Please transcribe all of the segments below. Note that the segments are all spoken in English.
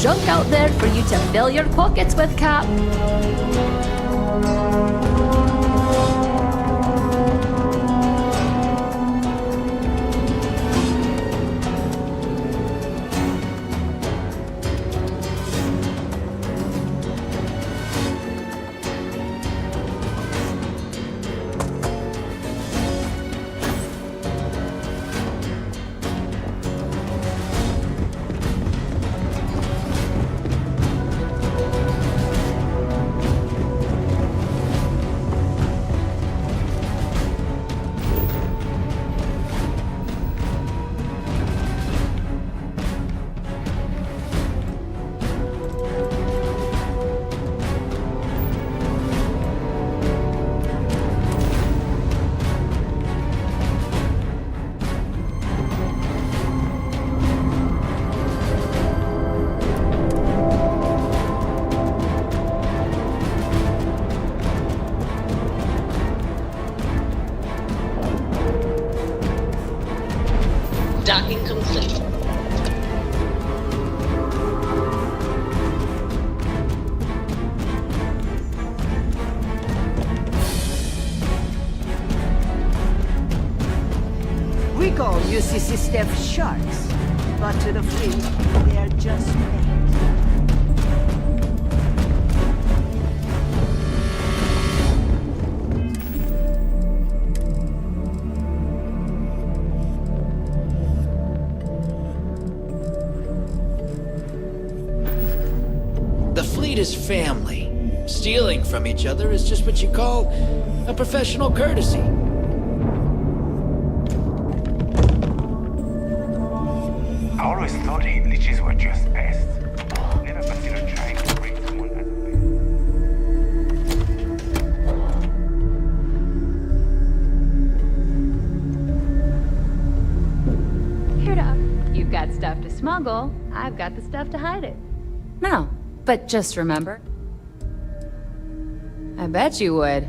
junk out there for you to fill your pockets with, Cap. Docking complete. We call UC sysdef sharks, but to the fleet, they are just bait. The fleet is family. Stealing from each other is just what you call a professional courtesy. I always thought leeches were just pests. Never considered trying to bring someone as a pet. Heard up. You've got stuff to smuggle. I've got the stuff to hide it. No, but just remember. I bet you would.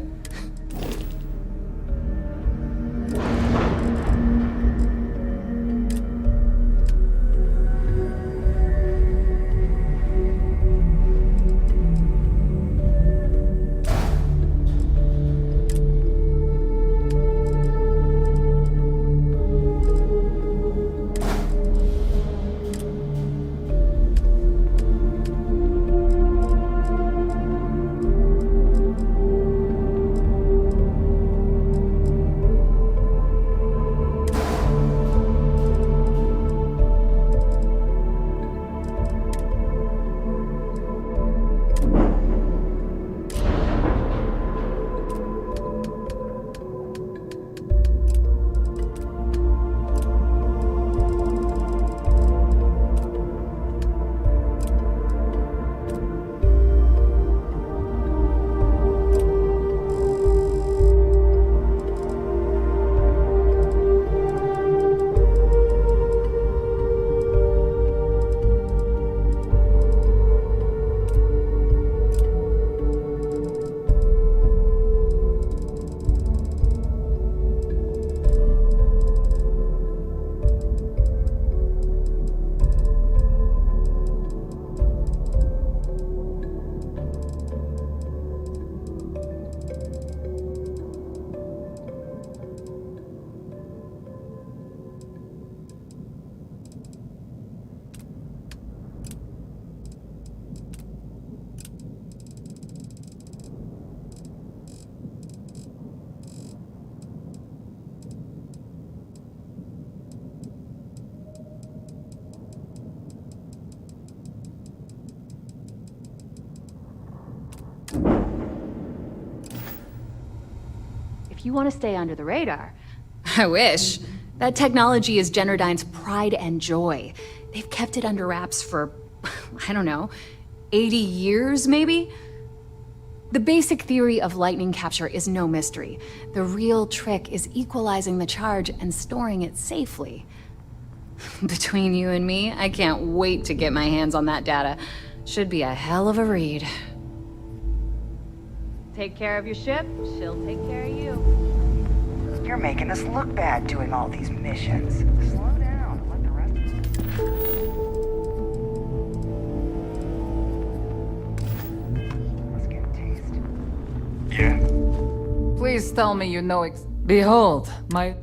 If you want to stay under the radar, I wish. That technology is Generdyne's pride and joy. They've kept it under wraps for, I don't know, 80 years maybe? The basic theory of lightning capture is no mystery. The real trick is equalizing the charge and storing it safely. Between you and me, I can't wait to get my hands on that data. Should be a hell of a read. Take care of your ship, she'll take care of you. You're making us look bad doing all these missions. Slow down and let the rest of us... Please tell me you know Behold, my...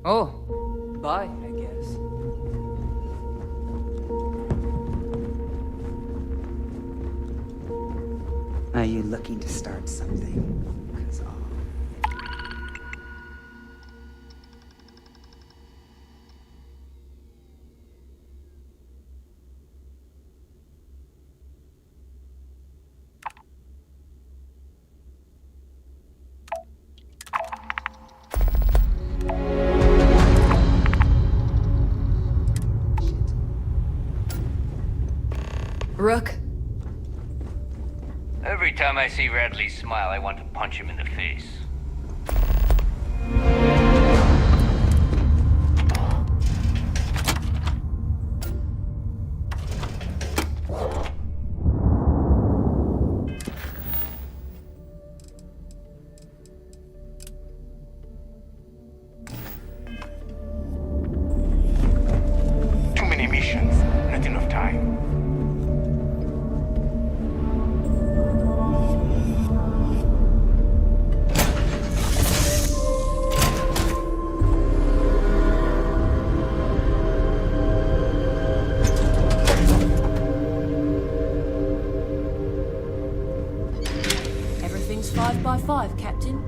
Oh, bye, I guess. Are you looking to start something? 'Cause, Rook? Every time I see Radley smile, I want to punch him in the face. Too many missions, not enough time. Everything's 5 by 5, Captain.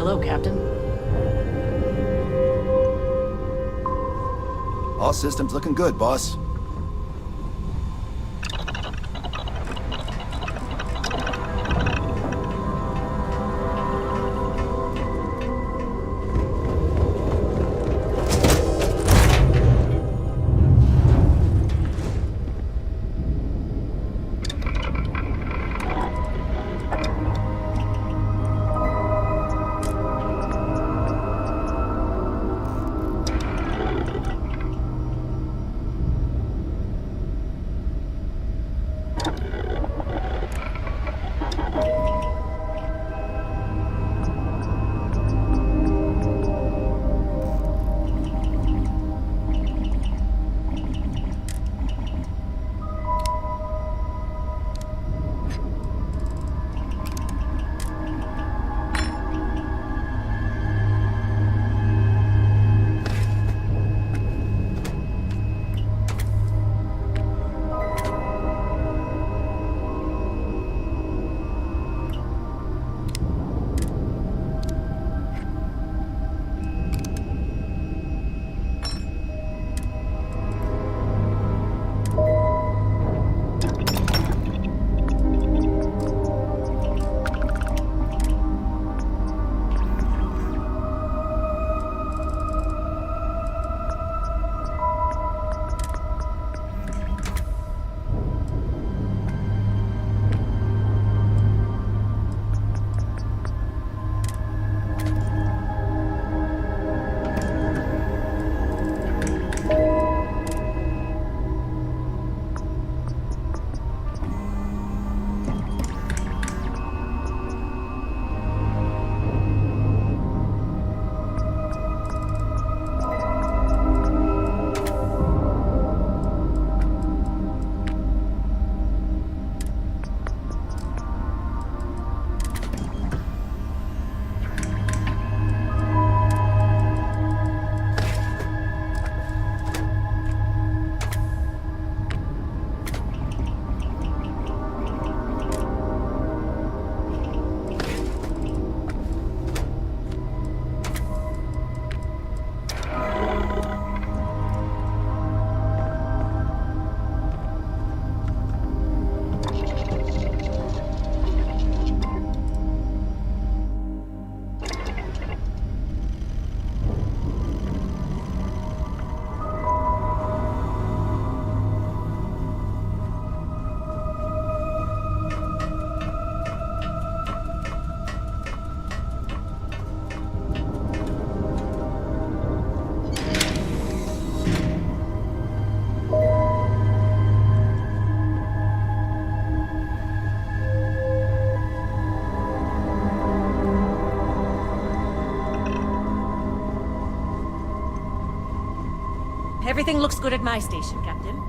Hello, Captain. All systems looking good, boss. Everything looks good at my station, Captain.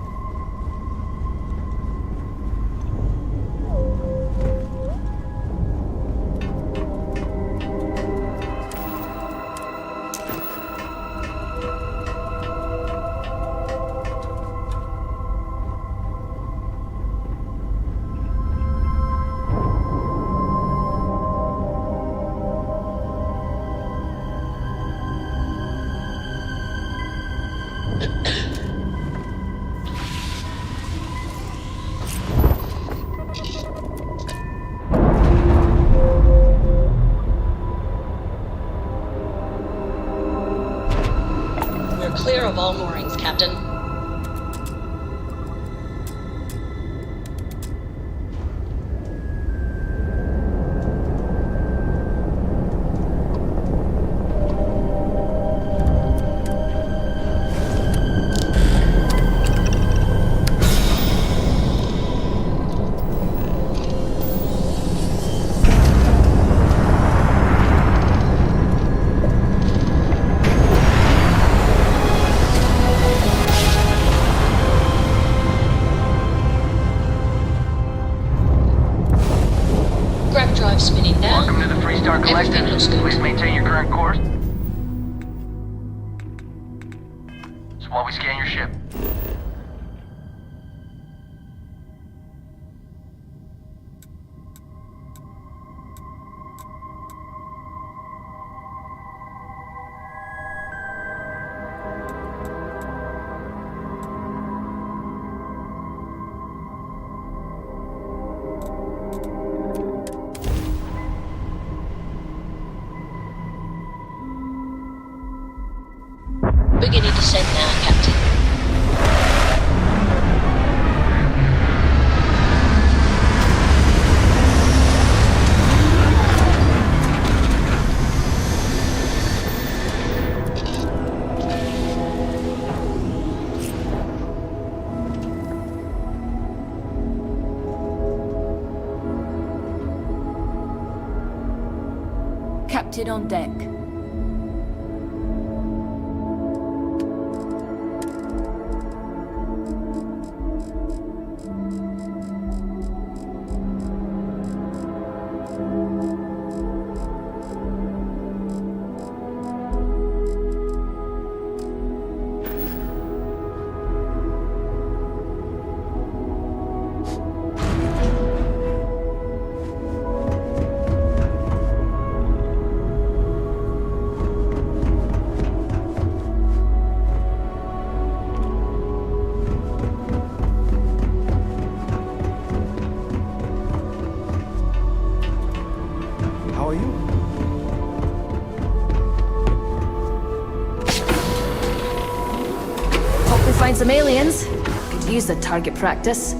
Clear of all moorings, Captain. Drive spinning down. Welcome to the Freestar Collective. Everything looks good. Please maintain your current course. So while we scan your ship. send now, Captain. Captain on deck. How are you? Hope we find some aliens. Could use the target practice.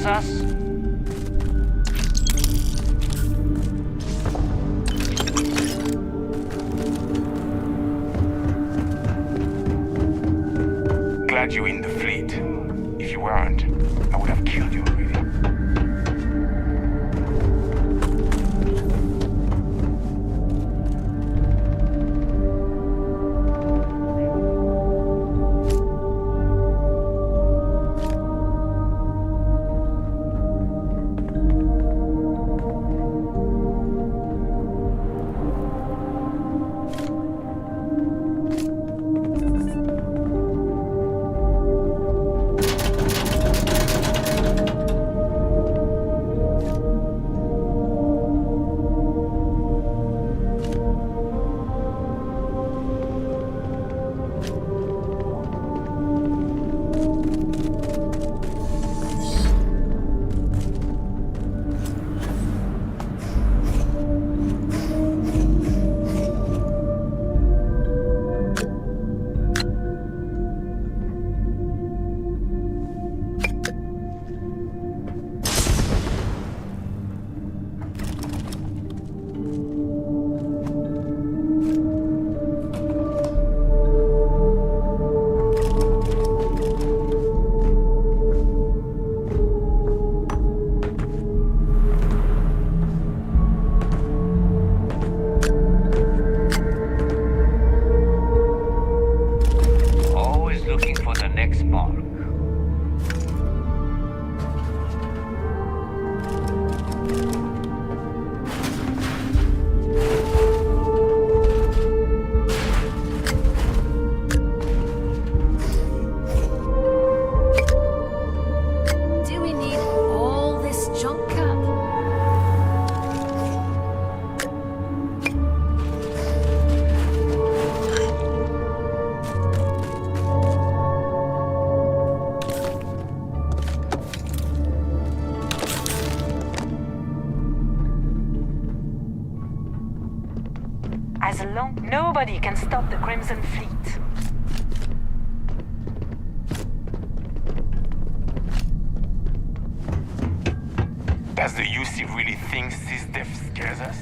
scares us? Glad you're in the fleet. If you weren't, I would have killed you already. As long nobody can stop the Crimson Fleet. Does the UC really think sysdef scares us?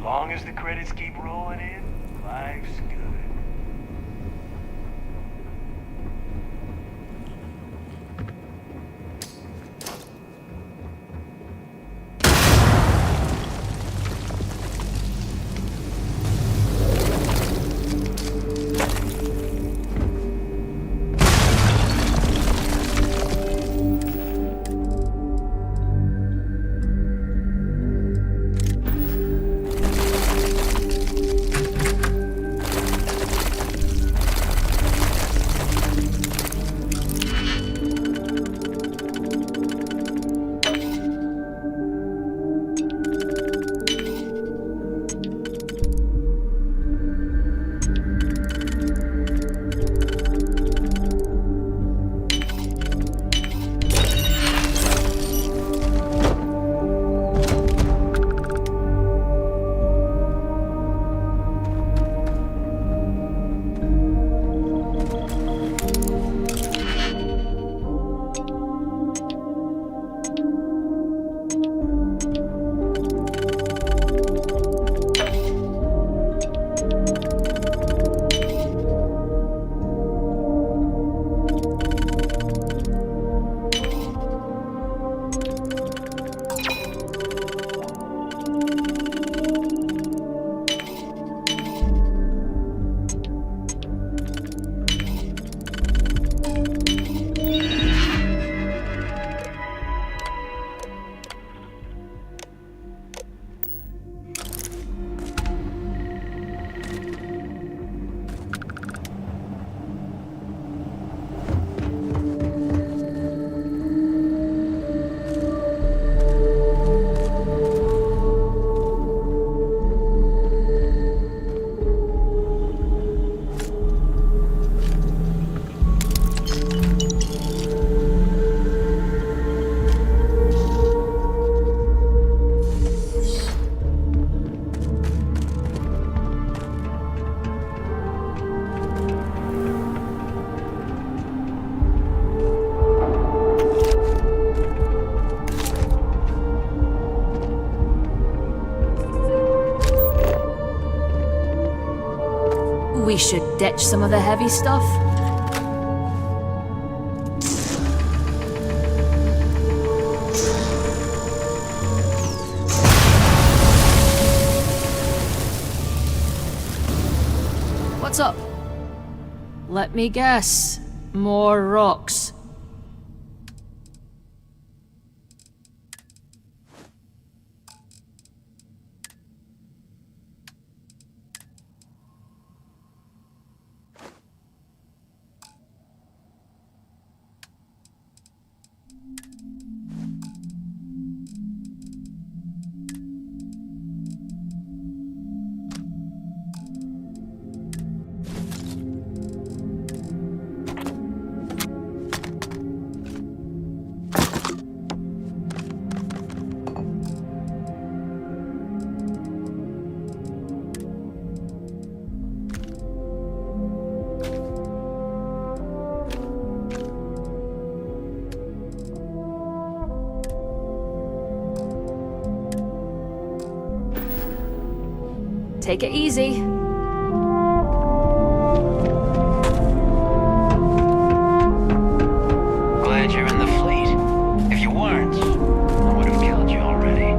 long as the credits keep rolling in, life's good. We should ditch some of the heavy stuff. What's up? Let me guess. More rocks. Take it easy. Glad you're in the fleet. If you weren't, I would have killed you already.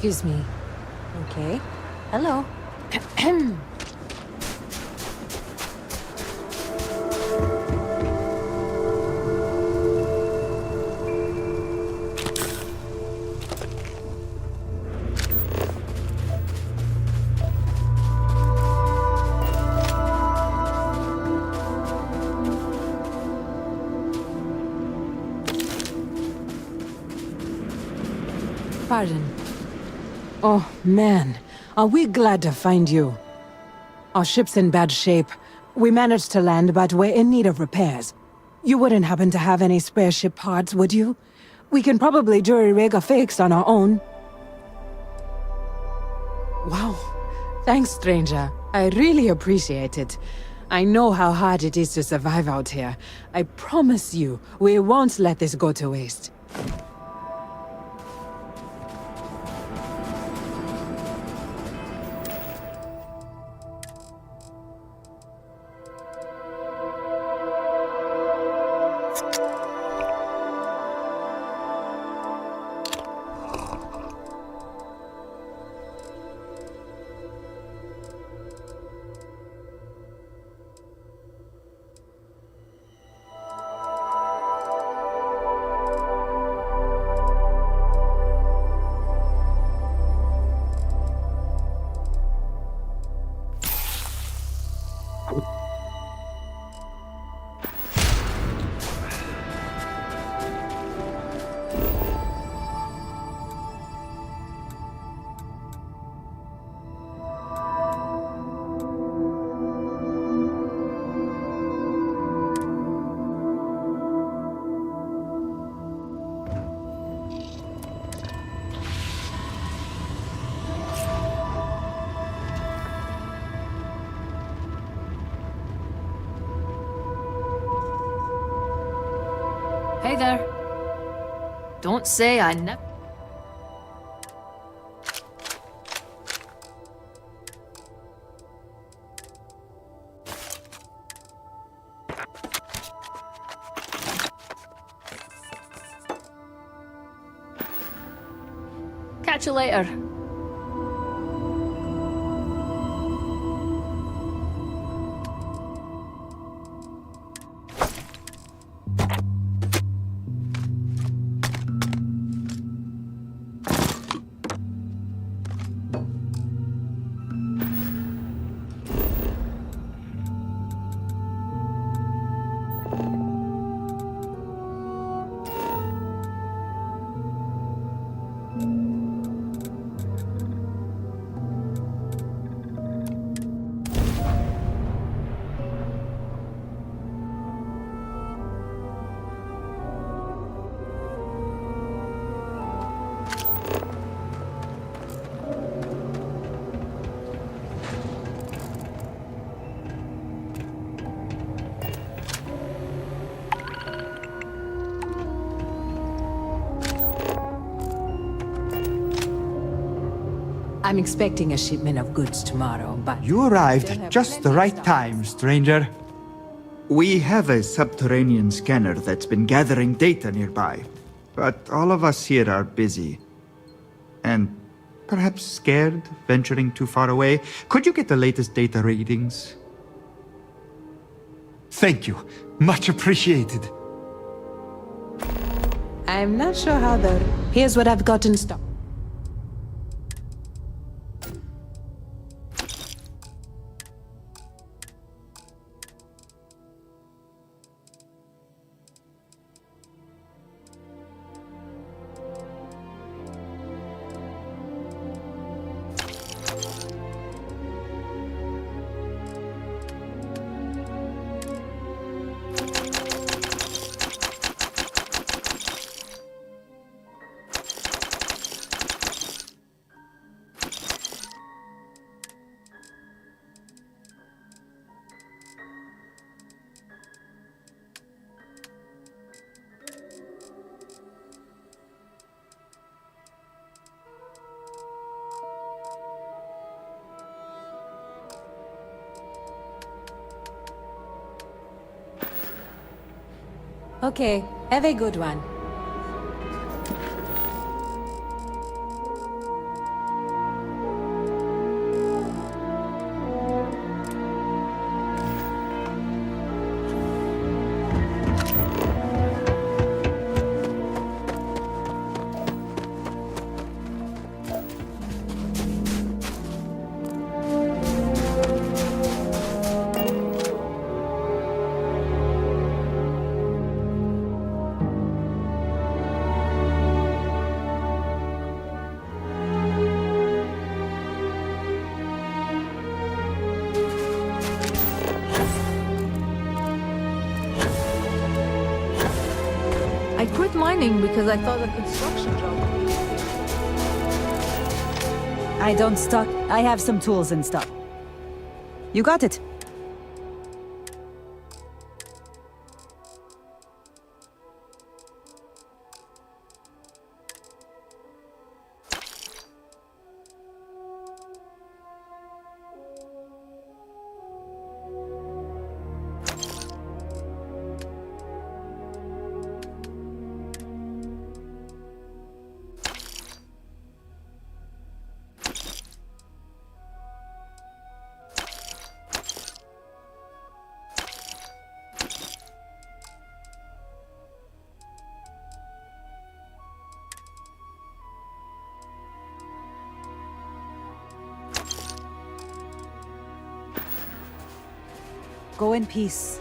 Excuse me. Okay. Hello. Pardon. Oh, man. Are we glad to find you. Our ship's in bad shape. We managed to land, but we're in need of repairs. You wouldn't happen to have any spare ship parts, would you? We can probably jury-rig a fix on our own. Wow. Thanks, stranger. I really appreciate it. I know how hard it is to survive out here. I promise you, we won't let this go to waste. Hey there. Don't say I never... Catch you later. I'm expecting a shipment of goods tomorrow, but... You arrived at just the right time, stranger. We have a subterranean scanner that's been gathering data nearby, but all of us here are busy. And perhaps scared, venturing too far away. Could you get the latest data readings? Thank you. Much appreciated. I'm not sure how the... Here's what I've got in stock. Okay, have a good one. whining because I thought the construction job would be easier. I don't stock. I have some tools and stuff. You got it. Go in peace.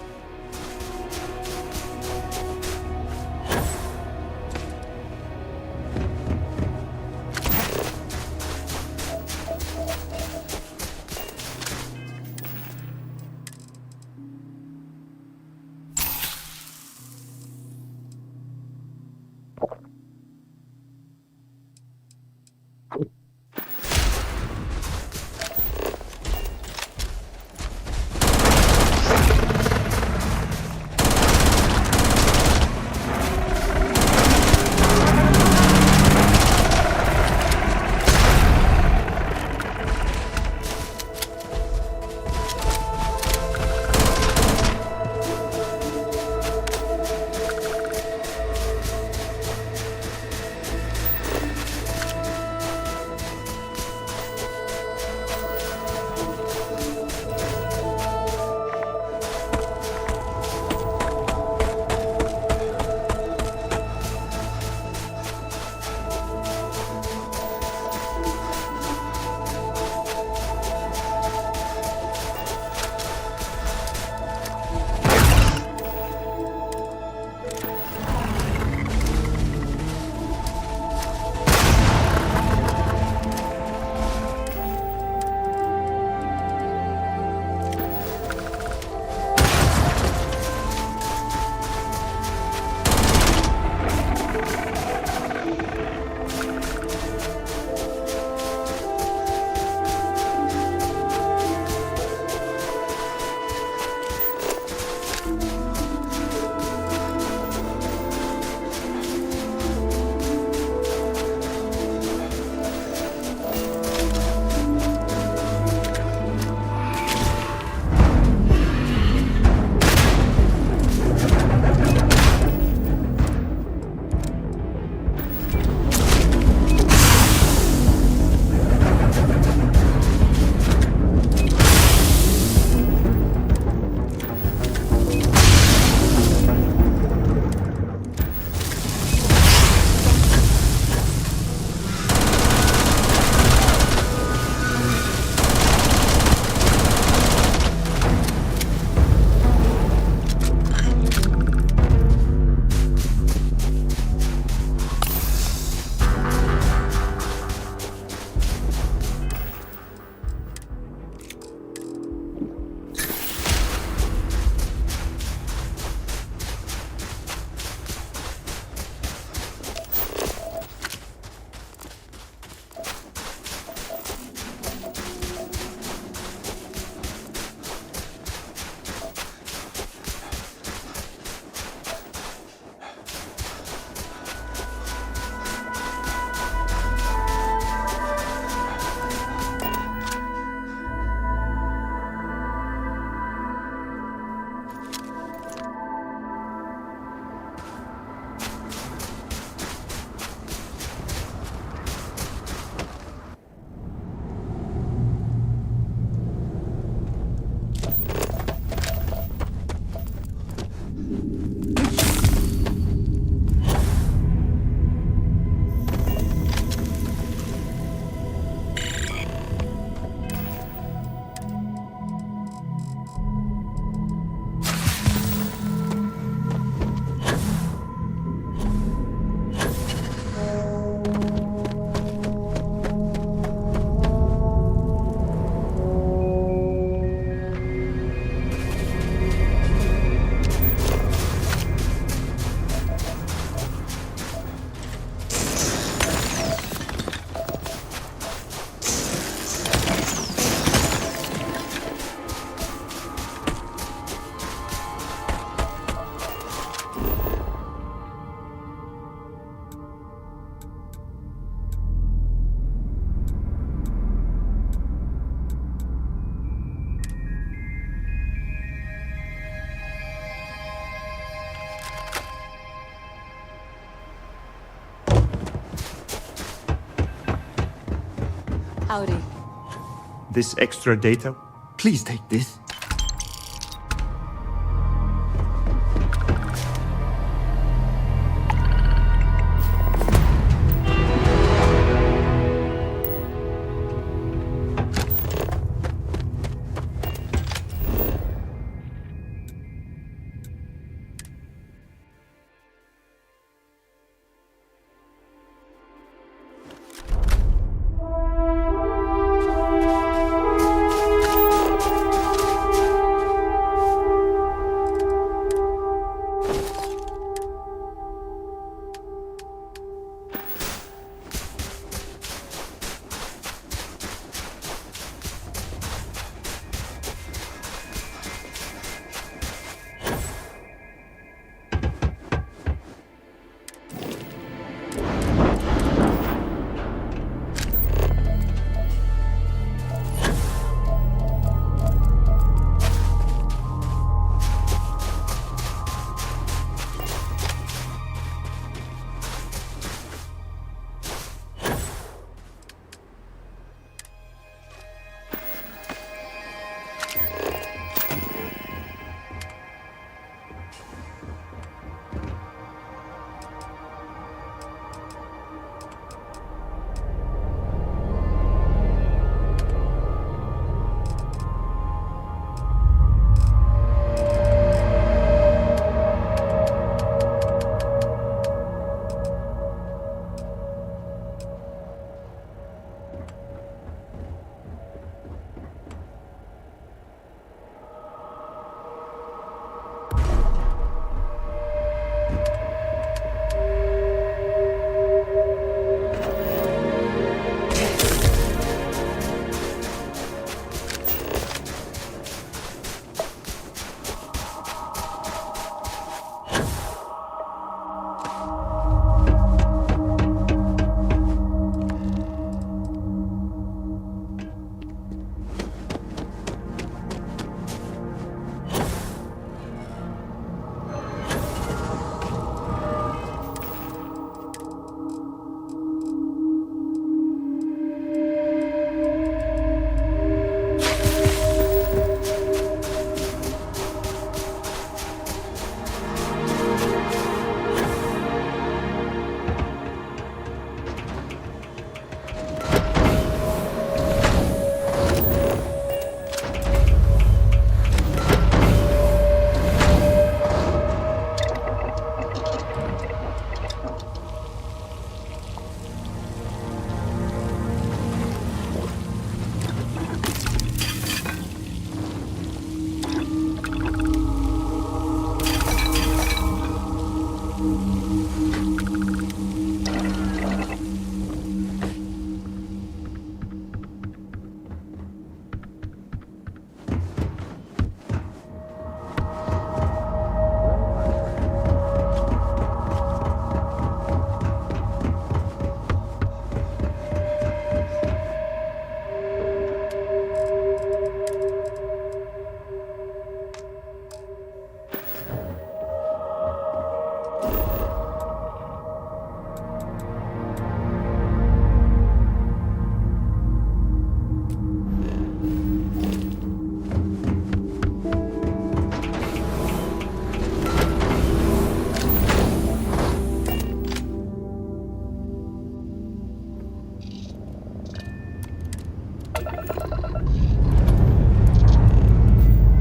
Howdy. This extra data? Please take this.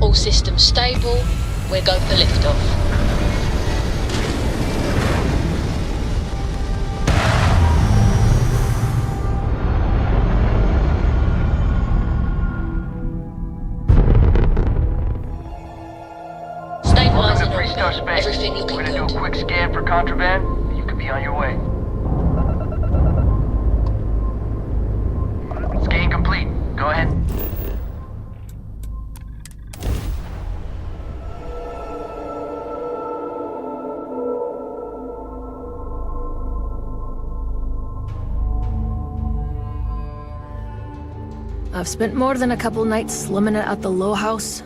All systems stable. We're go for liftoff. Stabilizing everything looking good. We're gonna do a quick scan for contraband. You could be on your way. Scan complete. Go ahead. I've spent more than a couple nights slumming it at the Low House.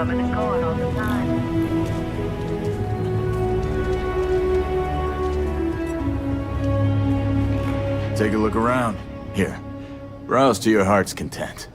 coming and going all the time. Take a look around. Here, browse to your heart's content.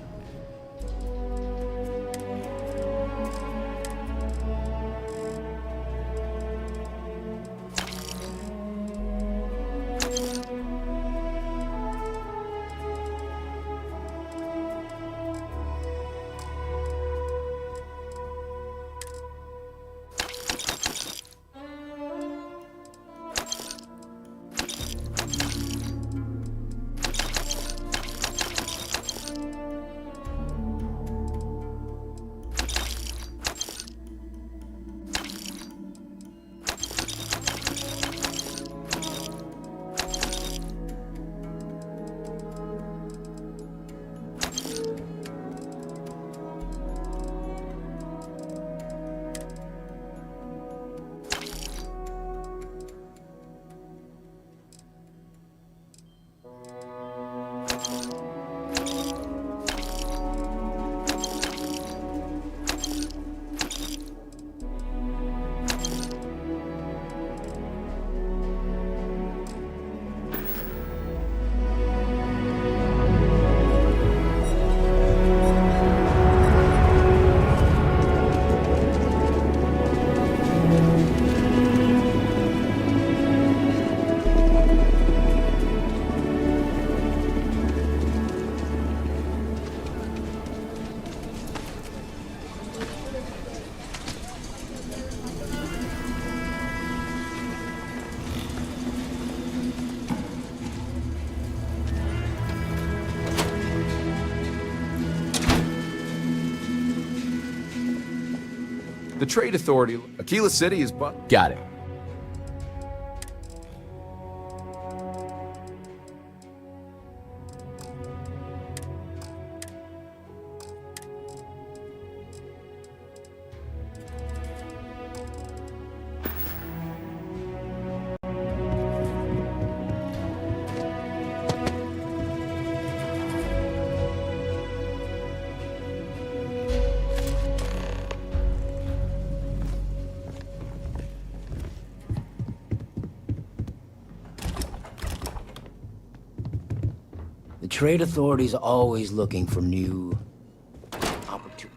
The Trade Authority... Aquila City is but... Got it. The Trade Authority's always looking for new opportunities.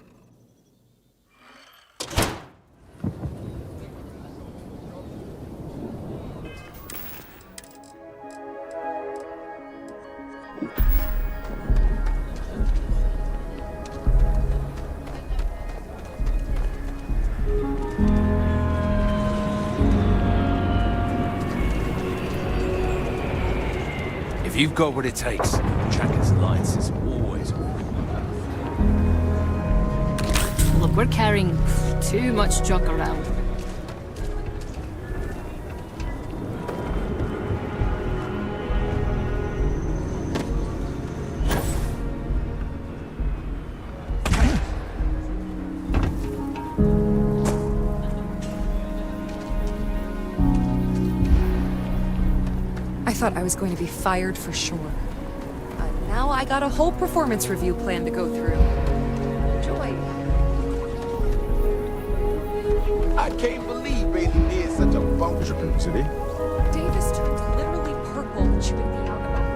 If you've got what it takes, Chacker's Alliance is always... Look, we're carrying too much junk around. I thought I was going to be fired for sure. Now I got a whole performance review plan to go through. Joy. I can't believe Bailey did such a function. City? Davis turned literally purple chewing me out about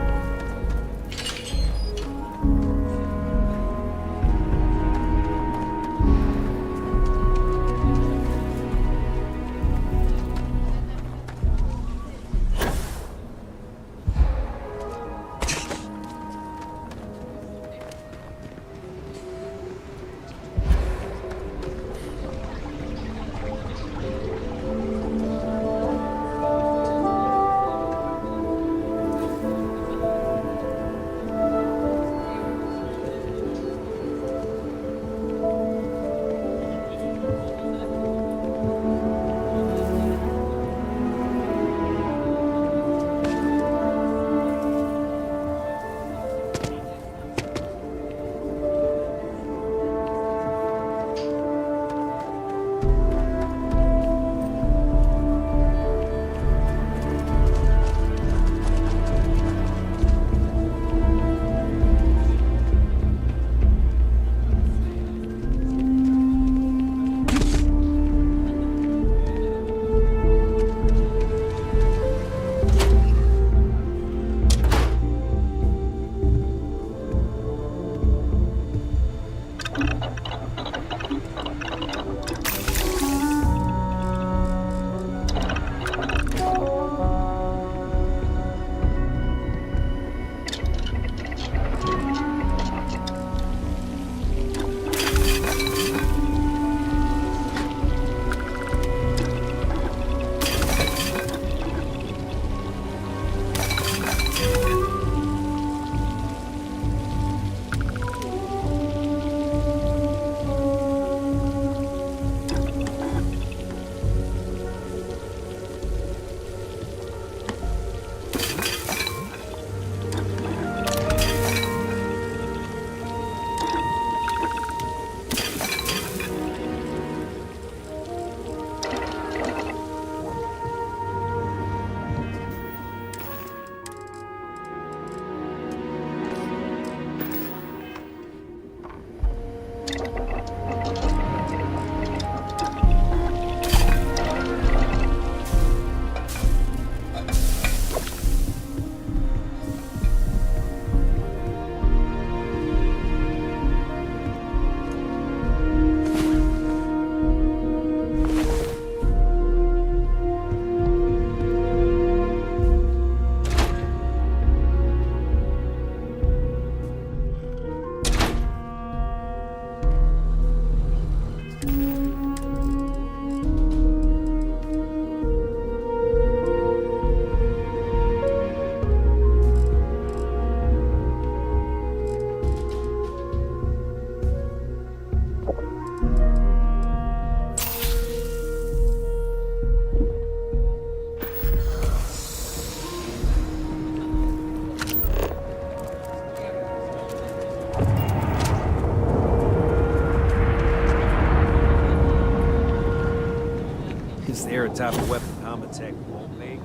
type of weapon combat tech won't make.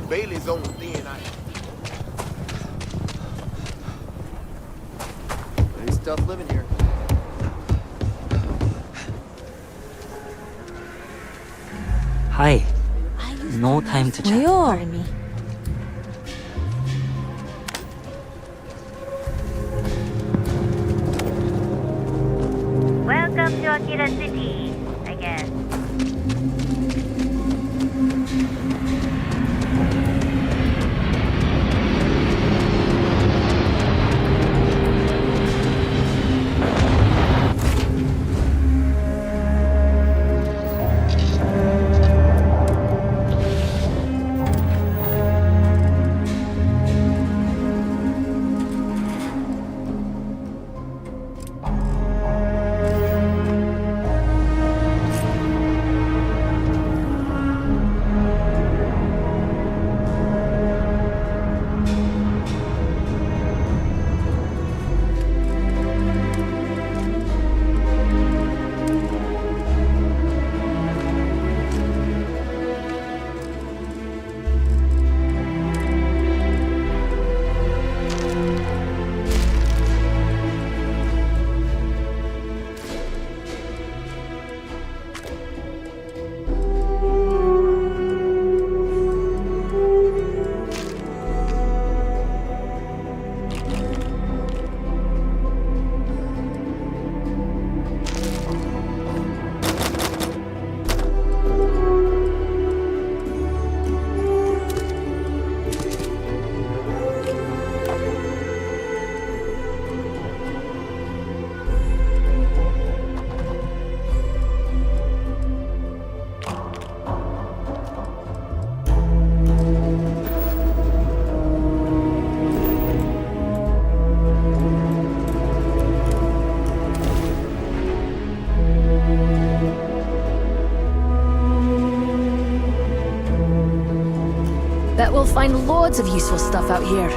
Bailey's on thin ice. There's stuff living here. Hi. No time to chat. Pardon me. Welcome to Akira City, I guess. Bet we'll find loads of useful stuff out here.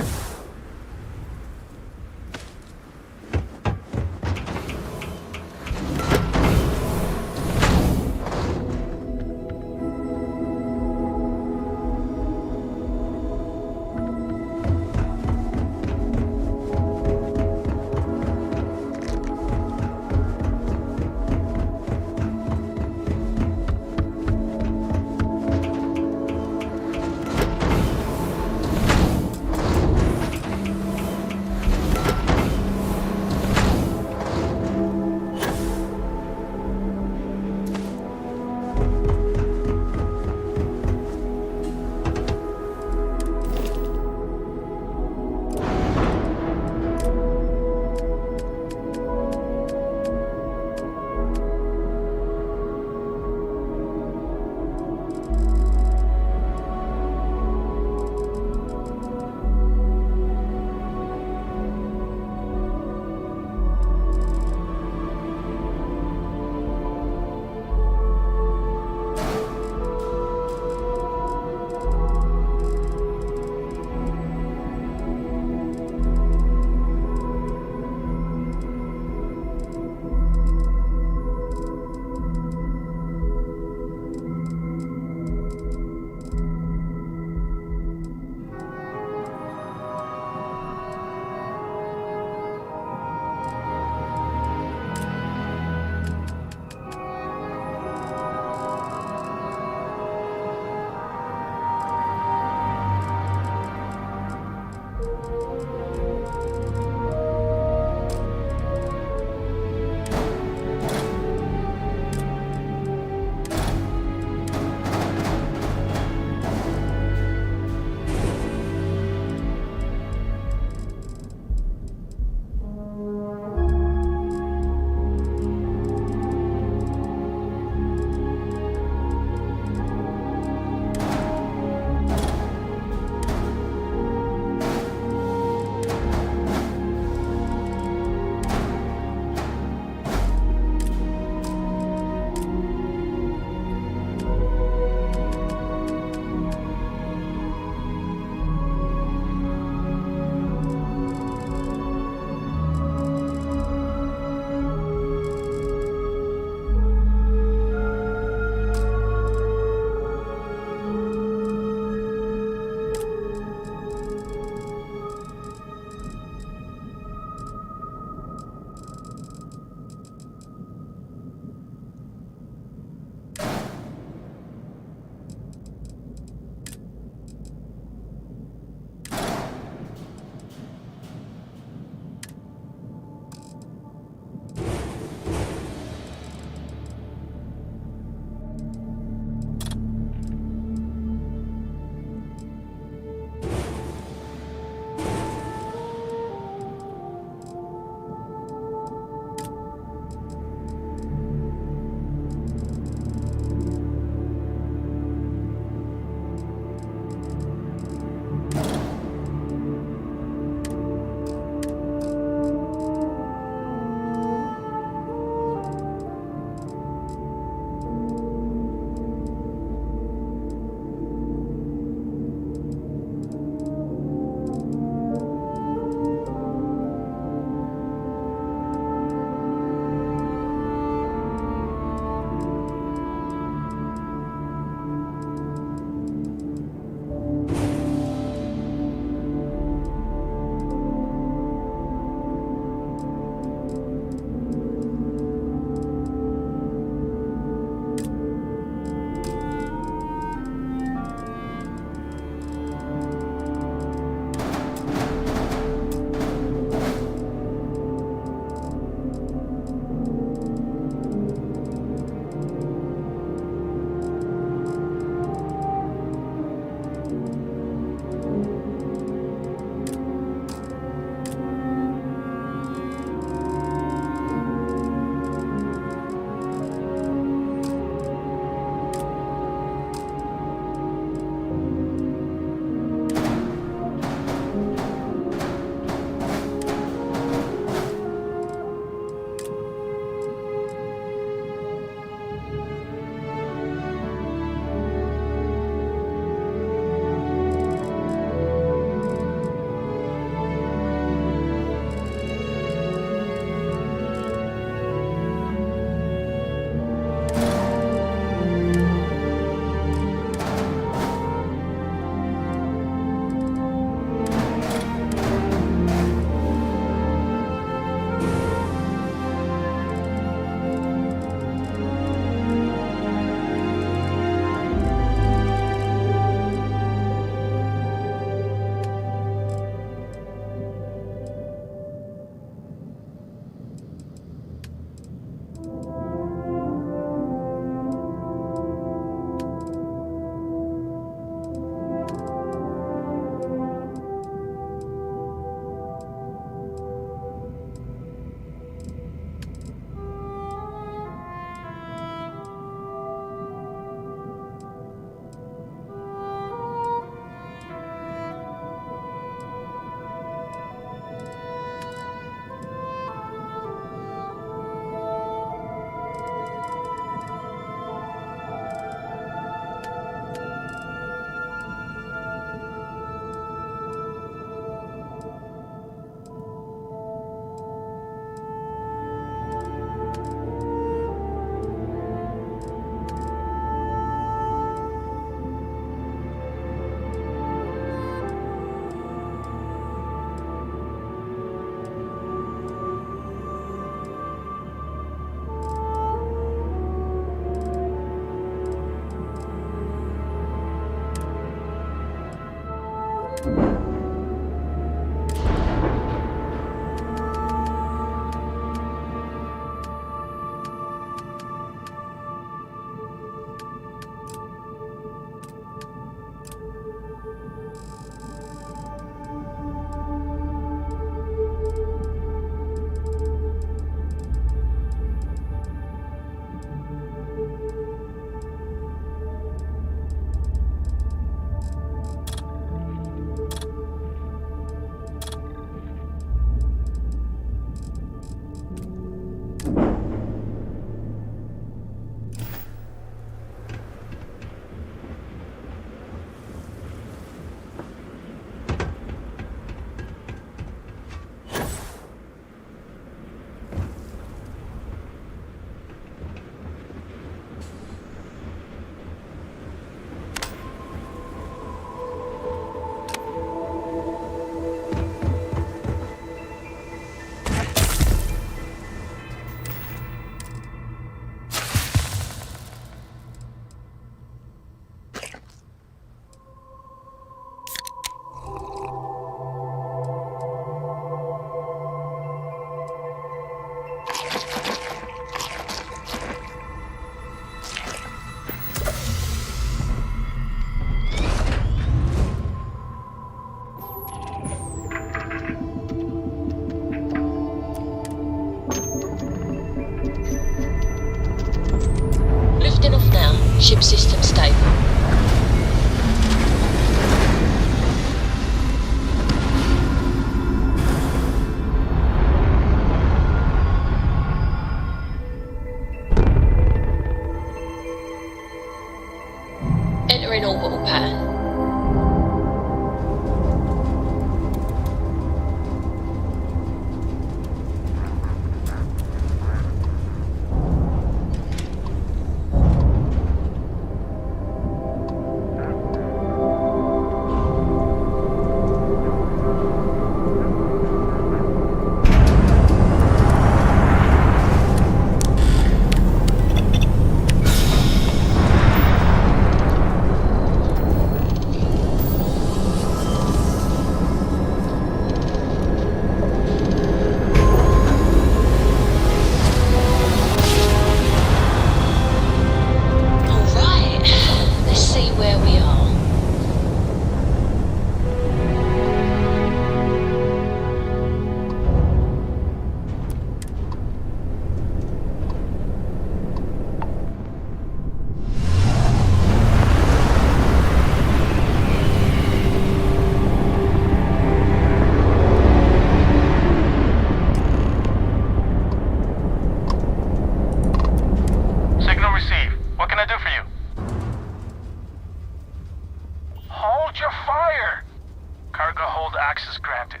access granted.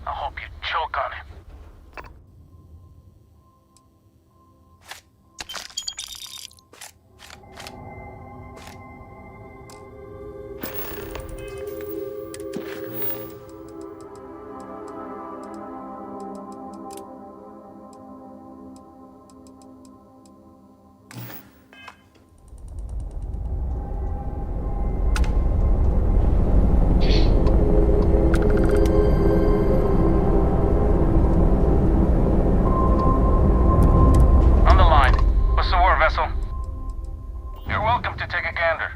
I hope you choke on it. You're welcome to take a gander.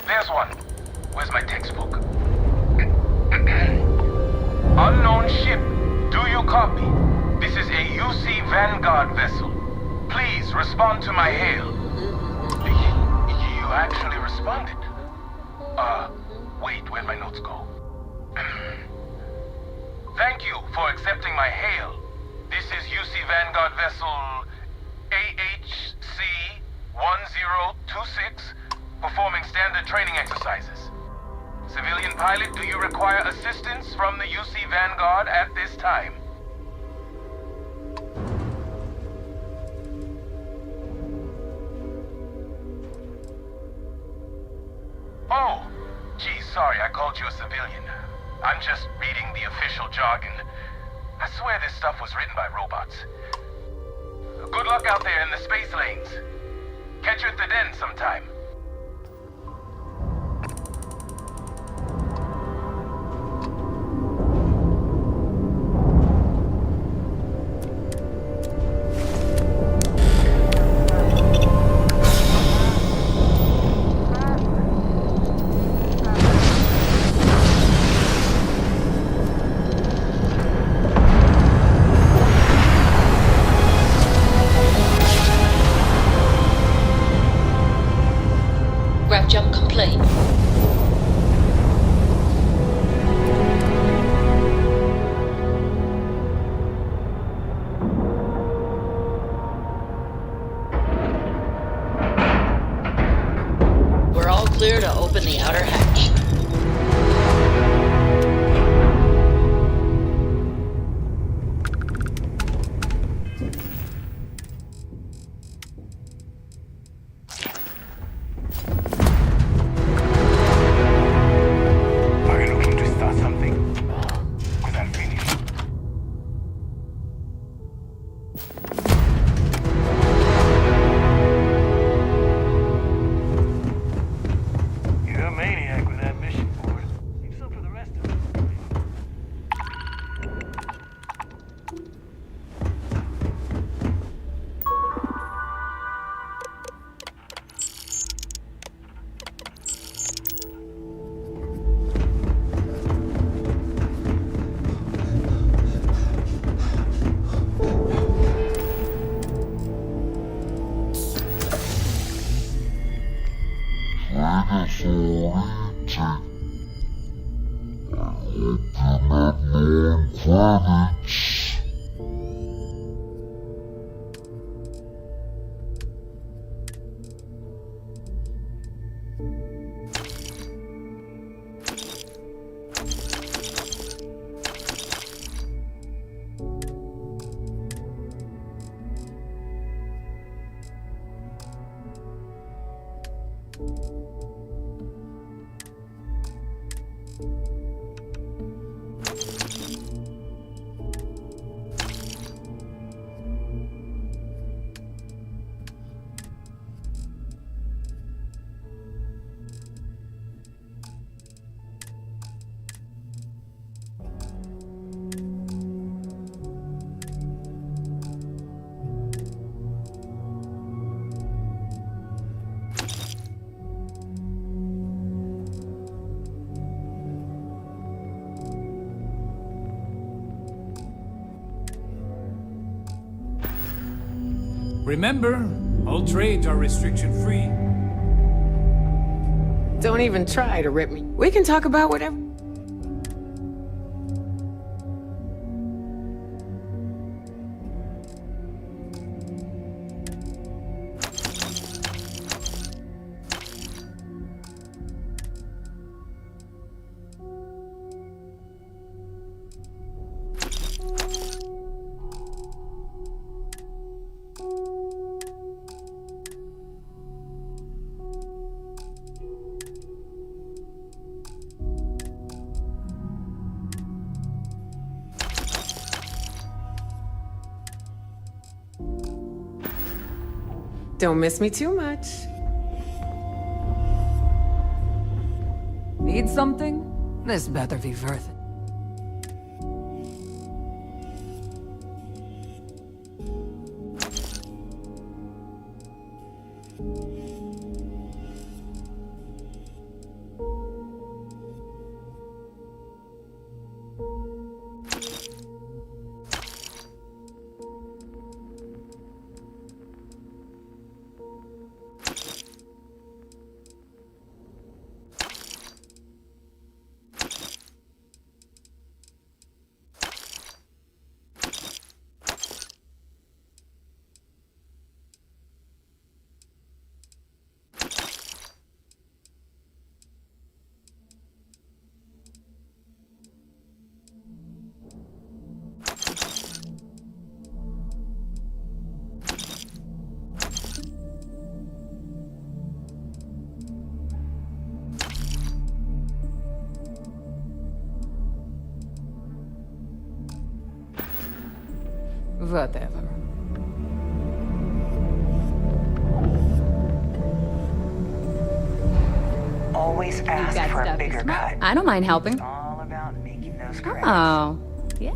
There's one. Where's my textbook? Unknown ship. Do you copy? This is a UC Vanguard vessel. Please respond to my hail. You actually responded? Wait, where'd my notes go? Thank you for accepting my hail. This is UC Vanguard vessel AHC 1026. Performing standard training exercises. Civilian pilot, do you require assistance from the UC Vanguard at this time? Oh, gee, sorry, I called you a civilian. I'm just reading the official jargon. I swear this stuff was written by robots. Good luck out there in the space lanes. Catch you at the den sometime. Jump complete. We're all clear to open the outer hatch. You're a maniac with that Remember, all trades are restriction-free. Don't even try to rip me. We can talk about whatever. Don't miss me too much. Need something? This better be worth it. Whatever. Always ask for a bigger cut. I don't mind helping. All about making those credits. Oh, yeah.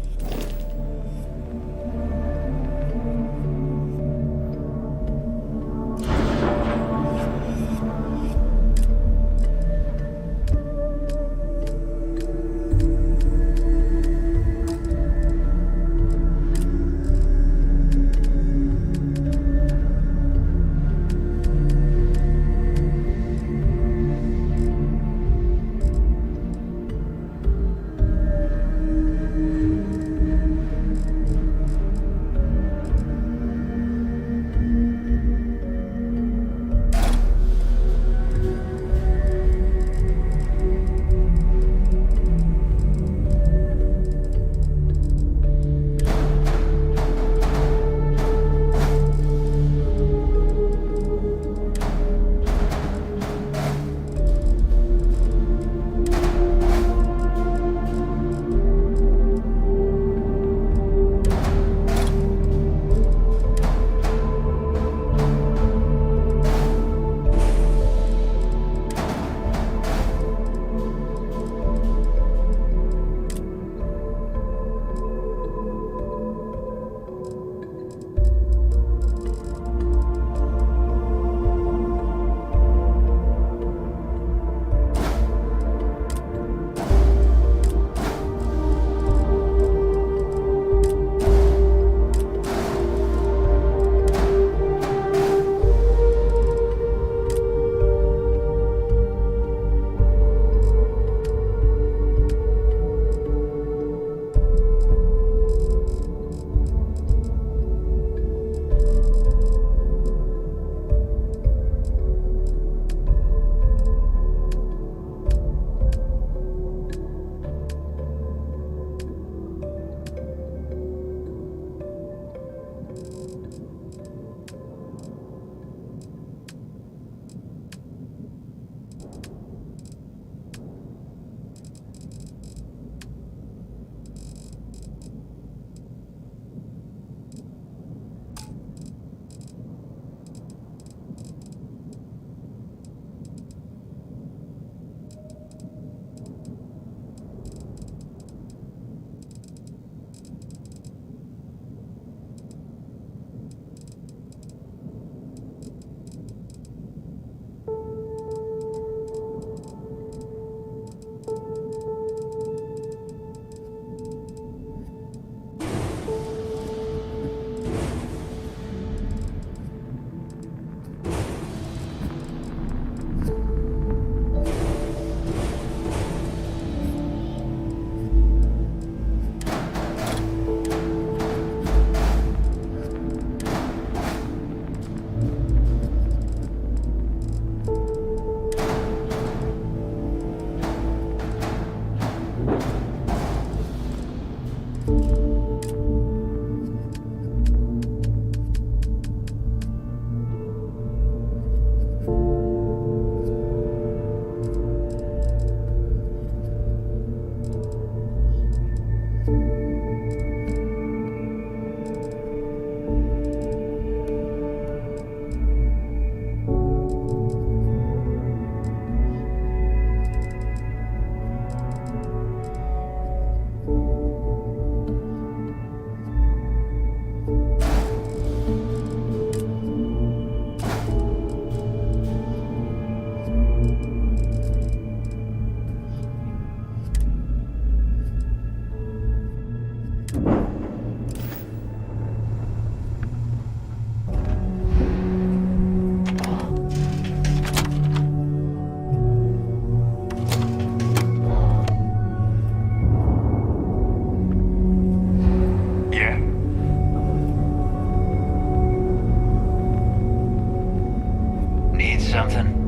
Need something?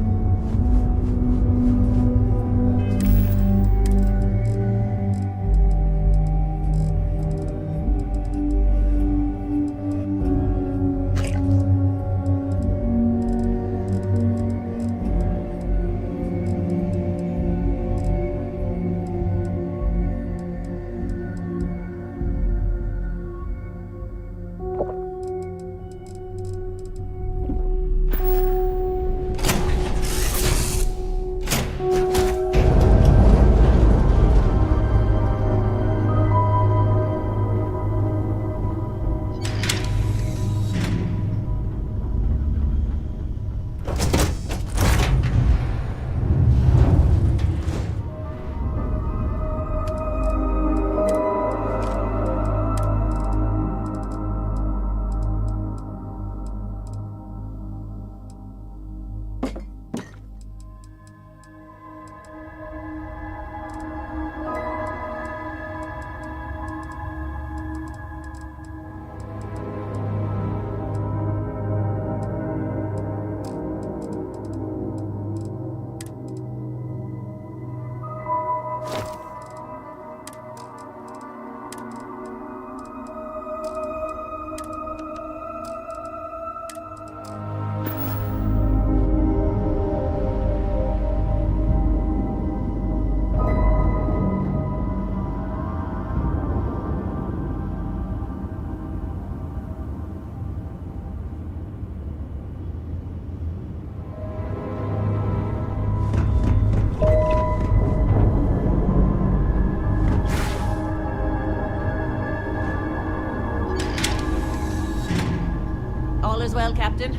All is well, Captain.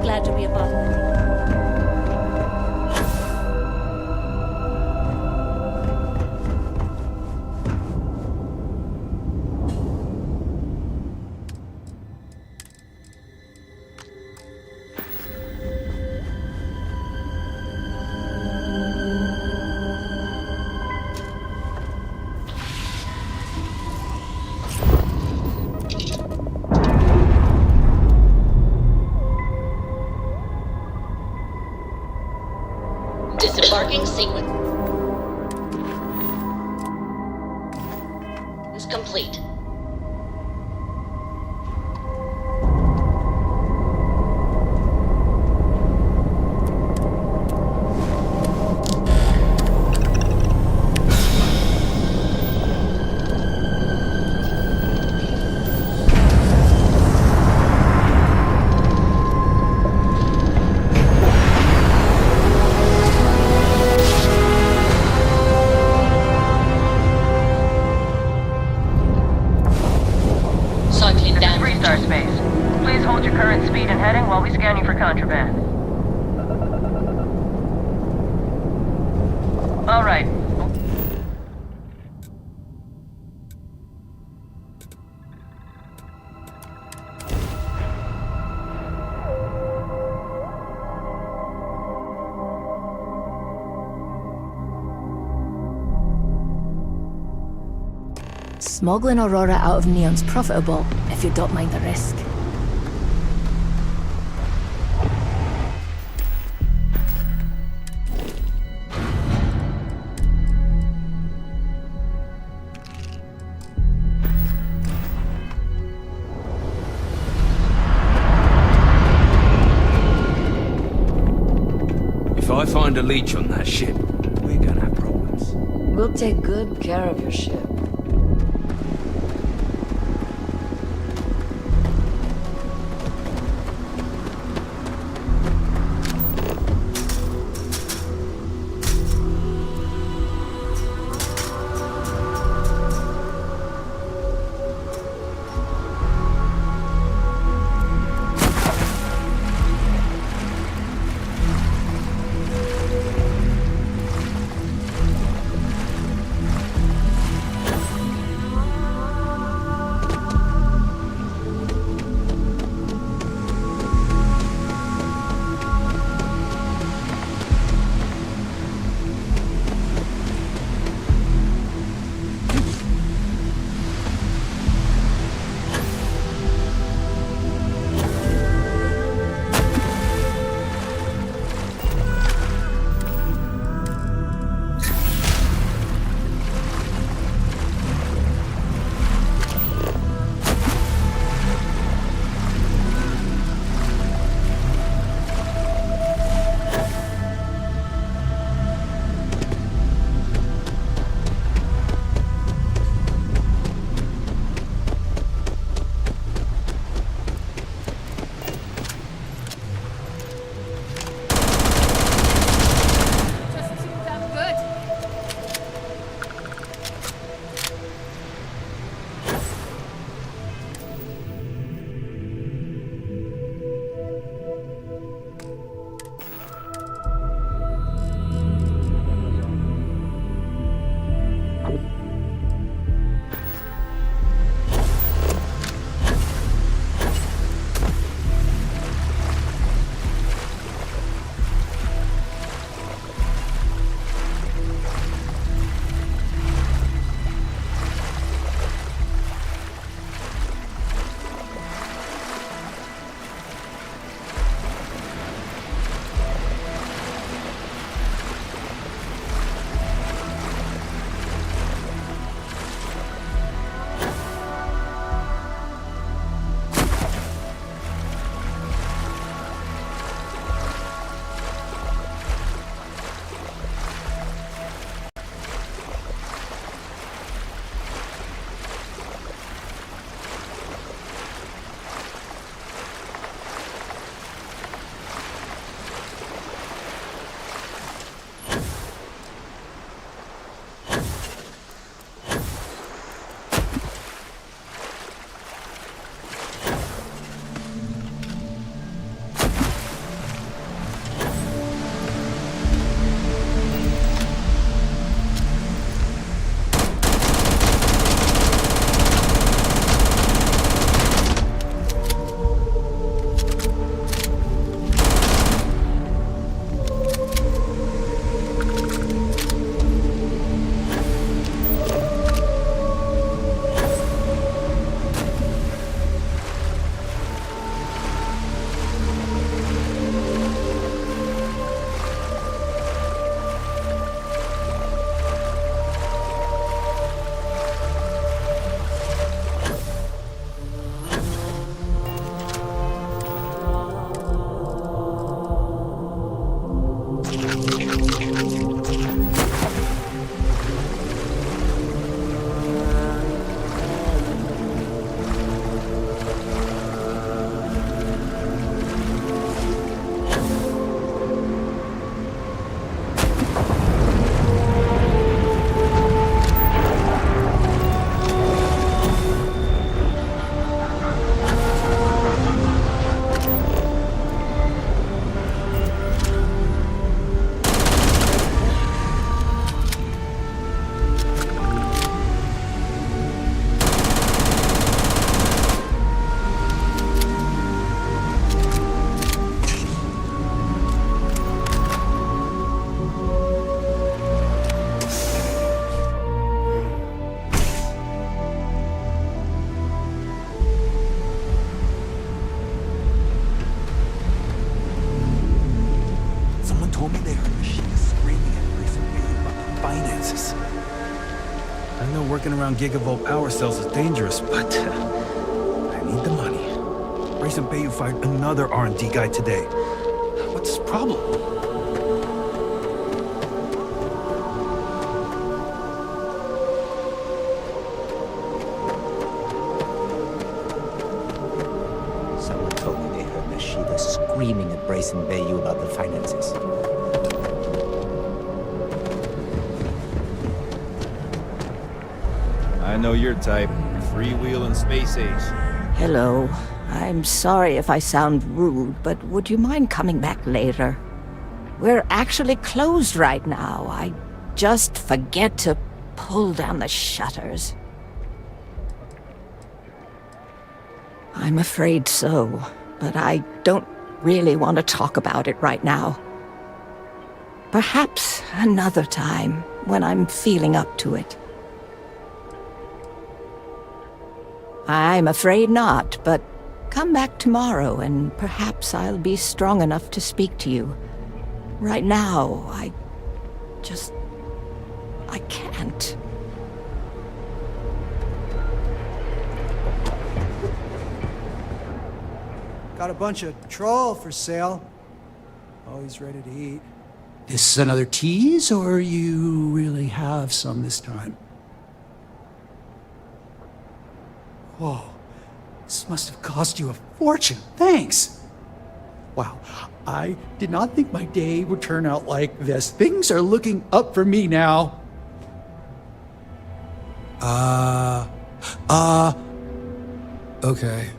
Glad to be above. Disembarking sequence is complete. Please hold your current speed and heading while we scan you for contraband. All right. Smuggling Aurora out of Neon's profitable, if you don't mind the risk. If I find a leech on that ship, we're gonna have problems. We'll take good care of your ship. I know working around gigavolt power cells is dangerous, but I need the money. Grayson Bayou fired another R&D guy today. What's his problem? Someone told me they heard Nashida screaming at Grayson Bayou about the finances. I know your type. Freewheeling space ace. Hello. I'm sorry if I sound rude, but would you mind coming back later? We're actually closed right now. I just forget to pull down the shutters. I'm afraid so, but I don't really want to talk about it right now. Perhaps another time, when I'm feeling up to it. I'm afraid not, but come back tomorrow and perhaps I'll be strong enough to speak to you. Right now, I can't. Got a bunch of troll for sale. Always ready to eat. This another tease, or you really have some this time? Whoa, this must have cost you a fortune. Thanks. Wow, I did not think my day would turn out like this. Things are looking up for me now. Okay.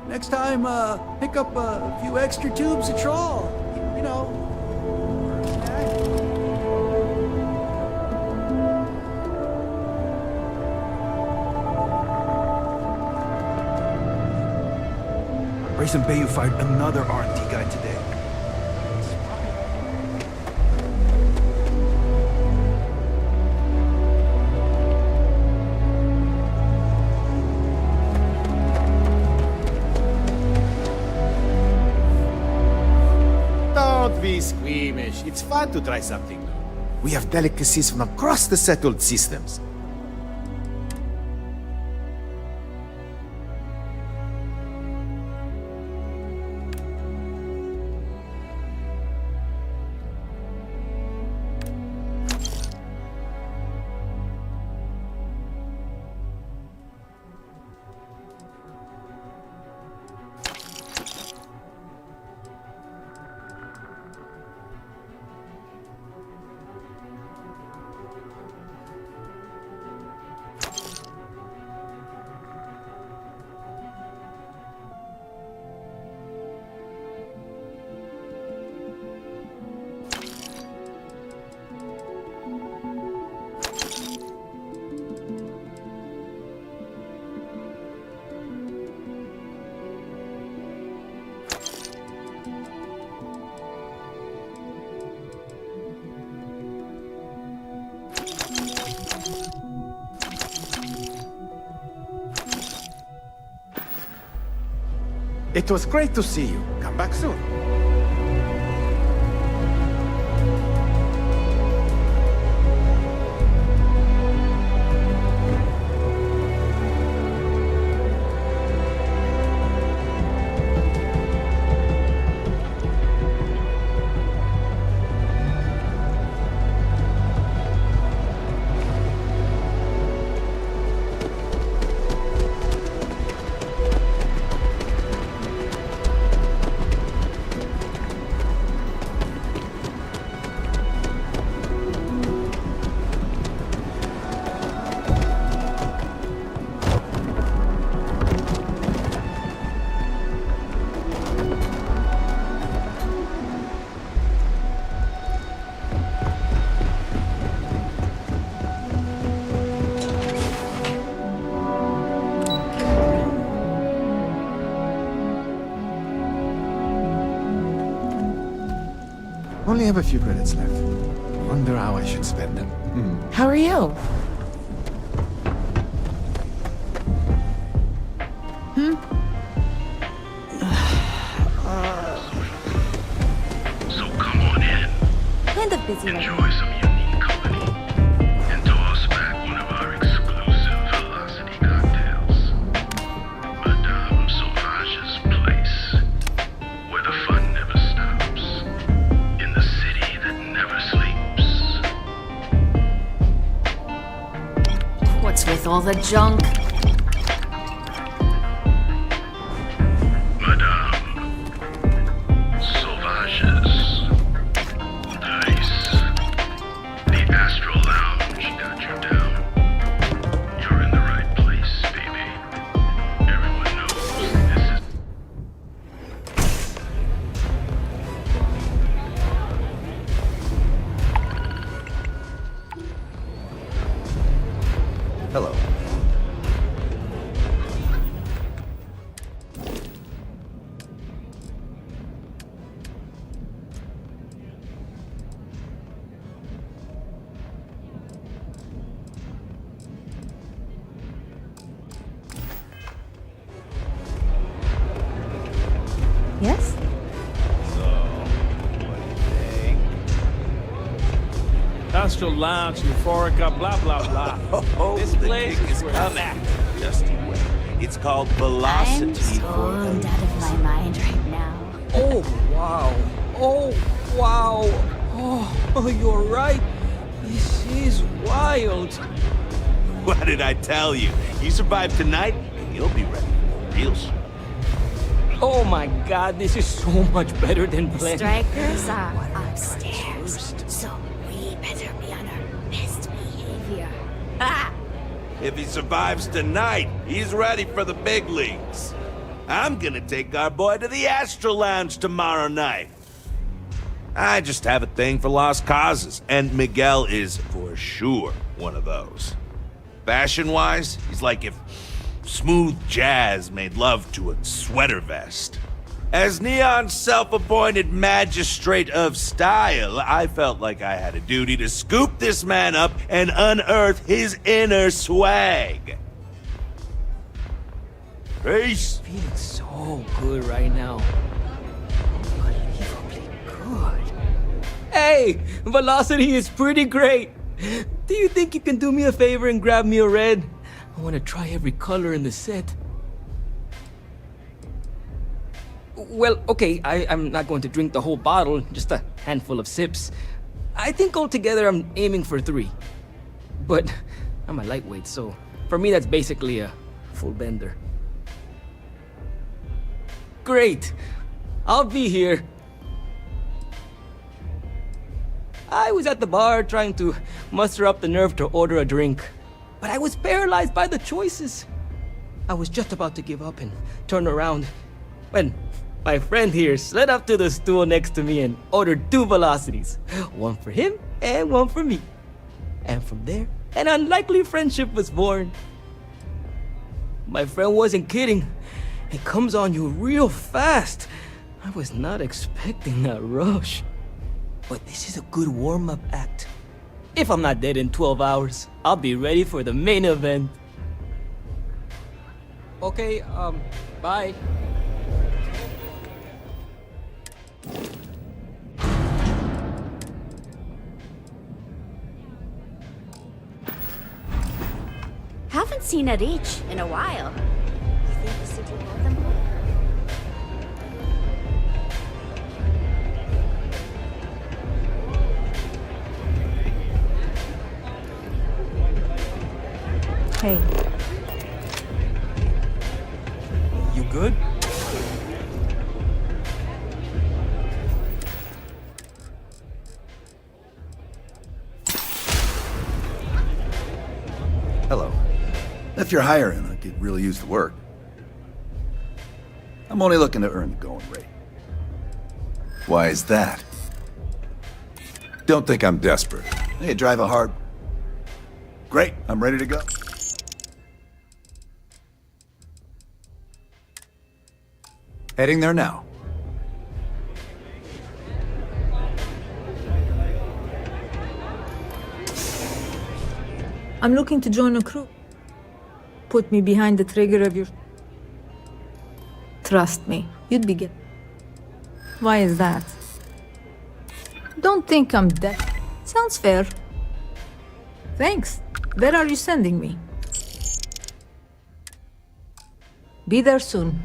Next time, pick up a few extra tubes of troll. You know. Grayson Bayou fired another R&D guy today. Don't be squeamish. It's fun to try something new. We have delicacies from across the settled systems. It was great to see you. Come back soon. Only have a few credits left. Wonder how I should spend them. How are you? So come on in. Kind of busy right Enjoy some unique company. And toss back one of our exclusive velocity cocktails. Madame Sauvage's place. Where the fun never stops. In the city that never sleeps. What's with all the junk? Madame Sauvage's place. The Astral Lounge got you down. You're in the right place, baby. Everyone knows this is... Hello. Yes? Astral Lounge, Euphorica, blah, blah, blah. This place is coming. Just you wait. It's called Velocity. I'm stoned out of my mind right now. Oh, wow. Oh, wow. Oh, you're right. This is wild. What did I tell you? You survive tonight, and you'll be ready for real shit. Oh my god, this is so much better than planned. Strikers are upstairs, so we better be on our best behavior. Ha! If he survives tonight, he's ready for the big leagues. I'm gonna take our boy to the Astral Lounge tomorrow night. I just have a thing for lost causes, and Miguel is for sure one of those. Fashion-wise, he's like if smooth jazz made love to a sweater vest. As Neon's self-appointed magistrate of style, I felt like I had a duty to scoop this man up and unearth his inner swag. Peace. Feeling so good right now. Unbelievably good. Hey, Velocity is pretty great. Do you think you can do me a favor and grab me a red? I want to try every color in the set. Well, okay, I'm not going to drink the whole bottle, just a handful of sips. I think altogether I'm aiming for 3. But I'm a lightweight, so for me that's basically a full bender. Great! I'll be here. I was at the bar trying to muster up the nerve to order a drink, but I was paralyzed by the choices. I was just about to give up and turn around when my friend here slid up to the stool next to me and ordered 2 velocities. One for him and one for me. And from there, an unlikely friendship was born. My friend wasn't kidding. It comes on you real fast. I was not expecting that rush. But this is a good warm-up act. If I'm not dead in 12 hours, I'll be ready for the main event. Okay, bye. Haven't seen a reach in a while. You think the city will them? Hey. You good? Hello. If you're hiring, I could really use the work. I'm only looking to earn the going rate. Why is that? Don't think I'm desperate. Hey, drive a hard... Great, I'm ready to go. Heading there now. I'm looking to join a crew. Put me behind the trigger of your... Trust me, you'd be good. Why is that? Don't think I'm dead. Sounds fair. Thanks. Where are you sending me? Be there soon.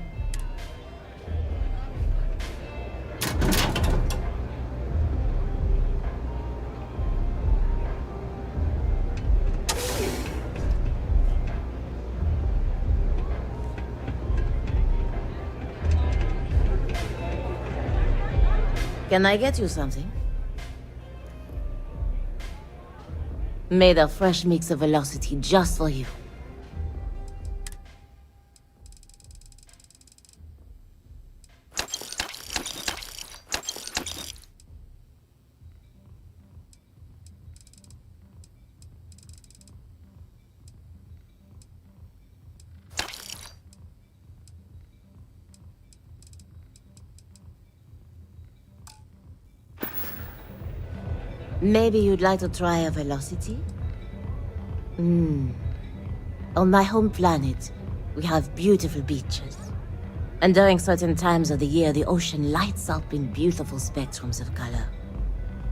Can I get you something? Made a fresh mix of velocity just for you. Maybe you'd like to try a velocity? On my home planet, we have beautiful beaches. And during certain times of the year, the ocean lights up in beautiful spectrums of color.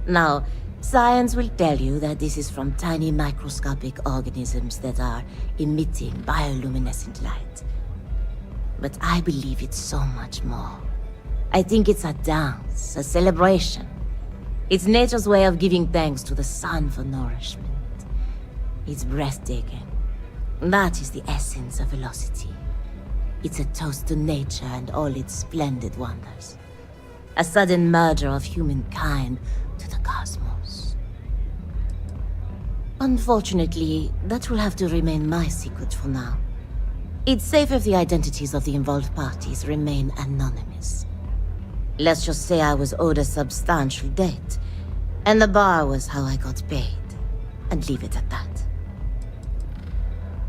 Now, science will tell you that this is from tiny microscopic organisms that are emitting bioluminescent light. But I believe it's so much more. I think it's a dance, a celebration. It's nature's way of giving thanks to the sun for nourishment. It's breathtaking. That is the essence of velocity. It's a toast to nature and all its splendid wonders. A sudden merger of humankind to the cosmos. Unfortunately, that will have to remain my secret for now. It's safe if the identities of the involved parties remain anonymous. Let's just say I was owed a substantial debt, and the bar was how I got paid, and leave it at that.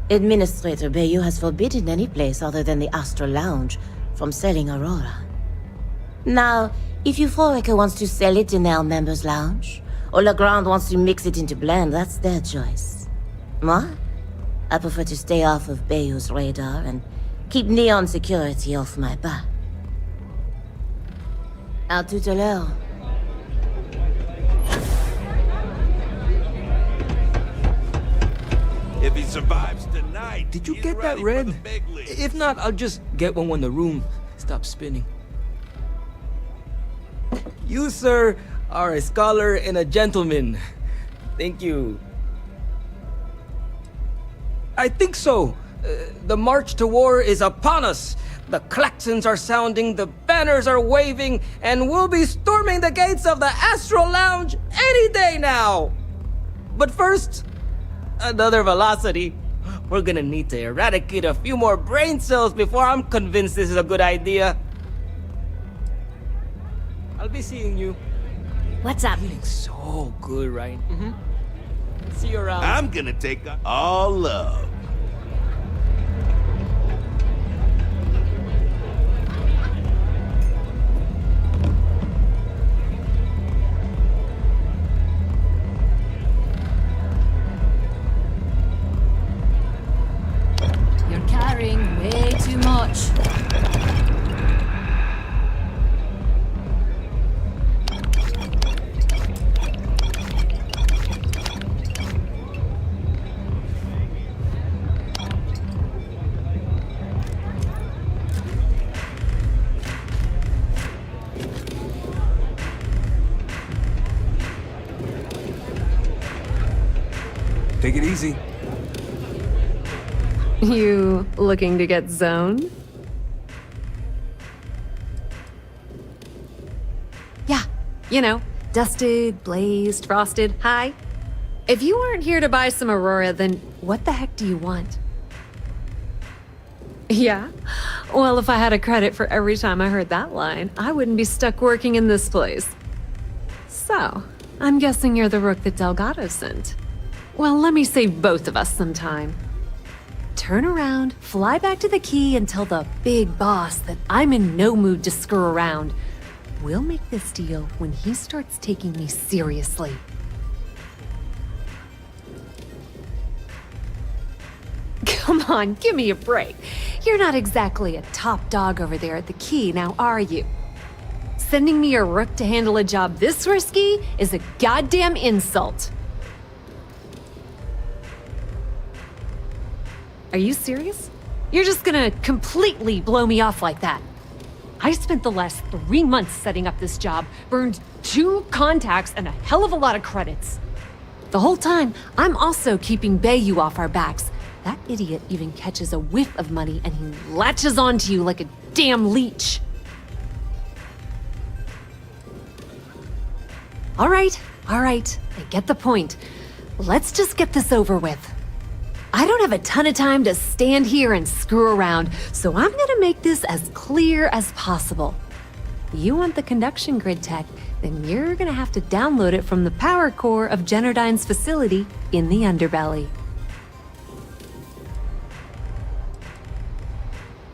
Administrator Bayou has forbidden any place other than the Astral Lounge from selling Aurora. Now, if Euphorica wants to sell it in their members' lounge, or Legrand wants to mix it into blend, that's their choice. Moi? I prefer to stay off of Bayou's radar and keep Neon security off my back. À tout à l'heure. If he survives tonight, Did you he's get that ready red? for the big leagues. If not, I'll just get one when the room stops spinning. You, sir, are a scholar and a gentleman. Thank you. I think so. The march to war is upon us. The klaxons are sounding, the banners are waving, and we'll be storming the gates of the Astral Lounge any day now. But first, another velocity. We're gonna need to eradicate a few more brain cells before I'm convinced this is a good idea. I'll be seeing you. What's up? Feeling so good, right? See you around. I'm gonna take all love. You're carrying way too much. Take it easy. You looking to get zoned? Yeah, you know, dusted, blazed, frosted, high. If you aren't here to buy some Aurora, then what the heck do you want? Yeah? Well, if I had a credit for every time I heard that line, I wouldn't be stuck working in this place. So, I'm guessing you're the rook that Delgado sent. Well, let me save both of us some time. Turn around, fly back to the key, and tell the big boss that I'm in no mood to screw around. We'll make this deal when he starts taking me seriously. Come on, give me a break. You're not exactly a top dog over there at the key, now are you? Sending me a rook to handle a job this risky is a goddamn insult. Are you serious? You're just gonna completely blow me off like that? I spent the last 3 months setting up this job, burned 2 contacts and a hell of a lot of credits. The whole time, I'm also keeping Bayou off our backs. That idiot even catches a whiff of money and he latches onto you like a damn leech. All right, I get the point. Let's just get this over with. I don't have a ton of time to stand here and screw around, so I'm gonna make this as clear as possible. You want the conduction grid tech, then you're gonna have to download it from the power core of Generdyne's facility in the underbelly.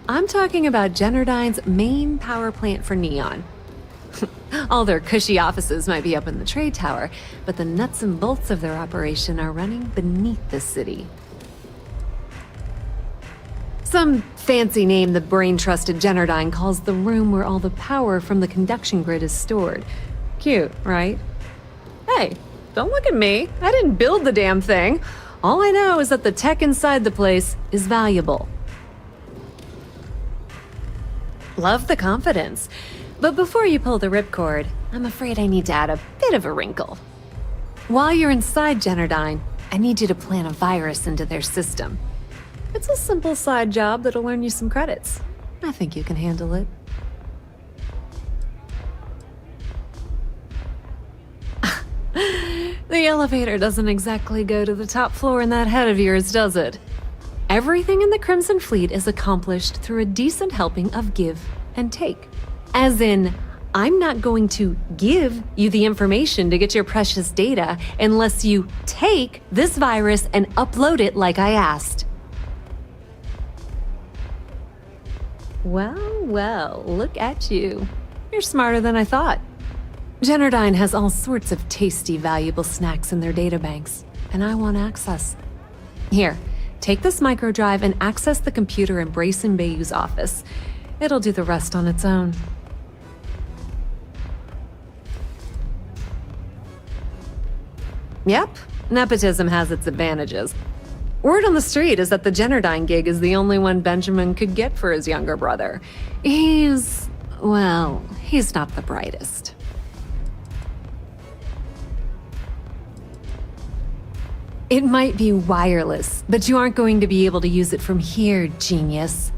I'm talking about Generdyne's main power plant for Neon. All their cushy offices might be up in the trade tower, but the nuts and bolts of their operation are running beneath the city. Some fancy name the brain-trusted Generdyne calls the room where all the power from the conduction grid is stored. Cute, right? Hey, don't look at me. I didn't build the damn thing. All I know is that the tech inside the place is valuable. Love the confidence. But before you pull the ripcord, I'm afraid I need to add a bit of a wrinkle. While you're inside Generdyne, I need you to plant a virus into their system. It's a simple side job that'll earn you some credits. I think you can handle it. The elevator doesn't exactly go to the top floor in that head of yours, does it? Everything in the Crimson Fleet is accomplished through a decent helping of give and take. As in, I'm not going to give you the information to get your precious data unless you take this virus and upload it like I asked. Well, look at you. You're smarter than I thought. Generdyne has all sorts of tasty, valuable snacks in their databanks, and I want access. Here, take this microdrive and access the computer in Brayson Bayou's office. It'll do the rest on its own. Yep, nepotism has its advantages. Word on the street is that the Generdyne gig is the only one Benjamin could get for his younger brother. He's not the brightest. It might be wireless, but you aren't going to be able to use it from here, genius.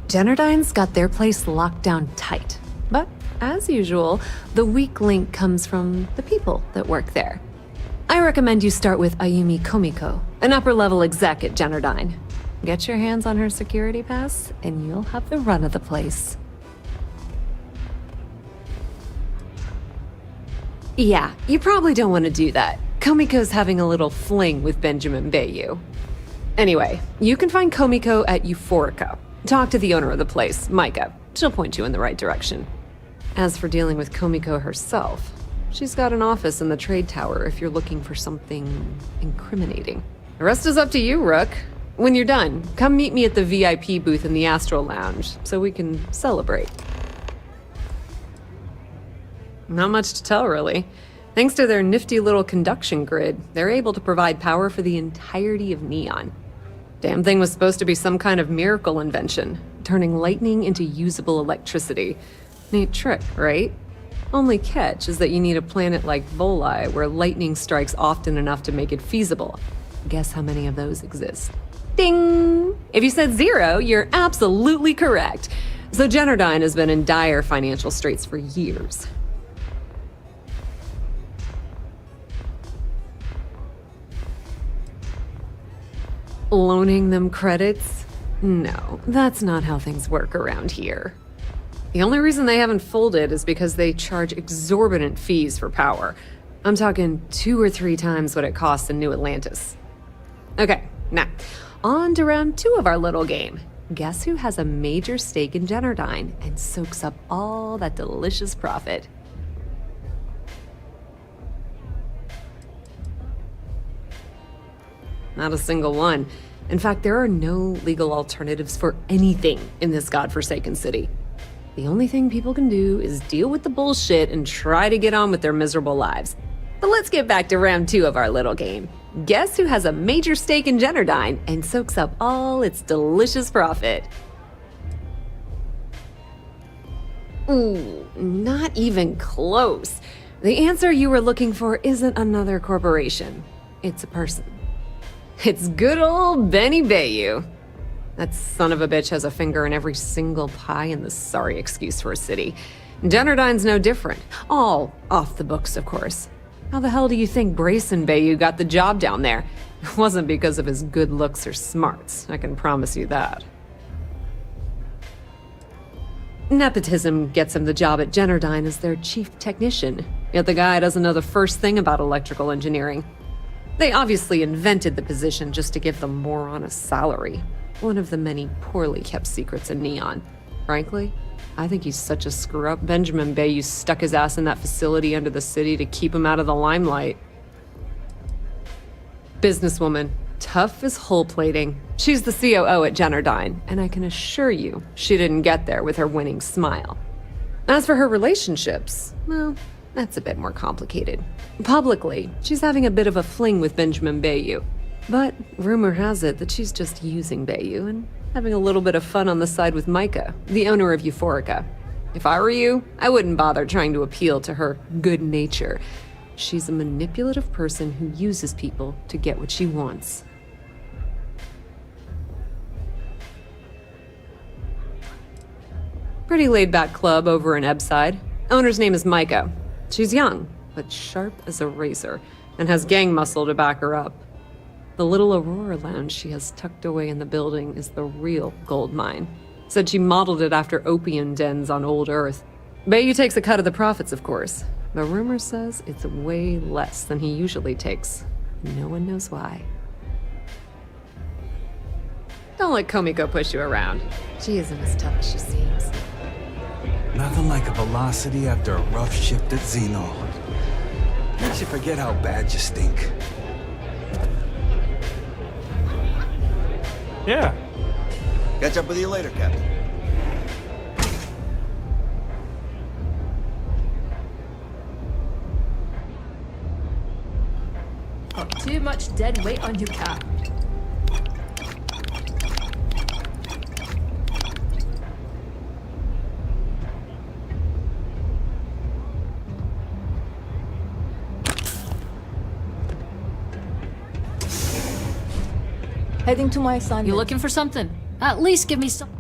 Generdyne's got their place locked down tight. But, as usual, the weak link comes from the people that work there. I recommend you start with Ayumi Komiko, an upper-level exec at Generdyne. Get your hands on her security pass, and you'll have the run of the place. Yeah, you probably don't want to do that. Komiko's having a little fling with Benjamin Bayou. Anyway, you can find Komiko at Euphorica. Talk to the owner of the place, Micah. She'll point you in the right direction. As for dealing with Komiko herself, she's got an office in the trade tower if you're looking for something incriminating. The rest is up to you, Rook. When you're done, come meet me at the VIP booth in the Astral Lounge so we can celebrate. Not much to tell, really. Thanks to their nifty little conduction grid, they're able to provide power for the entirety of Neon. Damn thing was supposed to be some kind of miracle invention, turning lightning into usable electricity. Neat trick, right? Only catch is that you need a planet like Voli where lightning strikes often enough to make it feasible. Guess how many of those exist? Ding! If you said 0, you're absolutely correct. So Generdyne has been in dire financial straits for years. Loaning them credits? No, that's not how things work around here. The only reason they haven't folded is because they charge exorbitant fees for power. I'm talking 2 or 3 times what it costs in New Atlantis. Okay, now, on to round 2 of our little game. Guess who has a major stake in Generdyne and soaks up all that delicious profit? Not a single one. In fact, there are no legal alternatives for anything in this godforsaken city. The only thing people can do is deal with the bullshit and try to get on with their miserable lives. But let's get back to round 2 of our little game. Guess who has a major stake in Generdyne and soaks up all its delicious profit? Ooh, not even close. The answer you were looking for isn't another corporation. It's a person. It's good old Benny Bayou. That son of a bitch has a finger in every single pie in the sorry excuse for a city. Generdyne's no different. All off the books, of course. How the hell do you think Brayson Bayou got the job down there? It wasn't because of his good looks or smarts, I can promise you that. Nepotism gets him the job at Generdyne as their chief technician, yet the guy doesn't know the first thing about electrical engineering. They obviously invented the position just to give the moron a salary. One of the many poorly kept secrets in Neon. Frankly, I think he's such a screw-up Benjamin Bayou stuck his ass in that facility under the city to keep him out of the limelight. Businesswoman, tough as hull plating. She's the COO at Generdyne, and I can assure you she didn't get there with her winning smile. As for her relationships, well, that's a bit more complicated. Publicly, she's having a bit of a fling with Benjamin Bayou. But rumor has it that she's just using Bayou and having a little bit of fun on the side with Micah, the owner of Euphorica. If I were you, I wouldn't bother trying to appeal to her good nature. She's a manipulative person who uses people to get what she wants. Pretty laid-back club over in Ebbside. Owner's name is Micah. She's young, but sharp as a razor, and has gang muscle to back her up. The little Aurora lounge she has tucked away in the building is the real gold mine. Said she modeled it after opium dens on old Earth. Bayou takes a cut of the profits, of course. The rumor says it's way less than he usually takes. No one knows why. Don't let Komiko push you around. She isn't as tough as she seems. Nothing like a velocity after a rough shift at Xeno. Makes you forget how bad you stink. Yeah. Catch up with you later, Captain. Too much dead weight on you, Cap. Heading to my assignment. You looking for something? At least give me some.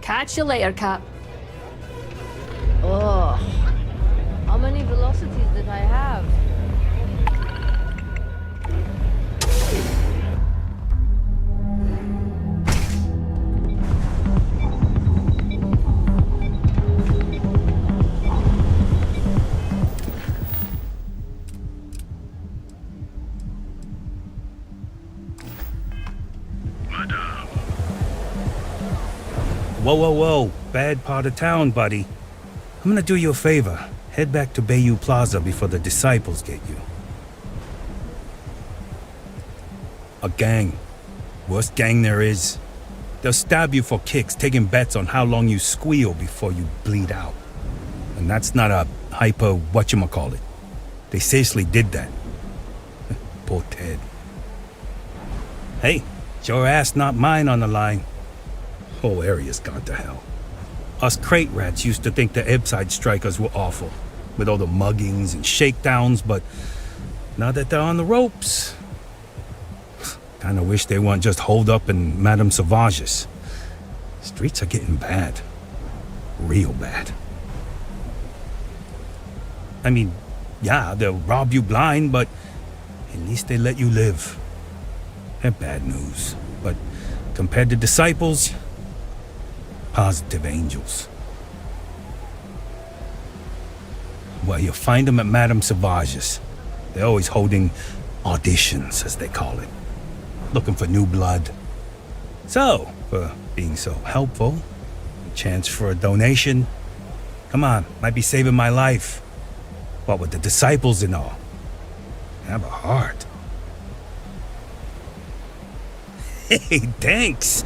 Catch you later, Cap. Oh, how many velocities did I have? Whoa, whoa, whoa. Bad part of town, buddy. I'm gonna do you a favor. Head back to Bayou Plaza before the disciples get you. A gang. Worst gang there is. They'll stab you for kicks, taking bets on how long you squeal before you bleed out. And that's not a hyper whatchamacallit. They seriously did that. Poor Ted. Hey, it's your ass, not mine on the line. Whole area's gone to hell. Us crate rats used to think the Ebbside strikers were awful, with all the muggings and shakedowns, but now that they're on the ropes, Kinda wish they weren't just holed up in Madame Sauvage's. Streets are getting bad. Real bad. I mean, yeah, they'll rob you blind, but at least they let you live. They're bad news, but compared to disciples, positive angels. Well, you'll find them at Madame Sauvage's. They're always holding auditions, as they call it. Looking for new blood. So, for being so helpful, a chance for a donation. Come on, might be saving my life. What with the disciples and all. Have a heart. Hey, thanks.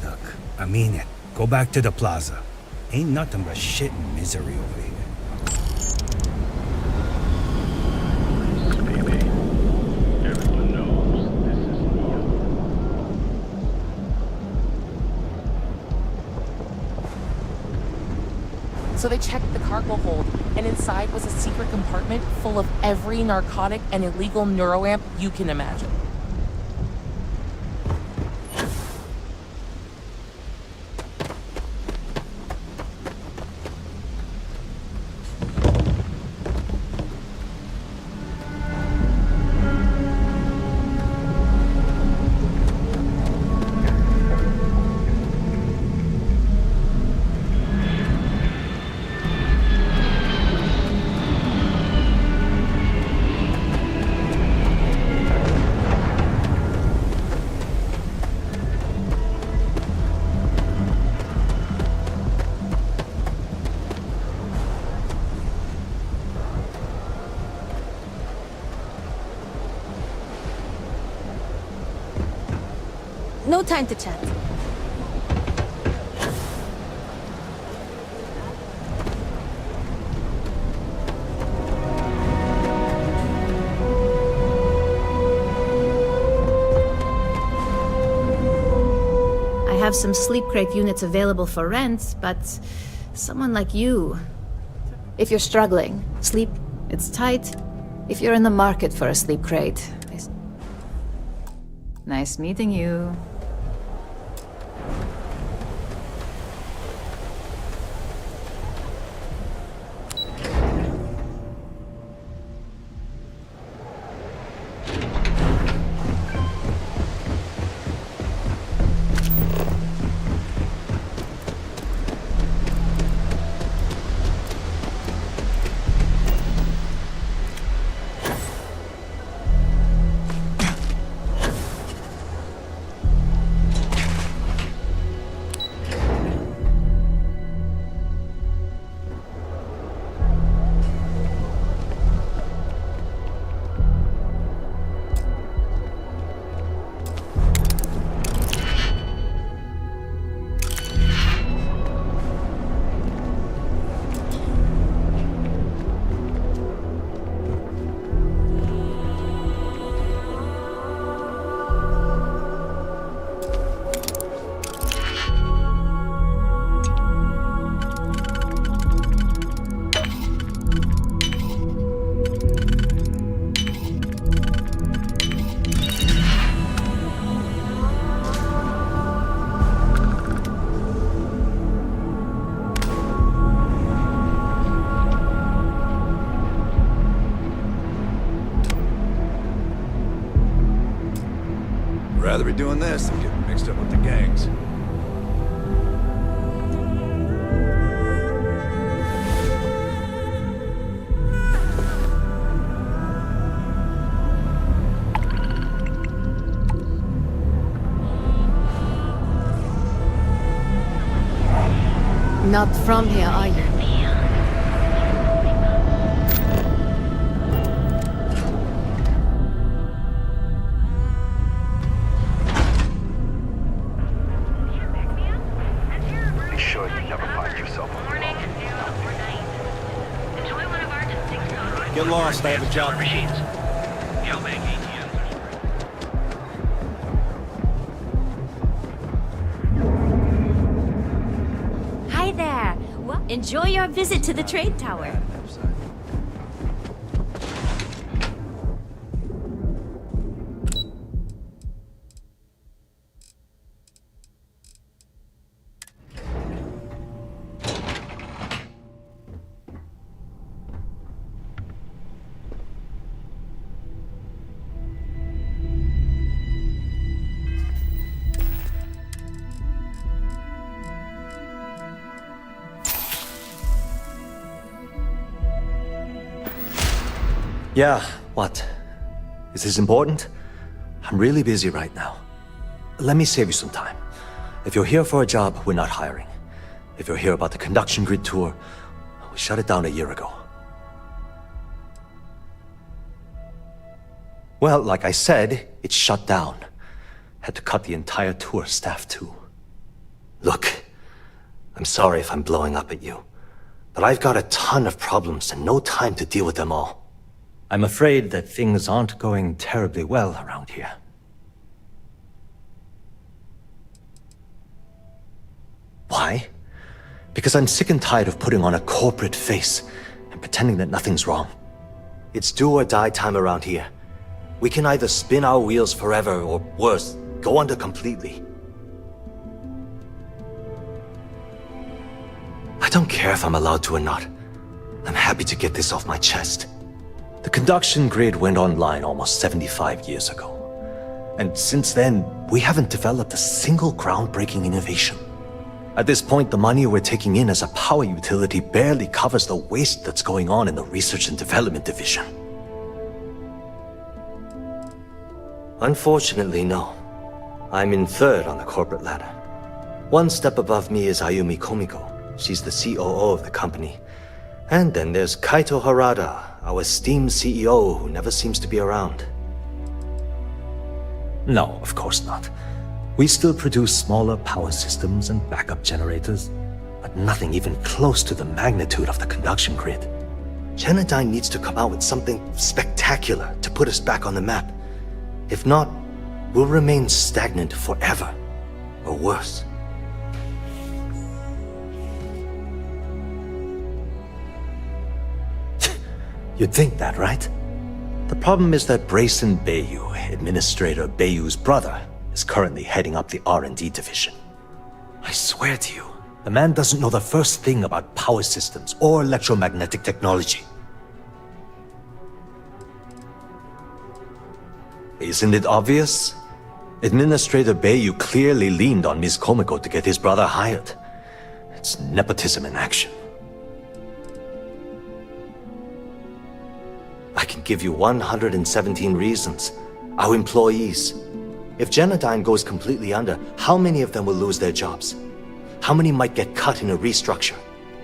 Look, I mean it. Go back to the plaza. Ain't nothing but shit and misery over here. So they checked the cargo hold, and inside was a secret compartment full of every narcotic and illegal neuroamp you can imagine. No time to chat. I have some sleep crate units available for rent, but someone like you... If you're struggling, sleep, it's tight. If you're in the market for a sleep crate... Nice meeting you. Rather be doing this than getting mixed up with the gangs. Not from here, are you? Be sure you never find yourself alone. Get lost, I have a job. Hi there. Well, enjoy your visit to the trade tower. Yeah, what? Is this important? I'm really busy right now. Let me save you some time. If you're here for a job, we're not hiring. If you're here about the conduction grid tour, we shut it down a year ago. Well, like I said, it's shut down. Had to cut the entire tour staff too. Look, I'm sorry if I'm blowing up at you, but I've got a ton of problems and no time to deal with them all. I'm afraid that things aren't going terribly well around here. Why? Because I'm sick and tired of putting on a corporate face and pretending that nothing's wrong. It's do or die time around here. We can either spin our wheels forever or worse, go under completely. I don't care if I'm allowed to or not. I'm happy to get this off my chest. The conduction grid went online almost 75 years ago. And since then, we haven't developed a single groundbreaking innovation. At this point, the money we're taking in as a power utility barely covers the waste that's going on in the research and development division. Unfortunately, no. I'm in third on the corporate ladder. One step above me is Ayumi Komiko. She's the COO of the company. And then there's Kaito Harada, our esteemed CEO who never seems to be around. No, of course not. We still produce smaller power systems and backup generators, but nothing even close to the magnitude of the conduction grid. Genodyne needs to come out with something spectacular to put us back on the map. If not, we'll remain stagnant forever, or worse. You'd think that, right? The problem is that Brayson Bayu, Administrator Bayu's brother, is currently heading up the R&D division. I swear to you, the man doesn't know the first thing about power systems or electromagnetic technology. Isn't it obvious? Administrator Bayu clearly leaned on Ms. Komiko to get his brother hired. It's nepotism in action. I can give you 117 reasons. Our employees. If Genodyne goes completely under, how many of them will lose their jobs? How many might get cut in a restructure?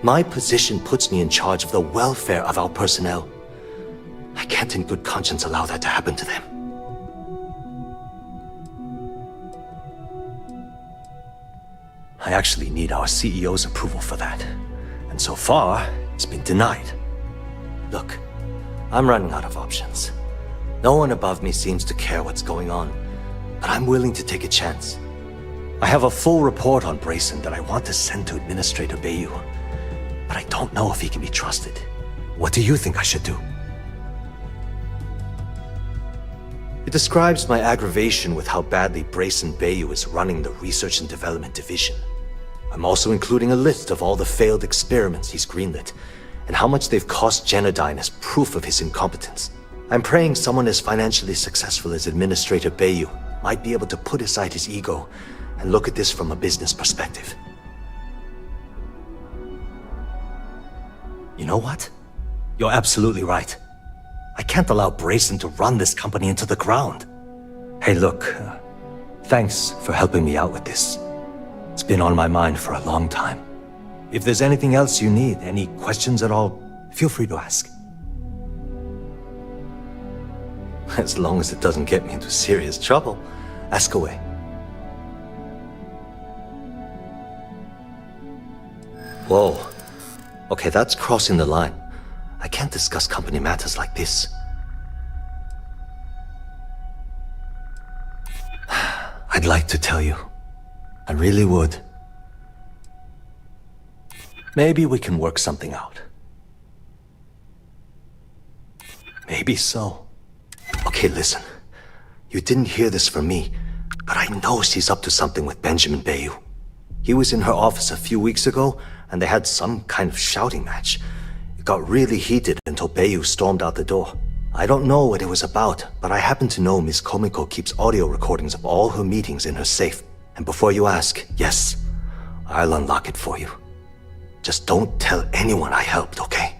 My position puts me in charge of the welfare of our personnel. I can't in good conscience allow that to happen to them. I actually need our CEO's approval for that. And so far, it's been denied. Look, I'm running out of options. No one above me seems to care what's going on, but I'm willing to take a chance. I have a full report on Brayson that I want to send to Administrator Bayu, but I don't know if he can be trusted. What do you think I should do? It describes my aggravation with how badly Brayson Bayu is running the Research and Development Division. I'm also including a list of all the failed experiments he's greenlit, and how much they've cost Genodyne as proof of his incompetence. I'm praying someone as financially successful as Administrator Bayu might be able to put aside his ego and look at this from a business perspective. You know what? You're absolutely right. I can't allow Brayson to run this company into the ground. Hey, look, thanks for helping me out with this. It's been on my mind for a long time. If there's anything else you need, any questions at all, feel free to ask. As long as it doesn't get me into serious trouble, ask away. Whoa. Okay, that's crossing the line. I can't discuss company matters like this. I'd like to tell you. I really would. Maybe we can work something out. Maybe so. Okay, listen. You didn't hear this from me, but I know she's up to something with Benjamin Bayu. He was in her office a few weeks ago, and they had some kind of shouting match. It got really heated until Bayu stormed out the door. I don't know what it was about, but I happen to know Ms. Komiko keeps audio recordings of all her meetings in her safe. And before you ask, yes, I'll unlock it for you. Just don't tell anyone I helped, okay?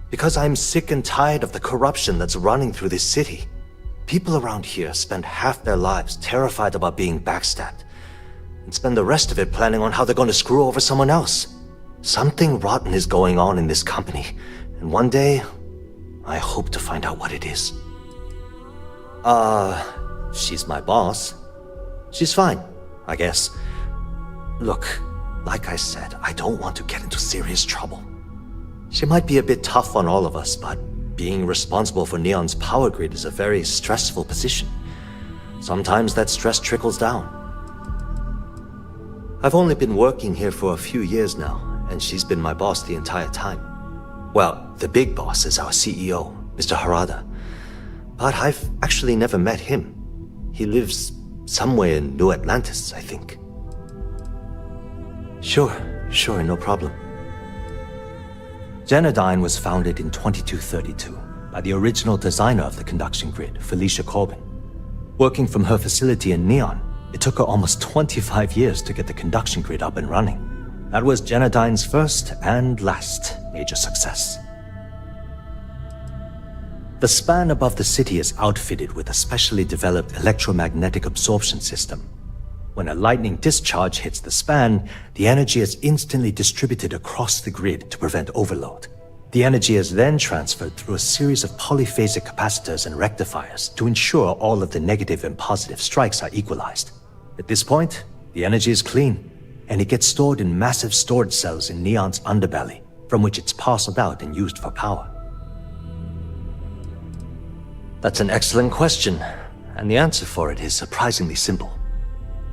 Because I'm sick and tired of the corruption that's running through this city. People around here spend half their lives terrified about being backstabbed, and spend the rest of it planning on how they're going to screw over someone else. Something rotten is going on in this company, and one day, I hope to find out what it is. She's my boss. She's fine, I guess. Look, like I said, I don't want to get into serious trouble. She might be a bit tough on all of us, but being responsible for Neon's power grid is a very stressful position. Sometimes that stress trickles down. I've only been working here for a few years now, and she's been my boss the entire time. Well, the big boss is our CEO, Mr. Harada. But I've actually never met him. He lives somewhere in New Atlantis, I think. Sure, no problem. Genodyne was founded in 2232 by the original designer of the conduction grid, Felicia Corbin. Working from her facility in Neon, it took her almost 25 years to get the conduction grid up and running. That was Genodyne's first and last major success. The span above the city is outfitted with a specially developed electromagnetic absorption system. When a lightning discharge hits the span, the energy is instantly distributed across the grid to prevent overload. The energy is then transferred through a series of polyphasic capacitors and rectifiers to ensure all of the negative and positive strikes are equalized. At this point, the energy is clean, and it gets stored in massive storage cells in Neon's underbelly, from which it's parceled out and used for power. That's an excellent question, and the answer for it is surprisingly simple.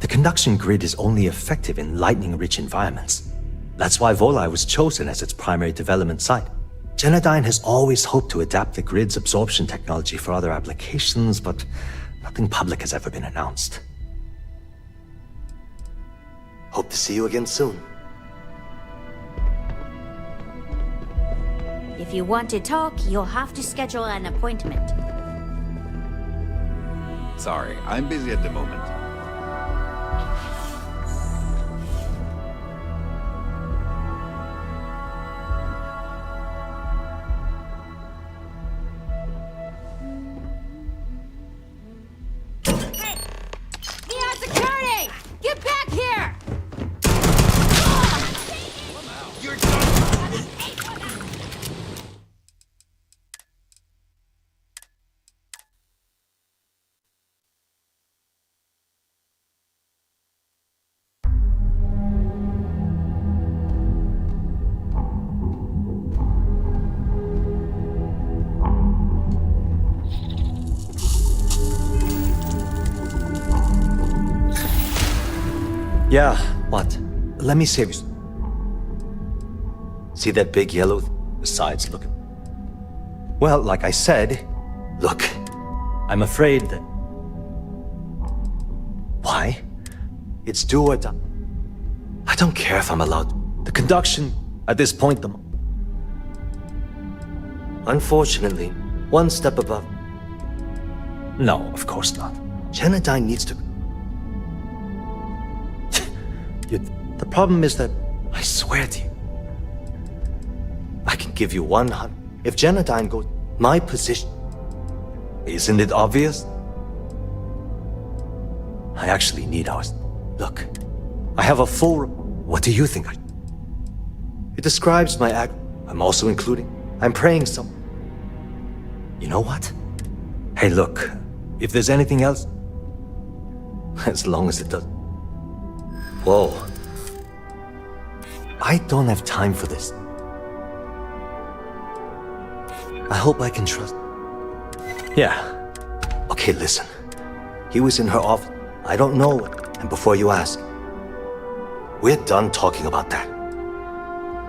The conduction grid is only effective in lightning-rich environments. That's why Volai was chosen as its primary development site. Genodyne has always hoped to adapt the grid's absorption technology for other applications, but nothing public has ever been announced. Hope to see you again soon. If you want to talk, you'll have to schedule an appointment. Sorry, I'm busy at the moment. Neon Security! Get back here! Yeah, what? Let me save you. See that big yellow besides looking? Well, like I said, look, I'm afraid that... Why? It's do or die. I don't care if I'm allowed. The conduction, at this point, Unfortunately, one step above. No, of course not. Genodyne needs to... The problem is that, I swear to you, I can give you 100. If Genodyne goes, my position, isn't it obvious? I actually need ours. Look, I have a full. What do you think? It describes my act. I'm also including. I'm praying some. You know what? Hey, look, if there's anything else, as long as it does. Whoa. I don't have time for this. I hope I can trust. Yeah. Okay, listen. He was in her office. I don't know. And before you ask, we're done talking about that.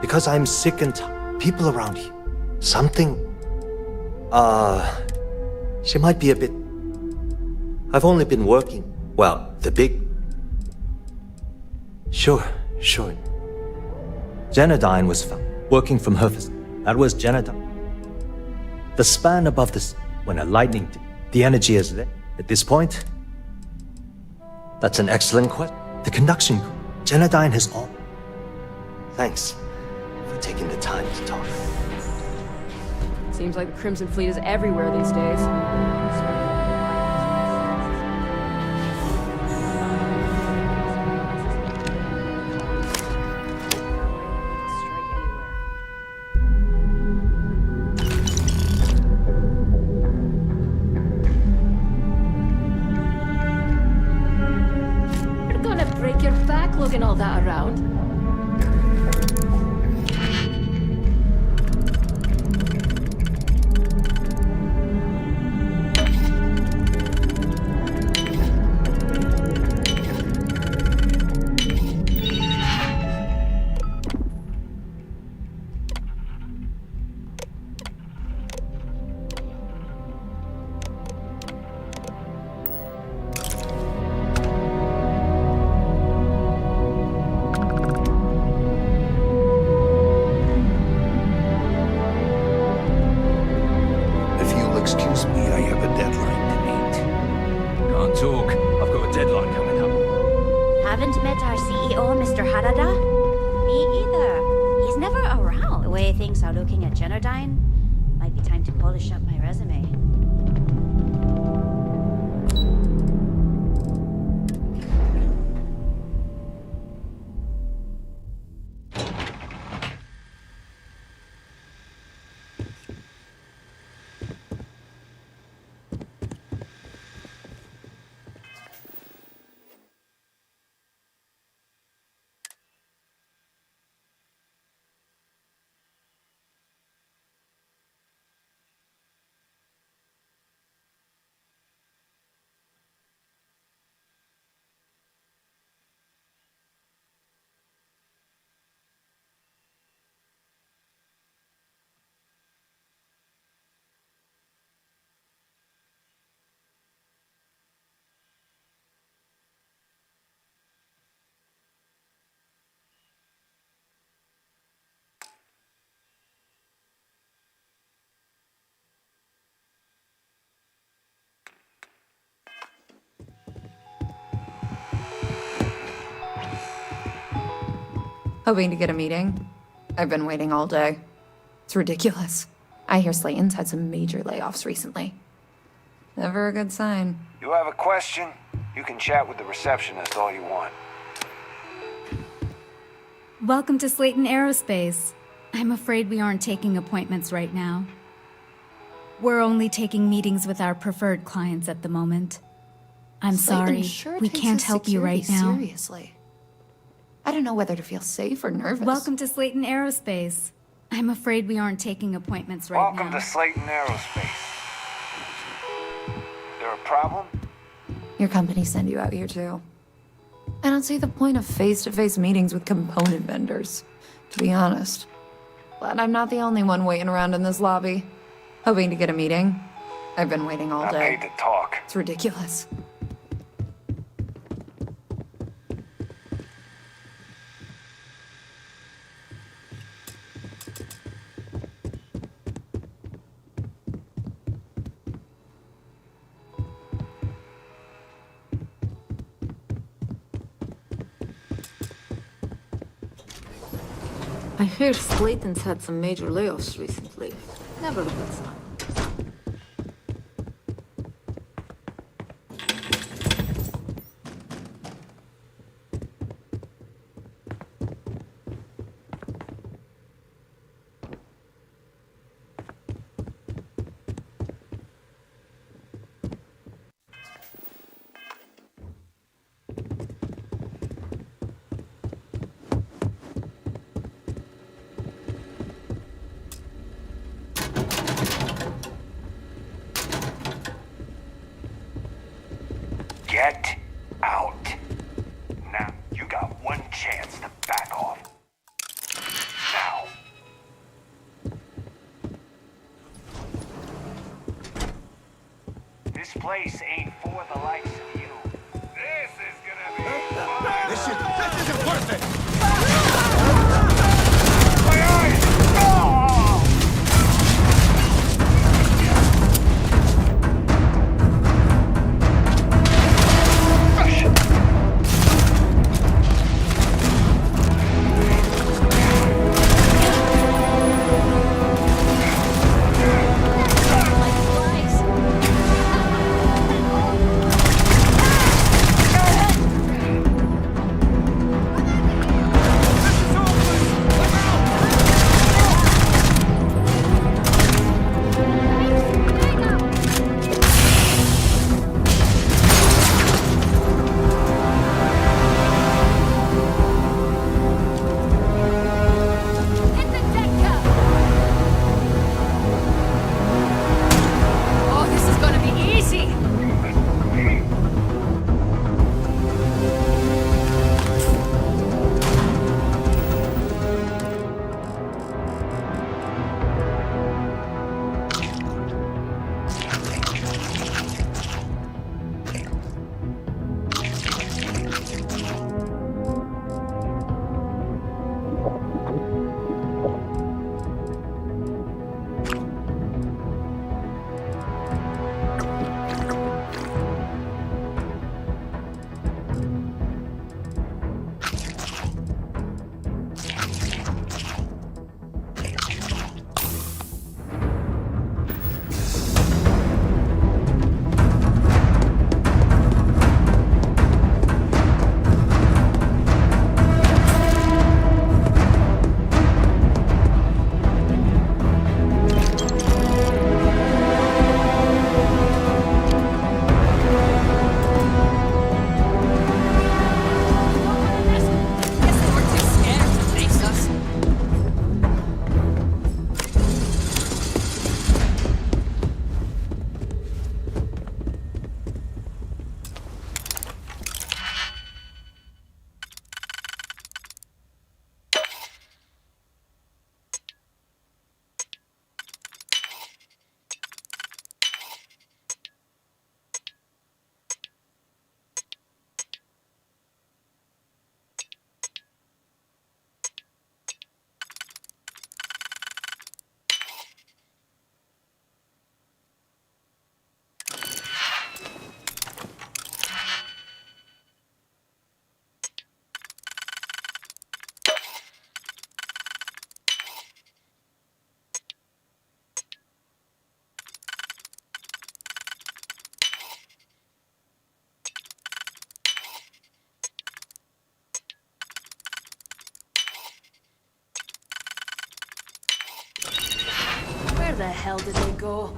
Because I'm sick and tired. People around here. Something. She might be a bit. I've only been working. Well, the big. Sure. Genodyne was found working from her. That was Genodyne. The span above this, when a lightning, the energy is there. At this point, that's an excellent question. The conduction, Genodyne has all. Thanks for taking the time to talk. Seems like the Crimson Fleet is everywhere these days. You're gonna break your back lugging all that around. If you'll excuse me, I have a deadline to meet. Can't talk. I've got a deadline coming up. Haven't met our CEO, Mr. Harada? Me either. He's never around. The way things are looking at Generdyne, might be time to polish up my resume. Hoping to get a meeting? I've been waiting all day. It's ridiculous. I hear Slayton's had some major layoffs recently. Never a good sign. You have a question? You can chat with the receptionist all you want. Welcome to Slayton Aerospace. I'm afraid we aren't taking appointments right now. We're only taking meetings with our preferred clients at the moment. I'm Slayton sorry, sure we takes can't his help you right security now. Seriously. I don't know whether to feel safe or nervous. Welcome to Slayton Aerospace. I'm afraid we aren't taking appointments right now. Welcome to Slayton Aerospace. There a problem? Your company send you out here too. I don't see the point of face-to-face meetings with component vendors, to be honest. But I'm not the only one waiting around in this lobby. Hoping to get a meeting. I've been waiting all I day. paid to talk. It's ridiculous. I hear Slayton's had some major layoffs recently. Never a good sign. Get out. Now, you got one chance to back off. Now. This place ain't for the likes of you. This is gonna be fun. This isn't worth it! My eyes! Oh! the hell did they go?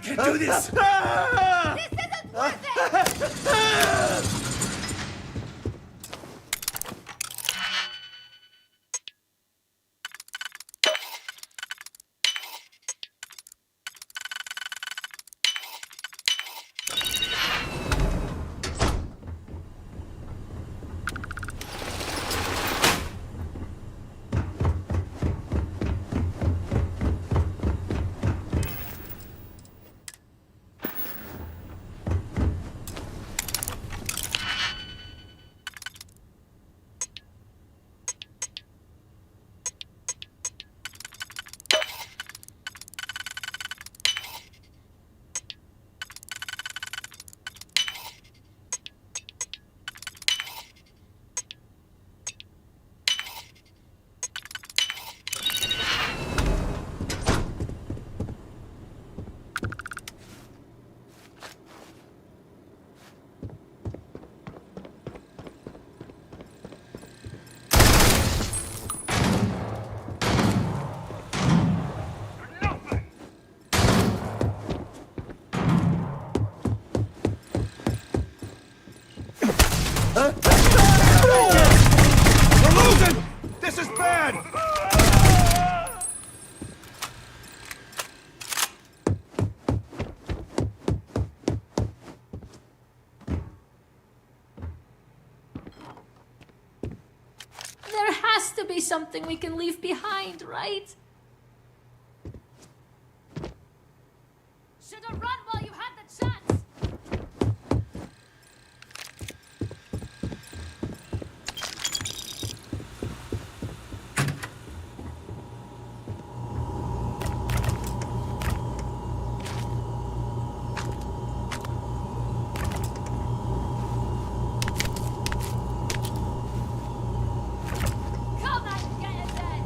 Can't do this! This isn't worth it! We're losing! This is bad! There has to be something we can leave behind, right? Should have run while you had the chance! Come and get it then!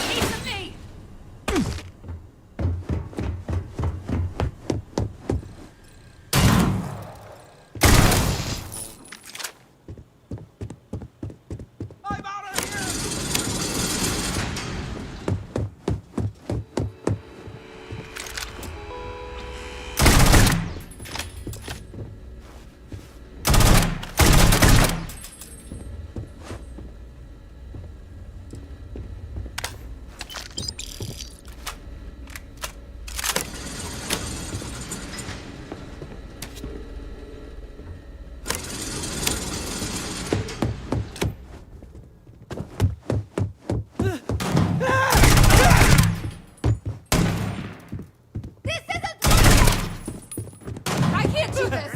Piece of me! This isn't I can't do this!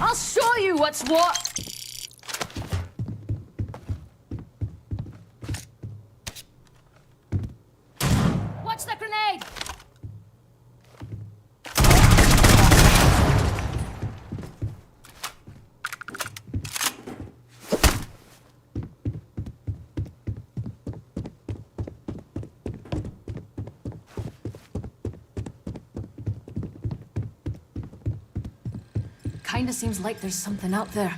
I'll show you what's what! kinda seems like there's something out there.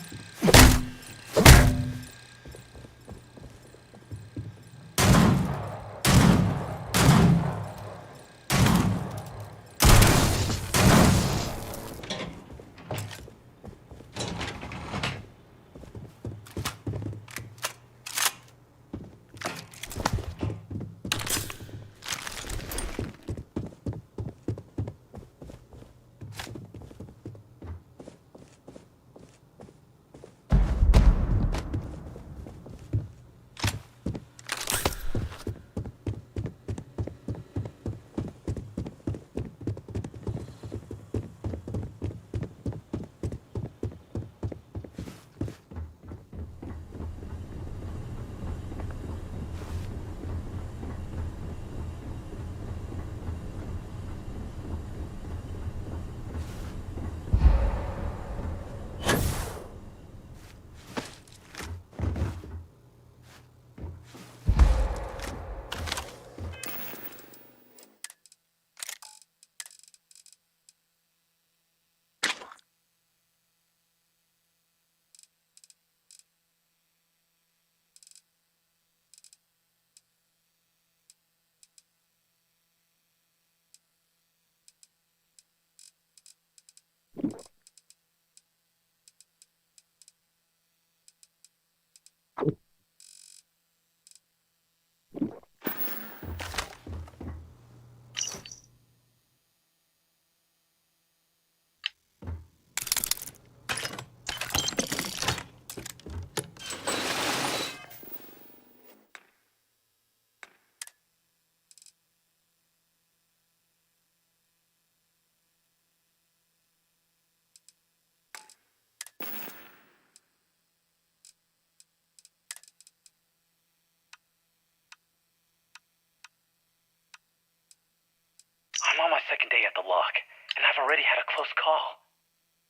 I'm on my second day at the lock, and I've already had a close call.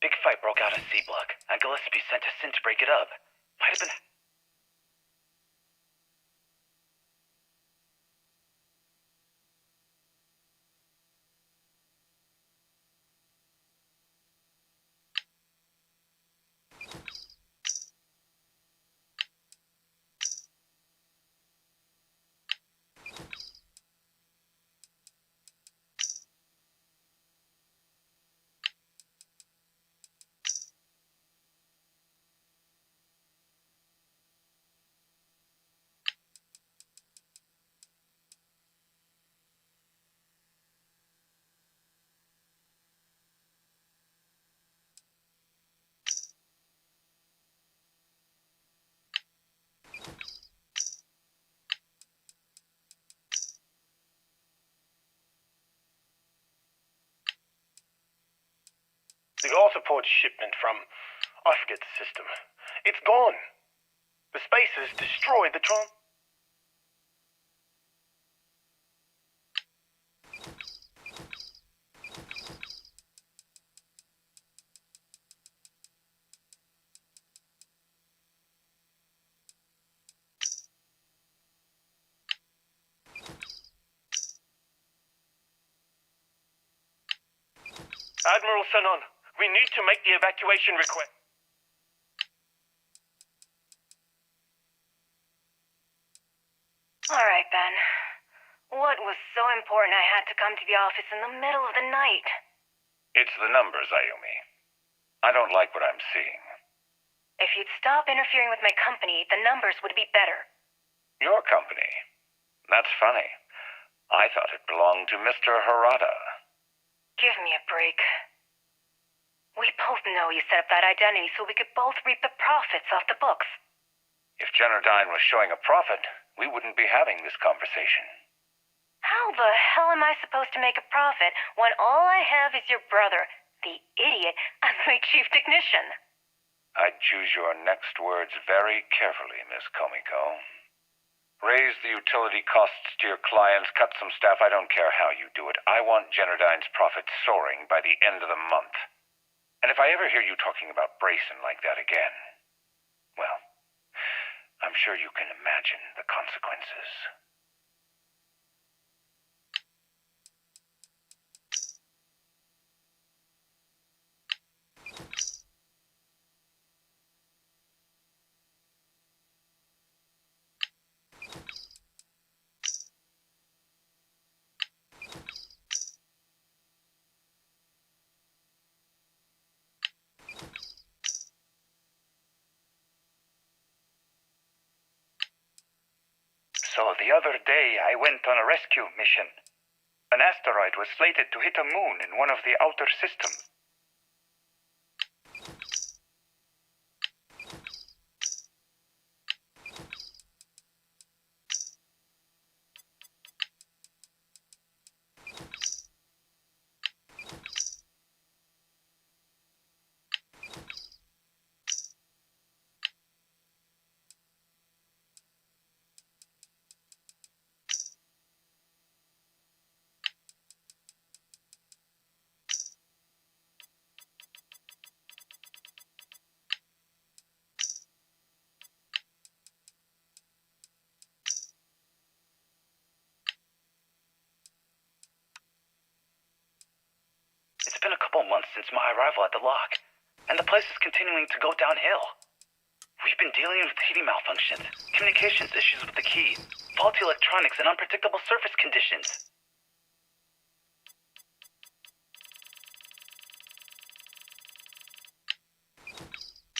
Big fight broke out at C-Block, and Gillespie sent us in to break it up. Might have been... The Arthropod shipment from... I forget the system. It's gone. The spacers destroyed the Tron... Admiral Sanon, we need to make the evacuation request. All right, Ben. What was so important I had to come to the office in the middle of the night? It's the numbers, Ayumi. I don't like what I'm seeing. If you'd stop interfering with my company, the numbers would be better. Your company? That's funny. I thought it belonged to Mr. Harada. Give me a break. We both know you set up that identity so we could both reap the profits off the books. If Generdyne was showing a profit, we wouldn't be having this conversation. How the hell am I supposed to make a profit when all I have is your brother, the idiot, as my chief technician? I'd choose your next words very carefully, Miss Komiko. Raise the utility costs to your clients, cut some staff, I don't care how you do it. I want Generdyne's profits soaring by the end of the month. And if I ever hear you talking about Brayson like that again, well, I'm sure you can imagine the consequences. the other day I went on a rescue mission. An asteroid was slated to hit a moon in one of the outer systems. It's been a couple months since my arrival at the lock, and the place is continuing to go downhill. We've been dealing with heating malfunctions, communications issues with the key, faulty electronics, and unpredictable surface conditions.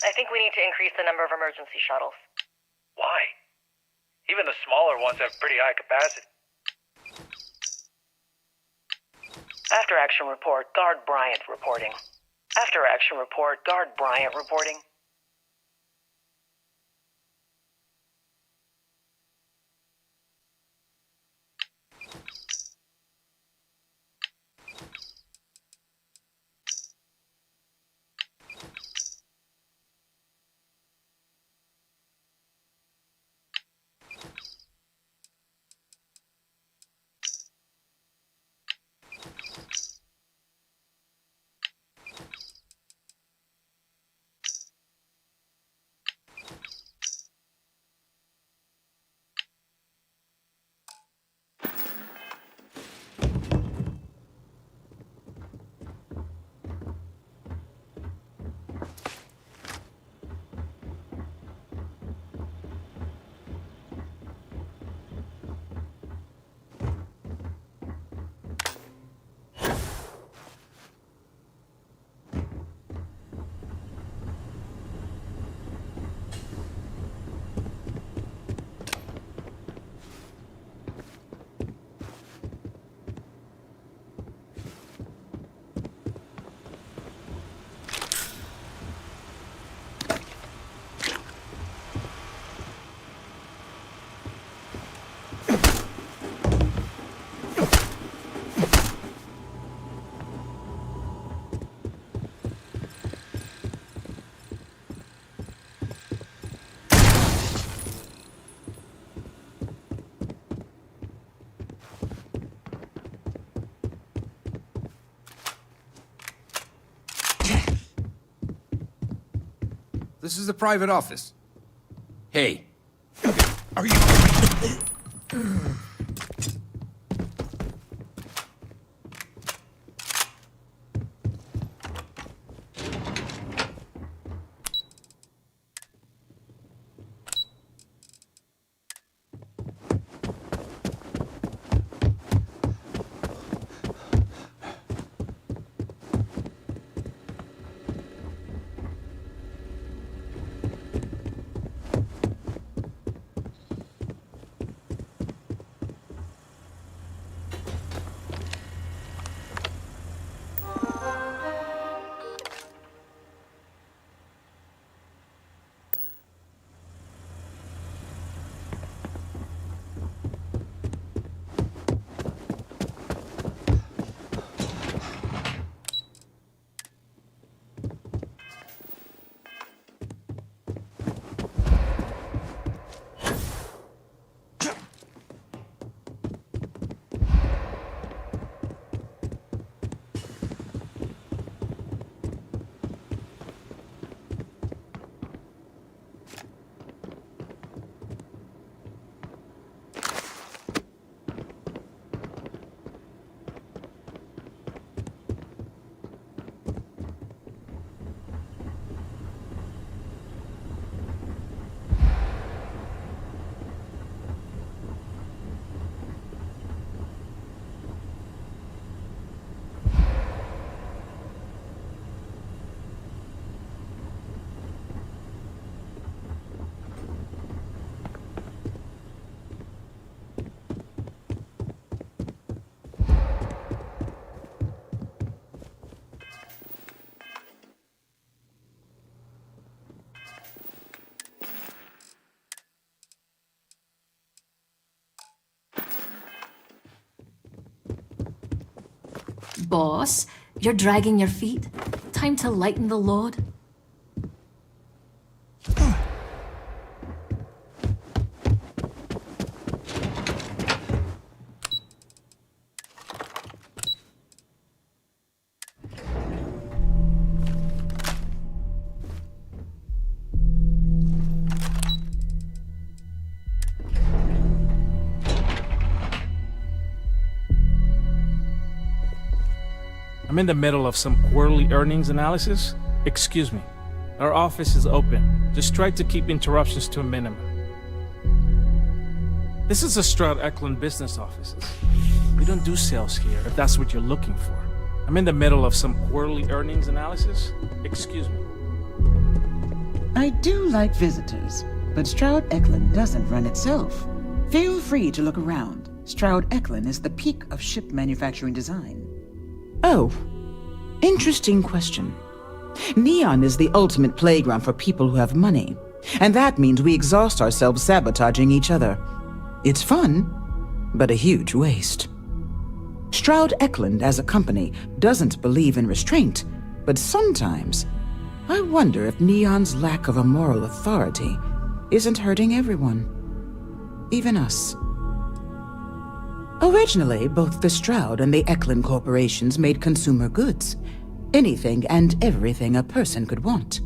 I think we need to increase the number of emergency shuttles. Why? Even the smaller ones have pretty high capacity. After action report, Guard Bryant reporting. After action report, Guard Bryant reporting. This is a private office. Hey. Are you... Boss, you're dragging your feet. Time to lighten the load. I'm in the middle of some quarterly earnings analysis. Excuse me. Our office is open. Just try to keep interruptions to a minimum. This is a Stroud Eklund business offices. We don't do sales here, if that's what you're looking for. I'm in the middle of some quarterly earnings analysis. Excuse me. I do like visitors, but Stroud Eklund doesn't run itself. Feel free to look around. Stroud Eklund is the peak of ship manufacturing design. Oh, interesting question. Neon is the ultimate playground for people who have money, and that means we exhaust ourselves sabotaging each other. It's fun, but a huge waste. Stroud Eklund as a company doesn't believe in restraint, but sometimes I wonder if Neon's lack of a moral authority isn't hurting everyone, even us. Originally, both the Stroud and the Eklund corporations made consumer goods. Anything and everything a person could want.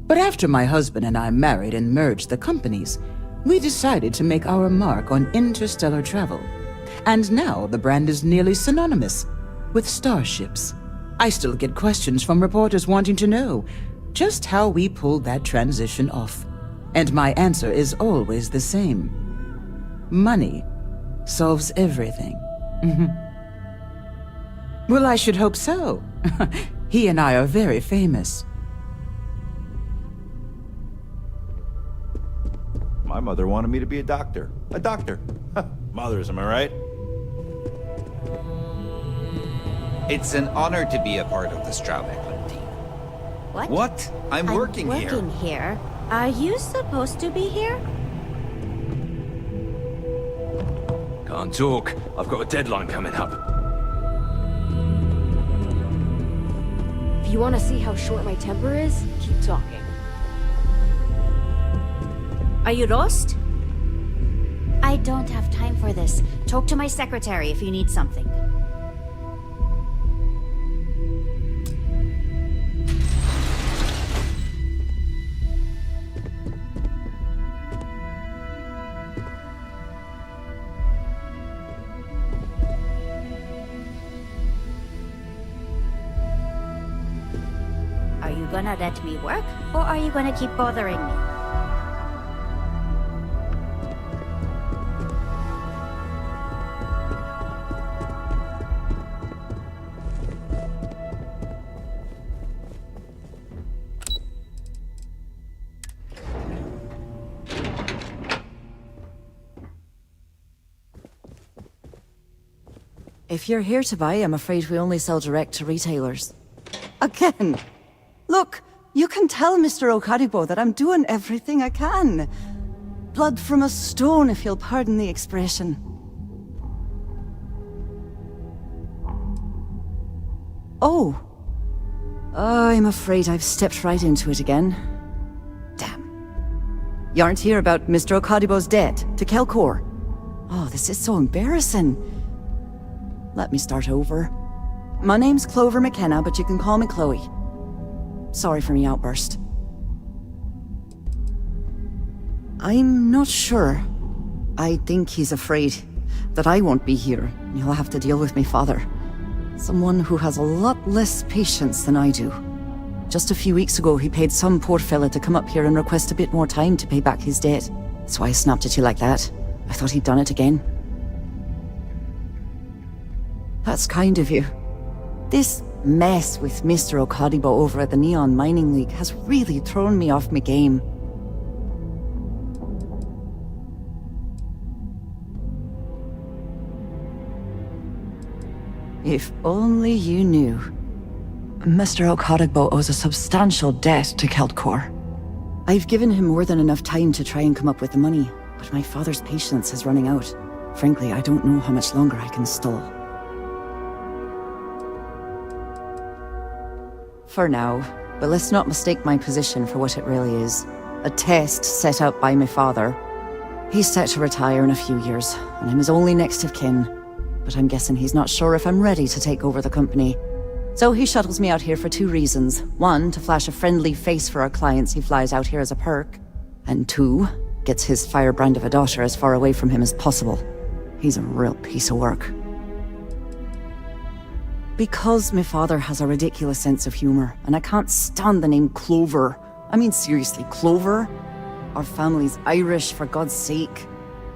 But after my husband and I married and merged the companies, we decided to make our mark on interstellar travel. And now the brand is nearly synonymous with starships. I still get questions from reporters wanting to know just how we pulled that transition off. And my answer is always the same. Money solves everything. Well, I should hope so. He and I are very famous. My mother wanted me to be a doctor. A doctor. Mothers, am I right? It's an honor to be a part of the Stroud Eklund team. What? What? I'm working here. Working here? Are you supposed to be here? Can't talk. I've got a deadline coming up. If you want to see how short my temper is, keep talking. Are you lost? I don't have time for this. Talk to my secretary if you need something. Are you gonna let me work, or are you gonna keep bothering me? If you're here to buy, I'm afraid we only sell direct to retailers. Again! Look, you can tell Mr. Okaribo that I'm doing everything I can. Blood from a stone, if you'll pardon the expression. Oh. I'm afraid I've stepped right into it again. Damn. You aren't here about Mr. Okaribo's debt to Kelkor. Oh, this is so embarrassing. Let me start over. My name's Clover McKenna, but you can call me Chloe. Sorry for me outburst. I'm not sure. I think he's afraid that I won't be here, and he'll have to deal with my father. Someone who has a lot less patience than I do. Just a few weeks ago, he paid some poor fella to come up here and request a bit more time to pay back his debt. That's why I snapped at you like that. I thought he'd done it again. That's kind of you. This mess with Mr. Okaribo over at the Neon Mining League has really thrown me off my game. If only you knew. Mr. Okaribo owes a substantial debt to Keltkor. I've given him more than enough time to try and come up with the money, but my father's patience is running out. Frankly, I don't know how much longer I can stall. For now, but let's not mistake my position for what it really is. A test set up by my father. He's set to retire in a few years, and I'm his only next of kin. But I'm guessing he's not sure if I'm ready to take over the company. So he shuttles me out here for 2 reasons. 1, to flash a friendly face for our clients he flies out here as a perk. And 2, gets his firebrand of a daughter as far away from him as possible. He's a real piece of work. Because my father has a ridiculous sense of humor, and I can't stand the name Clover. I mean, seriously, Clover? Our family's Irish, for God's sake.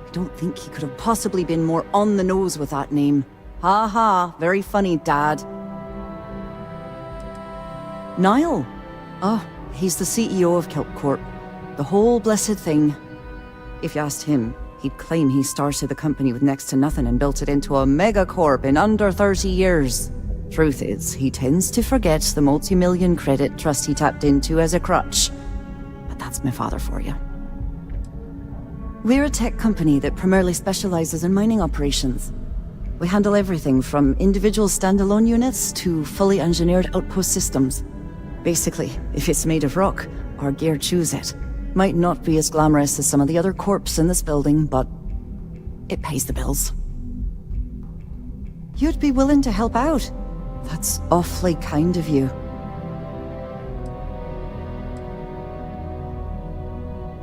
I don't think he could have possibly been more on the nose with that name. Ha ha, very funny, Dad. Niall? Oh, he's the CEO of Kelp Corp. The whole blessed thing. If you asked him, he'd claim he started the company with next to nothing and built it into a megacorp in under 30 years. Truth is, he tends to forget the multi-million credit trust he tapped into as a crutch. But that's my father for you. We're a tech company that primarily specializes in mining operations. We handle everything from individual standalone units to fully engineered outpost systems. Basically, if it's made of rock, our gear chews it. Might not be as glamorous as some of the other corps in this building, but it pays the bills. You'd be willing to help out? That's awfully kind of you.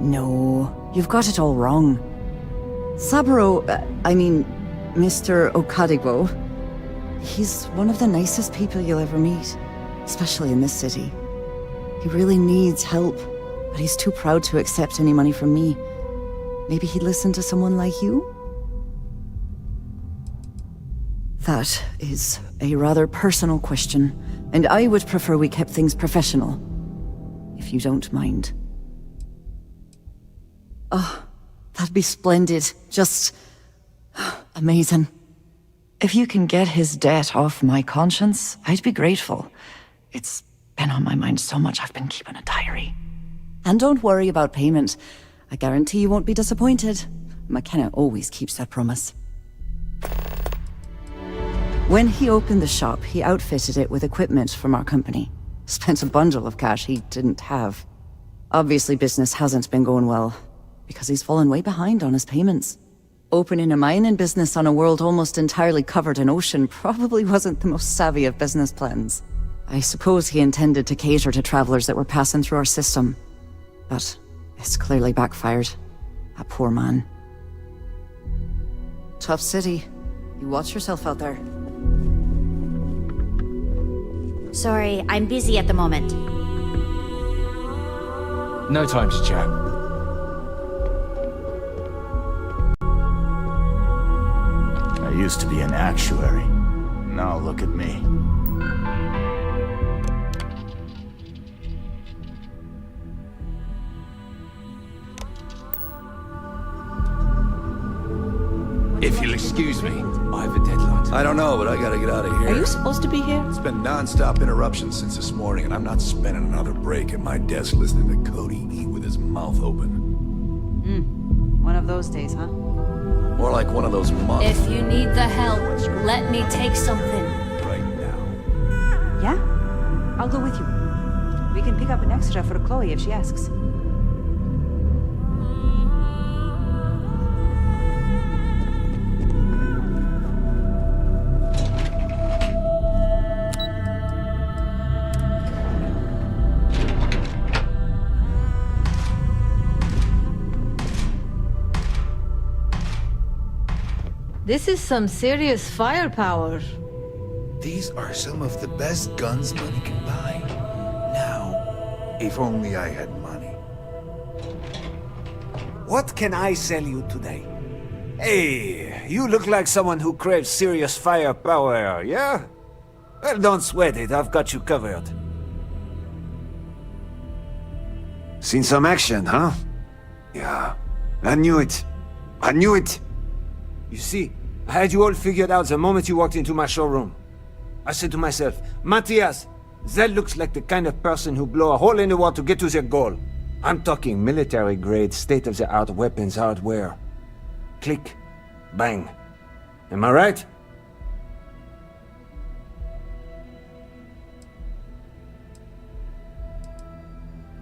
No, you've got it all wrong. Mr. Okadigbo, he's one of the nicest people you'll ever meet, especially in this city. He really needs help, but he's too proud to accept any money from me. Maybe he'd listen to someone like you? That is a rather personal question, and I would prefer we kept things professional, if you don't mind. Oh, that'd be splendid. Just amazing. If you can get his debt off my conscience, I'd be grateful. It's been on my mind so much I've been keeping a diary. And don't worry about payment. I guarantee you won't be disappointed. McKenna always keeps that promise. When he opened the shop, he outfitted it with equipment from our company. Spent a bundle of cash he didn't have. Obviously business hasn't been going well, because he's fallen way behind on his payments. Opening a mining business on a world almost entirely covered in ocean probably wasn't the most savvy of business plans. I suppose he intended to cater to travelers that were passing through our system. But it's clearly backfired. A poor man. Tough city. You watch yourself out there. Sorry, I'm busy at the moment. No time to chat. I used to be an actuary. Now look at me. If you'll excuse me, I have a deadline. I don't know, but I gotta get out of here. Are you supposed to be here? It's been non-stop interruptions since this morning, and I'm not spending another break at my desk listening to Cody eat with his mouth open. One of those days, huh? More like one of those months. If you need the help, let me take something. Right now. Yeah? I'll go with you. We can pick up an extra for Chloe if she asks. This is some serious firepower. These are some of the best guns money can buy. Now, if only I had money. What can I sell you today? Hey, you look like someone who craves serious firepower, yeah? Well, don't sweat it, I've got you covered. Seen some action, huh? Yeah. I knew it. I knew it. You see, I had you all figured out the moment you walked into my showroom. I said to myself, Matthias, that looks like the kind of person who blow a hole in the wall to get to their goal. I'm talking military-grade, state-of-the-art weapons hardware. Click. Bang. Am I right?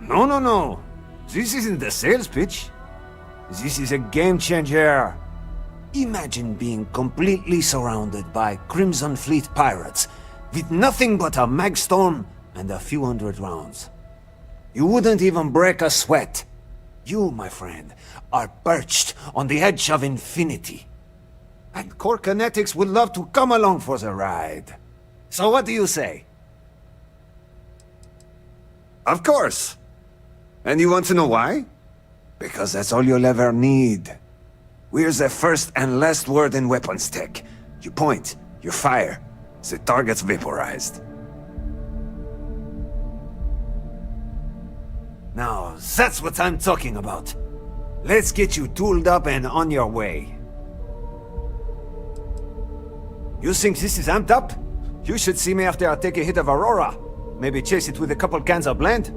No, no, no. This isn't the sales pitch. This is a game changer. Imagine being completely surrounded by Crimson Fleet pirates with nothing but a magstorm and a few hundred rounds. You wouldn't even break a sweat. You, my friend, are perched on the edge of infinity. And Core Kinetics would love to come along for the ride. So what do you say? Of course. And you want to know why? Because that's all you'll ever need. We're the first and last word in weapons tech. You point, you fire, the target's vaporized. Now, that's what I'm talking about. Let's get you tooled up and on your way. You think this is amped up? You should see me after I take a hit of Aurora. Maybe chase it with a couple cans of blend.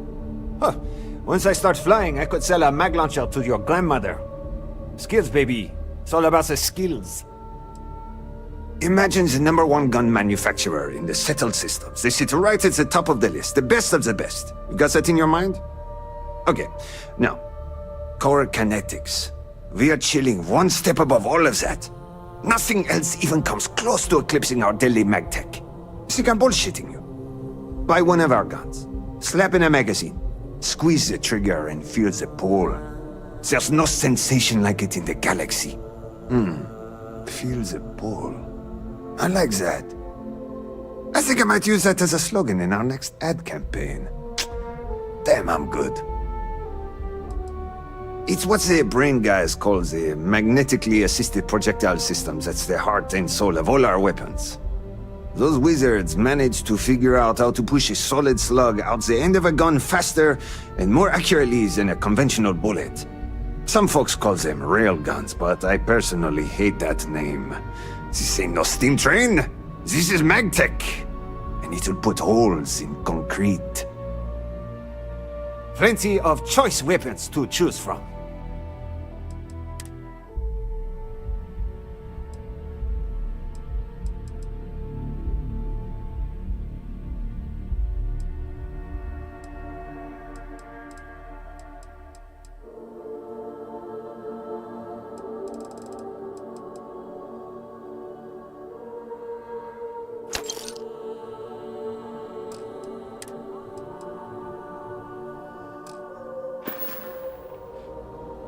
Huh. Once I start flying, I could sell a mag launcher to your grandmother. Skills, baby. It's all about the skills. Imagine the #1 gun manufacturer in the settled systems. They sit right at the top of the list, the best of the best. You got that in your mind? Okay, now, Core Kinetics. We are chilling one step above all of that. Nothing else even comes close to eclipsing our deadly mag tech. You think I'm bullshitting you? Buy one of our guns, slap in a magazine, squeeze the trigger and feel the pull. There's no sensation like it in the galaxy. Feel the pull. I like that. I think I might use that as a slogan in our next ad campaign. Damn, I'm good. It's what the brain guys call the magnetically assisted projectile systems. That's the heart and soul of all our weapons. Those wizards managed to figure out how to push a solid slug out the end of a gun faster and more accurately than a conventional bullet. Some folks call them railguns, but I personally hate that name. This ain't no steam train. This is magtech. And it'll put holes in concrete. Plenty of choice weapons to choose from.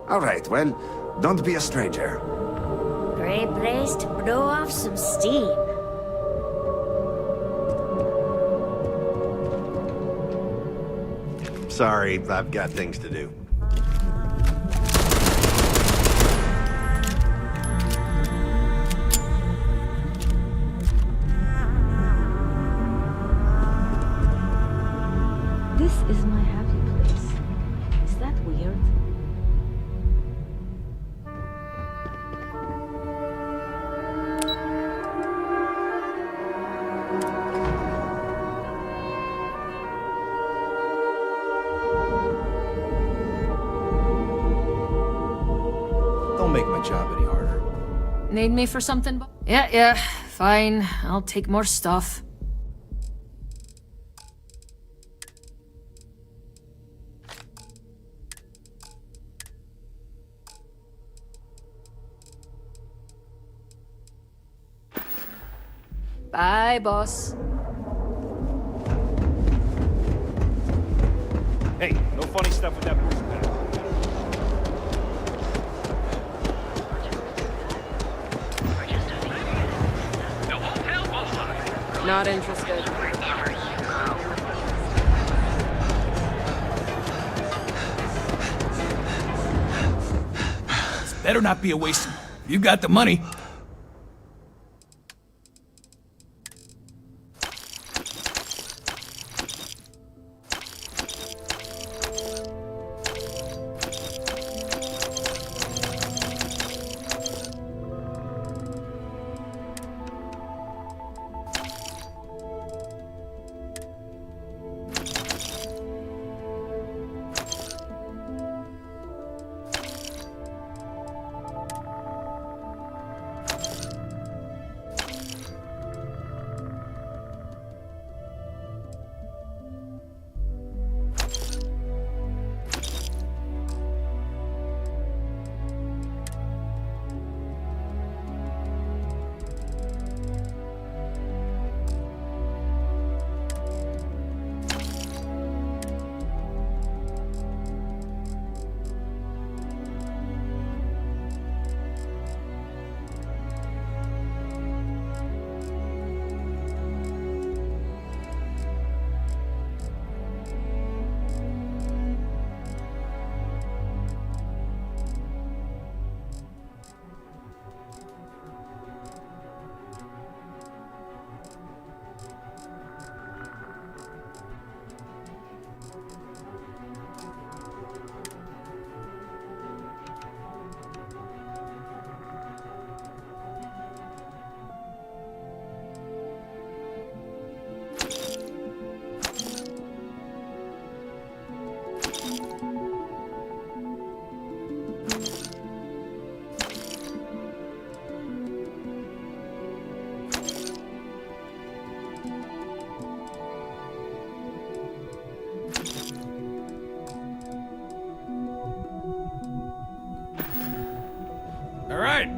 All right, well, don't be a stranger. Great place to blow off some steam. Sorry, I've got things to do. This is my happy place. Is that weird? Don't make my job any harder. Need me for something? Yeah, fine. I'll take more stuff. Bye, boss. Hey, no funny stuff with that booze pack. Not interested. This better not be a waste. You got the money.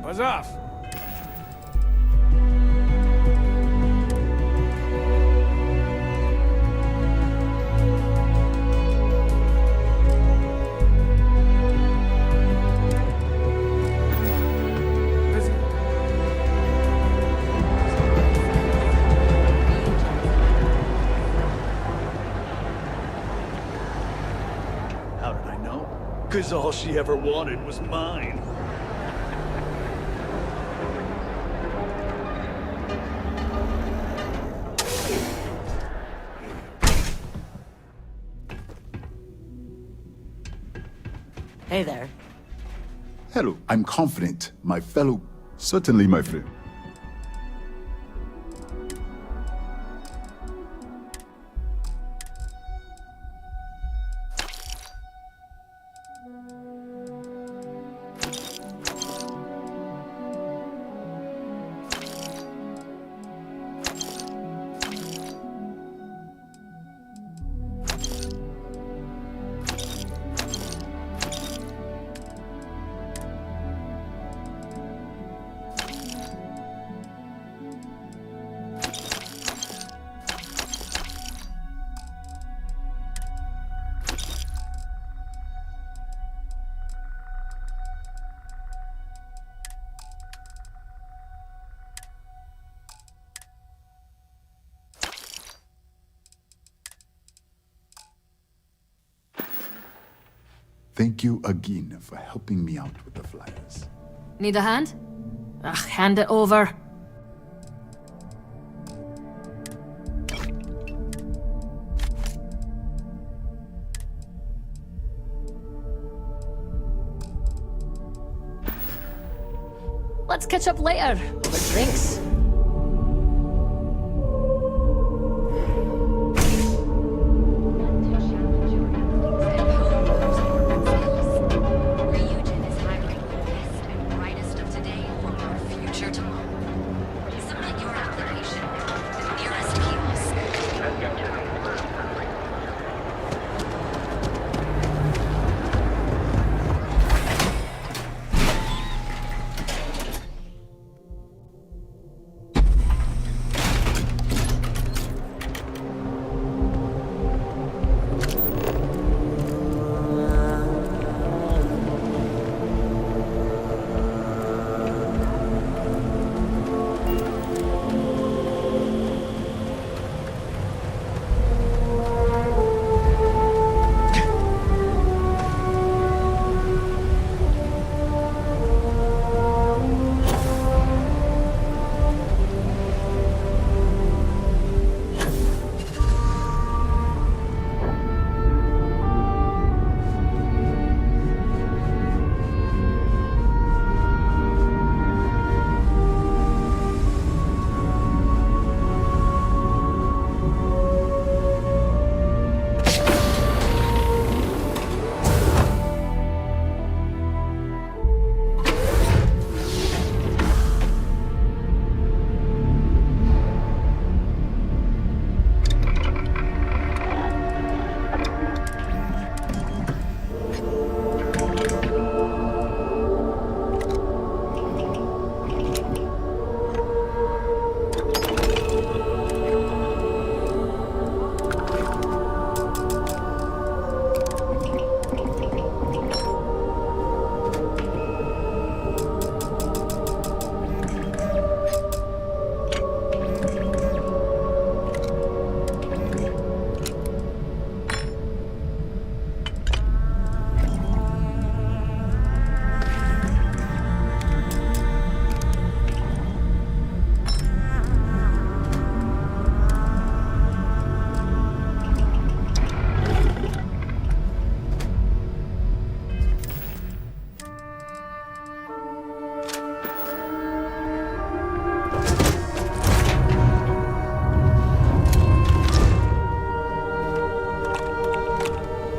Buzz off. How did I know? 'Cause all she ever wanted was mine. Hey there. Hello, I'm confident, my fellow... Certainly, my friend. Thank you again for helping me out with the flyers. Need a hand? Ugh, hand it over. Let's catch up later. Over drinks.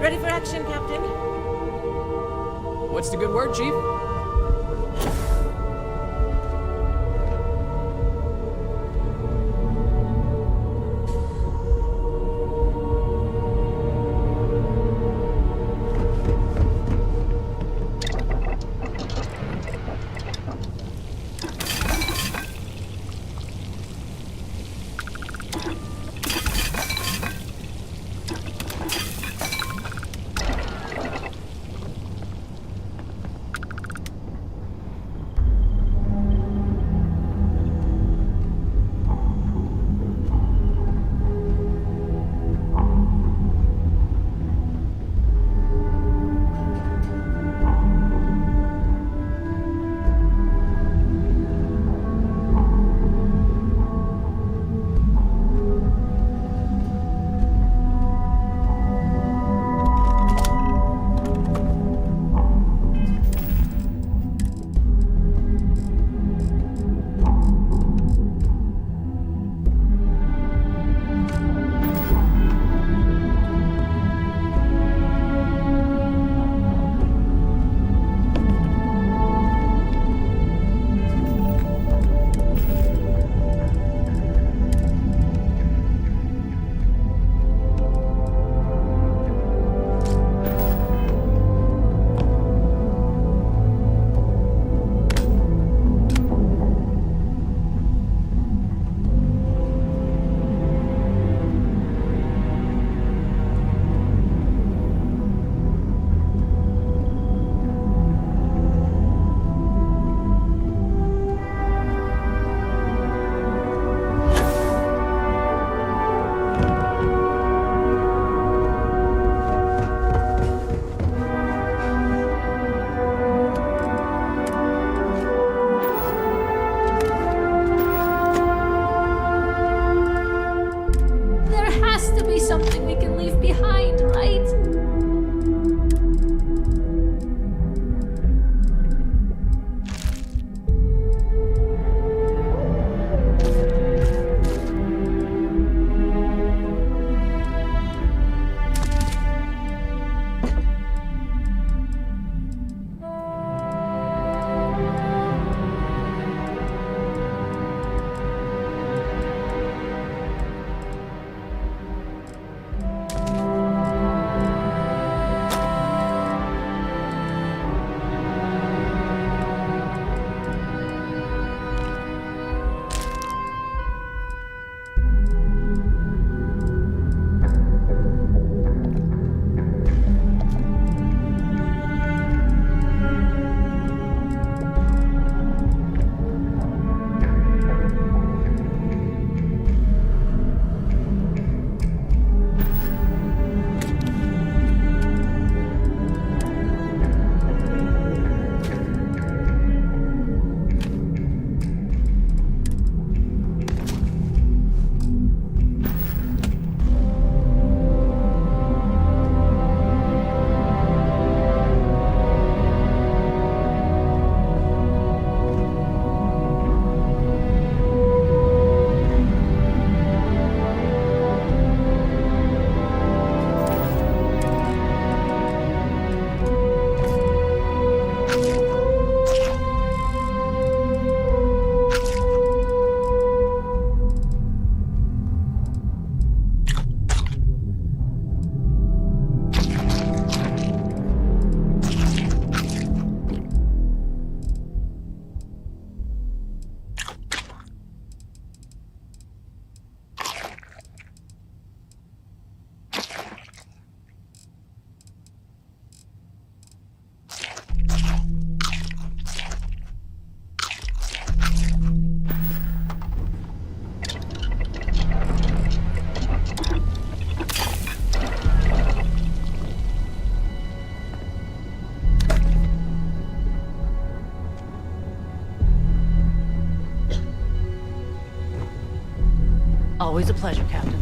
Ready for action, Captain? What's the good word, Chief? Always a pleasure, Captain.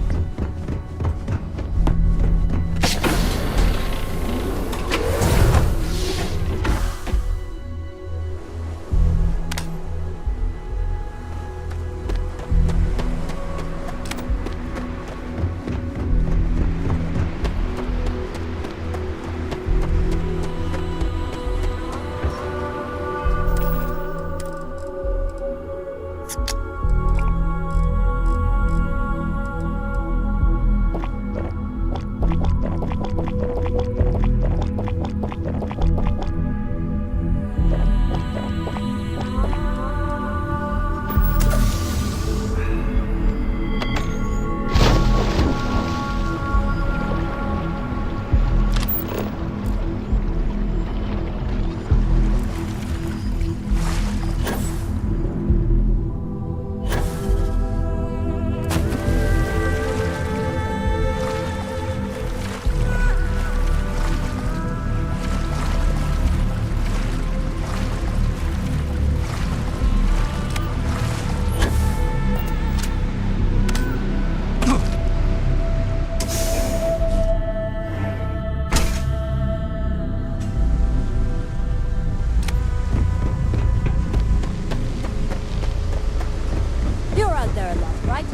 You're out there a lot, right?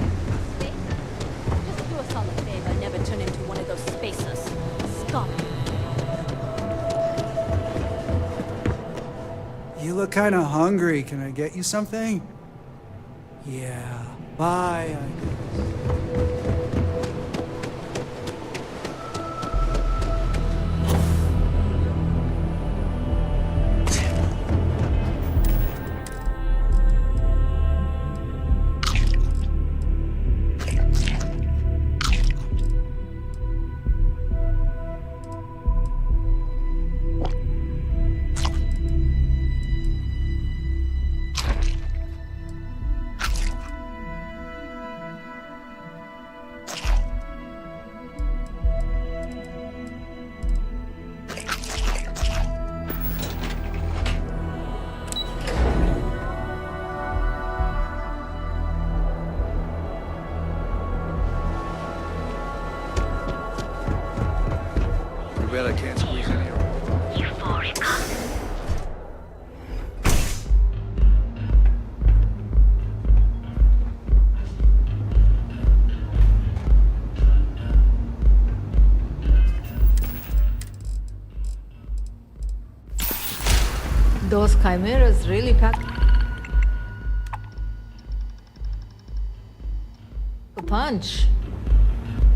Just do a solid favor and never turn into one of those spacers. Stop. You look kind of hungry. Can I get you something? Yeah. Bye, I guess. Too bad I can't squeeze in here. Those chimeras really pack a punch.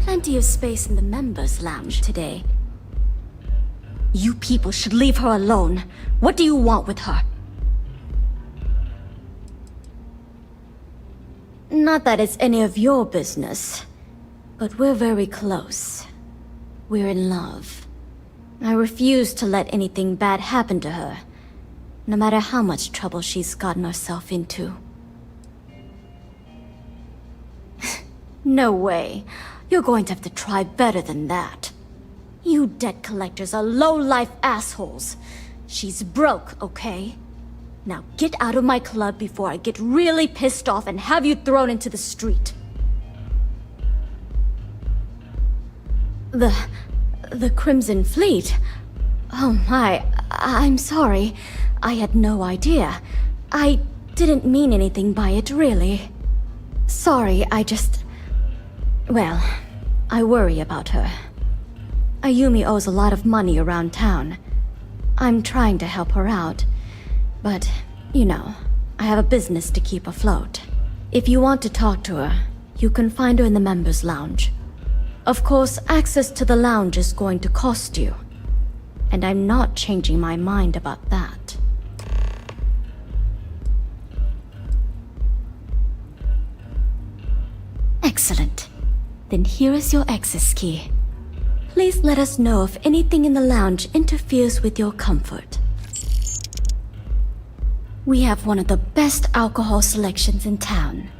Plenty of space in the members' lounge today. You people should leave her alone. What do you want with her? Not that it's any of your business, but we're very close. We're in love. I refuse to let anything bad happen to her, no matter how much trouble she's gotten herself into. No way. You're going to have to try better than that. You debt collectors are low-life assholes. She's broke, okay? Now get out of my club before I get really pissed off and have you thrown into the street. The Crimson Fleet? Oh my, I'm sorry. I had no idea. I didn't mean anything by it, really. Sorry, well, I worry about her. Ayumi owes a lot of money around town. I'm trying to help her out, but, you know, I have a business to keep afloat. If you want to talk to her, you can find her in the members' lounge. Of course, access to the lounge is going to cost you, and I'm not changing my mind about that. Excellent. Then here is your access key. Please let us know if anything in the lounge interferes with your comfort. We have one of the best alcohol selections in town.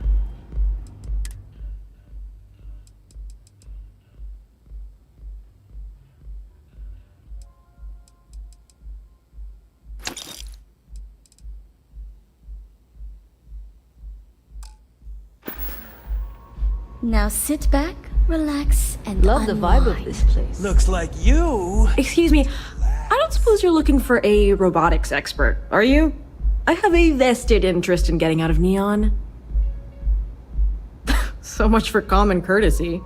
Now sit back, relax, and Love the vibe of this place. Looks like you... Excuse me, I don't suppose you're looking for a robotics expert, are you? I have a vested interest in getting out of Neon. So much for common courtesy.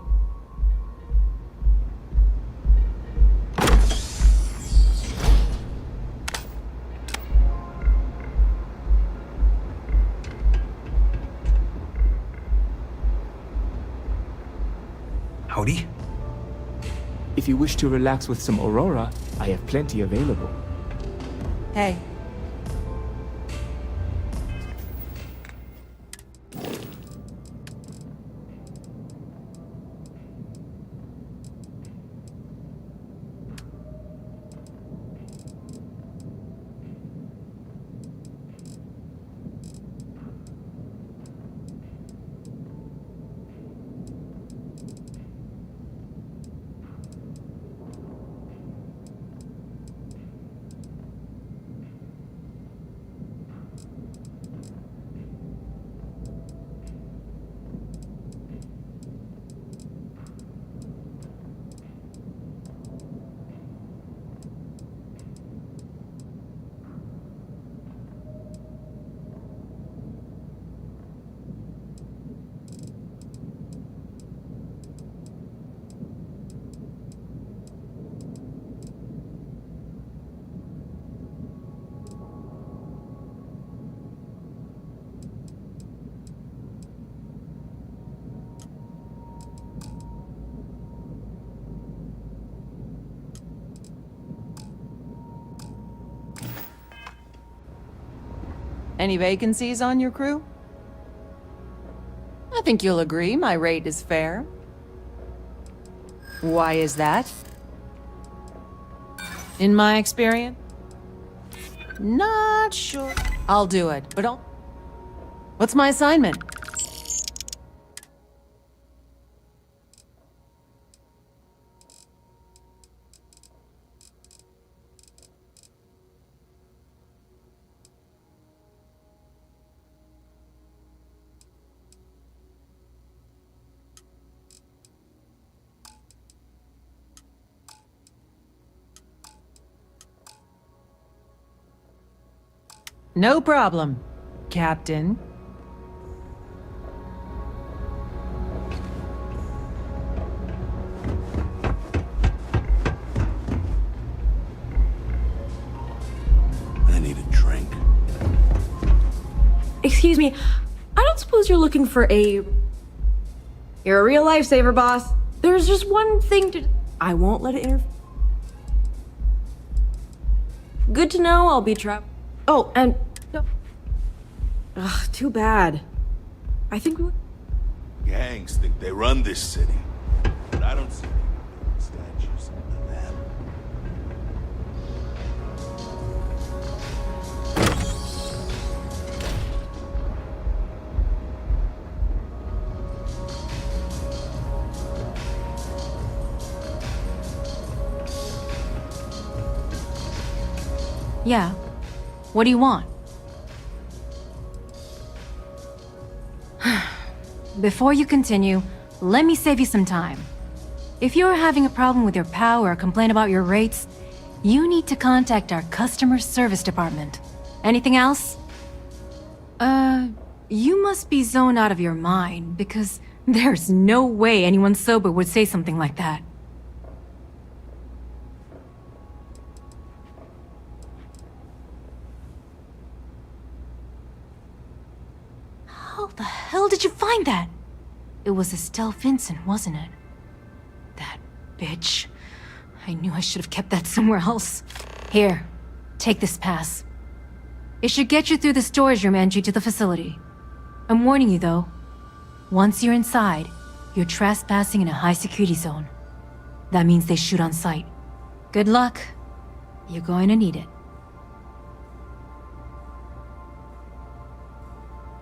Howdy. If you wish to relax with some Aurora, I have plenty available. Hey. Any vacancies on your crew? I think you'll agree my rate is fair. Why is that? In my experience? Not sure. I'll do it, but don't... What's my assignment? No problem, Captain. I need a drink. Excuse me, I don't suppose you're looking for a... You're a real lifesaver, boss. There's just one thing to... I won't let it interfere. Good to know I'll be trapped. Oh, and... No. Ugh, too bad. I think we... Gangs think they run this city, but I don't see any statues of them. Yeah. What do you want? Before you continue, let me save you some time. If you're having a problem with your POW or a complaint about your rates, you need to contact our customer service department. Anything else? You must be zoned out of your mind, because there's no way anyone sober would say something like that. How the hell did you find that? It was Estelle Vincent, wasn't it? That bitch. I knew I should have kept that somewhere else. Here, take this pass. It should get you through the storage room entry to the facility. I'm warning you though. Once you're inside, you're trespassing in a high security zone. That means they shoot on sight. Good luck. You're going to need it.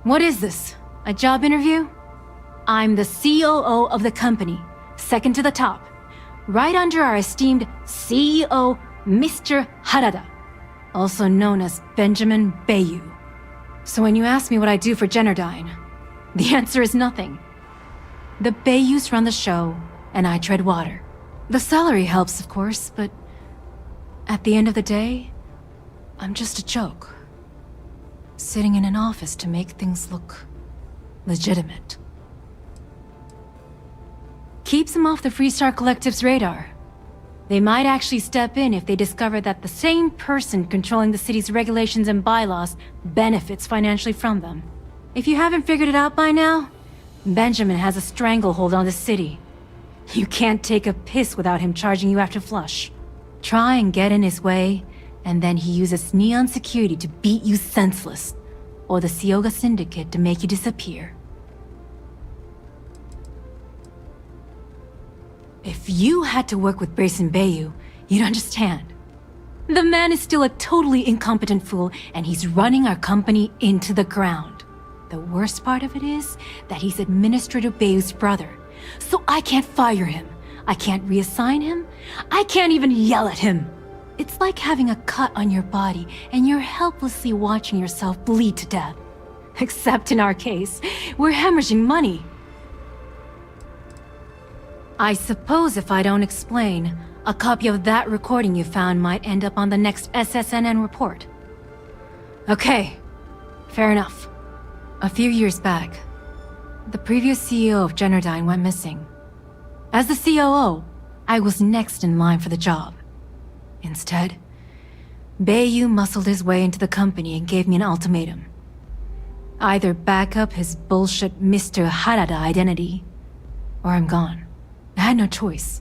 What is this? A job interview? I'm the COO of the company, second to the top, right under our esteemed CEO, Mr. Harada, also known as Benjamin Bayou. So when you ask me what I do for Generdyne, the answer is nothing. The Bayous run the show, and I tread water. The salary helps, of course, but at the end of the day, I'm just a joke. Sitting in an office to make things look legitimate. Keeps them off the Freestar Collective's radar. They might actually step in if they discover that the same person controlling the city's regulations and bylaws benefits financially from them. If you haven't figured it out by now, Benjamin has a stranglehold on the city. You can't take a piss without him charging you after flush. Try and get in his way, and then he uses Neon security to beat you senseless, or the Sioga Syndicate to make you disappear. If you had to work with Grayson Bayou, you'd understand. The man is still a totally incompetent fool, and he's running our company into the ground. The worst part of it is that he's Administrator Bayou's brother, so I can't fire him. I can't reassign him. I can't even yell at him. It's like having a cut on your body, and you're helplessly watching yourself bleed to death. Except in our case, we're hemorrhaging money. I suppose if I don't explain, a copy of that recording you found might end up on the next SSNN report. Okay, fair enough. A few years back, the previous CEO of Generdyne went missing. As the COO, I was next in line for the job. Instead, Bayou muscled his way into the company and gave me an ultimatum. Either back up his bullshit Mr. Harada identity, or I'm gone. I had no choice.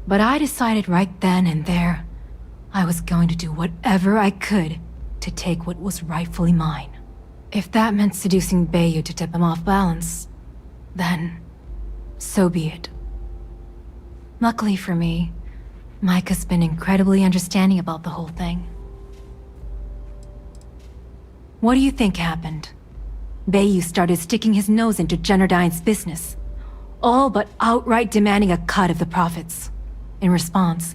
But I decided right then and there, I was going to do whatever I could to take what was rightfully mine. If that meant seducing Bayou to tip him off balance, then so be it. Luckily for me, Mike has been incredibly understanding about the whole thing. What do you think happened? Bayou started sticking his nose into Generdyne's business, all but outright demanding a cut of the profits. In response,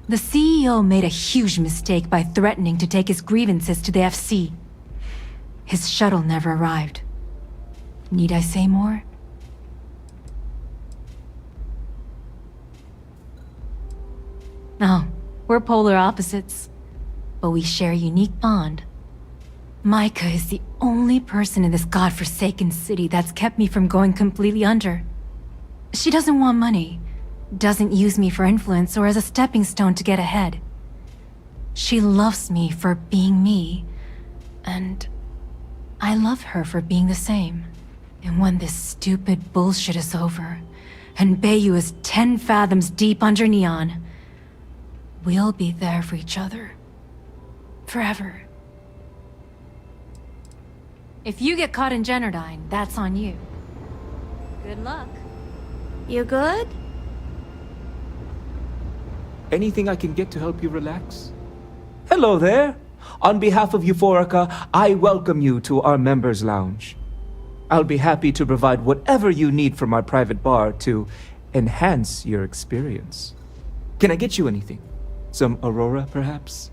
the CEO made a huge mistake by threatening to take his grievances to the FC. His shuttle never arrived. Need I say more? No, we're polar opposites, but we share a unique bond. Micah is the only person in this godforsaken city that's kept me from going completely under. She doesn't want money, doesn't use me for influence or as a stepping stone to get ahead. She loves me for being me, and I love her for being the same. And when this stupid bullshit is over, and Bayou is 10 fathoms deep under Neon, we'll be there for each other. Forever. If you get caught in Generdyne, that's on you. Good luck. You good? Anything I can get to help you relax? Hello there. On behalf of Euphorica, I welcome you to our members' lounge. I'll be happy to provide whatever you need from our private bar to enhance your experience. Can I get you anything? Some Aurora, perhaps?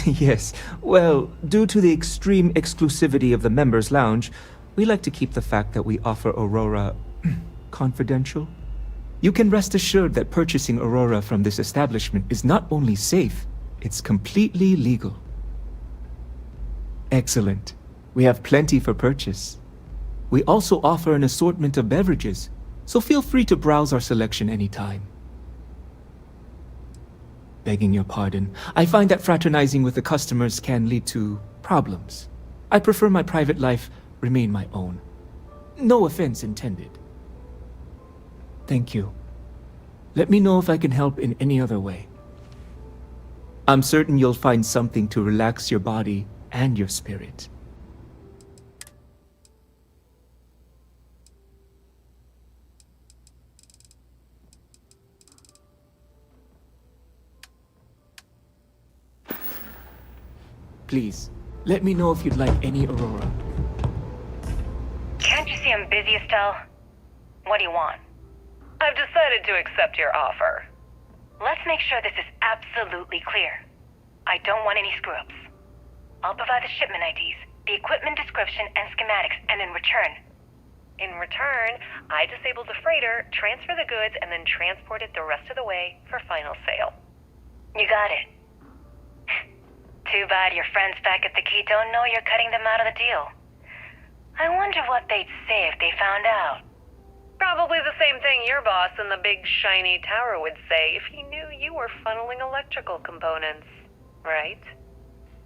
Yes, well, due to the extreme exclusivity of the members' lounge, we like to keep the fact that we offer Aurora confidential. You can rest assured that purchasing Aurora from this establishment is not only safe, it's completely legal. Excellent. We have plenty for purchase. We also offer an assortment of beverages, so feel free to browse our selection anytime. Begging your pardon, I find that fraternizing with the customers can lead to problems. I prefer my private life remain my own. No offense intended. Thank you. Let me know if I can help in any other way. I'm certain you'll find something to relax your body and your spirit. Please, let me know if you'd like any Aurora. Can't you see I'm busy, Estelle? What do you want? I've decided to accept your offer. Let's make sure this is absolutely clear. I don't want any screw-ups. I'll provide the shipment IDs. the equipment description and schematics, and in return, I disable the freighter, transfer the goods, and then transport it the rest of the way for final sale. You got it. Too bad your friends back at the key don't know you're cutting them out of the deal. I wonder what they'd say if they found out. Probably the same thing your boss in the big shiny tower would say if he knew you were funneling electrical components, right?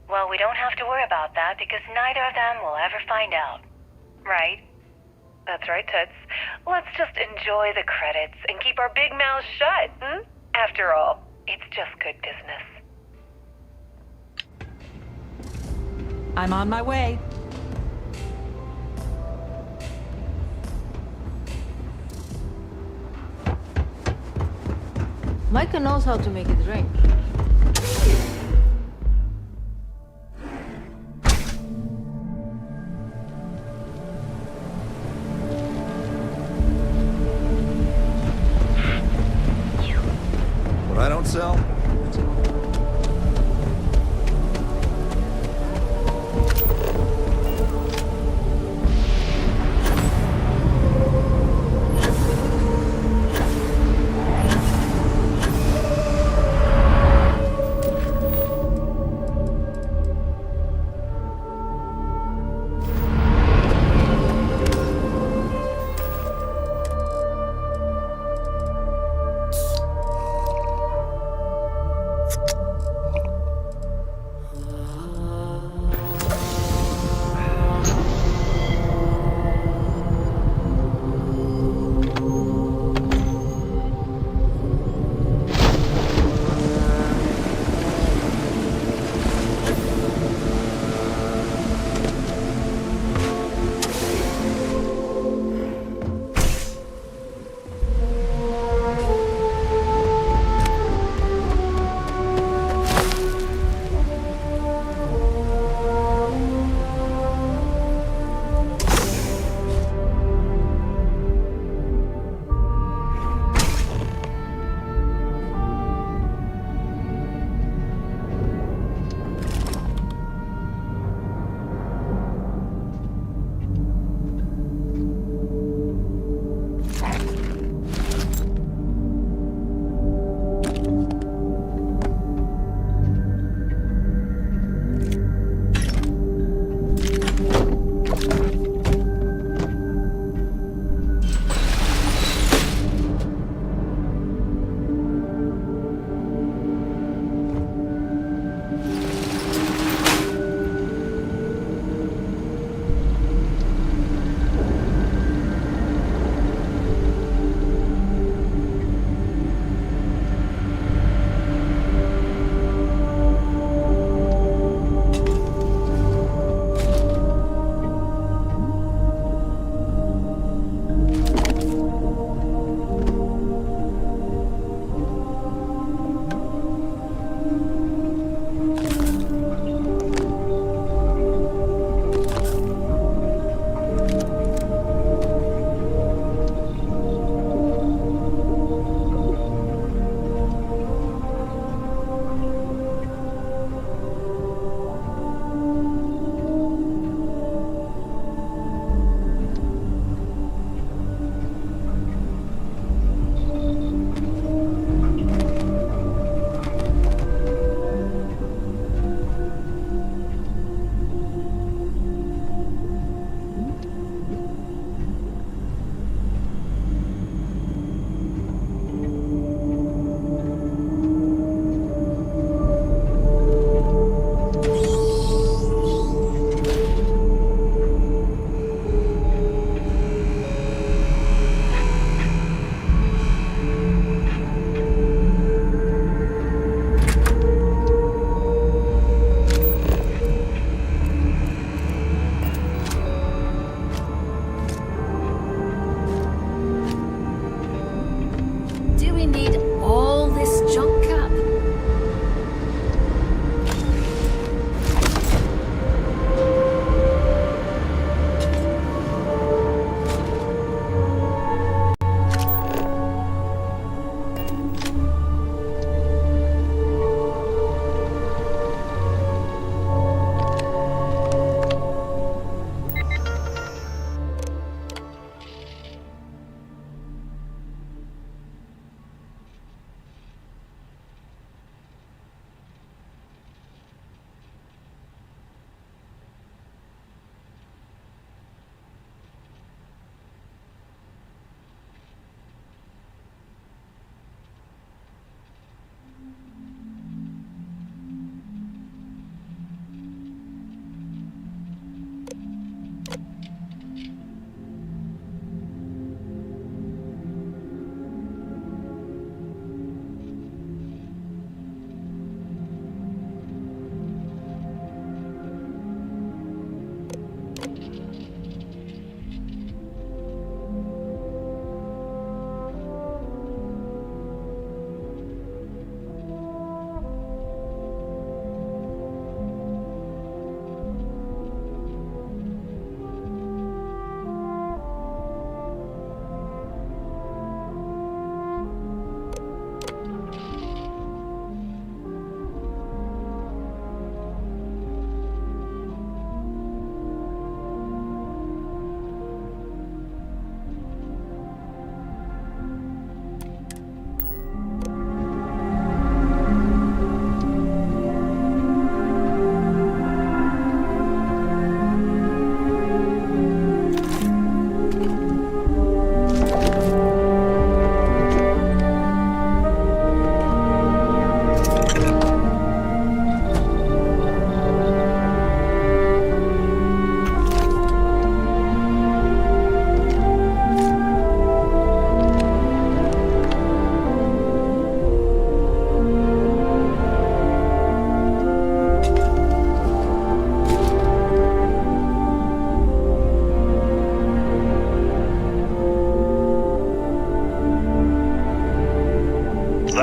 Well, we don't have to worry about that because neither of them will ever find out. Right? That's right, Toots. Let's just enjoy the credits and keep our big mouths shut, hmm? After all, it's just good business. I'm on my way. Micah knows how to make a drink. What I don't sell?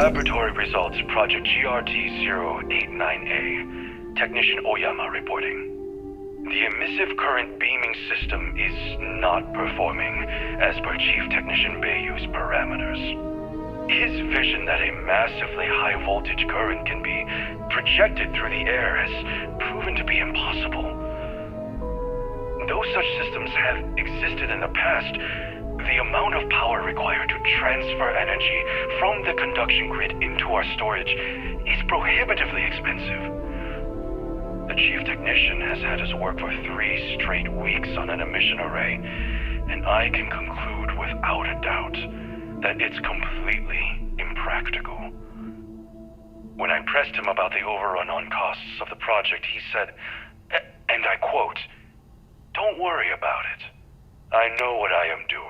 Laboratory results, Project GRT-089A. Technician Oyama reporting. The emissive current beaming system is not performing as per Chief Technician Bayou's parameters. His vision that a massively high voltage current can be projected through the air has proven to be impossible. Though such systems have existed in the past, the amount of power required to transfer energy from the conduction grid into our storage is prohibitively expensive. The Chief Technician has had us work for 3 straight weeks on an emission array, and I can conclude without a doubt that it's completely impractical. When I pressed him about the overrun on costs of the project, he said, and I quote, "Don't worry about it. I know what I am doing."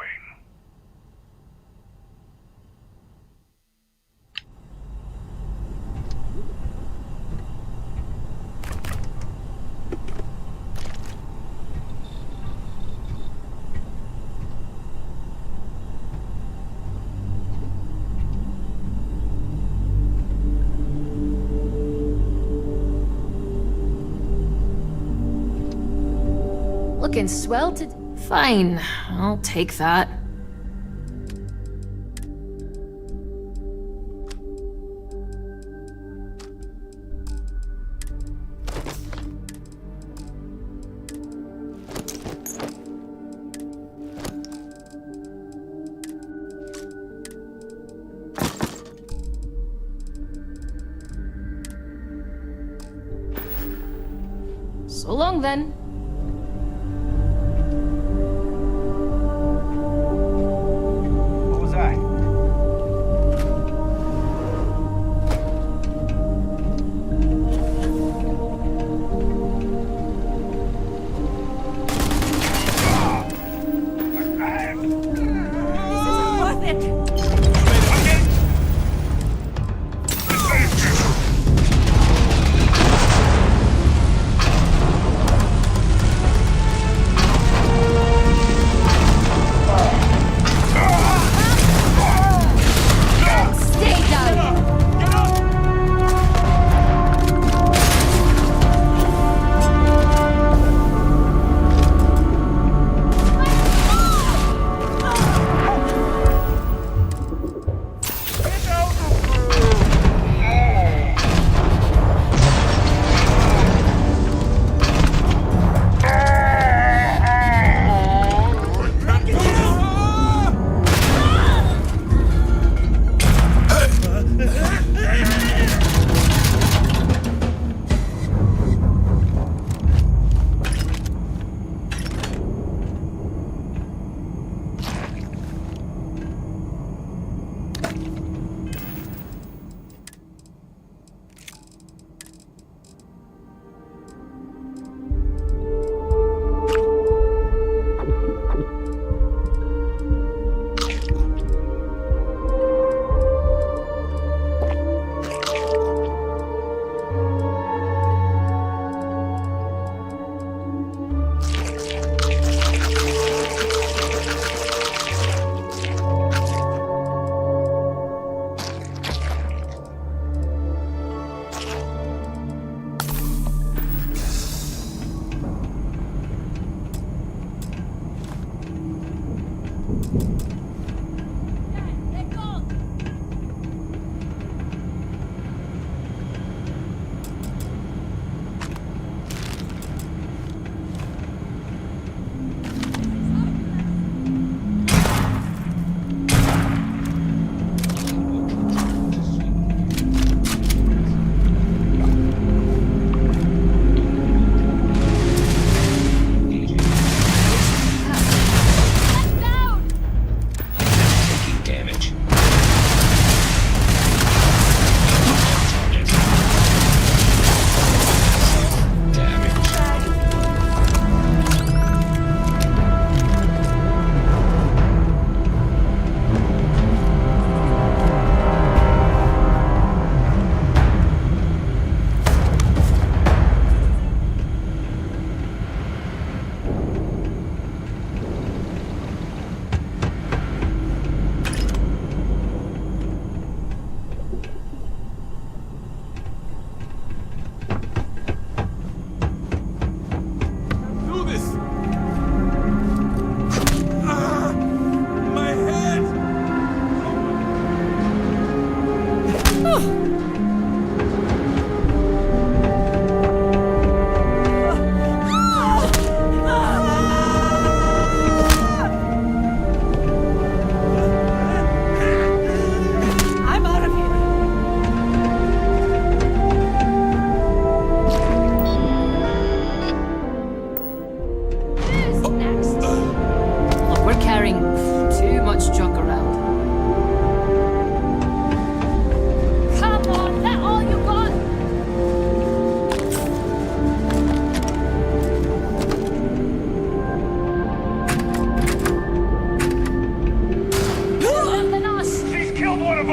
Looking swell to... Fine, I'll take that. So long then.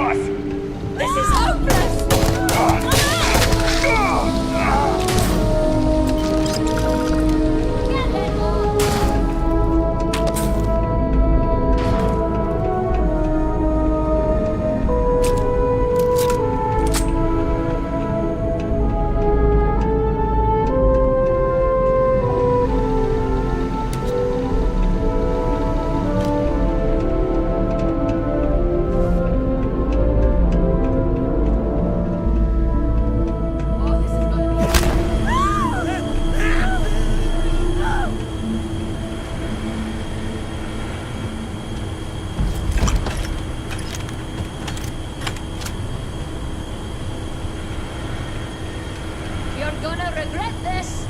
boss! This is hopeless! You're gonna regret this!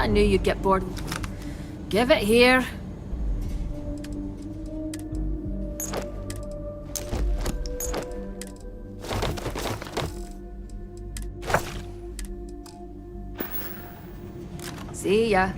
I knew you'd get bored. Give it here. See ya.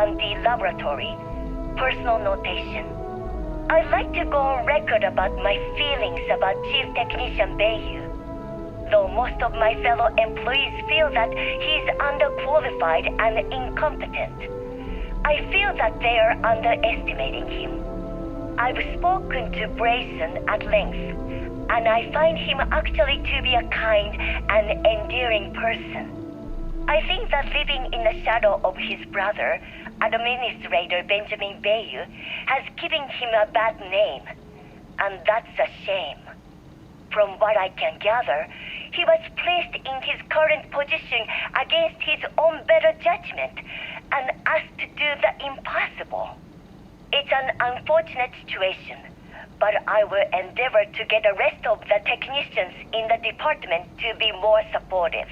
and the laboratory. Personal notation. I'd like to go on record about my feelings about Chief Technician Bayou. Though most of my fellow employees feel that he's underqualified and incompetent, I feel that they are underestimating him. I've spoken to Brayson at length, and I find him actually to be a kind and endearing person. I think that living in the shadow of his brother, Administrator Benjamin Bayou, has given him a bad name, and that's a shame. From what I can gather, he was placed in his current position against his own better judgment and asked to do the impossible. It's an unfortunate situation, but I will endeavor to get the rest of the technicians in the department to be more supportive.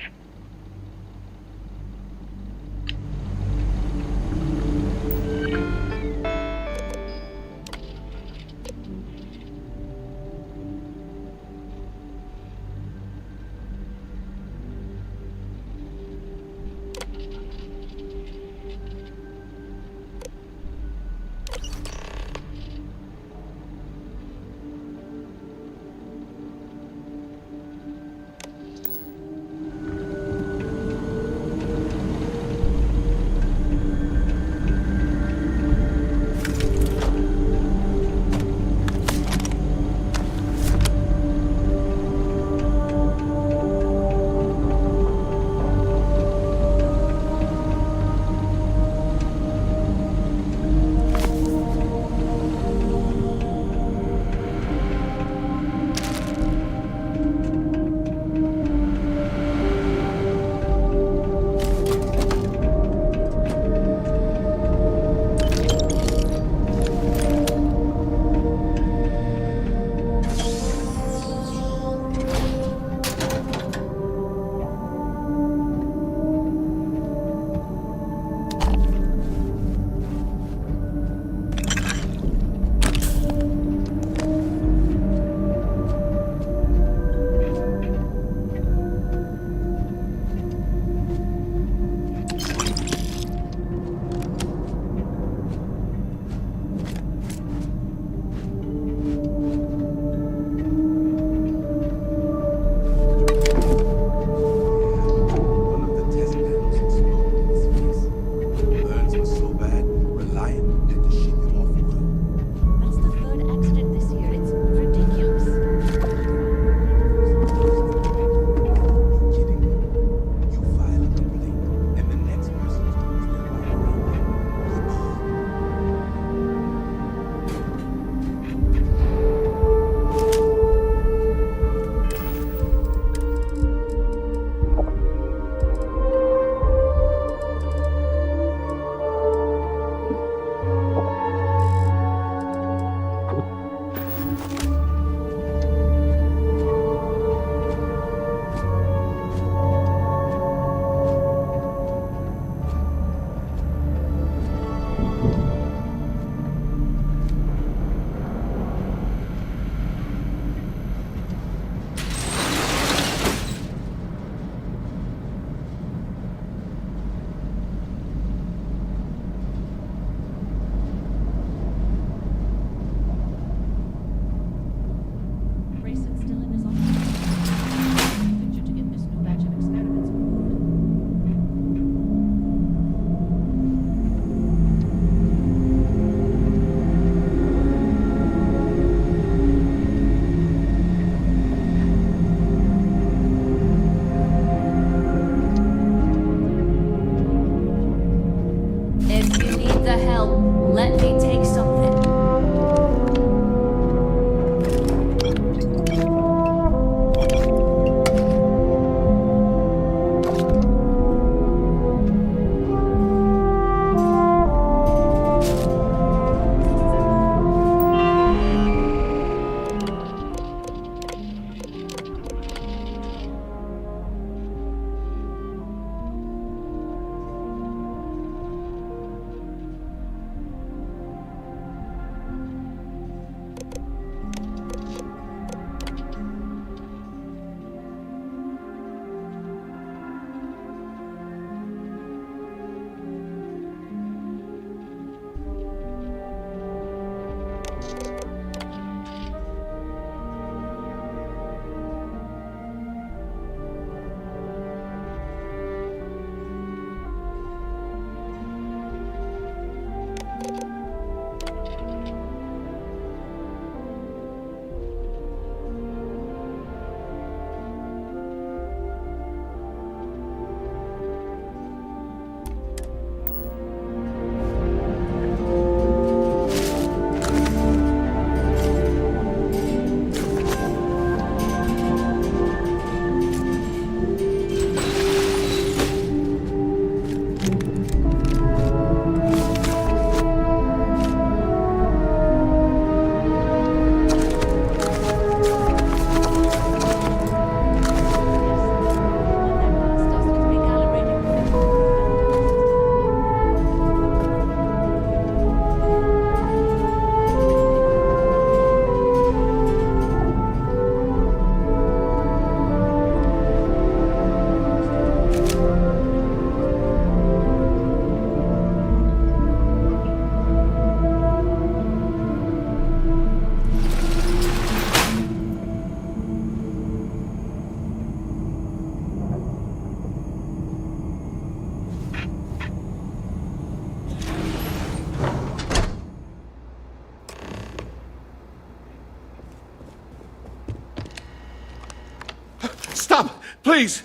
Stop! Please!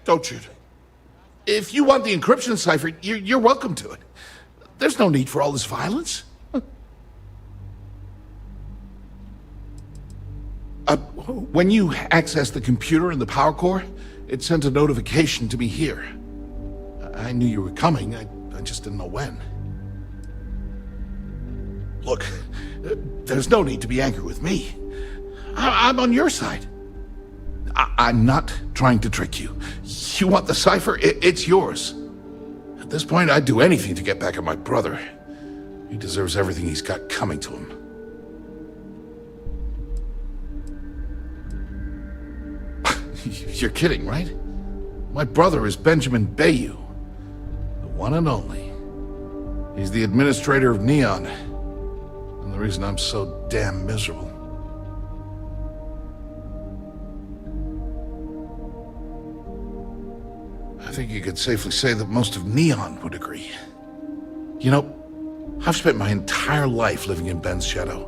Don't shoot. If you want the encryption cipher, you're welcome to it. There's no need for all this violence. When you access the computer in the power core, it sent a notification to me here. I knew you were coming, I just didn't know when. Look, there's no need to be angry with me. I'm on your side. I'm not trying to trick you. You want the cipher? It's yours. At this point, I'd do anything to get back at my brother. He deserves everything he's got coming to him. You're kidding, right? My brother is Benjamin Bayou, the one and only. He's the administrator of Neon, and the reason I'm so damn miserable. I think you could safely say that most of Neon would agree. You know, I've spent my entire life living in Ben's shadow.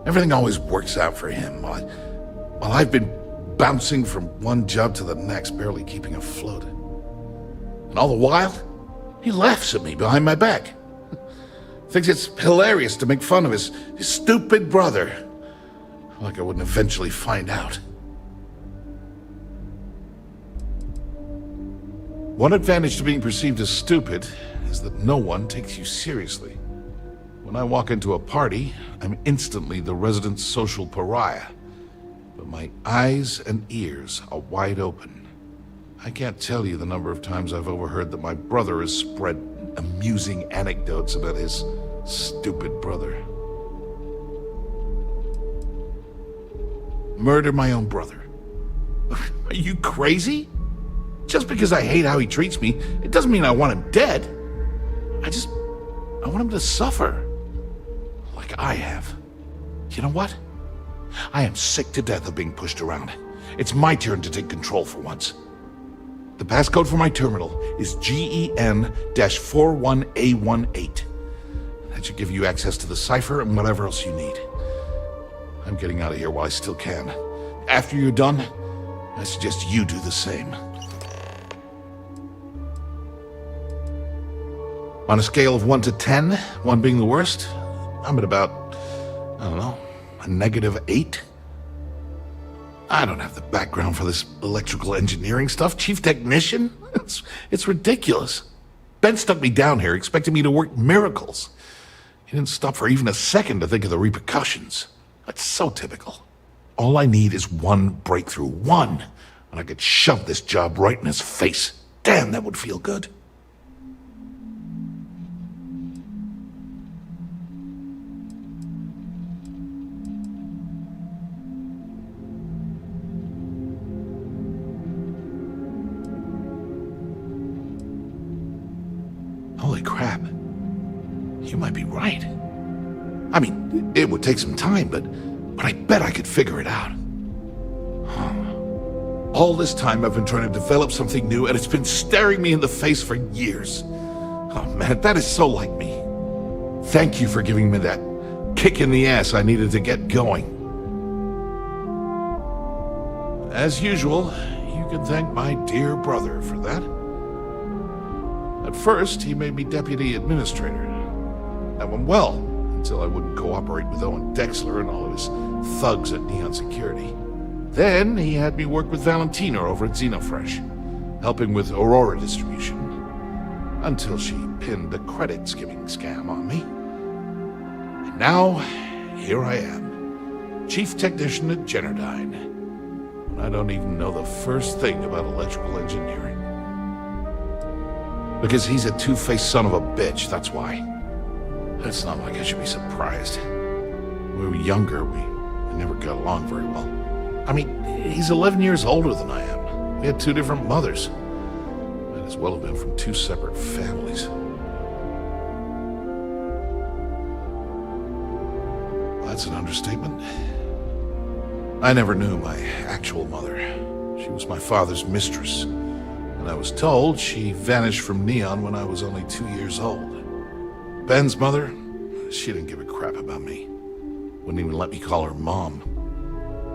Everything always works out for him, while I've been bouncing from one job to the next, barely keeping afloat. And all the while, he laughs at me behind my back. Thinks it's hilarious to make fun of his stupid brother. Like I wouldn't eventually find out. One advantage to being perceived as stupid is that no one takes you seriously. When I walk into a party, I'm instantly the resident social pariah. But my eyes and ears are wide open. I can't tell you the number of times I've overheard that my brother has spread amusing anecdotes about his stupid brother. Murder my own brother? Are you crazy? Just because I hate how he treats me, it doesn't mean I want him dead. I want him to suffer. Like I have. You know what? I am sick to death of being pushed around. It's my turn to take control for once. The passcode for my terminal is GEN-41A18. That should give you access to the cipher and whatever else you need. I'm getting out of here while I still can. After you're done, I suggest you do the same. On a scale of 1 to 10, 1 being the worst, I'm at about, I don't know, a -8? I don't have the background for this electrical engineering stuff. Chief technician? It's ridiculous. Ben stuck me down here expecting me to work miracles. He didn't stop for even a second to think of the repercussions. That's so typical. All I need is one breakthrough. One. And I could shove this job right in his face. Damn, that would feel good. Holy crap. You might be right. I mean, it would take some time, but I bet I could figure it out. All this time I've been trying to develop something new, and it's been staring me in the face for years. Oh man, that is so like me. Thank you for giving me that kick in the ass I needed to get going. As usual, you can thank my dear brother for that. At first, he made me deputy administrator. That went well, until I wouldn't cooperate with Owen Dexler and all of his thugs at Neon Security. Then, he had me work with Valentina over at Xenofresh, helping with Aurora distribution. Until she pinned a credit skimming scam on me. And now, here I am, chief technician at Generdyne. And I don't even know the first thing about electrical engineering. Because he's a two-faced son of a bitch, that's why. It's not like I should be surprised. When we were younger, we never got along very well. I mean, he's 11 years older than I am. We had 2 different mothers. Might as well have been from 2 separate families. That's an understatement. I never knew my actual mother. She was my father's mistress. And I was told she vanished from Neon when I was only 2 years old. Ben's mother, she didn't give a crap about me. Wouldn't even let me call her mom.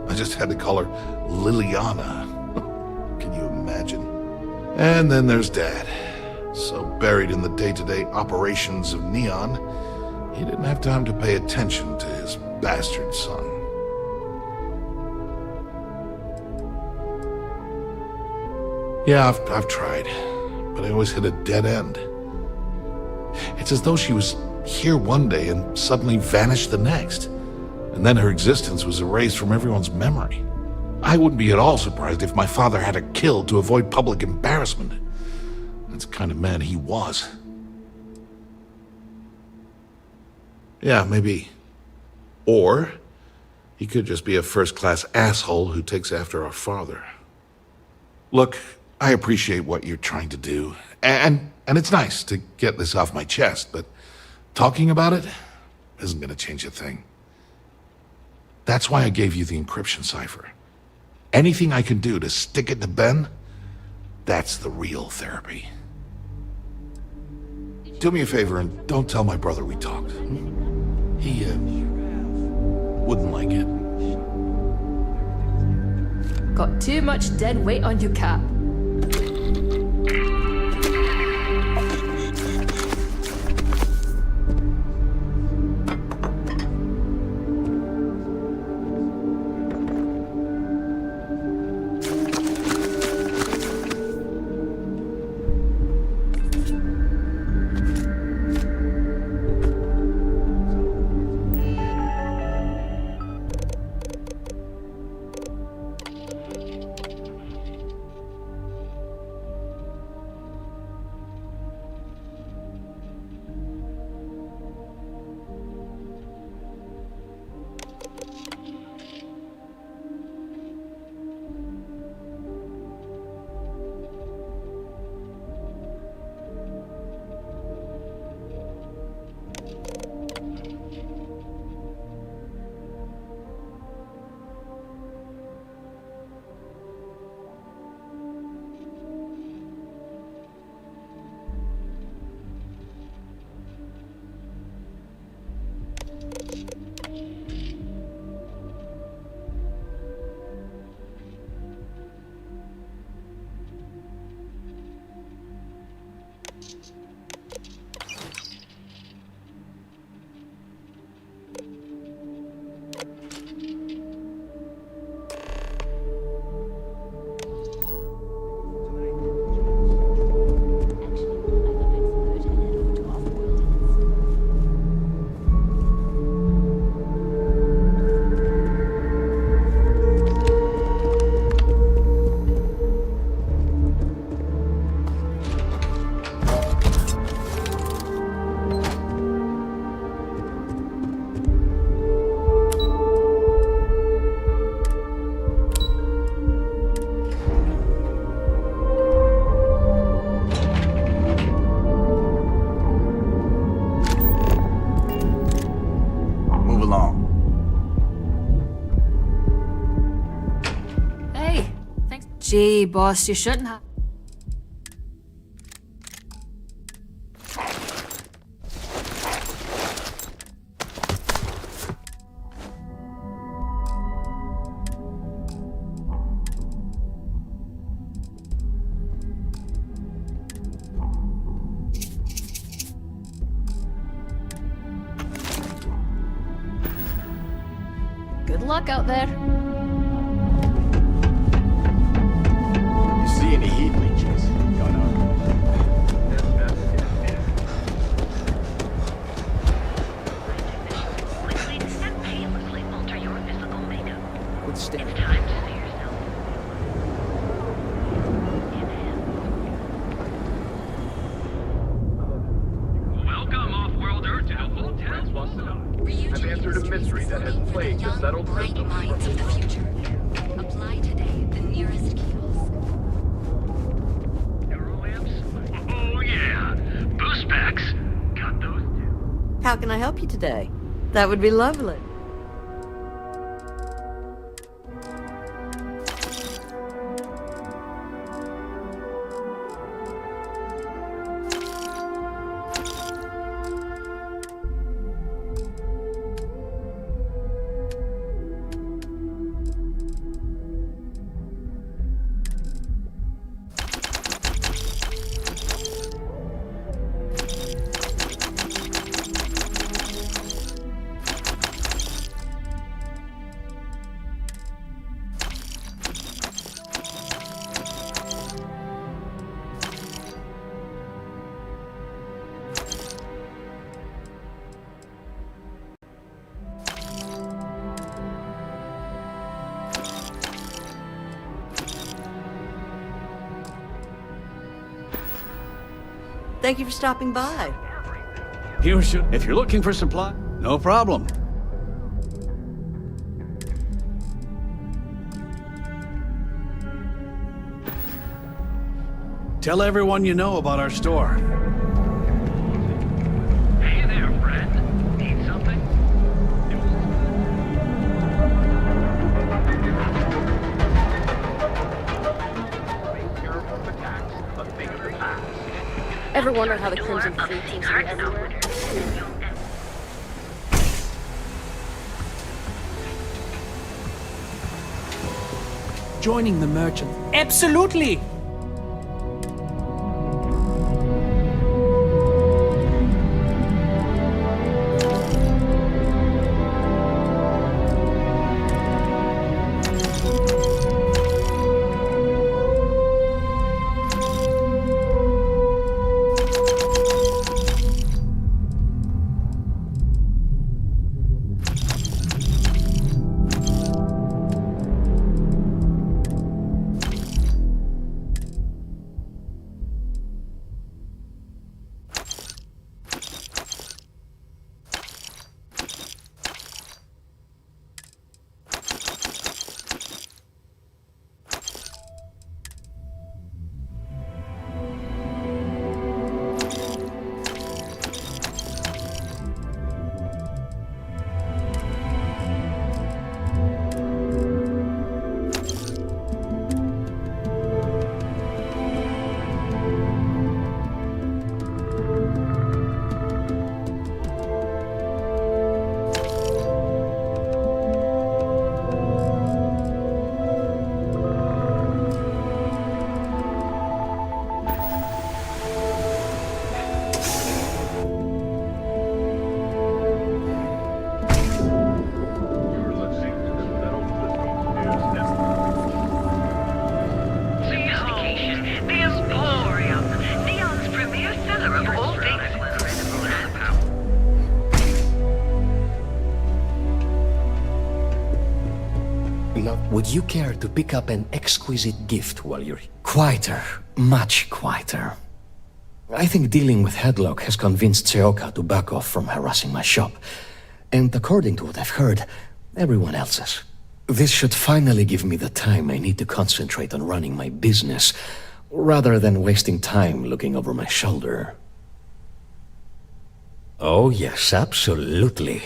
I just had to call her Liliana. Can you imagine? And then there's Dad. So buried in the day-to-day operations of Neon, he didn't have time to pay attention to his bastard son. Yeah, I've tried, but I always hit a dead end. It's as though she was here one day and suddenly vanished the next, and then her existence was erased from everyone's memory. I wouldn't be at all surprised if my father had her killed to avoid public embarrassment. That's the kind of man he was. Yeah, maybe. Or he could just be a first-class asshole who takes after our father. Look, I appreciate what you're trying to do, and it's nice to get this off my chest, but talking about it isn't going to change a thing. That's why I gave you the encryption cipher. Anything I can do to stick it to Ben, that's the real therapy. Do me a favor and don't tell my brother we talked. He, wouldn't like it. Got too much dead weight on you, Cap. Gee, boss, you shouldn't have. Good luck out there. See any heat leeches? Quit staring. Welcome, off-worlder, to the hotel. I've answered a mystery that has plagued the settled systems minds of the future. Apply today at the nearest kiosk. Oh yeah, boost packs. Got those too. How can I help you today? That would be lovely. Thank you for stopping by. You should. If you're looking for supply, no problem. Tell everyone you know about our store. Hey there, friend. Need something? Ever wonder how the Crimson Fleet seems to be everywhere? Joining the merchant. Absolutely! Would you care to pick up an exquisite gift while you're quieter, much quieter? I think dealing with Headlock has convinced Seoka to back off from harassing my shop. And according to what I've heard, everyone else's. This should finally give me the time I need to concentrate on running my business, rather than wasting time looking over my shoulder. Oh yes, absolutely.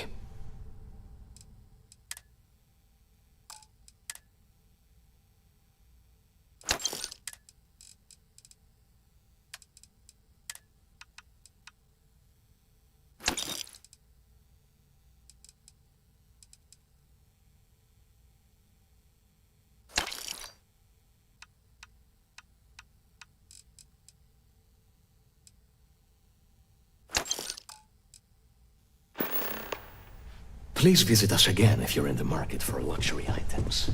Please visit us again if you're in the market for luxury items.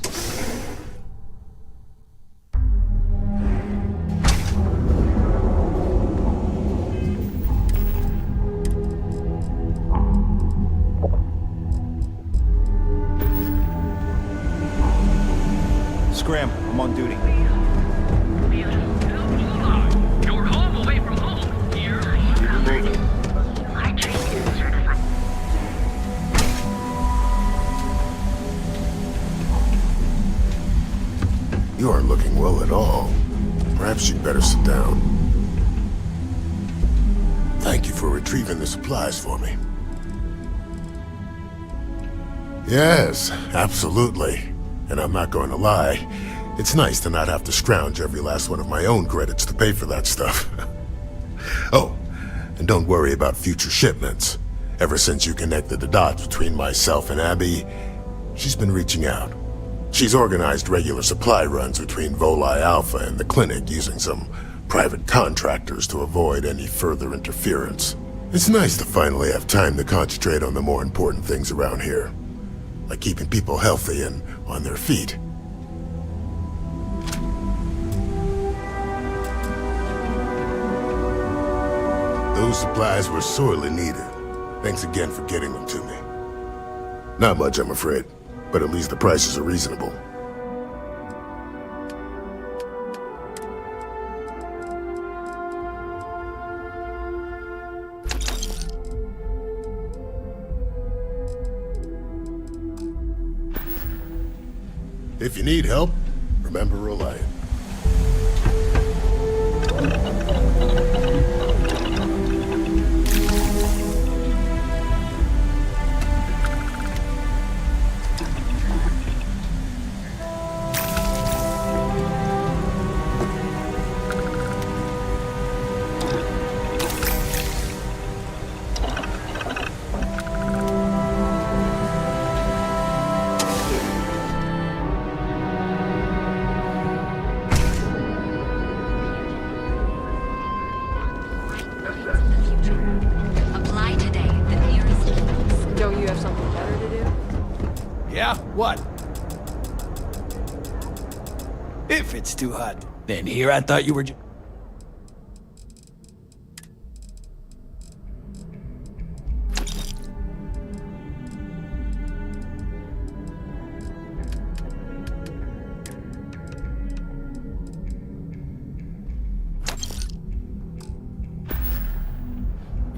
Scram, I'm on duty. You're home away from home. Here. I trained you to certify. You aren't looking well at all. Perhaps you'd better sit down. Thank you for retrieving the supplies for me. Yes, absolutely. And I'm not going to lie, it's nice to not have to scrounge every last one of my own credits to pay for that stuff. Oh, and don't worry about future shipments. Ever since you connected the dots between myself and Abby, she's been reaching out. She's organized regular supply runs between Volii Alpha and the clinic using some private contractors to avoid any further interference. It's nice to finally have time to concentrate on the more important things around here, like keeping people healthy and on their feet. Those supplies were sorely needed. Thanks again for getting them to me. Not much, I'm afraid, but at least the prices are reasonable. If you need help, remember Reliant. Apply today, the nearest. Don't you have something better to do? Yeah? What? If it's too hot, then here I thought you were You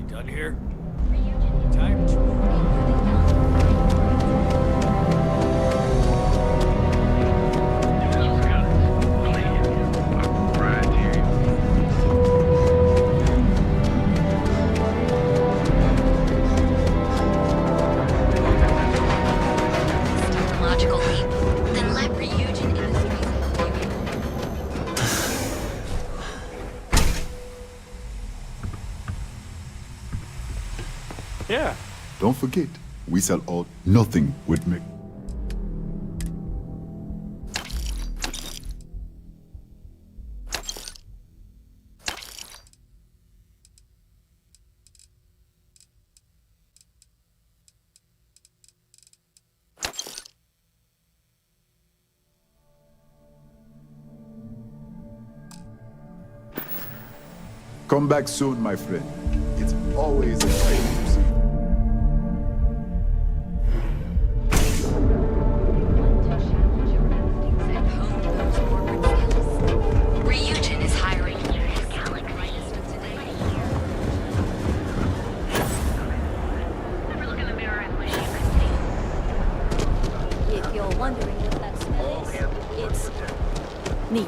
done here? Time Technological leap. Then let Ryujin Industries. Yeah. Don't forget, we sell all nothing with me. Come back soon, my friend. It's always a pleasure to see you. Ryujin is hiring. Never look in the mirror and wish you could see. If you're wondering what that smell is, it's me.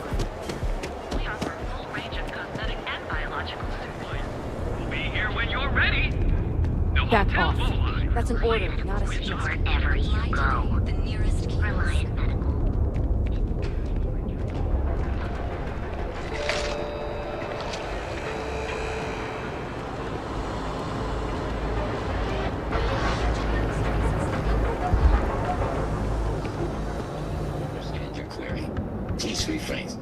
We offer a full range of cosmetic and biological supplies. We'll be here when you're ready. No Back hotel off. will That's an order, not a suggestion. wherever you go. The nearest Reliant Medical. Understand your query. Please rephrase.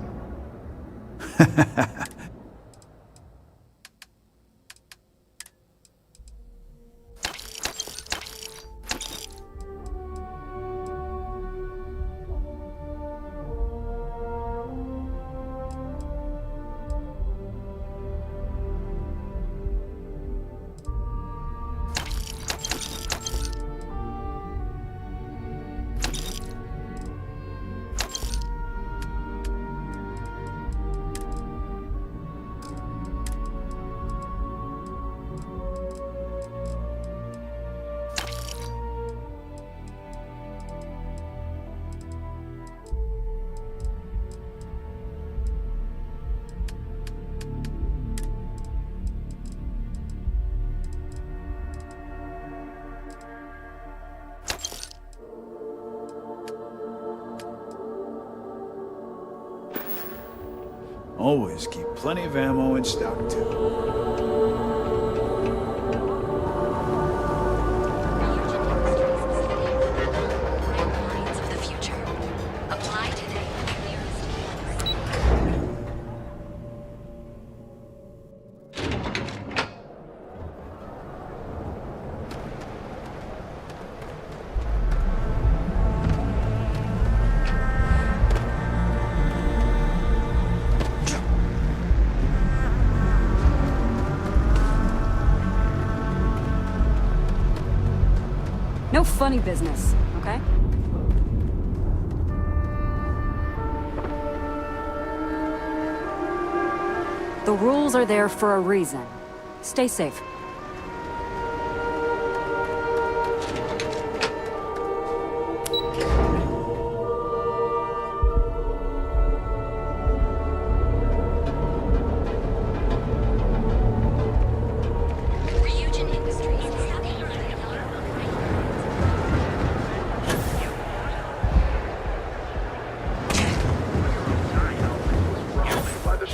Always keep plenty of ammo in stock, too. Lines of the future. Apply today. The nearest. No funny business, okay? The rules are there for a reason. Stay safe.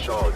solid.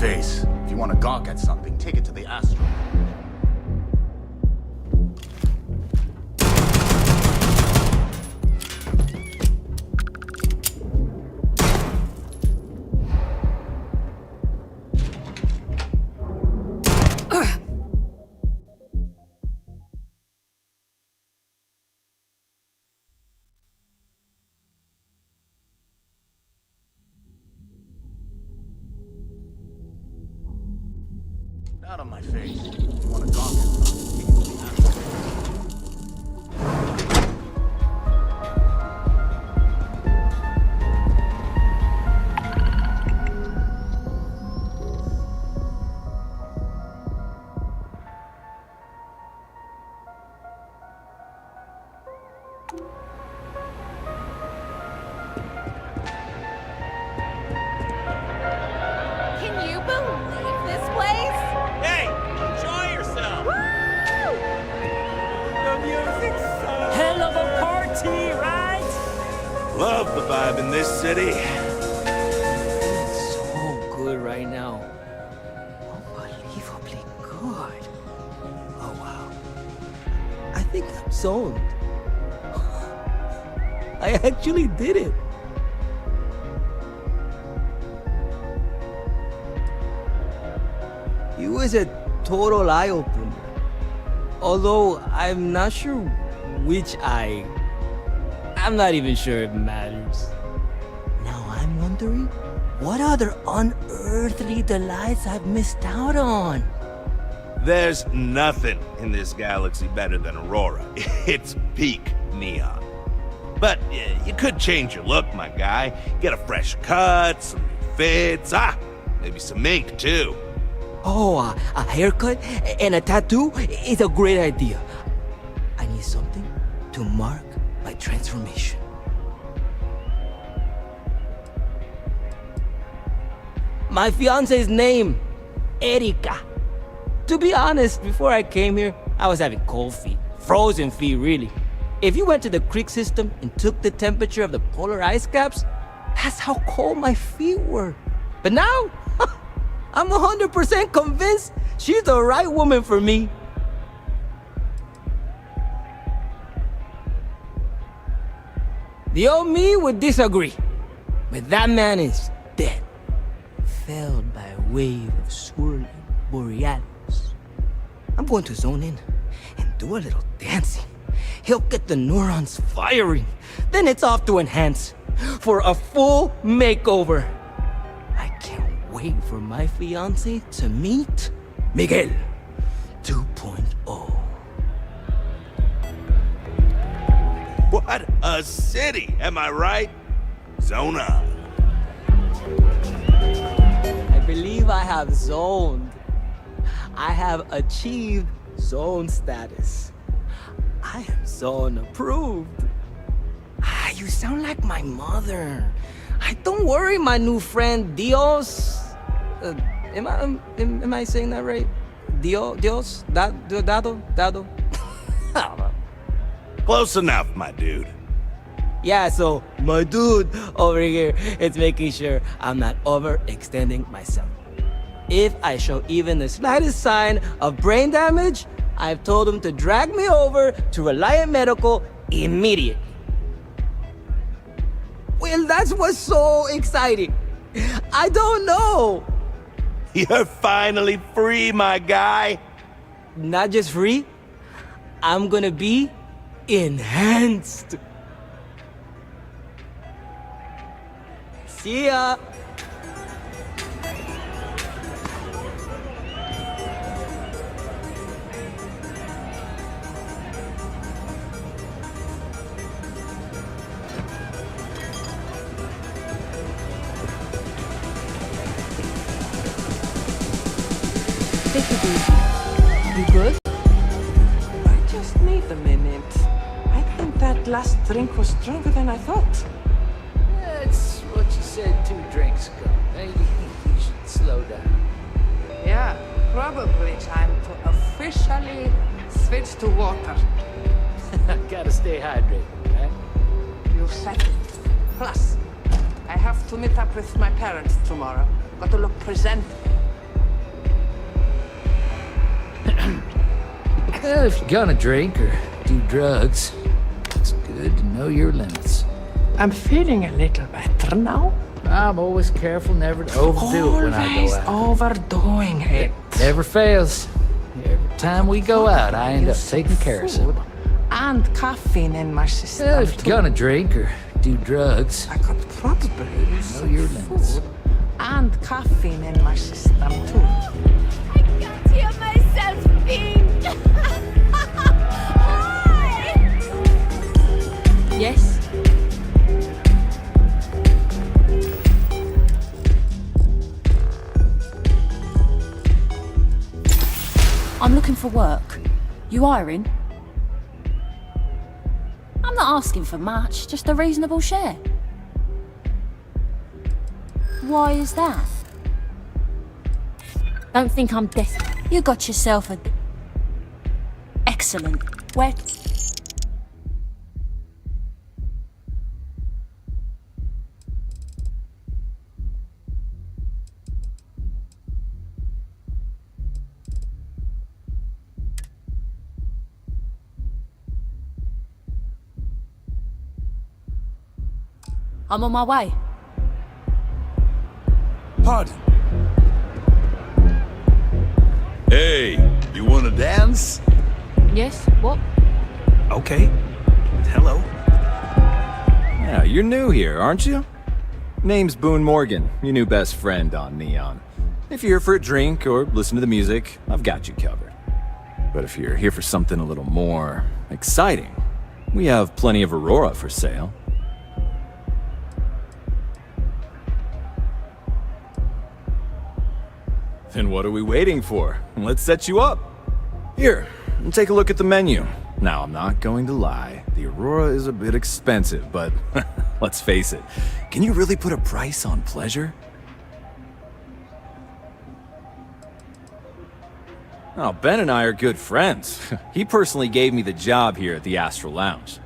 face. If you want to gawk at something, take it to the Astro. Not on my face. If you want to gawk at something, take it to the Astro. Can you believe this place? Hey, enjoy yourself. The music's so... Hell of a party, right? Love the vibe in this city. It's so good right now. Unbelievably good. Oh, wow. I think I'm zoned. I actually did it. It was a total eye-opener. Although I'm not sure which eye. I'm not even sure it matters. Now I'm wondering what other unearthly delights I've missed out on. There's nothing in this galaxy better than Aurora. It's peak neon. But you could change your look, my guy. Get a fresh cut, some new fits, maybe some ink too. Oh, a haircut and a tattoo is a great idea. I need something to mark my transformation. My fiance's name, Erika. To be honest, before I came here, I was having cold feet. Frozen feet, really. If you went to the creek system and took the temperature of the polar ice caps, that's how cold my feet were. But now, I'm 100% convinced she's the right woman for me. The old me would disagree, but that man is dead, felled by a wave of swirling borealis. I'm going to zone in and do a little dancing. He'll get the neurons firing. Then it's off to enhance for a full makeover. I can't wait for my fiancé to meet Miguel 2.0. What a city, am I right? Zone on. I believe I have zoned. I have achieved zone status. I am zone approved. You sound like my mother. Don't worry, my new friend Dios. Am I saying that right? Dios? Dado? Close enough, my dude. Yeah, so my dude over here is making sure I'm not overextending myself. If I show even the slightest sign of brain damage, I've told him to drag me over to Reliant Medical immediately. Well, that's what's so exciting. I don't know. You're finally free, my guy. Not just free, I'm gonna be enhanced. See ya. Take it easy. You good? I just need a minute. I think that last drink was stronger than I thought. That's what you said 2 drinks ago. Maybe you should slow down. Yeah, probably time to officially switch to water. Gotta stay hydrated, right? You said it. Plus, I have to meet up with my parents tomorrow. Got to look presentable. Well, if you're gonna drink or do drugs, it's good to know your limits. I'm feeling a little better now. I'm always careful never to overdo it when I go Always out. overdoing it. Never fails. Every time we go out, I end up taking care of something. And caffeine in my system. Well, if you're gonna drink or do drugs, I could probably use know your limits. food and caffeine in my system too. I can't hear myself think. Why? Yes? I'm looking for work. You hiring? I'm not asking for much, just a reasonable share. Why is that? Don't think I'm desperate. You got yourself a... Excellent. Where... I'm on my way. Pardon. Hey, you wanna dance? Yes? What? Okay. Hello. Yeah, you're new here, aren't you? Name's Boone Morgan, your new best friend on Neon. If you're here for a drink or listen to the music, I've got you covered. But if you're here for something a little more exciting, we have plenty of Aurora for sale. Then what are we waiting for? Let's set you up. Here, take a look at the menu. Now, I'm not going to lie. The Aurora is a bit expensive, but let's face it. Can you really put a price on pleasure? Oh, Ben and I are good friends. He personally gave me the job here at the Astral Lounge.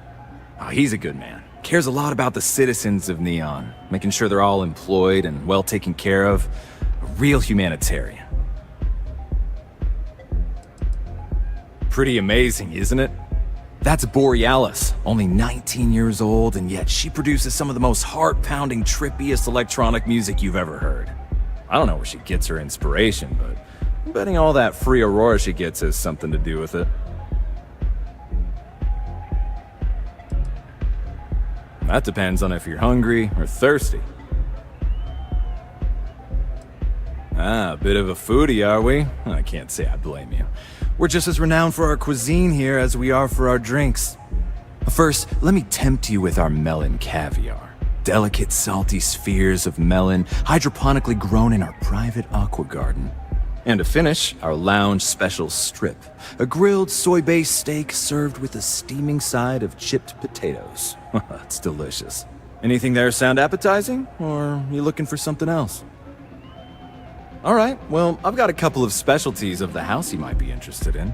Oh, he's a good man. Cares a lot about the citizens of Neon, making sure they're all employed and well taken care of. A real humanitarian. Pretty amazing, isn't it? That's Borealis, only 19 years old, and yet she produces some of the most heart-pounding, trippiest electronic music you've ever heard. I don't know where she gets her inspiration, but I'm betting all that free Aurora she gets has something to do with it. That depends on if you're hungry or thirsty. Ah, a bit of a foodie, are we? I can't say I blame you. We're just as renowned for our cuisine here as we are for our drinks. First, let me tempt you with our melon caviar. Delicate, salty spheres of melon, hydroponically grown in our private aqua garden. And to finish, our lounge special strip. A grilled soy-based steak served with a steaming side of chipped potatoes. It's delicious. Anything there sound appetizing? Or are you looking for something else? All right, well, I've got a couple of specialties of the house you might be interested in.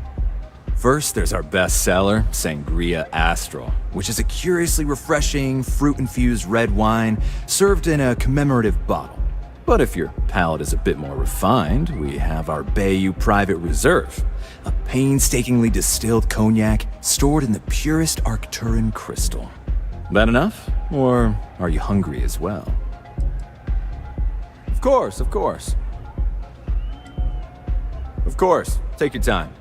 First, there's our best seller, Sangria Astral, which is a curiously refreshing, fruit-infused red wine served in a commemorative bottle. But if your palate is a bit more refined, we have our Bayou Private Reserve, a painstakingly distilled cognac stored in the purest Arcturan crystal. That enough? Or are you hungry as well? Of course, of course. Of course, take your time.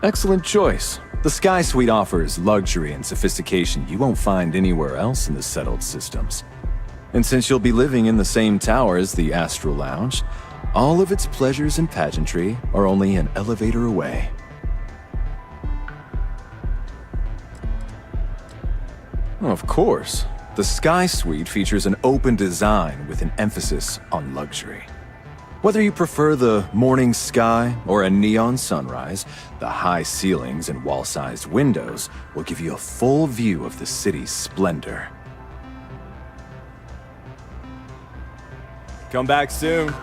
Excellent choice. The Sky Suite offers luxury and sophistication you won't find anywhere else in the settled systems. And since you'll be living in the same tower as the Astral Lounge, all of its pleasures and pageantry are only an elevator away. Of course, the Sky Suite features an open design with an emphasis on luxury. Whether you prefer the morning sky or a neon sunrise, the high ceilings and wall-sized windows will give you a full view of the city's splendor. Come back soon.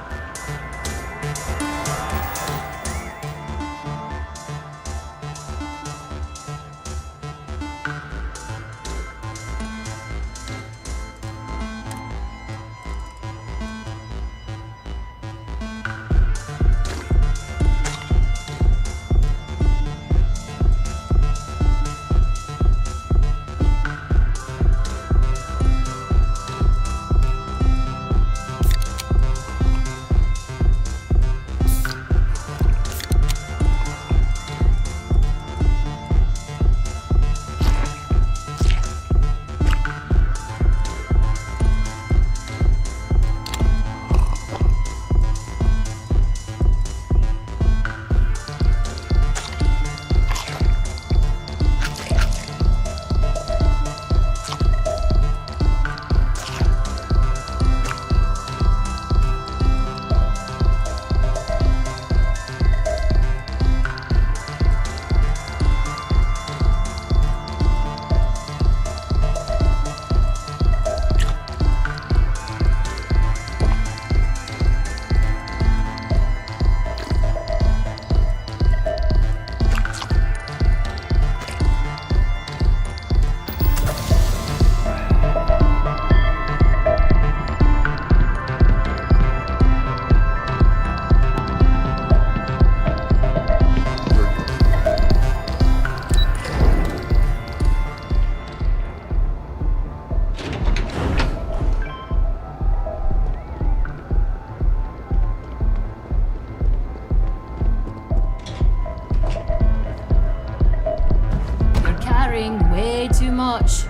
Way too much.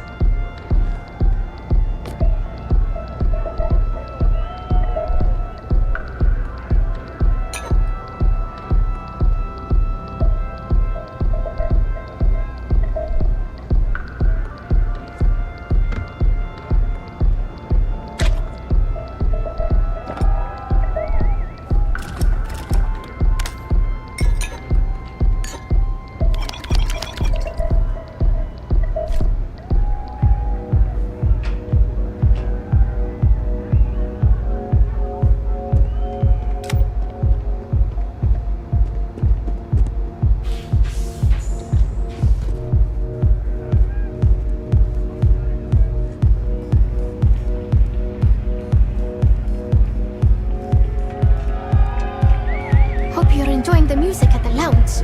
Enjoying the music at the lounge.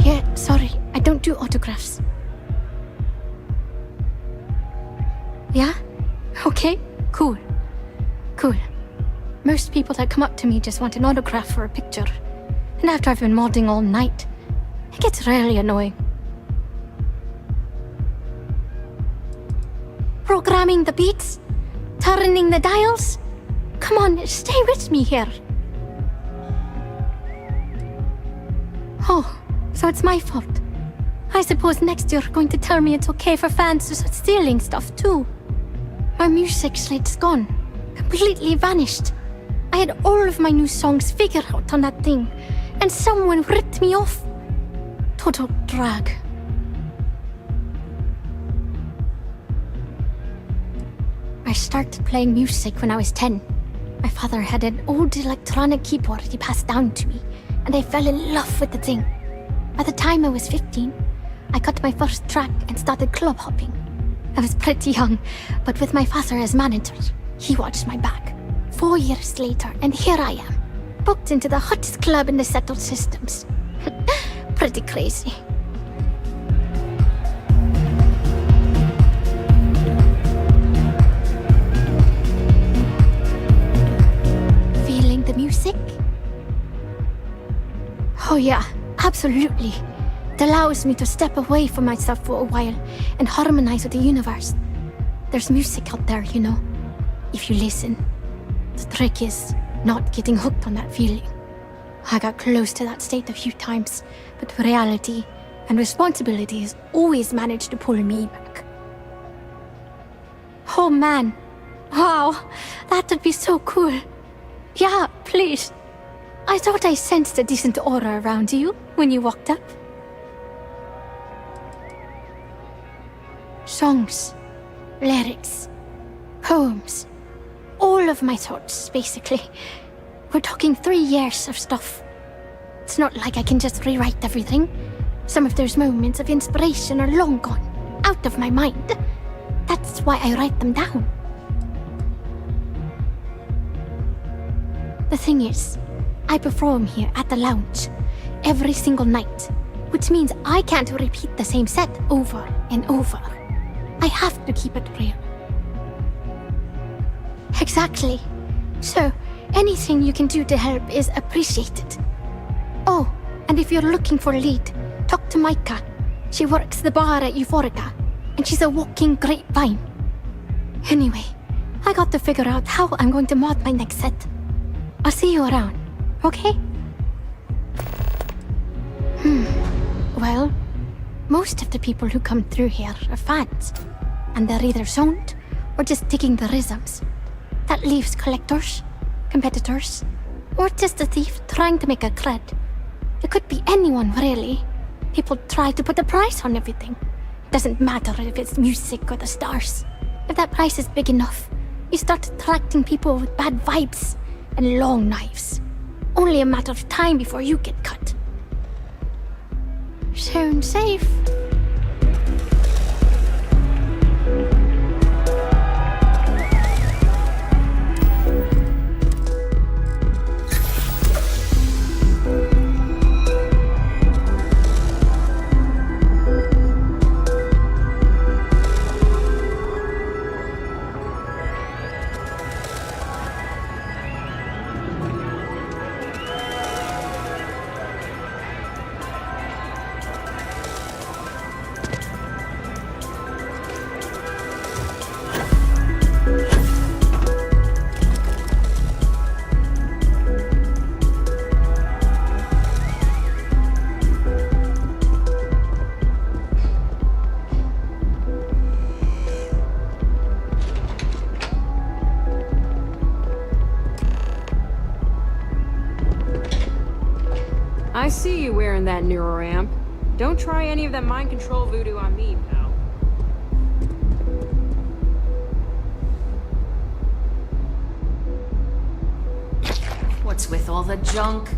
Yeah, sorry, I don't do autographs. Yeah? Okay, cool. Cool. Most people that come up to me just want an autograph for a picture. And after I've been modding all night, it gets really annoying. Programming the beats? Turning the dials? Come on, stay with me here. Oh, so it's my fault. I suppose next you're going to tell me it's okay for fans to start stealing stuff too. My music slate's gone. Completely vanished. I had all of my new songs figured out on that thing, and someone ripped me off. Total drag. I started playing music when I was 10. My father had an old electronic keyboard he passed down to me, and I fell in love with the thing. By the time I was 15, I got my first track and started club hopping. I was pretty young, but with my father as manager, he watched my back. 4 years later, and here I am, booked into the hottest club in the settled systems. Pretty crazy. Feeling the music? Oh yeah, Absolutely. It allows me to step away from myself for a while and harmonize with the universe. There's music out there, you know, if you listen. The trick is not getting hooked on that feeling. I got close to that state a few times, but reality and responsibility has always managed to pull me back. Oh man. Wow, that would be so cool. Yeah, please. I thought I sensed a decent aura around you when you walked up. Songs, lyrics, poems, all of my thoughts, basically. We're talking 3 years of stuff. It's not like I can just rewrite everything. Some of those moments of inspiration are long gone, out of my mind. That's why I write them down. The thing is, I perform here at the lounge every single night, which means I can't repeat the same set over and over. I have to keep it real. Exactly. So, anything you can do to help is appreciated. Oh, and if you're looking for a lead, talk to Micah. She works the bar at Euphorica, and she's a walking grapevine. Anyway, I got to figure out how I'm going to mod my next set. I'll see you around, okay? Well, most of the people who come through here are fans, and they're either zoned or just digging the rhythms. That leaves collectors, competitors, or just a thief trying to make a cred. It could be anyone, really. People try to put a price on everything. Doesn't matter if it's music or the stars. If that price is big enough, you start attracting people with bad vibes and long knives. Only a matter of time before you get cut. Sound safe? I see you wearing that neuroamp. Don't try any of that mind control voodoo on me, pal. What's with all the junk?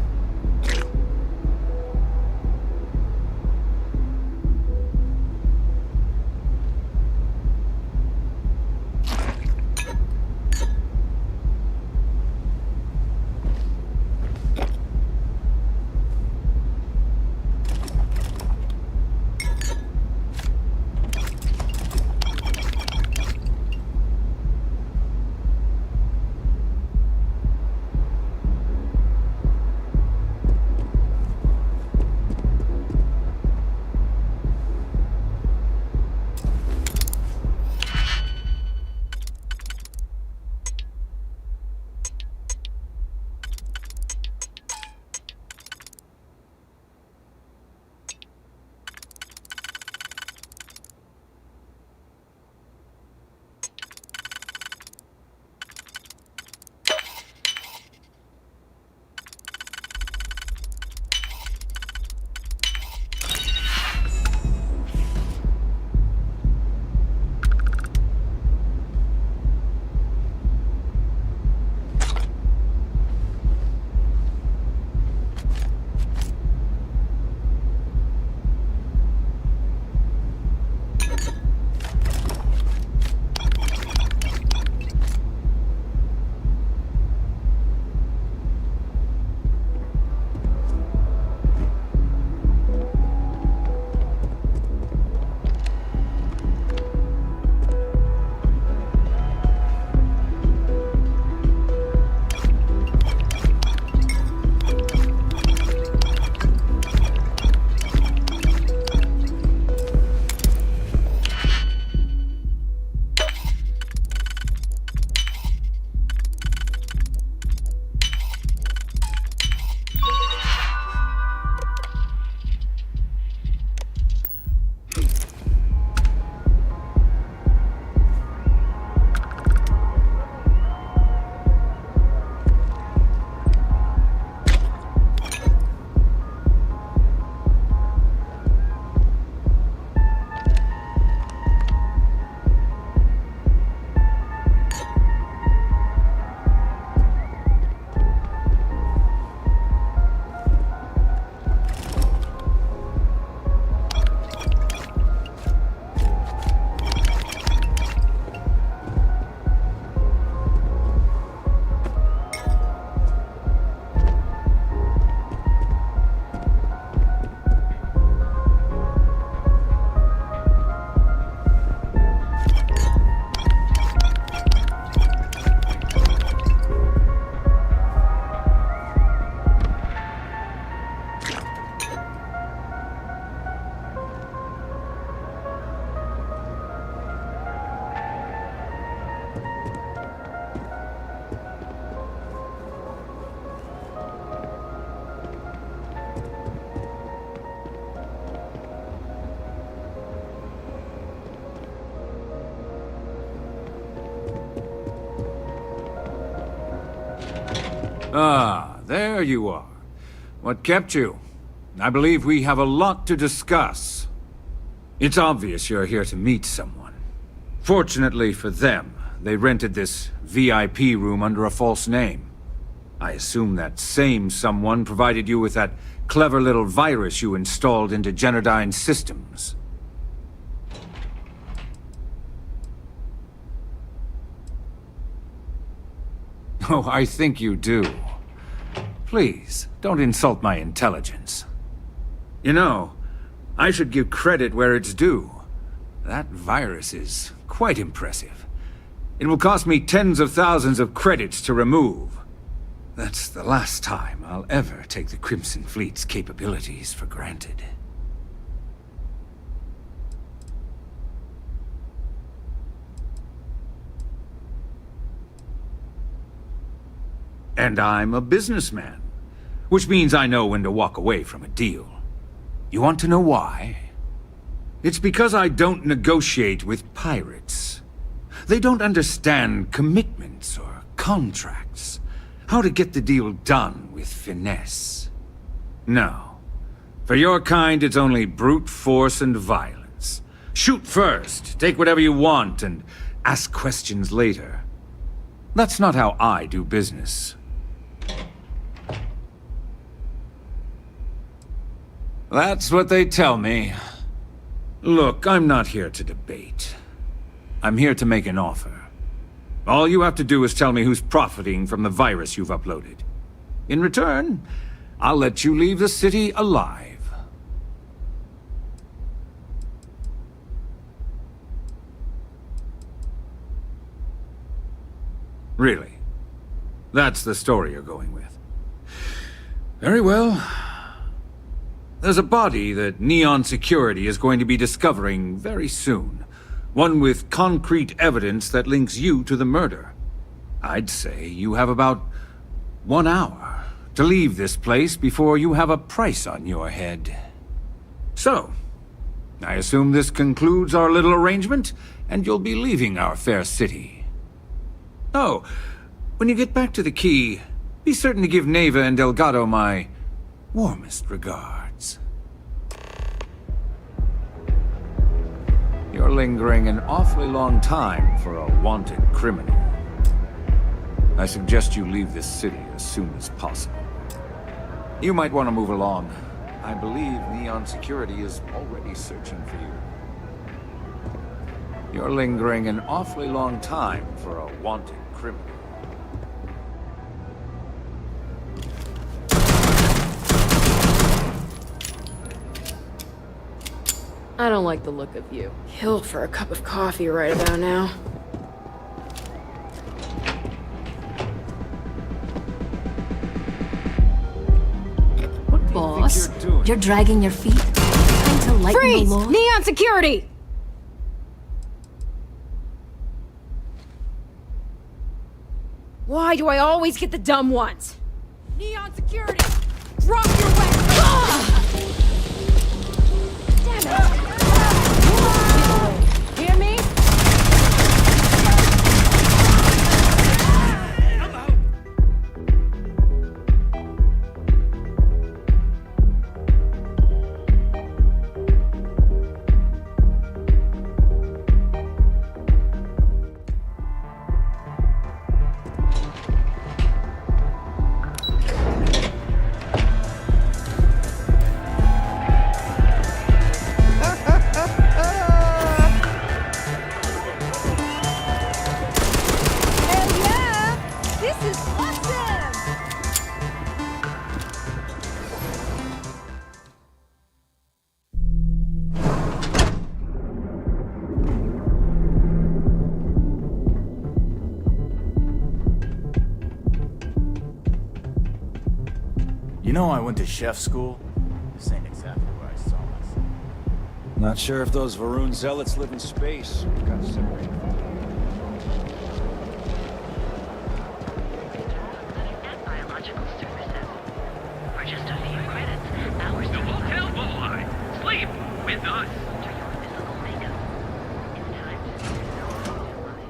Ah, there you are. What kept you? I believe we have a lot to discuss. It's obvious you're here to meet someone. Fortunately for them, they rented this VIP room under a false name. I assume that same someone provided you with that clever little virus you installed into Genodyne's systems. Oh, I think you do. Please, don't insult my intelligence. You know, I should give credit where it's due. That virus is quite impressive. It will cost me tens of thousands of credits to remove. That's the last time I'll ever take the Crimson Fleet's capabilities for granted. And I'm a businessman, which means I know when to walk away from a deal. You want to know why? It's because I don't negotiate with pirates. They don't understand commitments or contracts, how to get the deal done with finesse. No. For your kind, it's only brute force and violence. Shoot first, take whatever you want, and ask questions later. That's not how I do business. That's what they tell me. Look, I'm not here to debate. I'm here to make an offer. All you have to do is tell me who's profiting from the virus you've uploaded. In return, I'll let you leave the city alive. Really? That's the story you're going with. Very well. There's a body that Neon Security is going to be discovering very soon. One with concrete evidence that links you to the murder. I'd say you have about 1 hour to leave this place before you have a price on your head. So, I assume this concludes our little arrangement, and you'll be leaving our fair city. Oh, when you get back to the key, be certain to give Neva and Delgado my warmest regards. You're lingering an awfully long time for a wanted criminal. I suggest you leave this city as soon as possible. You might want to move along. I believe Neon Security is already searching for you. You're lingering an awfully long time for a wanted criminal. I don't like the look of you. Kill for a cup of coffee right about now. What, boss? You're dragging your feet? Trying to lighten Freeze! the load? Neon Security! Why do I always get the dumb ones? Neon Security! Drop your weapon! Damn it! Hear me? You know I went to chef school? This ain't exactly where I saw myself. Not sure if those Varun zealots live in space. Got separated. Biological services. For just a few credits, hours the hotel boy. Sleep with us. To your physical makeup. It's time to live.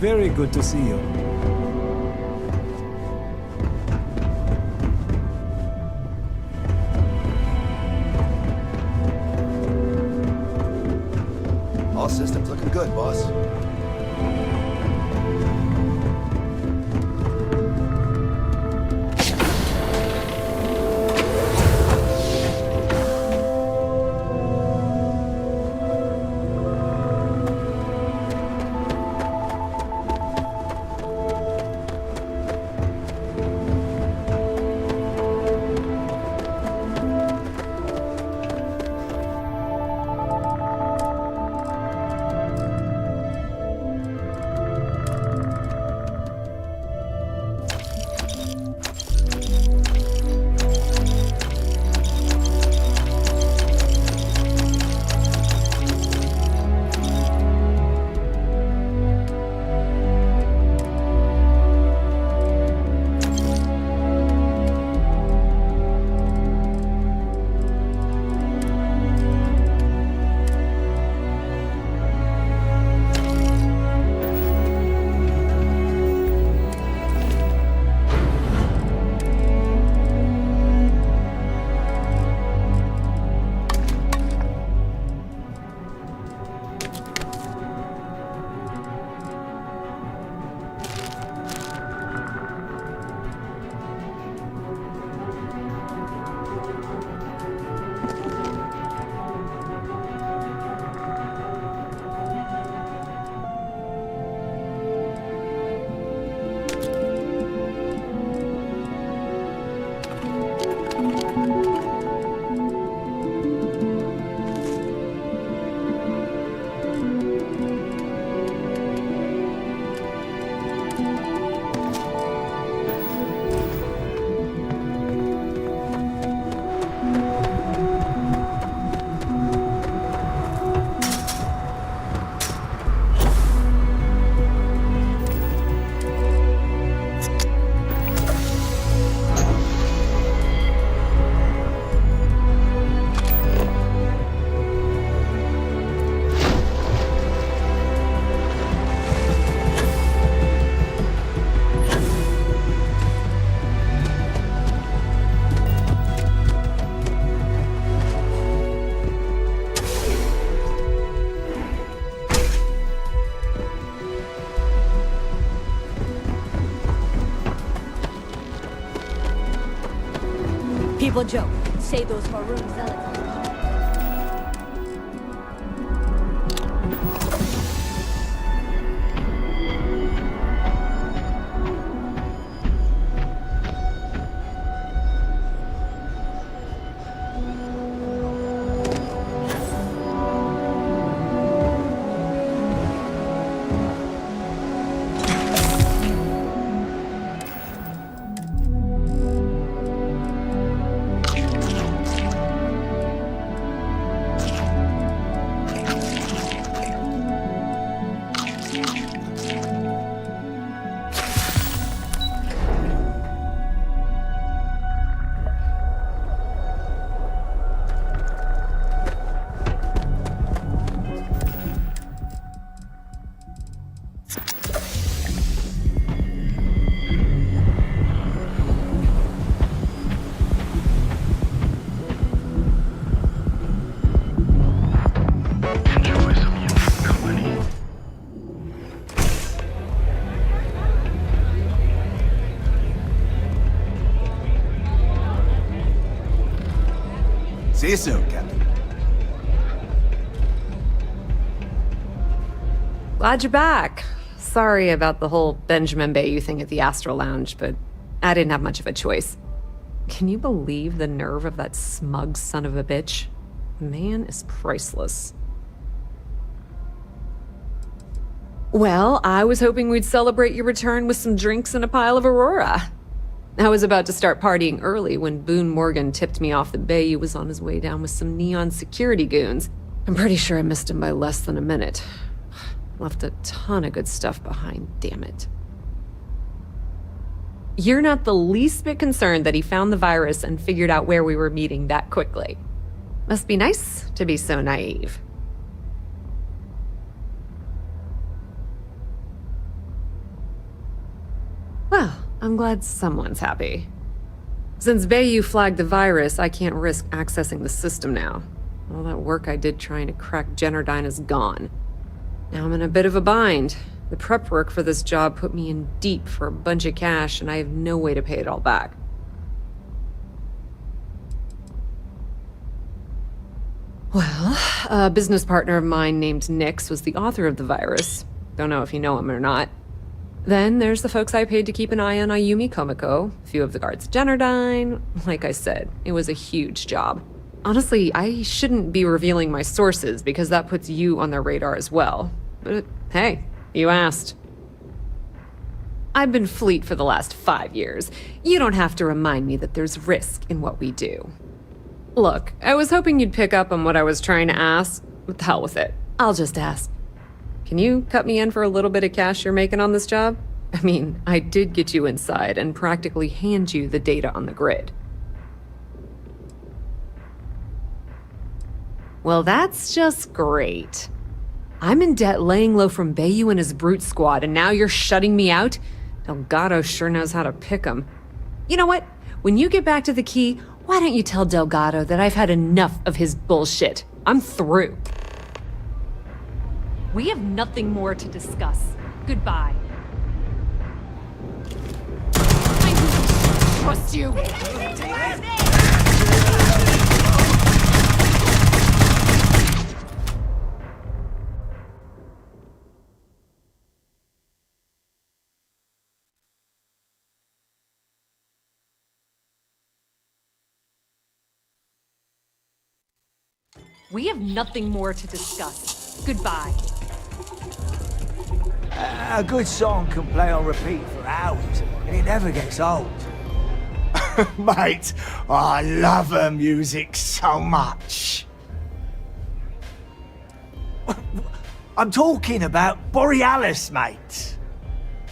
Very good to see you. All systems looking good, boss. People joke. Say those maroon zealots. See you soon, Captain. Glad you're back. Sorry about the whole Benjamin Bayou thing at the Astral Lounge, but I didn't have much of a choice. Can you believe the nerve of that smug son of a bitch? Man is priceless. Well, I was hoping we'd celebrate your return with some drinks and a pile of Aurora. I was about to start partying early when Boone Morgan tipped me off that Bayou was on his way down with some neon security goons. I'm pretty sure I missed him by less than a minute. Left a ton of good stuff behind, damn it. You're not the least bit concerned that he found the virus and figured out where we were meeting that quickly. Must be nice to be so naive. I'm glad someone's happy. Since Bayou flagged the virus, I can't risk accessing the system now. All that work I did trying to crack Generdyne is gone. Now I'm in a bit of a bind. The prep work for this job put me in deep for a bunch of cash, and I have no way to pay it all back. Well, a business partner of mine named Nix was the author of the virus. Don't know if you know him or not. Then there's the folks I paid to keep an eye on Ayumi Komiko, a few of the guards at Generdyne. Like I said, it was a huge job. Honestly, I shouldn't be revealing my sources because that puts you on their radar as well. But hey, you asked. I've been Fleet for the last 5 years. You don't have to remind me that there's risk in what we do. Look, I was hoping you'd pick up on what I was trying to ask. What the hell with it? I'll just ask. Can you cut me in for a little bit of cash you're making on this job? I mean, I did get you inside and practically hand you the data on the grid. Well, that's just great. I'm in debt laying low from Bayou and his brute squad, and now you're shutting me out? Delgado sure knows how to pick 'em. You know what? When you get back to the key, why don't you tell Delgado that I've had enough of his bullshit? I'm through. We have nothing more to discuss. Goodbye. I don't trust you. We have nothing more to discuss. Goodbye. A good song can play on repeat for hours, and it never gets old. Mate, I love her music so much. I'm talking about Borealis, mate.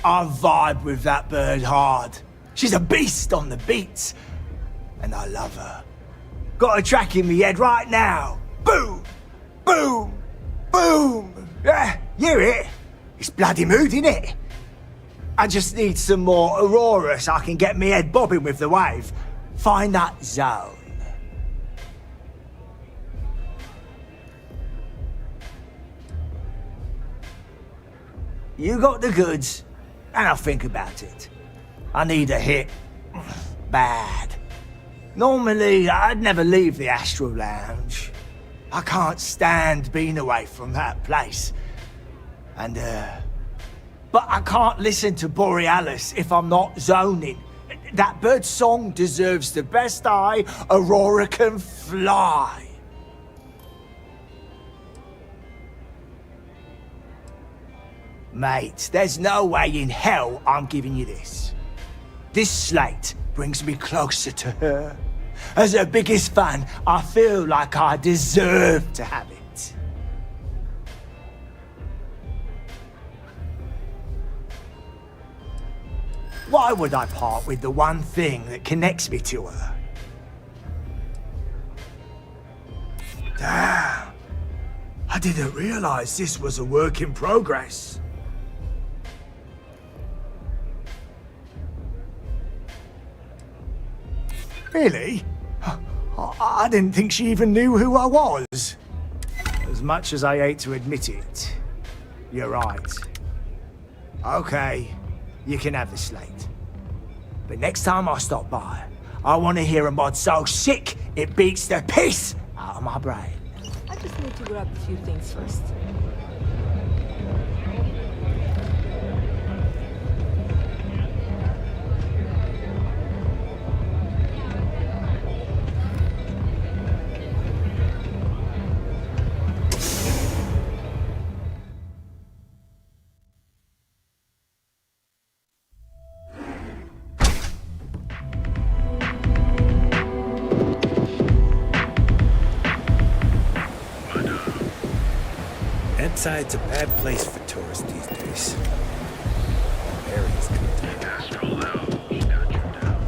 I vibe with that bird hard. She's a beast on the beats, and I love her. Got a track in me head right now. Boom! Boom! Boom! Yeah, hear it? It's bloody mood, innit? I just need some more Aurora so I can get me head bobbing with the wave. Find that zone. You got the goods, and I'll think about it. I need a hit. Bad. Normally, I'd never leave the Astral Lounge. I can't stand being away from that place. And, but I can't listen to Borealis if I'm not zoning. That bird's song deserves the best eye Aurora can fly. Mate, there's no way in hell I'm giving you this. This slate brings me closer to her. As her biggest fan, I feel like I deserve to have it. Why would I part with the one thing that connects me to her? Damn. I didn't realize this was a work in progress. Really? I didn't think she even knew who I was. As much as I hate to admit it, you're right. Okay, you can have the slate. But next time I stop by, I want to hear a mod so sick it beats the piss out of my brain. I just need to grab a few things first. Inside's a bad place for tourists these days. Area's good. Astral Lounge got you down.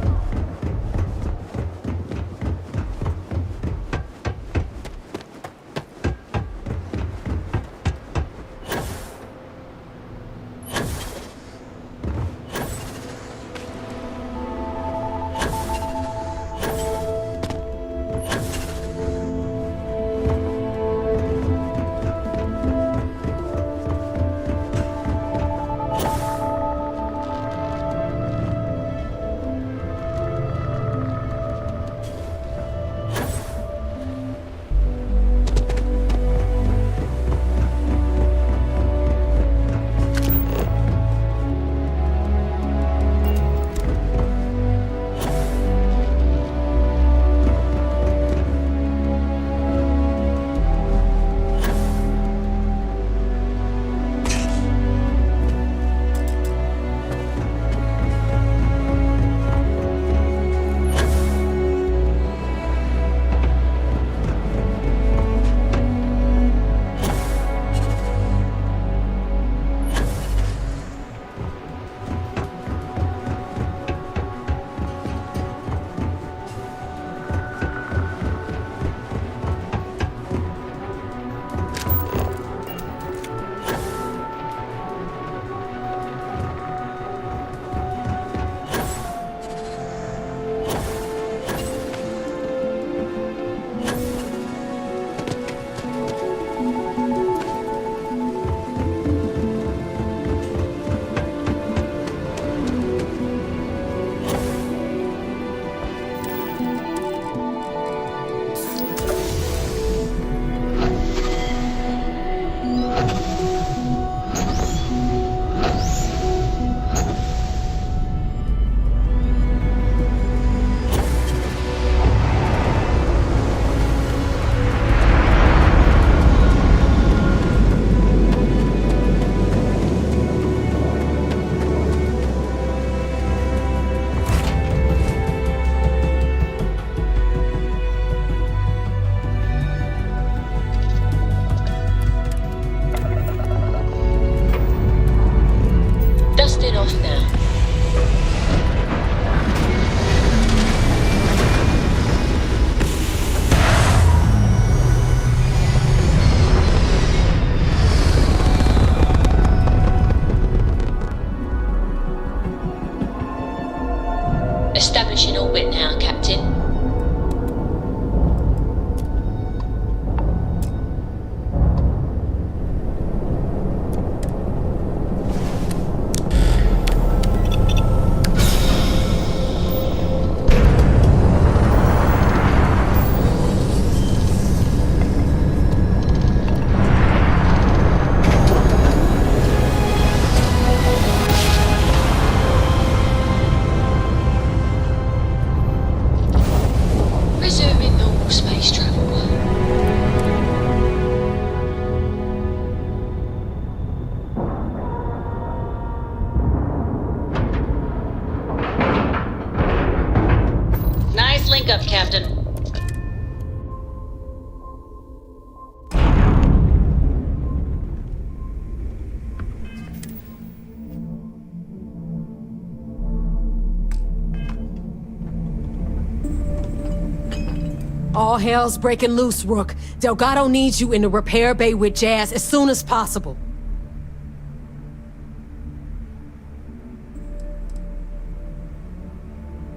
All hell's breaking loose, Rook. Delgado needs you in the repair bay with Jazz as soon as possible.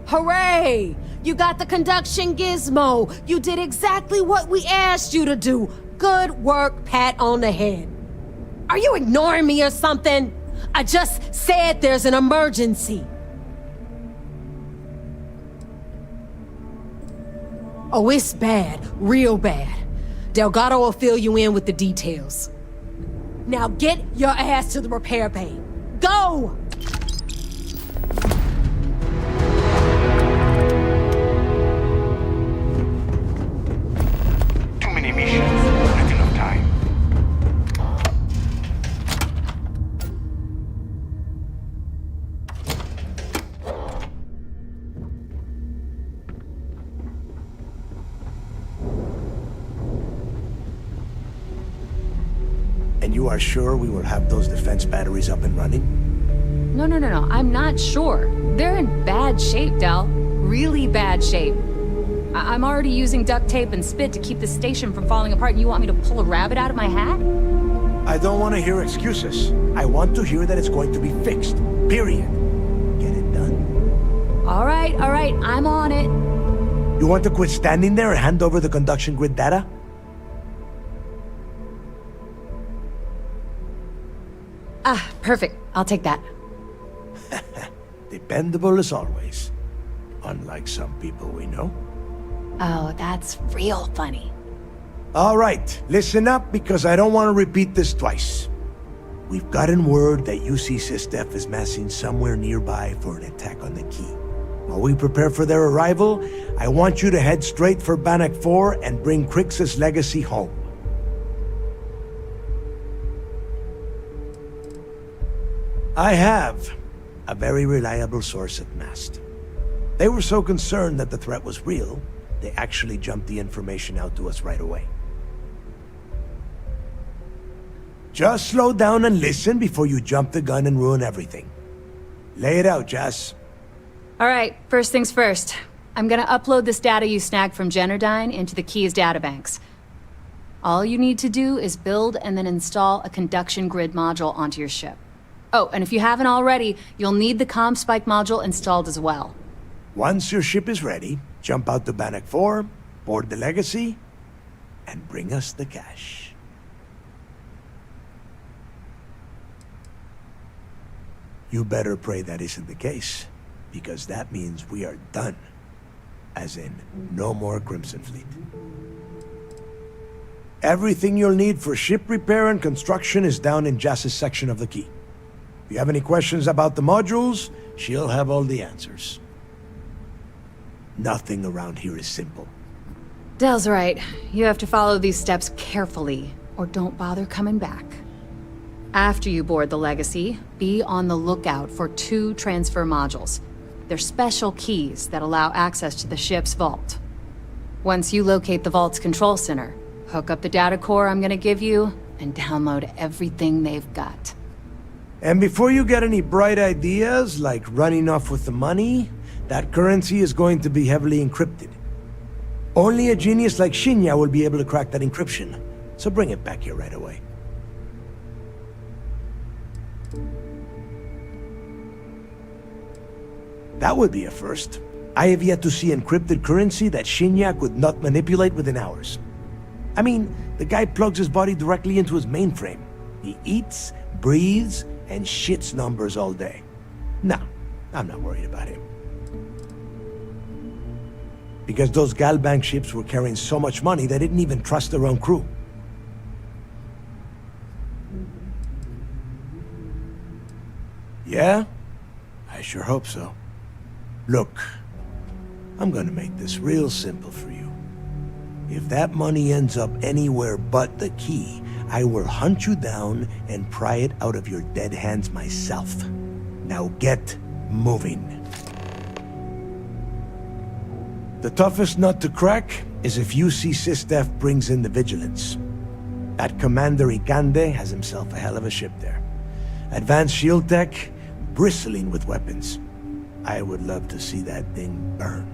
Hooray! You got the conduction gizmo. You did exactly what we asked you to do. Good work, pat on the head. Are you ignoring me or something? I just said there's an emergency. Oh, it's bad. Real bad. Delgado will fill you in with the details. Now get your ass to the repair bay. Go! Too many missions, not enough time. And you are sure we will have those defense batteries up and running? No. I'm not sure. They're in bad shape, Del. Really bad shape. I'm already using duct tape and spit to keep the station from falling apart, and you want me to pull a rabbit out of my hat? I don't want to hear excuses. I want to hear that it's going to be fixed. Period. Get it done. All right. I'm on it. You want to quit standing there and hand over the conduction grid data? Ah, perfect. I'll take that. Dependable as always. Unlike some people we know. Oh, that's real funny. All right, listen up because I don't want to repeat this twice. We've gotten word that UC sysdef is massing somewhere nearby for an attack on the key. While we prepare for their arrival, I want you to head straight for Bannock 4 and bring Crixus' legacy home. I have a very reliable source at Mast. They were so concerned that the threat was real, they actually jumped the information out to us right away. Just slow down and listen before you jump the gun and ruin everything. Lay it out, Jess. All right, first things first. I'm gonna upload this data you snagged from Generdyne into the Keys databanks. All you need to do is build and then install a conduction grid module onto your ship. Oh, and if you haven't already, you'll need the comm spike module installed as well. Once your ship is ready, jump out to Bannock 4, board the legacy, and bring us the cash. You better pray that isn't the case, because that means we are done. As in, no more Crimson Fleet. Everything you'll need for ship repair and construction is down in Jass's section of the key. If you have any questions about the modules, she'll have all the answers. Nothing around here is simple. Del's right. You have to follow these steps carefully, or don't bother coming back. After you board the Legacy, be on the lookout for 2 transfer modules. They're special keys that allow access to the ship's vault. Once you locate the vault's control center, hook up the data core I'm gonna give you, and download everything they've got. And before you get any bright ideas, like running off with the money, that currency is going to be heavily encrypted. Only a genius like Shinya will be able to crack that encryption, so bring it back here right away. That would be a first. I have yet to see encrypted currency that Shinya could not manipulate within hours. I mean, the guy plugs his body directly into his mainframe. He eats, breathes, and shits numbers all day. No, I'm not worried about him. Because those Galbank ships were carrying so much money they didn't even trust their own crew. Yeah? I sure hope so. Look, I'm gonna make this real simple for you. If that money ends up anywhere but the key, I will hunt you down and pry it out of your dead hands myself. Now get moving. The toughest nut to crack is if UC sysdef brings in the Vigilance. That Commander Ikande has himself a hell of a ship there. Advanced shield tech, bristling with weapons. I would love to see that thing burn.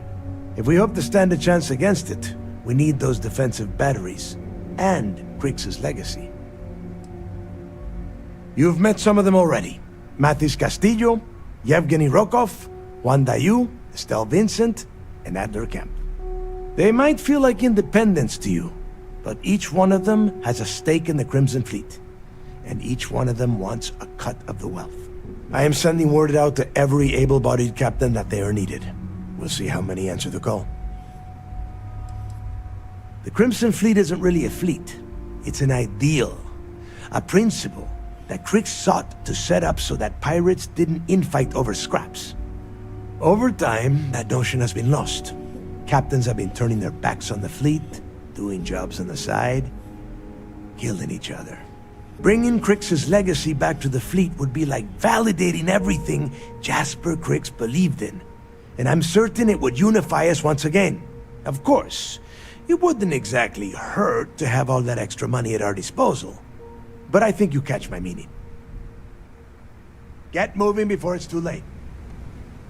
If we hope to stand a chance against it, we need those defensive batteries and Krix's legacy. You've met some of them already. Mathis Castillo, Yevgeny Rokov, Juan Dayu, Estelle Vincent, and Adler Kemp. They might feel like independents to you, but each one of them has a stake in the Crimson Fleet, and each one of them wants a cut of the wealth. I am sending word out to every able-bodied captain that they are needed. We'll see how many answer the call. The Crimson Fleet isn't really a fleet. It's an ideal, a principle that Krix sought to set up so that pirates didn't infight over scraps. Over time, that notion has been lost. Captains have been turning their backs on the fleet, doing jobs on the side, killing each other. Bringing Krix's legacy back to the fleet would be like validating everything Jasper Krix believed in. And I'm certain it would unify us once again. Of course, it wouldn't exactly hurt to have all that extra money at our disposal. But I think you catch my meaning. Get moving before it's too late.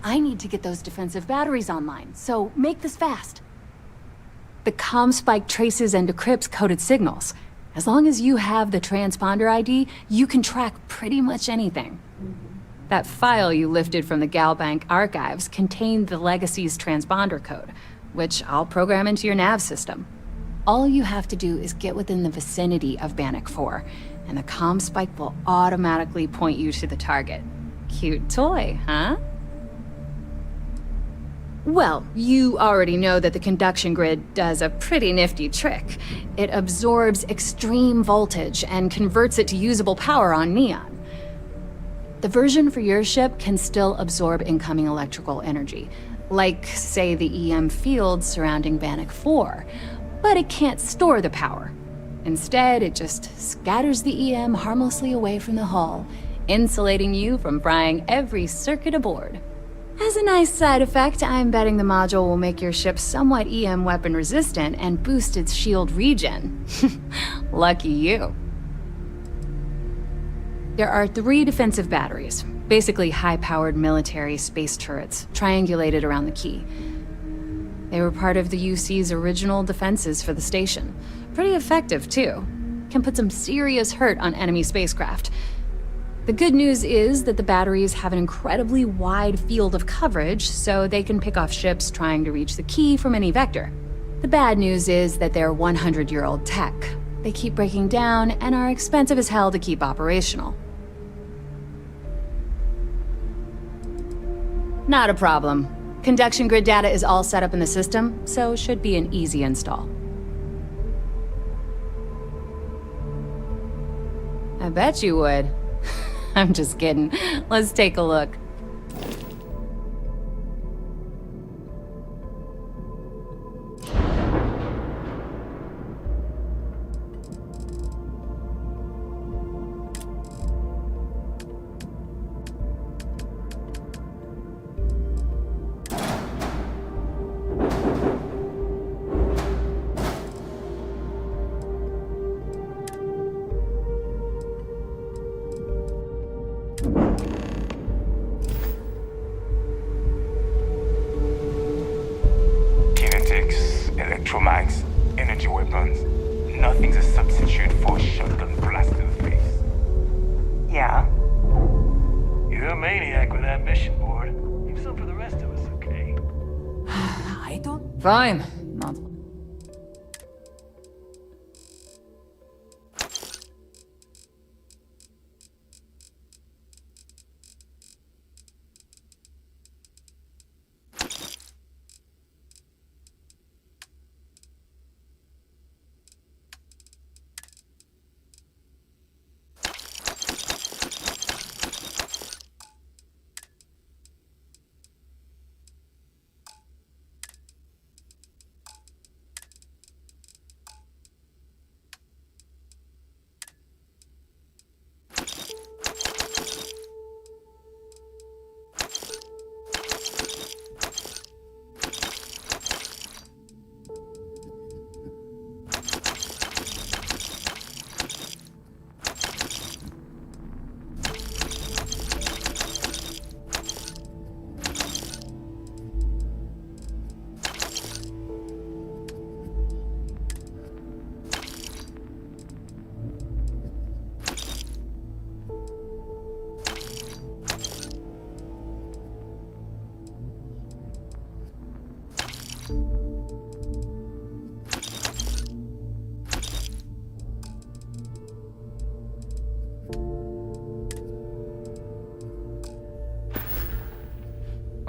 I need to get those defensive batteries online, so make this fast. The comm spike traces and decrypts coded signals. As long as you have the transponder ID, you can track pretty much anything. That file you lifted from the Galbank archives contained the Legacy's transponder code, which I'll program into your nav system. All you have to do is get within the vicinity of Bannock 4, and the comm spike will automatically point you to the target. Cute toy, huh? Well, you already know that the conduction grid does a pretty nifty trick. It absorbs extreme voltage and converts it to usable power on Neon. The version for your ship can still absorb incoming electrical energy, like, say, the EM field surrounding Bannock 4, but it can't store the power. Instead, it just scatters the EM harmlessly away from the hull, insulating you from frying every circuit aboard. As a nice side effect, I'm betting the module will make your ship somewhat EM weapon resistant and boost its shield regen. Lucky you. There are 3 defensive batteries, basically high-powered military space turrets, triangulated around the key. They were part of the UC's original defenses for the station. Pretty effective, too. Can put some serious hurt on enemy spacecraft. The good news is that the batteries have an incredibly wide field of coverage, so they can pick off ships trying to reach the key from any vector. The bad news is that they're 100-year-old tech. They keep breaking down and are expensive as hell to keep operational. Not a problem. Conduction grid data is all set up in the system, so should be an easy install. I bet you would. I'm just kidding. Let's take a look. Electromags, energy weapons. Nothing's a substitute for a shotgun blast to the face. Yeah? You're a maniac with ambition, Board. Leave some for the rest of us, okay? I don't... Fine. Not...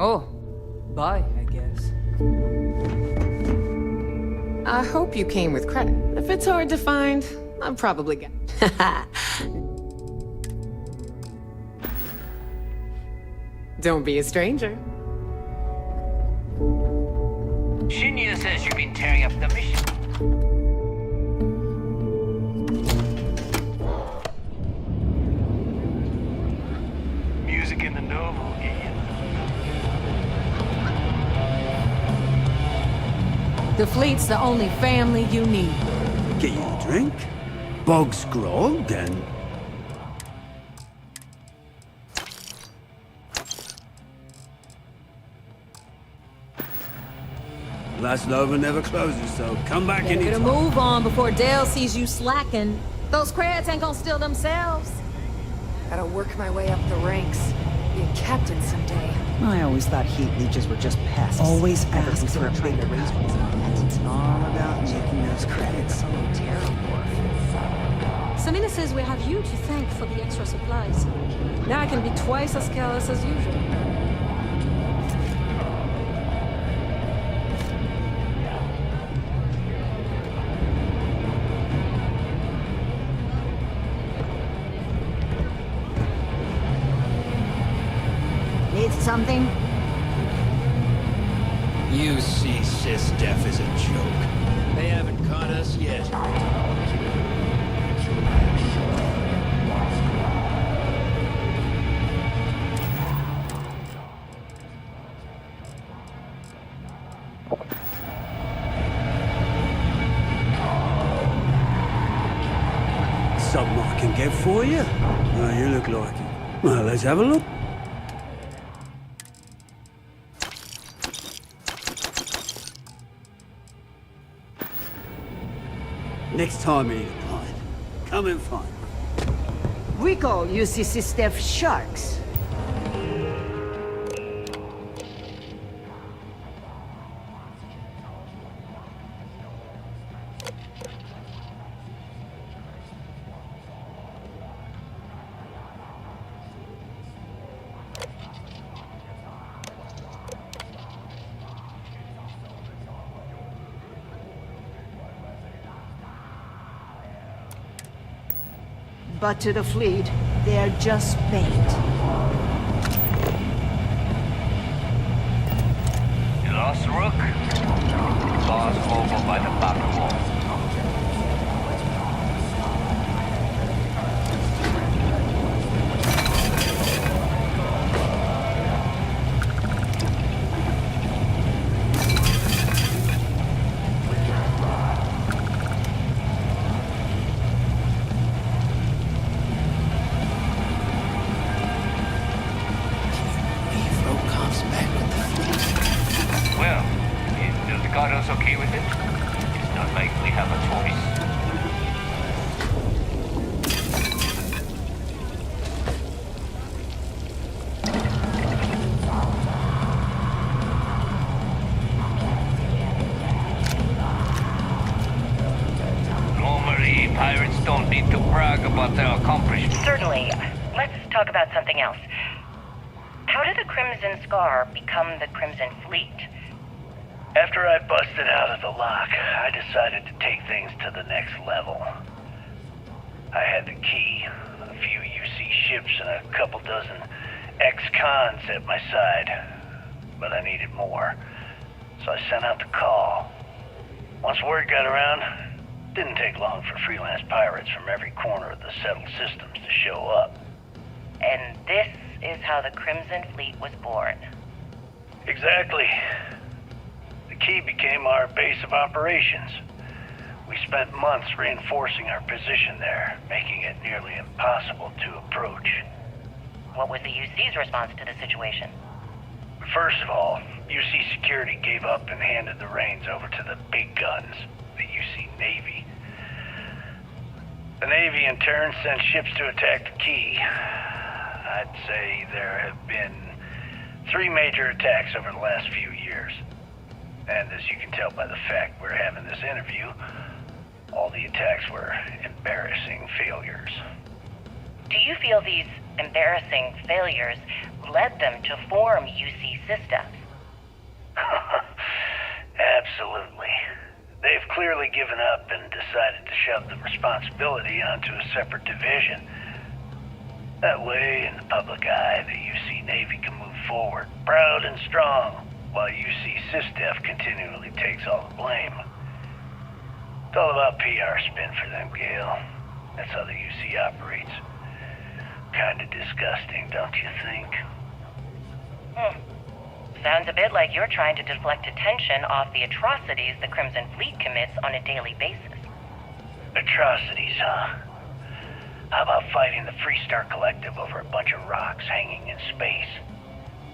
Oh, bye, I guess. I hope you came with credit. If it's hard to find, I've probably got... Don't be a stranger. Shinya says you've been tearing up the mission. Music in the novel, Ian. The fleet's the only family you need. Get you a drink, Bog's grog, and... Last Nova never closes, so come back Better get a anytime. move on before Dale sees you slacking. Those creds ain't gonna steal themselves. Gotta work my way up the ranks. Be a captain someday. I always thought heat leeches were just pests. Always ask for a bigger raise. It's all about making those credits so terrible. Samina says we have you to thank for the extra supplies. Now I can be twice as careless as usual. Need something? You see sysdef is a joke. They haven't caught us yet. Something I can get for you? Oh, you look like it. Well, let's have a look. Next time you need a pint, come and find me. We call UCC Steph sharks. But to the fleet, they're just bait. You lost Rook? Lost over by the back wall. Well, is Delgado's okay with it? It's not like we have a choice. Normally, pirates don't need to brag about their accomplishments. Certainly. Let's talk about something else. How did the Crimson Scar become the Crimson Fleet? After I busted out of the lock, I decided to take things to the next level. I had the key, a few UC ships, and a couple dozen ex-cons at my side. But I needed more, so I sent out the call. Once word got around, it didn't take long for freelance pirates from every corner of the settled systems to show up. And this is how the Crimson Fleet was born. Exactly. The key became our base of operations. We spent months reinforcing our position there, making it nearly impossible to approach. What was the UC's response to the situation? First of all, UC Security gave up and handed the reins over to the big guns, the UC Navy. The Navy in turn sent ships to attack the key. I'd say there have been 3 major attacks over the last few years. And as you can tell by the fact we're having this interview, all the attacks were embarrassing failures. Do you feel these embarrassing failures led them to form UC sysdef. Absolutely. They've clearly given up and decided to shove the responsibility onto a separate division. That way, in the public eye, the UC Navy can move forward, proud and strong, while UC sysdef continually takes all the blame. It's all about PR spin for them, Gale. That's how the UC operates. Kinda disgusting, don't you think? Sounds a bit like you're trying to deflect attention off the atrocities the Crimson Fleet commits on a daily basis. Atrocities, huh? How about fighting the Freestar Collective over a bunch of rocks hanging in space?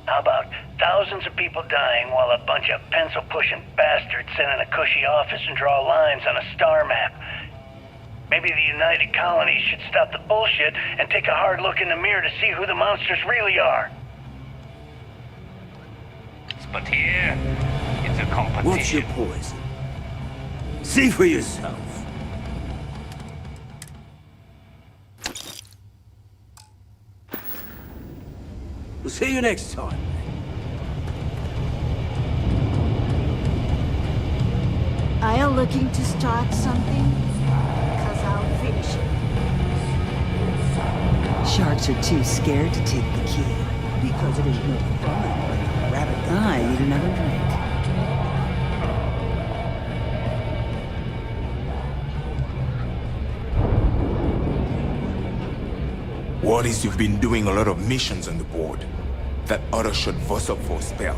How about thousands of people dying while a bunch of pencil-pushing bastards sit in a cushy office and draw lines on a star map? Maybe the United Colonies should stop the bullshit and take a hard look in the mirror to see who the monsters really are. But here, it's a competition. What's your poison? See for yourself. We'll see you next time. Are you looking to start something? Because I'll finish it. Sharks are too scared to take the key. Because it is no fun. Rabbit guy need another drink. Word is you've been doing a lot of missions on the board. That oughta shut Voss up for a spell.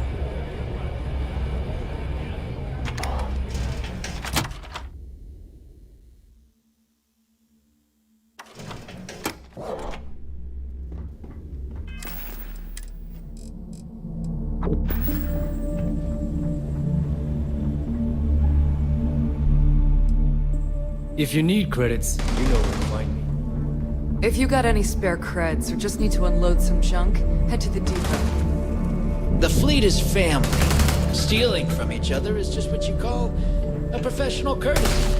If you need credits, you know where to find me. If you got any spare creds or just need to unload some junk, head to the depot. The fleet is family. Stealing from each other is just what you call a professional courtesy.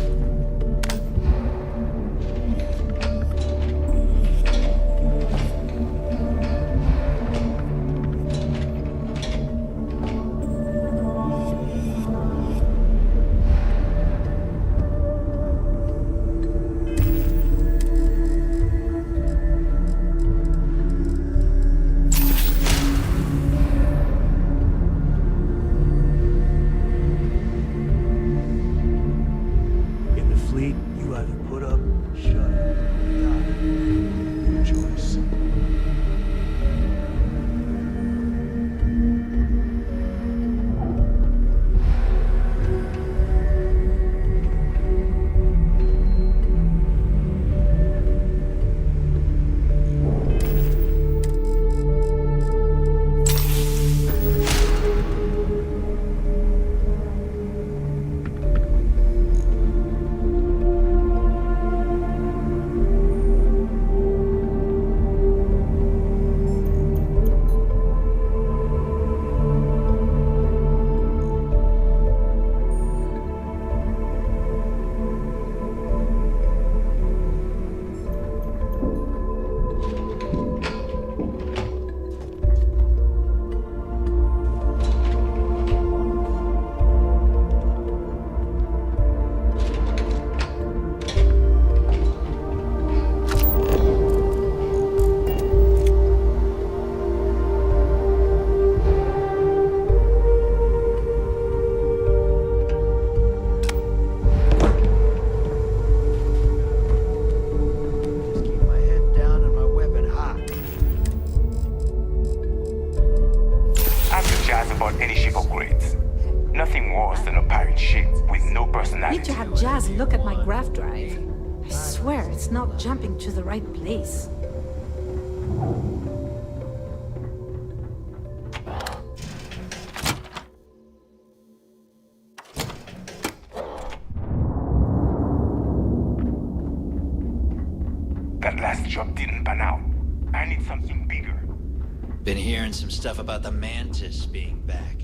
Look at my graph drive. I swear it's not jumping to the right place. That last job didn't pan out. I need something bigger. Been hearing some stuff about the Mantis being back.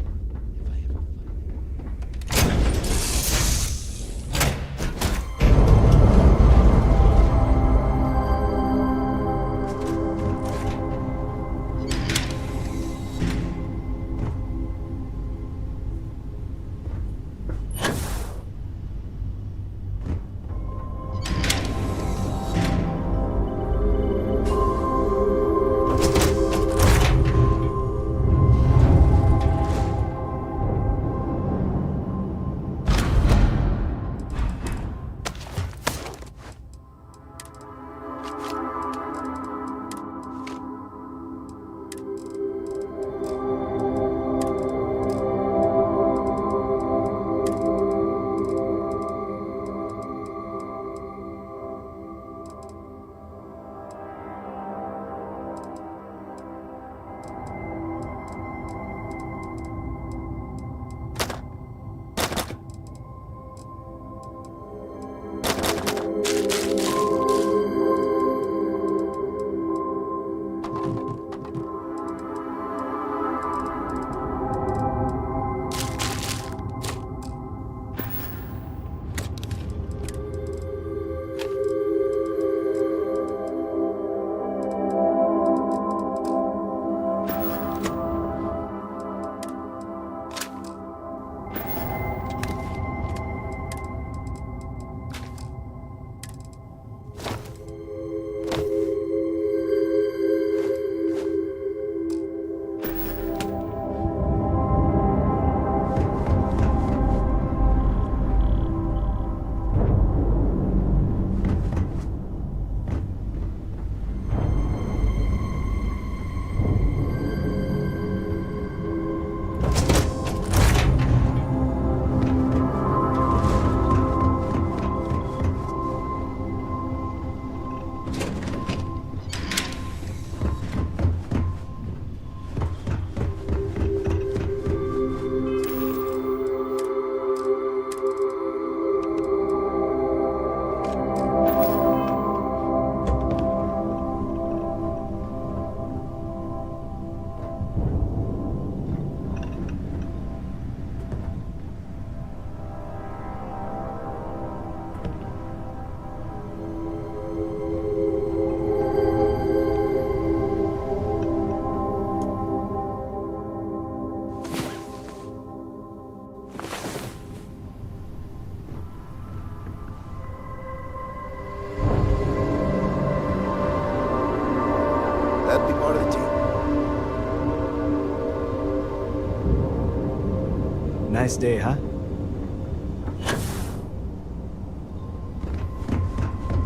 nice day, huh?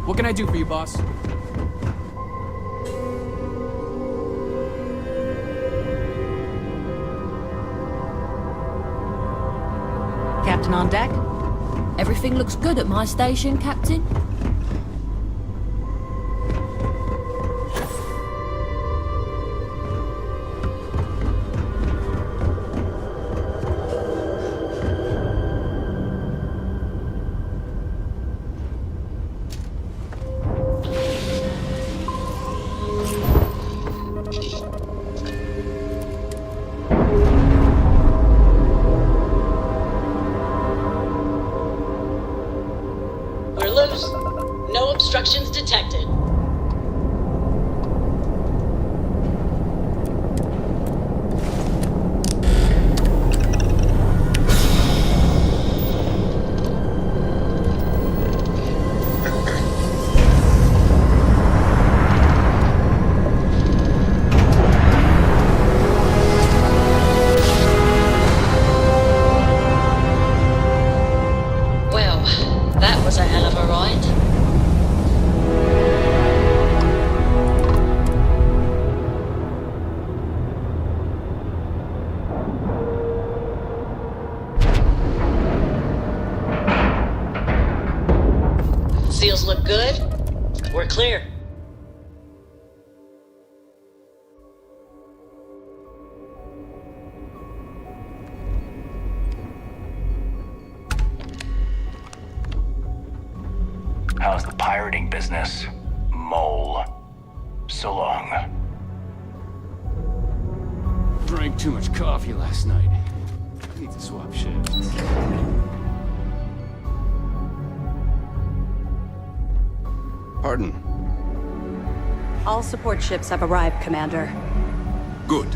What can I do for you, boss? Captain on deck? Everything looks good at my station, Captain. No obstructions detected. Well, that was a hell of a ride. Seals look good. We're clear. How's the pirating business, Mole? So long. Drank too much coffee last night. Need to swap shifts. Pardon? All support ships have arrived, Commander. Good.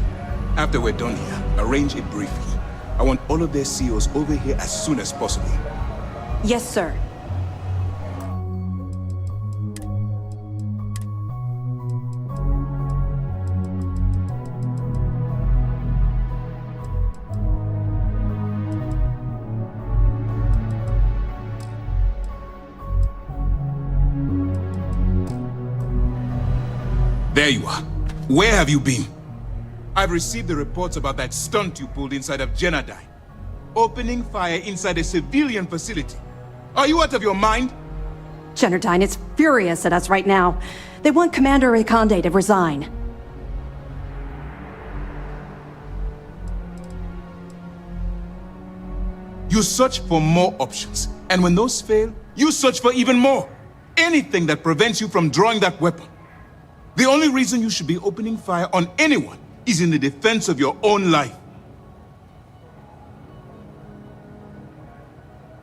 After we're done here, arrange a briefing. I want all of their CEOs over here as soon as possible. Yes, sir. There you are. Where have you been? I've received the reports about that stunt you pulled inside of Genadine. Opening fire inside a civilian facility. Are you out of your mind? Genardine is furious at us right now. They want Commander Reconde to resign. You search for more options, and when those fail, you search for even more. Anything that prevents you from drawing that weapon. The only reason you should be opening fire on anyone is in the defense of your own life.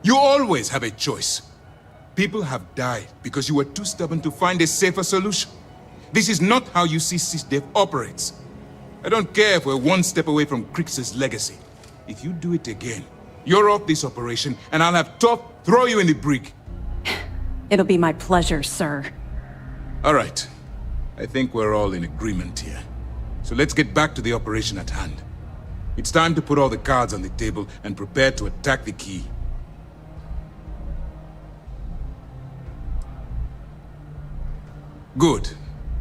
You always have a choice. People have died because you were too stubborn to find a safer solution. This is not how you see sysdef operates. I don't care if we're one step away from Crix's legacy. If you do it again, you're off this operation, and I'll have Top throw you in the brig. It'll be my pleasure, sir. All right. I think we're all in agreement here. So let's get back to the operation at hand. It's time to put all the cards on the table and prepare to attack the key. Good.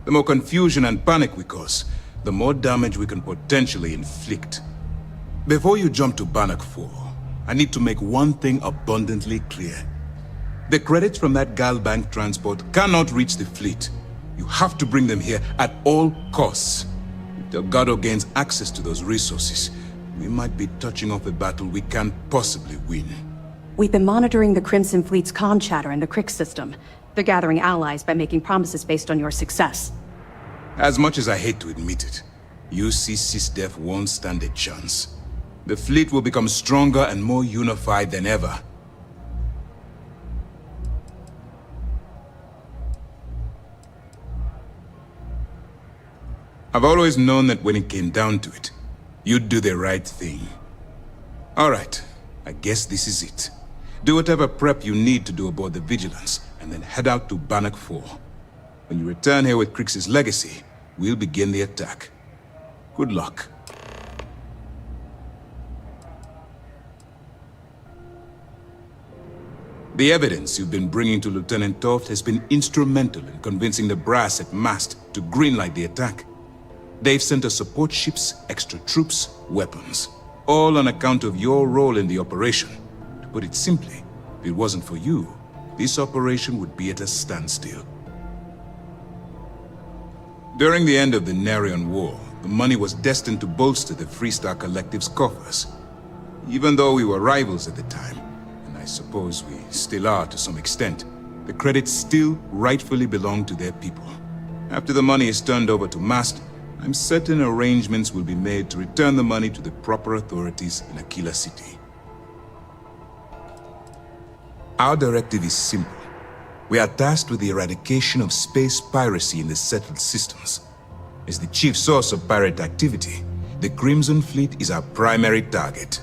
The more confusion and panic we cause, the more damage we can potentially inflict. Before you jump to Bannock 4, I need to make one thing abundantly clear. The credits from that Gal Bank transport cannot reach the fleet. You have to bring them here at all costs. If Delgado gains access to those resources, we might be touching off a battle we can't possibly win. We've been monitoring the Crimson Fleet's comm chatter in the Crix system. They're gathering allies by making promises based on your success. As much as I hate to admit it, UC sysdef won't stand a chance. The fleet will become stronger and more unified than ever. I've always known that when it came down to it, you'd do the right thing. All right, I guess this is it. Do whatever prep you need to do aboard the Vigilance, and then head out to Bannock 4. When you return here with Crix's legacy, we'll begin the attack. Good luck. The evidence you've been bringing to Lieutenant Toft has been instrumental in convincing the brass at Mast to greenlight the attack. They've sent us support ships, extra troops, weapons. All on account of your role in the operation. To put it simply, if it wasn't for you, this operation would be at a standstill. During the end of the Narion War, the money was destined to bolster the Freestar Collective's coffers. Even though we were rivals at the time, and I suppose we still are to some extent, the credits still rightfully belong to their people. After the money is turned over to Mast, I'm certain arrangements will be made to return the money to the proper authorities in Aquila City. Our directive is simple. We are tasked with the eradication of space piracy in the settled systems. As the chief source of pirate activity, the Crimson Fleet is our primary target.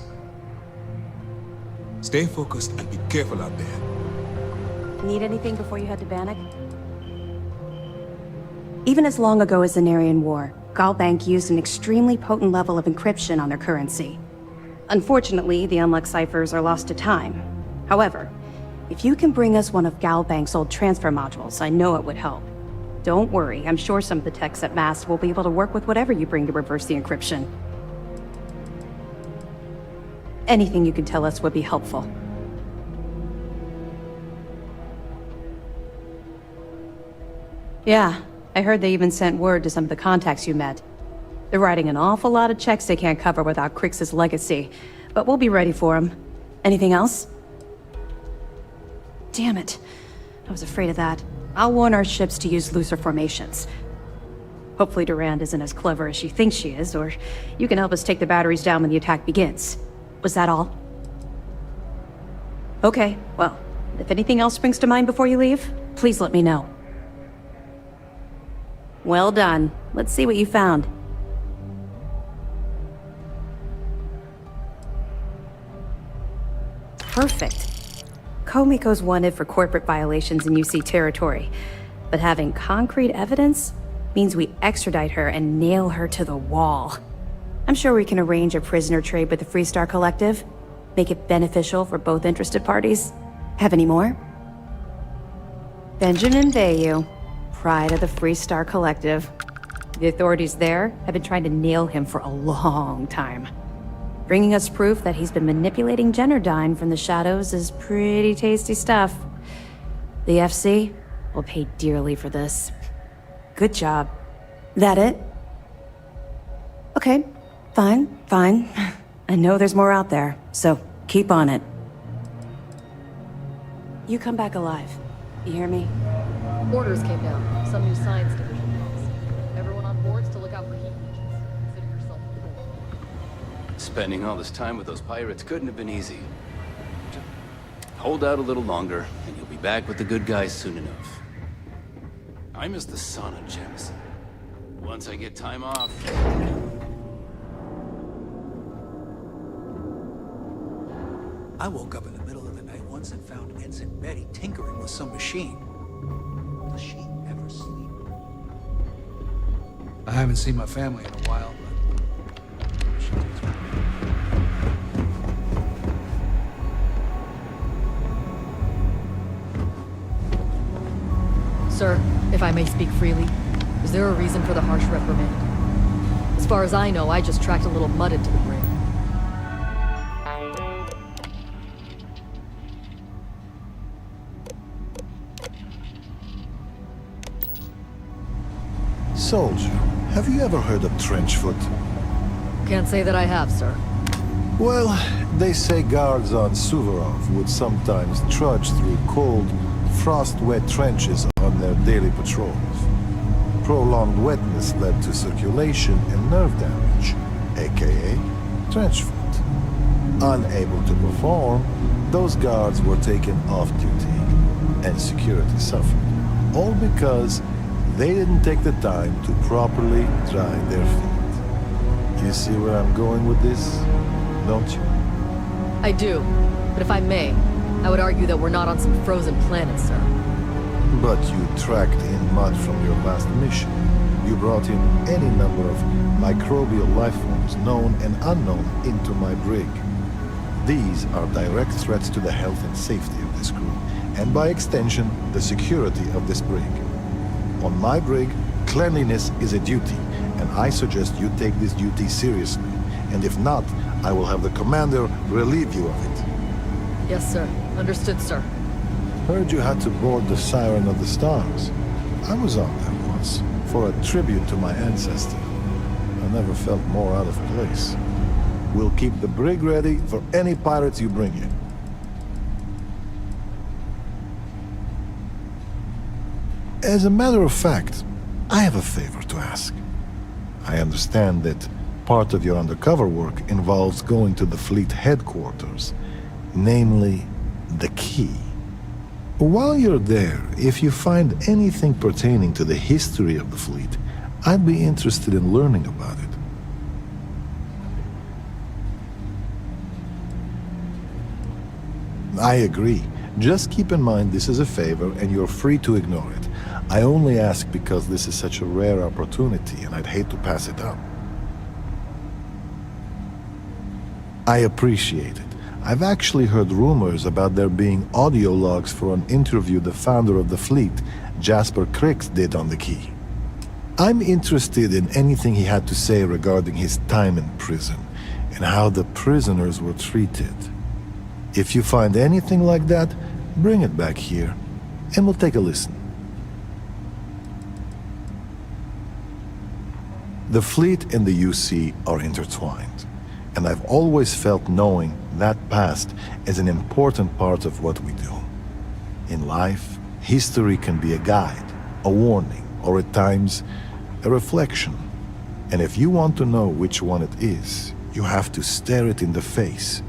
Stay focused and be careful out there. Need anything before you head to Bannock? Even as long ago as the Narion War, Galbank used an extremely potent level of encryption on their currency. Unfortunately, the unlocked ciphers are lost to time. However, if you can bring us one of Galbank's old transfer modules, I know it would help. Don't worry, I'm sure some of the techs at Mast will be able to work with whatever you bring to reverse the encryption. Anything you can tell us would be helpful. Yeah, I heard they even sent word to some of the contacts you met. They're writing an awful lot of checks they can't cover without Crix's legacy, but we'll be ready for them. Anything else? Damn it. I was afraid of that. I'll warn our ships to use looser formations. Hopefully Durand isn't as clever as she thinks she is, or you can help us take the batteries down when the attack begins. Was that all? Okay, well, if anything else springs to mind before you leave, please let me know. Well done. Let's see what you found. Perfect. Komiko's wanted for corporate violations in UC territory, but having concrete evidence means we extradite her and nail her to the wall. I'm sure we can arrange a prisoner trade with the Freestar Collective, make it beneficial for both interested parties. Have any more? Benjamin Bayou, pride of the Freestar Collective. The authorities there have been trying to nail him for a long time. Bringing us proof that he's been manipulating Generdyne from the shadows is pretty tasty stuff. The FC will pay dearly for this. Good job. That it? Okay, fine. I know there's more out there, so keep on it. You come back alive. You hear me? Orders came down. Some new science division calls. Everyone on board's to look out for heat leeches. Consider yourself warned. Spending all this time with those pirates couldn't have been easy. Just hold out a little longer, and you'll be back with the good guys soon enough. I miss the sun on Jemison. Once I get time off... I woke up in the middle of the night once and found Ensign Betty tinkering with some machine. Does she ever sleep? I haven't seen my family in a while, but she takes me. Sir, if I may speak freely, is there a reason for the harsh reprimand? As far as I know, I just tracked a little mud into the brig. Soldier, have you ever heard of Trenchfoot? Can't say that I have, sir. Well, they say guards on Suvorov would sometimes trudge through cold, frost-wet trenches on their daily patrols. Prolonged wetness led to circulation and nerve damage, aka Trenchfoot. Unable to perform, those guards were taken off duty, and security suffered. All because they didn't take the time to properly dry their feet. You see where I'm going with this, don't you? I do, but if I may, I would argue that we're not on some frozen planet, sir. But you tracked in mud from your last mission. You brought in any number of microbial life forms, known and unknown, into my brig. These are direct threats to the health and safety of this crew, and by extension, the security of this brig. On my brig, cleanliness is a duty, and I suggest you take this duty seriously. And if not, I will have the commander relieve you of it. Yes, sir. Understood, sir. Heard you had to board the Siren of the Stars. I was on that once, for a tribute to my ancestor. I never felt more out of place. We'll keep the brig ready for any pirates you bring in. As a matter of fact, I have a favor to ask. I understand that part of your undercover work involves going to the fleet headquarters, namely, the key. While you're there, if you find anything pertaining to the history of the fleet, I'd be interested in learning about it. I agree. Just keep in mind this is a favor and you're free to ignore it. I only ask because this is such a rare opportunity and I'd hate to pass it up. I appreciate it. I've actually heard rumors about there being audio logs for an interview the founder of the fleet, Jasper Crix, did on the Key. I'm interested in anything he had to say regarding his time in prison and how the prisoners were treated. If you find anything like that, bring it back here and we'll take a listen. The fleet and the UC are intertwined, and I've always felt knowing that past is an important part of what we do. In life, history can be a guide, a warning, or at times, a reflection. And if you want to know which one it is, you have to stare it in the face,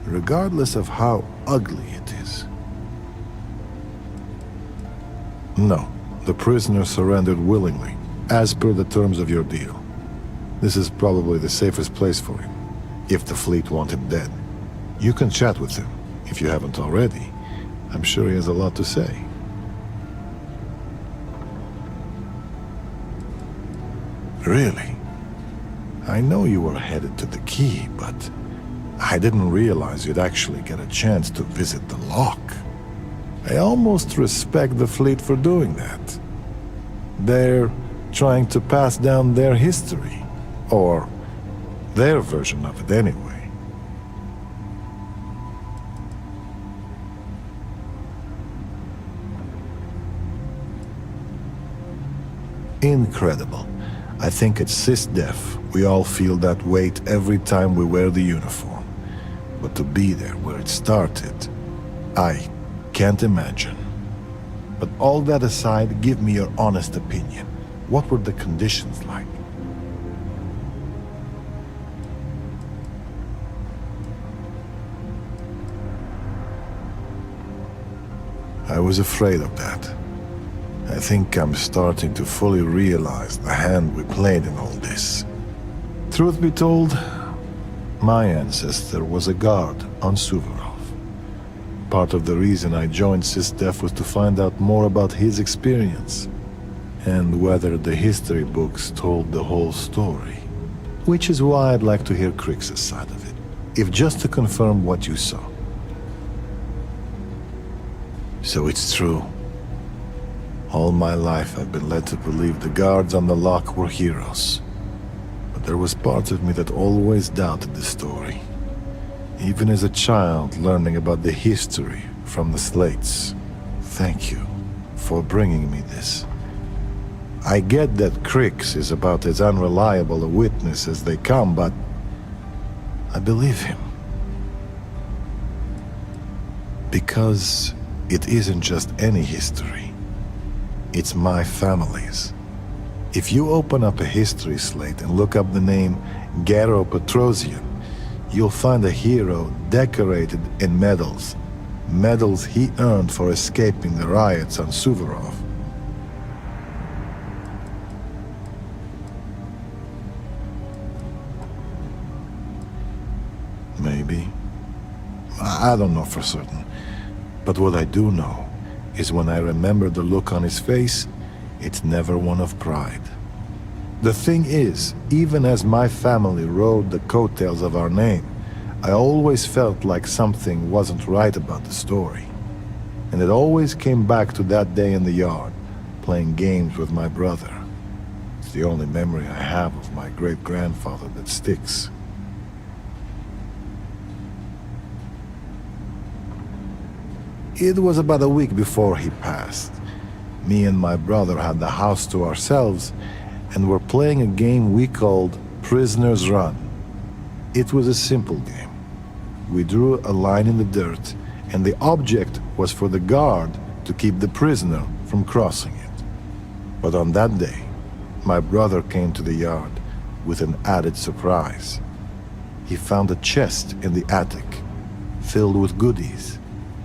regardless of how ugly it is. No, the prisoner surrendered willingly, as per the terms of your deal. This is probably the safest place for him, if the fleet want him dead. You can chat with him, if you haven't already. I'm sure he has a lot to say. Really? I know you were headed to the Key, but I didn't realize you'd actually get a chance to visit the lock. I almost respect the fleet for doing that. They're trying to pass down their history. Or their version of it anyway. Incredible. I think at sysdef we all feel that weight every time we wear the uniform. But to be there where it started, I can't imagine. But all that aside, give me your honest opinion. What were the conditions like? I was afraid of that. I think I'm starting to fully realize the hand we played in all this. Truth be told, my ancestor was a guard on Suvorov. Part of the reason I joined sysdef was to find out more about his experience, and whether the history books told the whole story. Which is why I'd like to hear Crix's side of it, if just to confirm what you saw. So it's true. All my life I've been led to believe the guards on the lock were heroes. But there was part of me that always doubted the story. Even as a child learning about the history from the slates. Thank you for bringing me this. I get that Crix is about as unreliable a witness as they come, but I believe him. Because it isn't just any history. It's my family's. If you open up a history slate and look up the name Garo Petrosian, you'll find a hero decorated in medals. Medals he earned for escaping the riots on Suvorov. Maybe. I don't know for certain. But what I do know is when I remember the look on his face, it's never one of pride. The thing is, even as my family rode the coattails of our name, I always felt like something wasn't right about the story. And it always came back to that day in the yard, playing games with my brother. It's the only memory I have of my great-grandfather that sticks. It was about a week before he passed. Me and my brother had the house to ourselves and were playing a game we called Prisoner's Run. It was a simple game. We drew a line in the dirt, and the object was for the guard to keep the prisoner from crossing it. But on that day, my brother came to the yard with an added surprise. He found a chest in the attic, filled with goodies,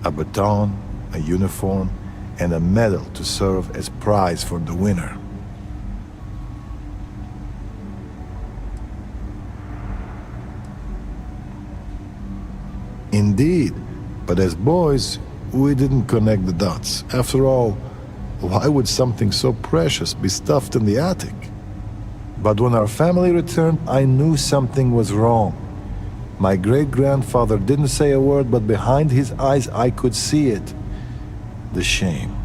a baton, a uniform, and a medal to serve as prize for the winner. Indeed, but as boys, we didn't connect the dots. After all, why would something so precious be stuffed in the attic? But when our family returned, I knew something was wrong. My great-grandfather didn't say a word, but behind his eyes I could see it. The shame.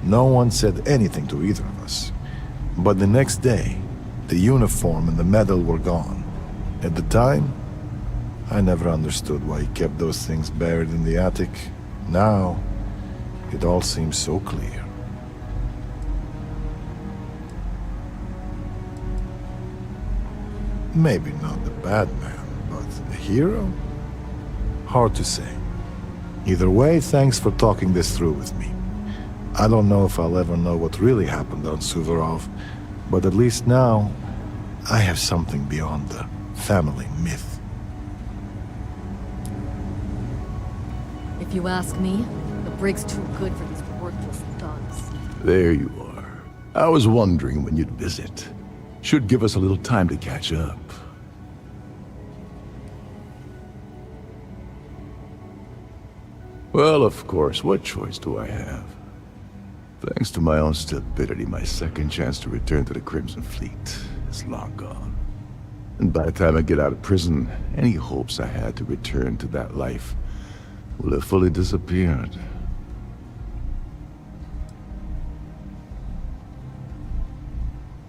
No one said anything to either of us. But the next day, the uniform and the medal were gone. At the time, I never understood why he kept those things buried in the attic. Now, it all seems so clear. Maybe not the bad man, but a hero? Hard to say. Either way, thanks for talking this through with me. I don't know if I'll ever know what really happened on Suvorov, but at least now, I have something beyond the family myth. If you ask me, the brig's too good for these worthless thugs. There you are. I was wondering when you'd visit. Should give us a little time to catch up. Well, of course, what choice do I have? Thanks to my own stupidity, my second chance to return to the Crimson Fleet is long gone. And by the time I get out of prison, any hopes I had to return to that life will have fully disappeared.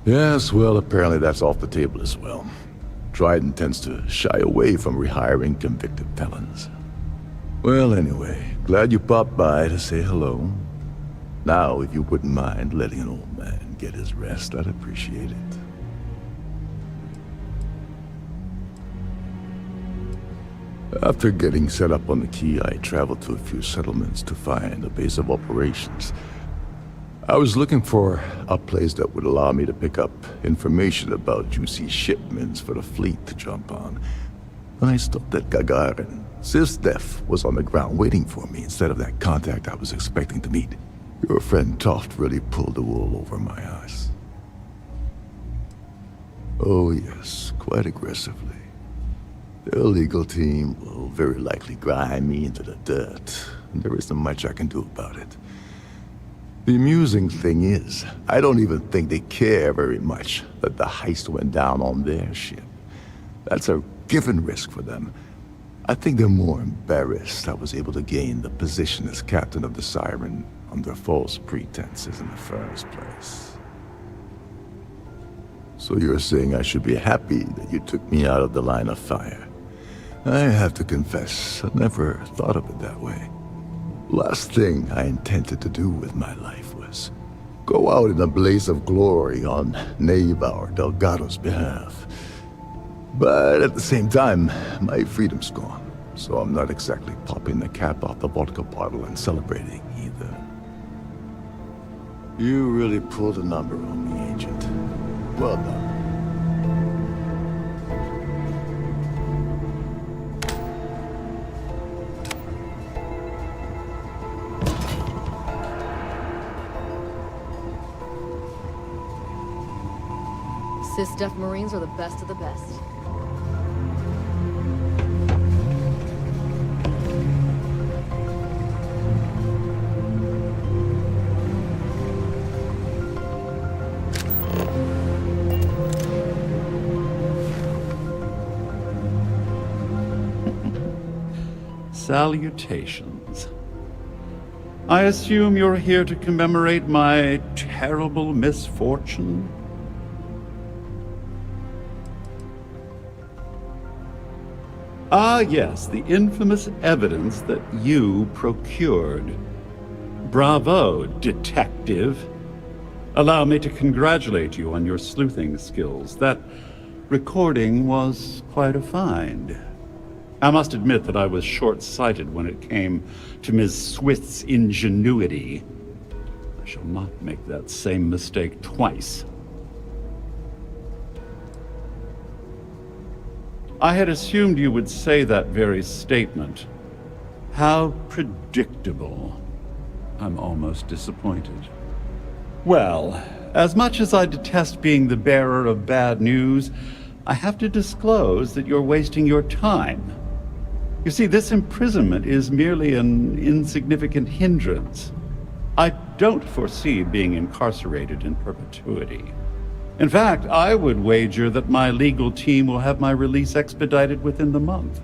Yes, well, apparently that's off the table as well. Trident tends to shy away from rehiring convicted felons. Well, anyway, glad you popped by to say hello. Now, if you wouldn't mind letting an old man get his rest, I'd appreciate it. After getting set up on the Key, I traveled to a few settlements to find a base of operations. I was looking for a place that would allow me to pick up information about juicy shipments for the fleet to jump on. When I stopped at Gagarin, sysdef was on the ground waiting for me instead of that contact I was expecting to meet. Your friend Toft really pulled the wool over my eyes. Oh yes, quite aggressively. The illegal team will very likely grind me into the dirt, and there isn't much I can do about it. The amusing thing is, I don't even think they care very much that the heist went down on their ship. That's a given risk for them. I think they're more embarrassed I was able to gain the position as captain of the Siren under false pretenses in the first place. So you're saying I should be happy that you took me out of the line of fire? I have to confess, I never thought of it that way. Last thing I intended to do with my life was go out in a blaze of glory on Neva or Delgado's behalf. But at the same time, my freedom's gone, so I'm not exactly popping the cap off the vodka bottle and celebrating either. You really pulled a number on me, Agent. Well done. Sysdef Marines are the best of the best. Salutations. I assume you're here to commemorate my terrible misfortune? Ah, yes, the infamous evidence that you procured. Bravo, detective. Allow me to congratulate you on your sleuthing skills. That recording was quite a find. I must admit that I was short-sighted when it came to Ms. Swift's ingenuity. I shall not make that same mistake twice. I had assumed you would say that very statement. How predictable. I'm almost disappointed. Well, as much as I detest being the bearer of bad news, I have to disclose that you're wasting your time. You see, this imprisonment is merely an insignificant hindrance. I don't foresee being incarcerated in perpetuity. In fact, I would wager that my legal team will have my release expedited within the month.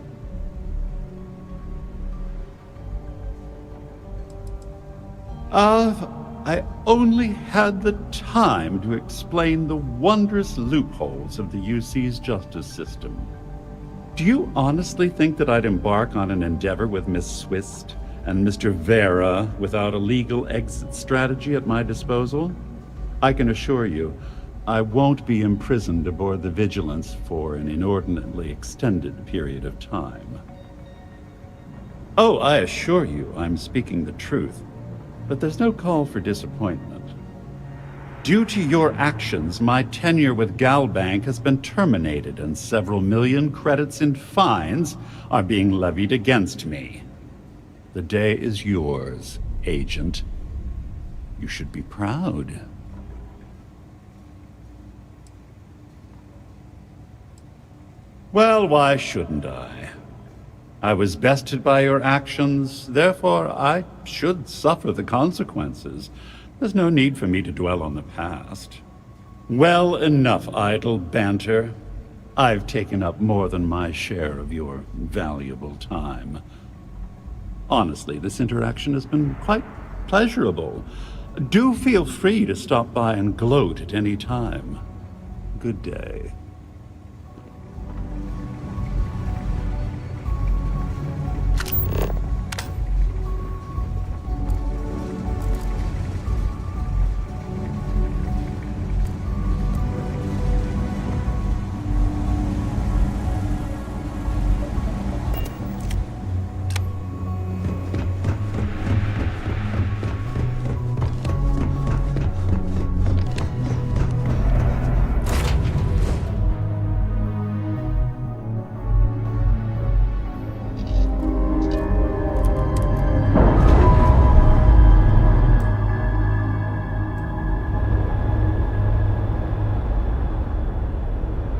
I only had the time to explain the wondrous loopholes of the UC's justice system. Do you honestly think that I'd embark on an endeavor with Miss Swift and Mr. Vera without a legal exit strategy at my disposal? I can assure you, I won't be imprisoned aboard the Vigilance for an inordinately extended period of time. Oh, I assure you I'm speaking the truth, but there's no call for disappointment. Due to your actions, my tenure with Galbank has been terminated and several million credits in fines are being levied against me. The day is yours, Agent. You should be proud. Well, why shouldn't I? I was bested by your actions, therefore I should suffer the consequences. There's no need for me to dwell on the past. Well, enough idle banter. I've taken up more than my share of your valuable time. Honestly, this interaction has been quite pleasurable. Do feel free to stop by and gloat at any time. Good day.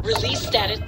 Release status.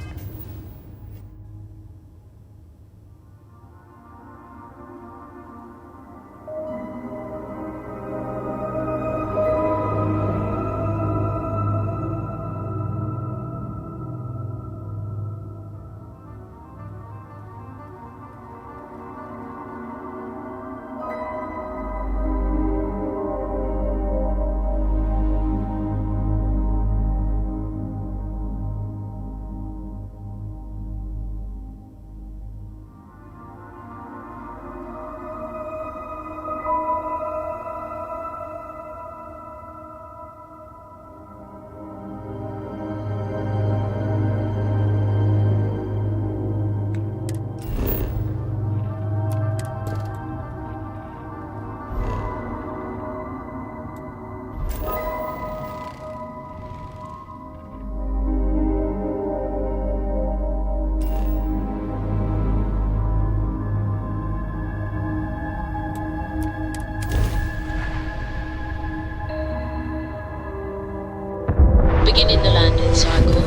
Beginning the landing cycle.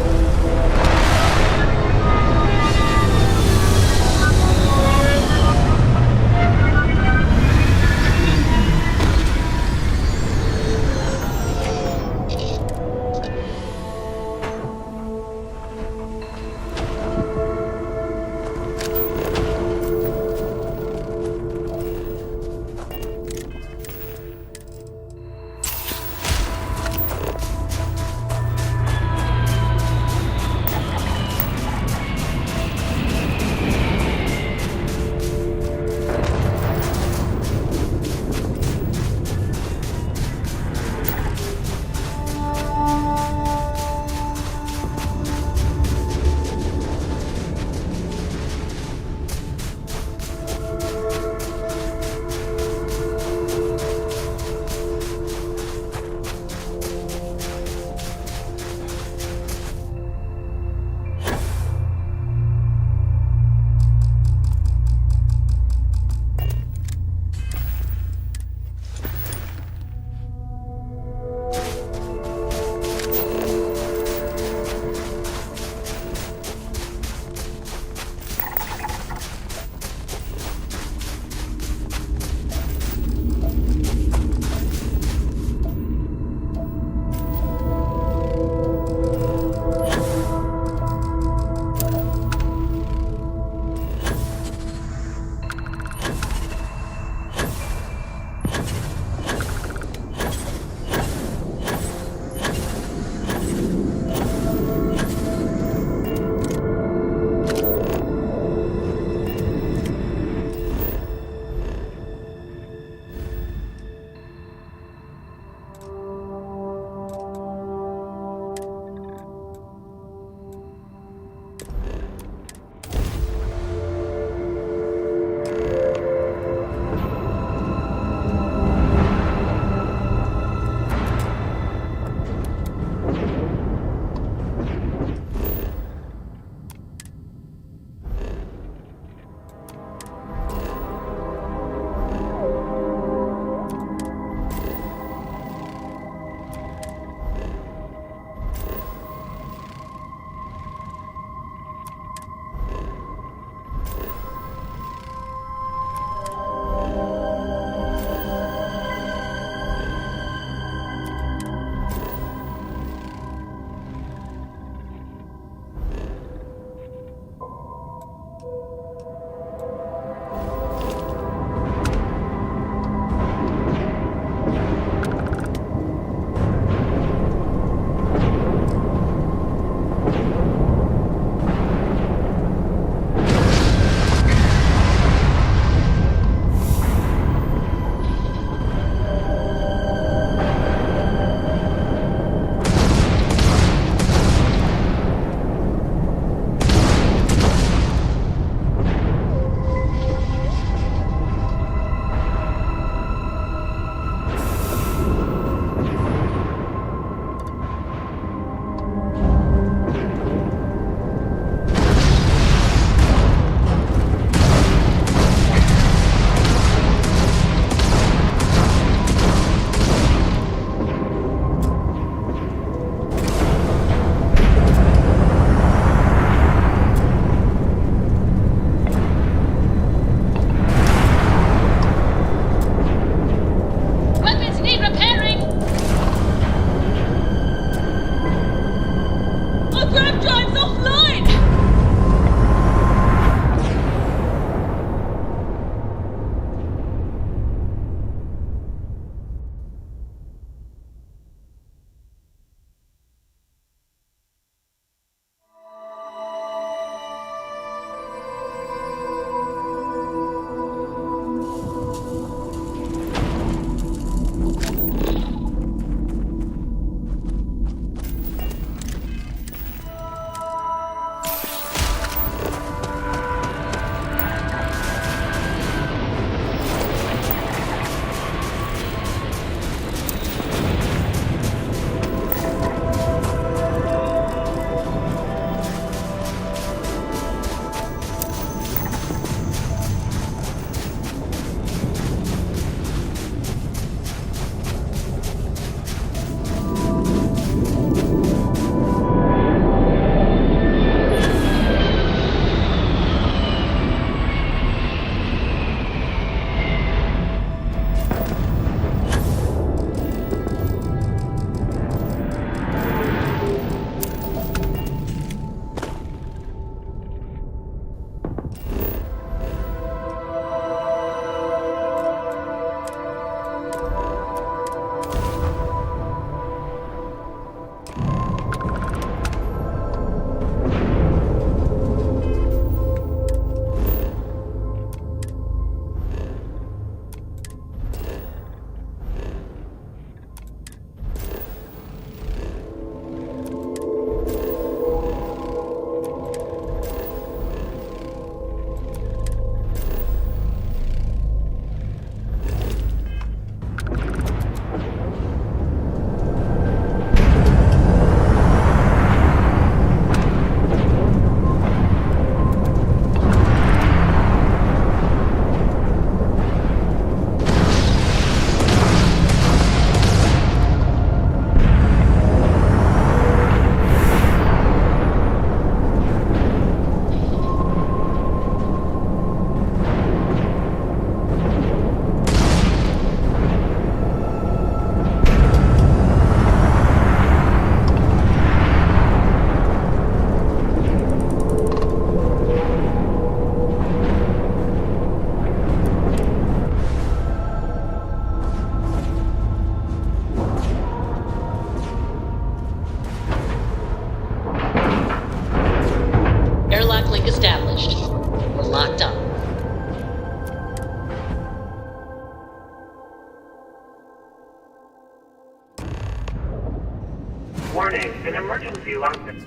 Warning, an emergency lockdown.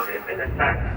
Is in effect.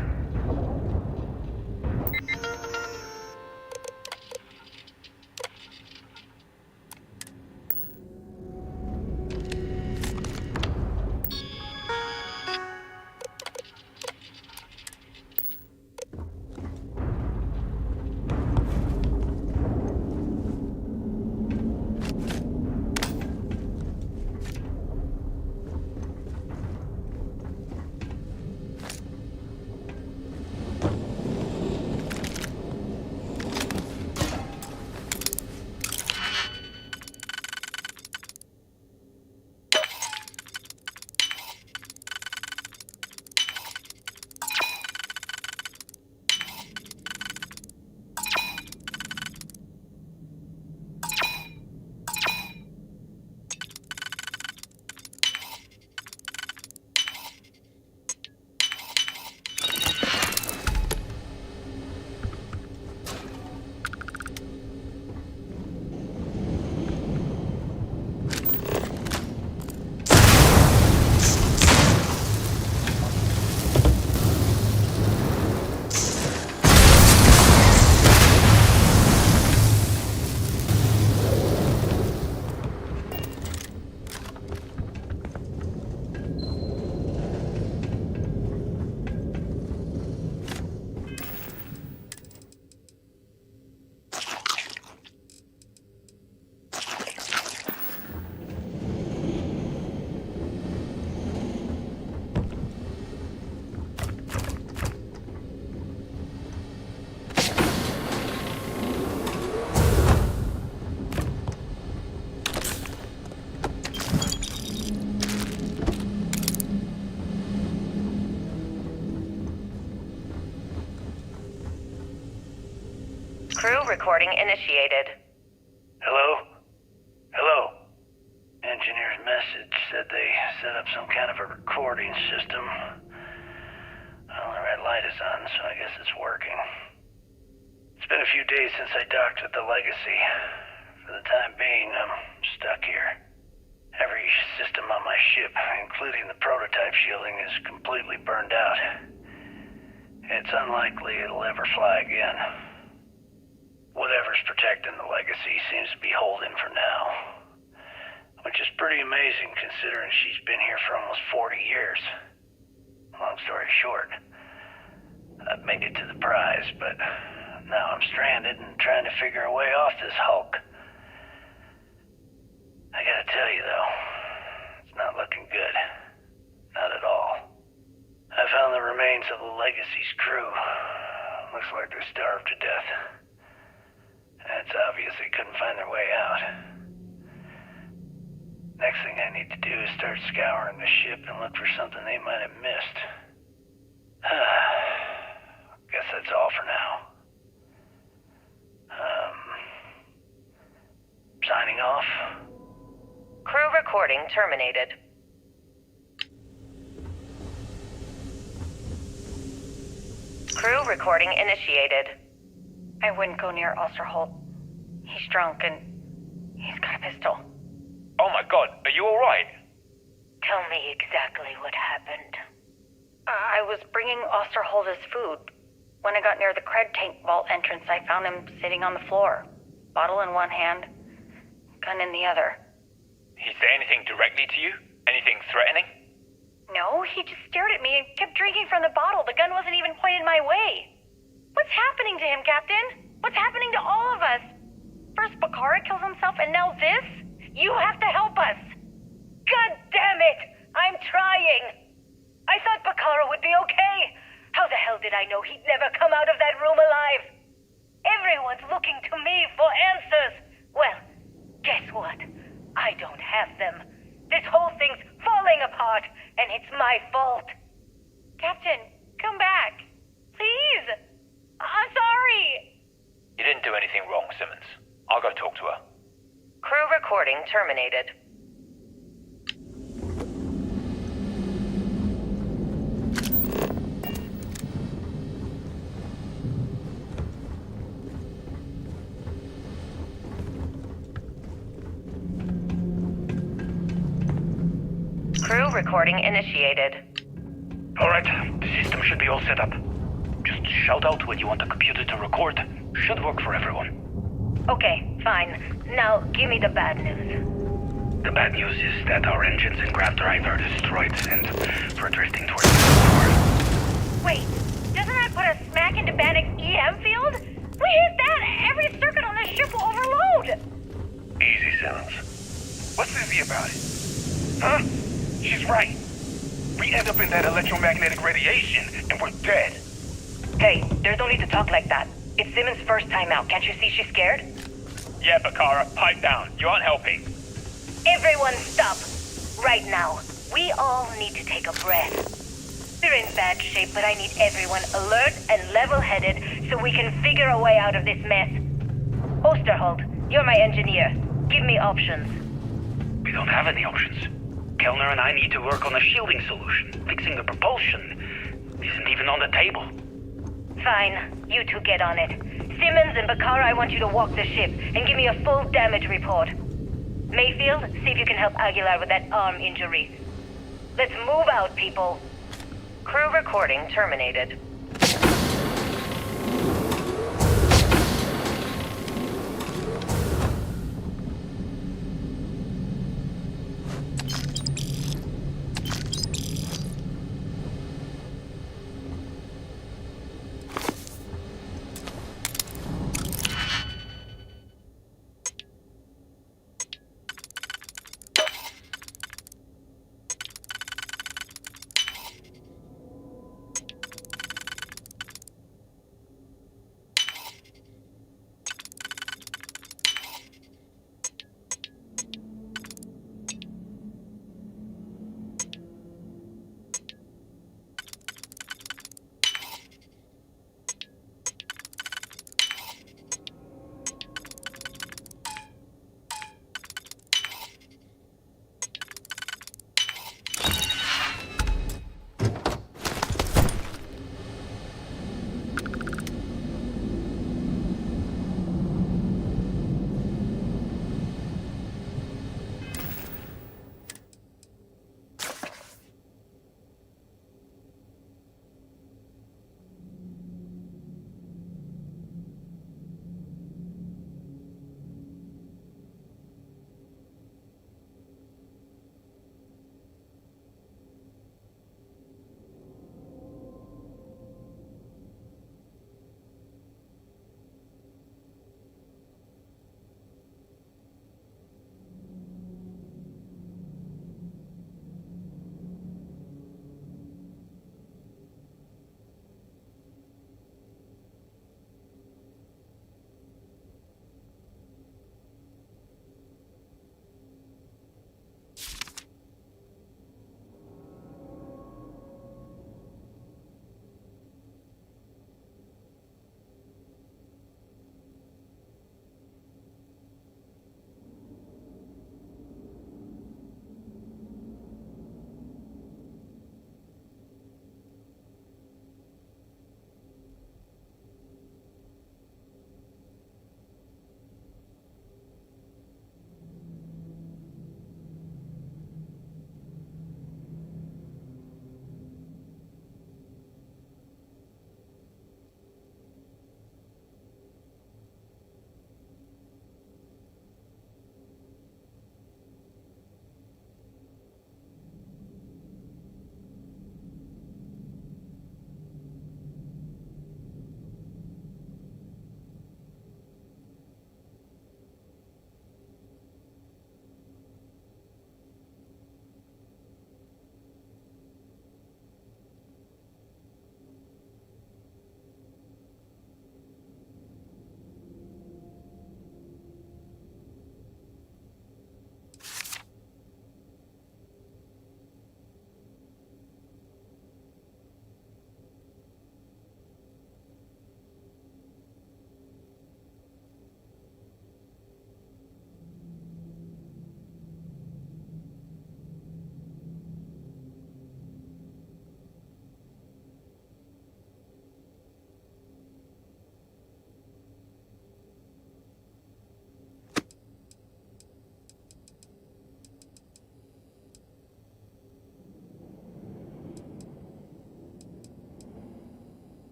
Crew recording initiated. Hello? Hello? Engineer's message said they set up some kind of a recording system. Well, the red light is on, so I guess it's working. It's been a few days since I docked with the Legacy. For the time being, I'm stuck here. Every system on my ship, including the prototype shielding, is completely burned out. It's unlikely it'll ever fly again. Whatever's protecting the Legacy seems to be holding for now. Which is pretty amazing considering she's been here for almost 40 years. Long story short, I've made it to the prize, but now I'm stranded and trying to figure a way off this hulk. I gotta tell you though, it's not looking good. Not at all. I found the remains of the Legacy's crew. Looks like they're starved to death. It's obvious they couldn't find their way out. Next thing I need to do is start scouring the ship and look for something they might have missed. Guess that's all for now. Signing off. Crew recording terminated. Crew recording initiated. I wouldn't go near Osterholt. He's drunk and he's got a pistol. Oh my god, are you alright? Tell me exactly what happened. I was bringing Osterholt his food. When I got near the cred tank vault entrance, I found him sitting on the floor. Bottle in one hand, gun in the other. He say anything directly to you? Anything threatening? No, he just stared at me and kept drinking from the bottle. The gun wasn't even pointed my way. What's happening to him, Captain? What's happening to all of us? First Bakara kills himself and now this? You have to help us! God damn it! I'm trying! I thought Bakara would be okay. How the hell did I know he'd never come out of that room alive? Everyone's looking to me for answers. Well, guess what? I don't have them. This whole thing's falling apart, and it's my fault. Captain, come back. Please! I'm sorry! You didn't do anything wrong, Simmons. I'll go talk to her. Crew recording terminated. Crew recording initiated. Alright, the system should be all set up. Just shout out when you want the computer to record. Should work for everyone. Okay, fine. Now, give me the bad news. The bad news is that our engines and grav drive are destroyed, and we're drifting towards the shore. Wait, doesn't that put us smack into Bannock's EM field? We hit that, every circuit on this ship will overload! Easy, Sounds. What's Izzy about it? Huh? She's right. We end up in that electromagnetic radiation, and we're dead. Hey, there's no need to talk like that. It's Simmons' first time out. Can't you see she's scared? Yeah, Bakara, pipe down. You aren't helping. Everyone stop. Right now. We all need to take a breath. We're in bad shape, but I need everyone alert and level-headed so we can figure a way out of this mess. Osterholt, you're my engineer. Give me options. We don't have any options. Kellner and I need to work on a shielding solution. Fixing the propulsion isn't even on the table. Fine. You two get on it. Simmons and Bakara, I want you to walk the ship and give me a full damage report. Mayfield, see if you can help Aguilar with that arm injury. Let's move out, people. Crew recording terminated.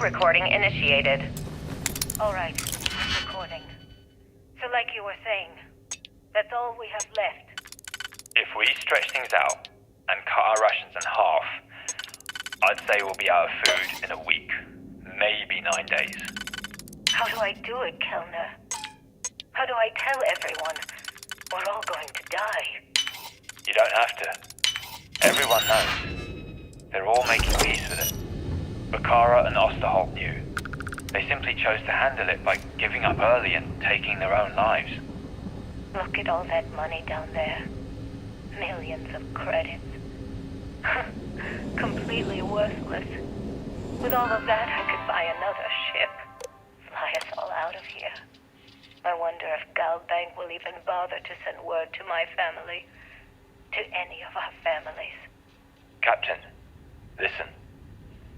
recording initiated. Alright, recording. So like you were saying, that's all we have left. If we stretch things out and cut our rations in half, I'd say we'll be out of food in a week, maybe 9 days. How do I do it, Kellner? How do I tell everyone we're all going to die? You don't have to. Everyone knows. They're all making peace with it. Bakara and Osterholt knew. They simply chose to handle it by giving up early and taking their own lives. Look at all that money down there. Millions of credits. Completely worthless. With all of that, I could buy another ship. Fly us all out of here. I wonder if Galbank will even bother to send word to my family. To any of our families. Captain, listen.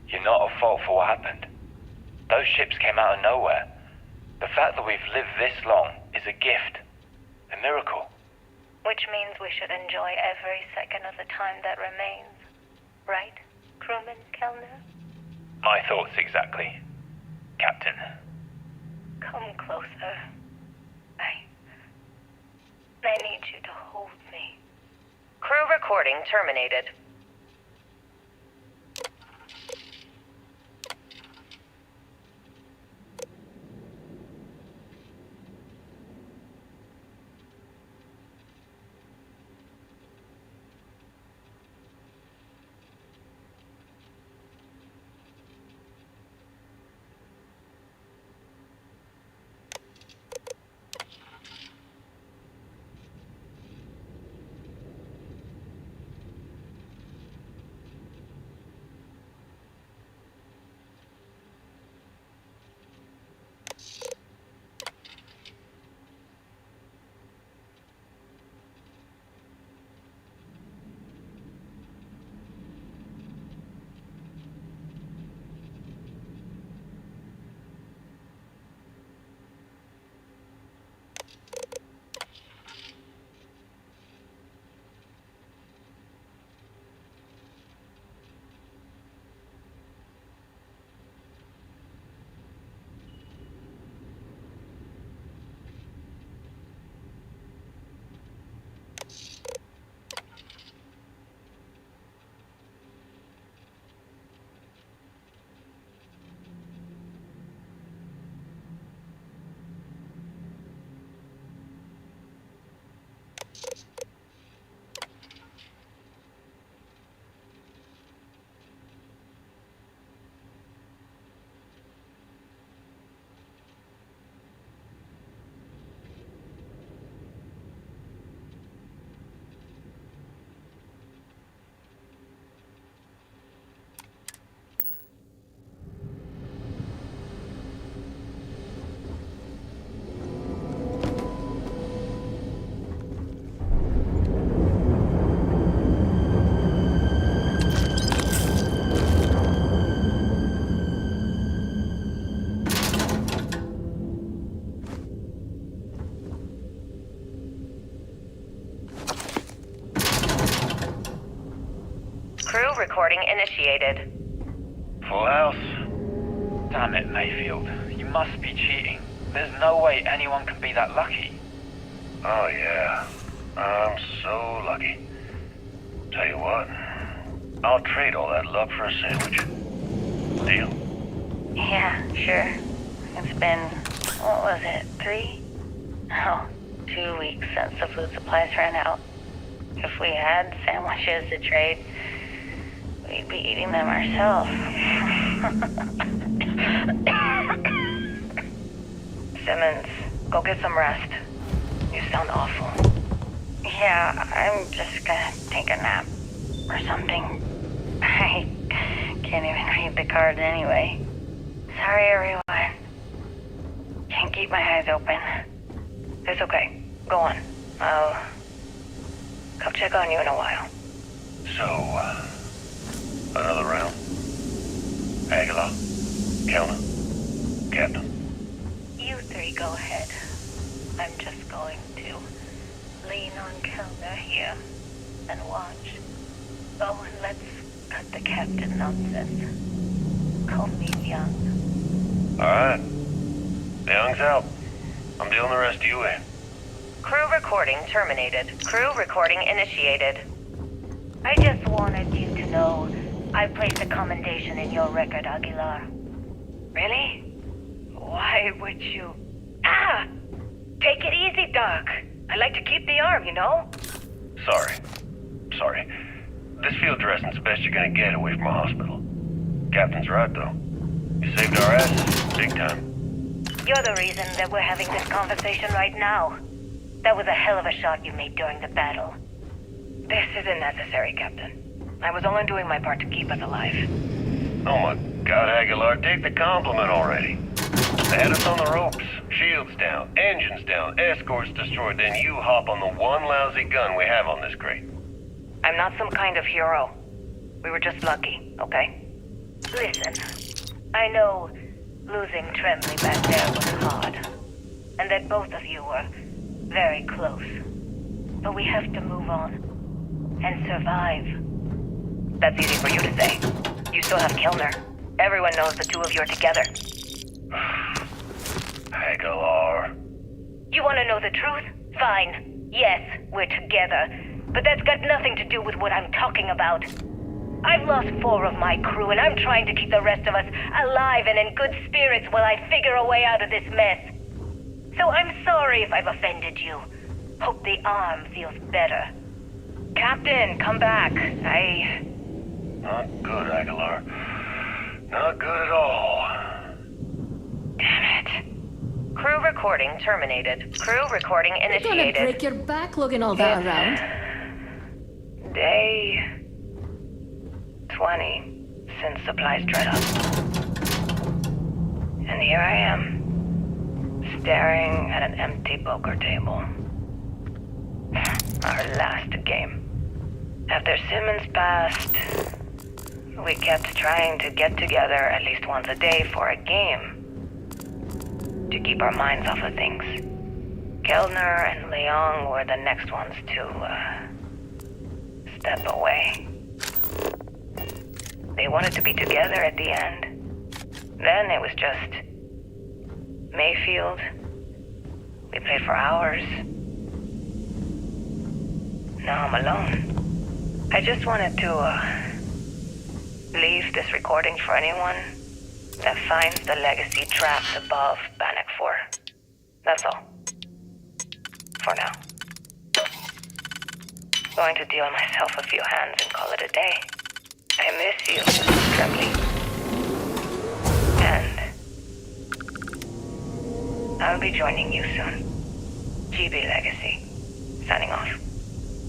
You're not at fault for what happened. Those ships came out of nowhere. The fact that we've lived this long is a gift. A miracle. Which means we should enjoy every second of the time that remains. Right, crewman Kellner? My thoughts exactly, Captain. Come closer. I need you to hold me. Crew recording terminated. Recording initiated. Full house? Damn it, Mayfield. You must be cheating. There's no way anyone can be that lucky. Oh, yeah. I'm so lucky. Tell you what, I'll trade all that luck for a sandwich. Deal? Yeah, sure. It's been, what was it, 3? Oh, 2 weeks since the food supplies ran out. If we had sandwiches to trade, we'd be eating them ourselves. Simmons, go get some rest. You sound awful. Yeah, I'm just gonna take a nap or something. I can't even read the cards anyway. Sorry, everyone. Can't keep my eyes open. It's okay. Go on. I'll come check on you in a while. So, another round? Aguilar? Kellner? Captain? You three go ahead. I'm just going to lean on Kellner here and watch. Oh, and let's cut the captain nonsense. Call me Young. Alright. Young's out. I'm dealing the rest of you in. Crew recording terminated. Crew recording initiated. I just wanted you to know I placed a commendation in your record, Aguilar. Really? Why would you... Ah! Take it easy, Doc. I like to keep the arm, you know? Sorry. This field dressing's the best you're gonna get away from a hospital. Captain's right, though. You saved our asses, big time. You're the reason that we're having this conversation right now. That was a hell of a shot you made during the battle. This isn't necessary, Captain. I was only doing my part to keep us alive. Oh my God, Aguilar, take the compliment already. They had us on the ropes, shields down, engines down, escorts destroyed, then you hop on the one lousy gun we have on this crate. I'm not some kind of hero. We were just lucky, okay? Listen, I know losing Tremblay back there was hard, and that both of you were very close. But we have to move on and survive. That's easy for you to say. You still have Kilner. Everyone knows the two of you are together. Aguilar. You want to know the truth? Fine. Yes, we're together. But that's got nothing to do with what I'm talking about. I've lost 4 of my crew, and I'm trying to keep the rest of us alive and in good spirits while I figure a way out of this mess. So I'm sorry if I've offended you. Hope the arm feels better. Captain, come back. Not good, Aguilar. Not good at all. Damn it. Crew recording terminated. Crew recording You're gonna initiated. break your back looking all that around. Day 20 since supplies dried up. And here I am, staring at an empty poker table. Our last game. After Simmons passed, we kept trying to get together at least once a day for a game. To keep our minds off of things. Kellner and Leong were the next ones to, step away. They wanted to be together at the end. Then it was just Mayfield. We played for hours. Now I'm alone. I just wanted to, leave this recording for anyone that finds the legacy trapped above Bannock 4. That's all. For now. Going to deal myself a few hands and call it a day. I miss you, Tremblay. And I'll be joining you soon. GB Legacy. Signing off.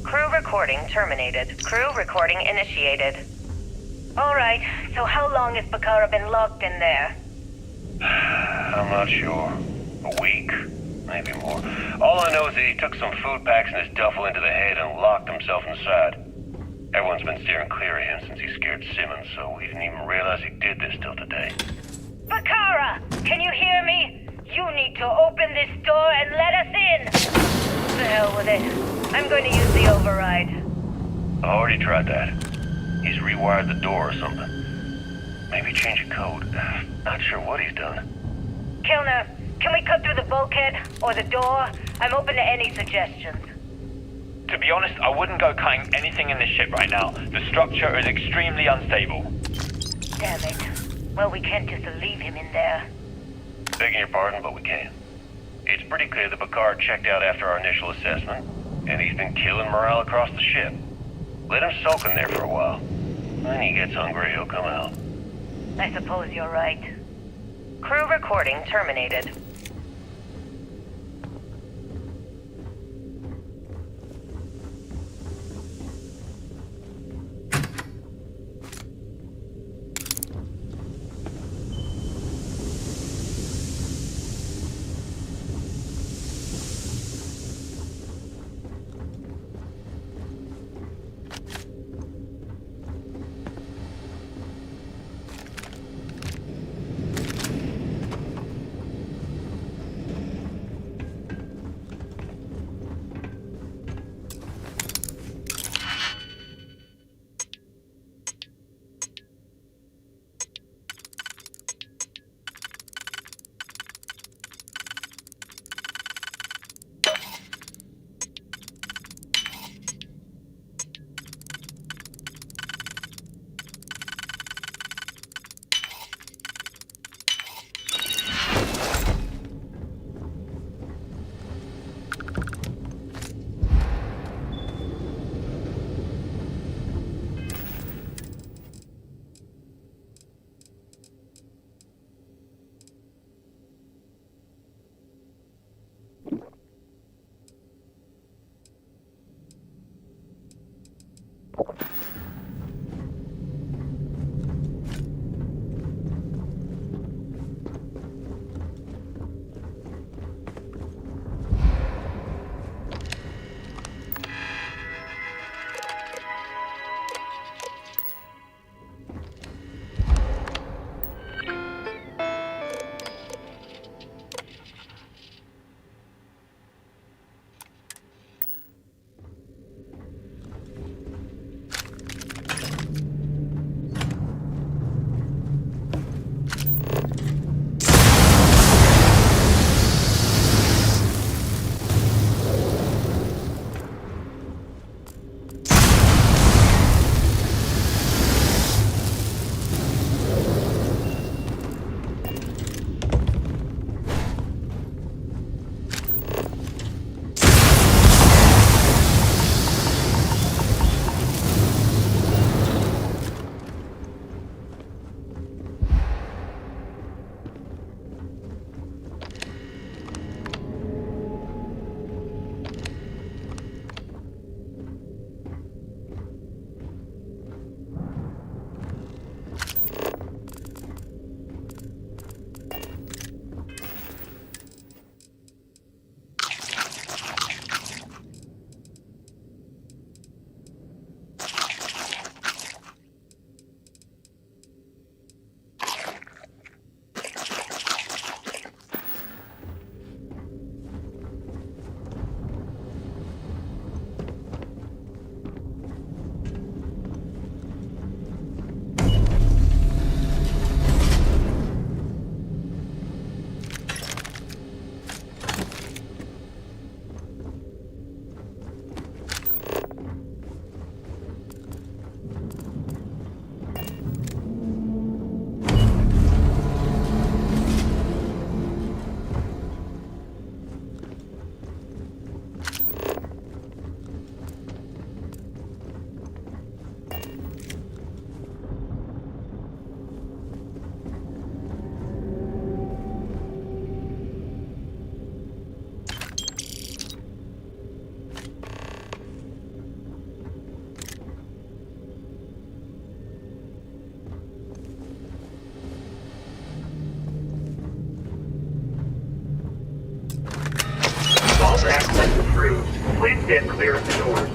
Crew recording terminated. Crew recording initiated. Alright, so how long has Bakara been locked in there? I'm not sure. A week? Maybe more. All I know is that he took some food packs in his duffel into the head and locked himself inside. Everyone's been steering clear of him since he scared Simmons, so we didn't even realize he did this till today. Bakara! Can you hear me? You need to open this door and let us in! The hell with it. I'm going to use the override. I already tried that. He's rewired the door or something. Maybe change a code. Not sure what he's done. Kilner, can we cut through the bulkhead or the door? I'm open to any suggestions. To be honest, I wouldn't go cutting anything in this ship right now. The structure is extremely unstable. Damn it. Well, we can't just leave him in there. Begging your pardon, but we can. It's pretty clear that Picard checked out after our initial assessment, and he's been killing morale across the ship. Let him soak in there for a while. When he gets hungry, he'll come out. I suppose you're right. Crew recording terminated. Access approved. Please stand clear of the doors.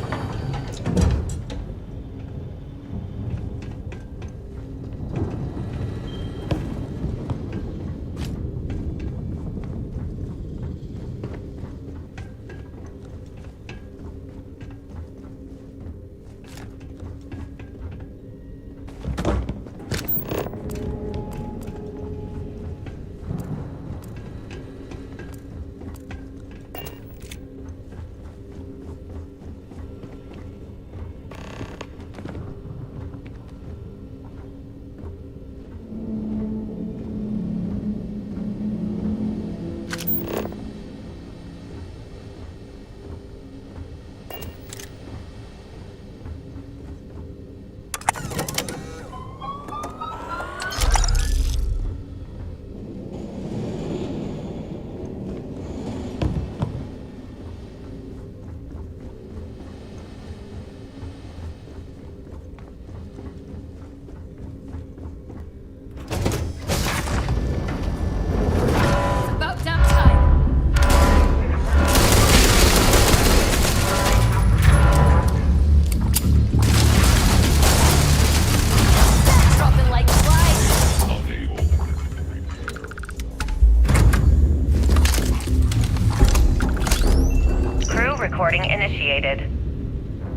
Recording initiated.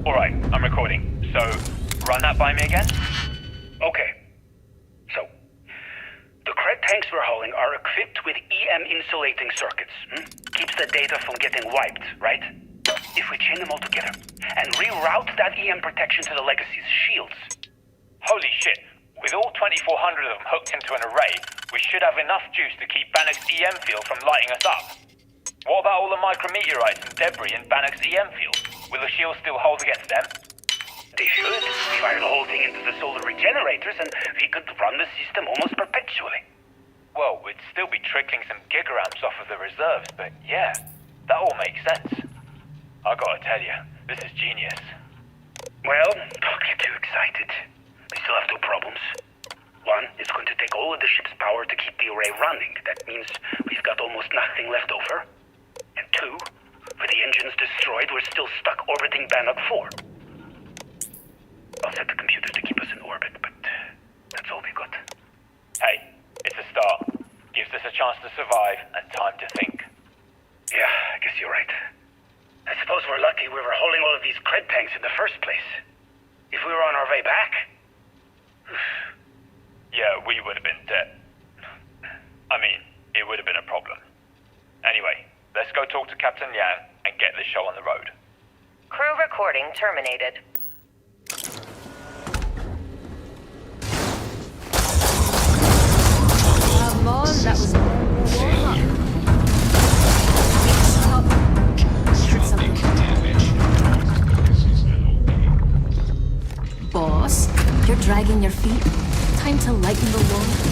Alright, I'm recording. So, run that by me again? Okay. So, the cred tanks we're hauling are equipped with EM insulating circuits. Keeps the data from getting wiped, right? If we chain them all together and reroute that EM protection to the Legacy's shields. Holy shit. With all 2,400 of them hooked into an array, we should have enough juice to keep Bannock's EM field from lighting us up. What about all the micrometeorites and debris in Bannock's EM field? Will the shield still hold against them? They should. We fire the whole thing into the solar regenerators and we could run the system almost perpetually. Well, we'd still be trickling some gigaamps off of the reserves, but yeah, that all makes sense. I gotta tell you, this is genius. Well, don't get too excited. We still have two problems. One, it's going to take all of the ship's power to keep the array running. That means we've got almost nothing left over. And two, with the engines destroyed, we're still stuck orbiting Bannock 4. I'll set the computers to keep us in orbit, but that's all we got. Hey, it's a start. Gives us a chance to survive and time to think. Yeah, I guess you're right. I suppose we're lucky we were hauling all of these cred tanks in the first place. If we were on our way back... Yeah, we would have been dead. I mean, it would have been a problem. Anyway, let's go talk to Captain Yang and get this show on the road. Crew recording terminated. Come on, that was warm up. Boss, you're dragging your feet. Time to lighten the load.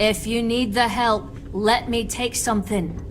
If you need the help, let me take something.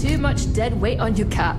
Too much dead weight on you, Cap.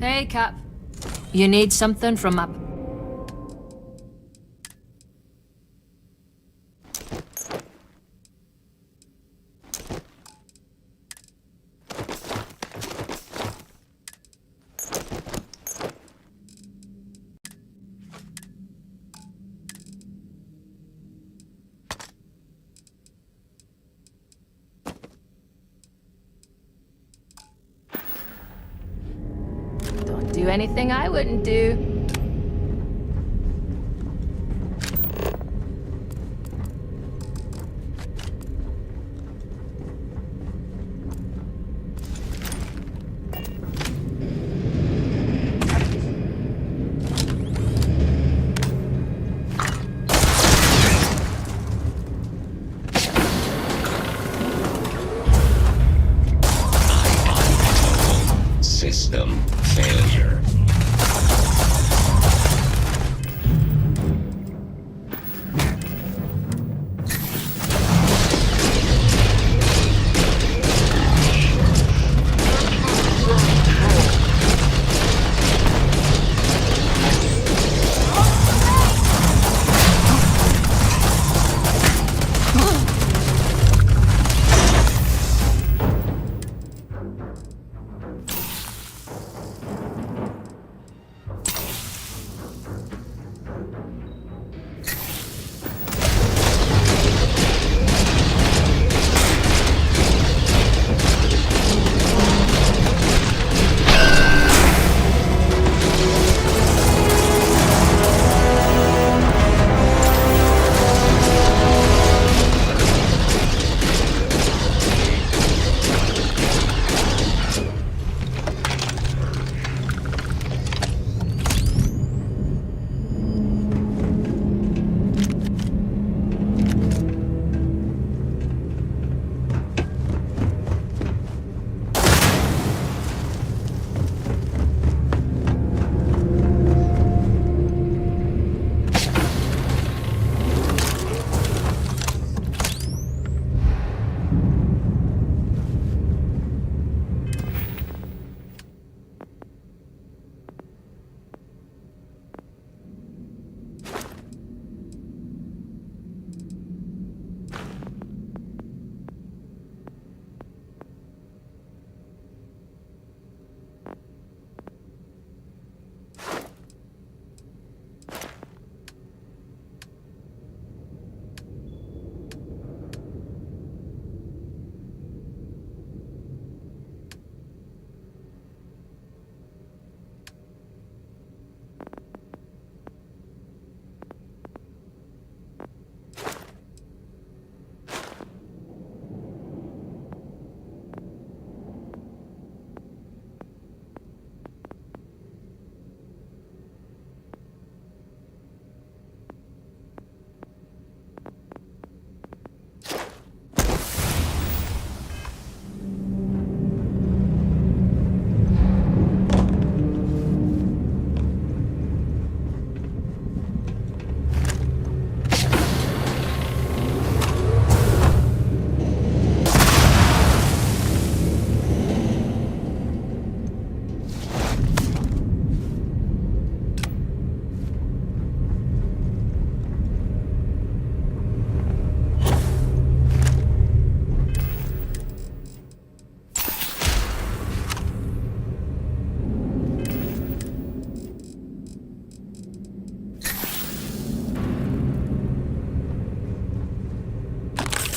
Hey, Cap. You need something from up? Don't do anything I wouldn't do. System failure.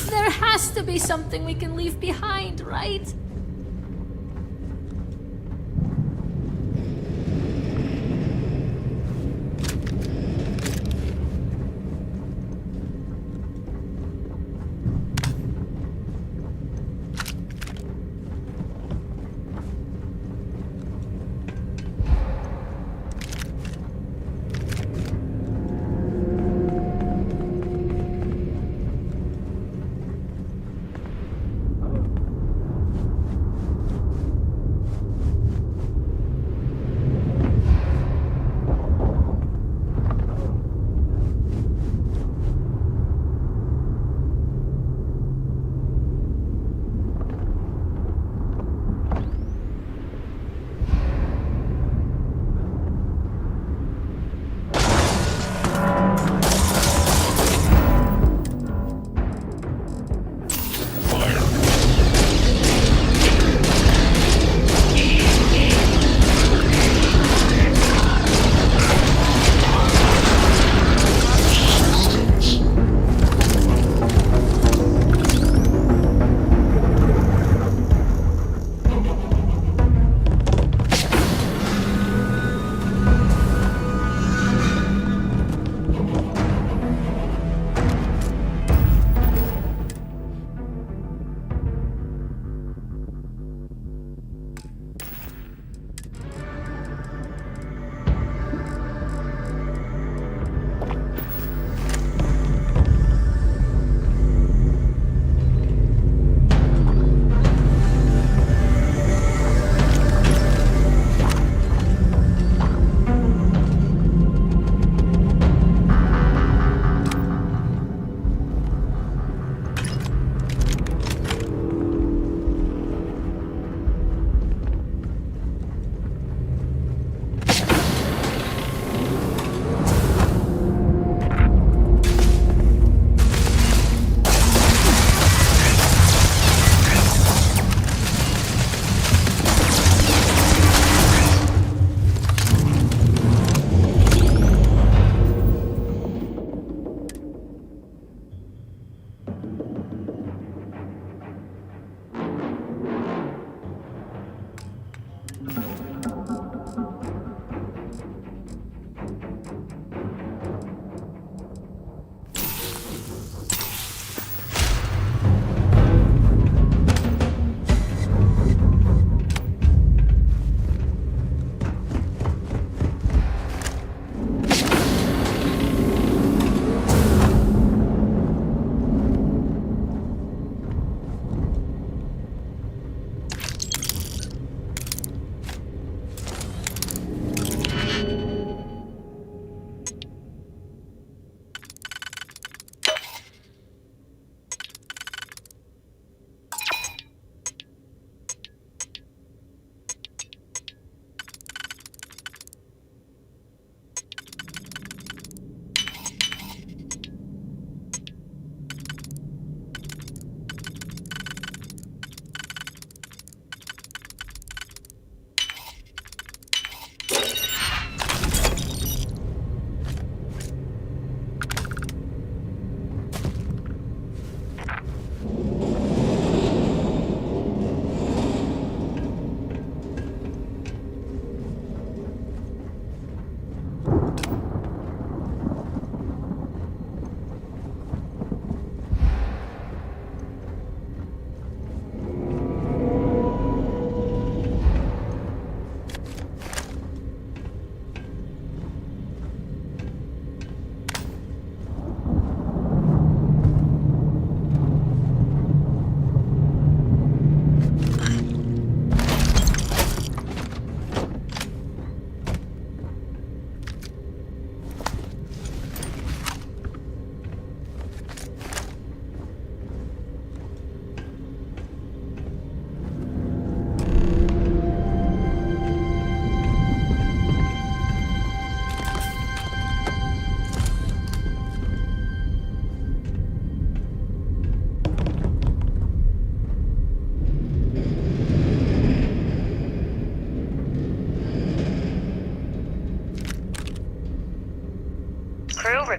There has to be something we can leave behind, right?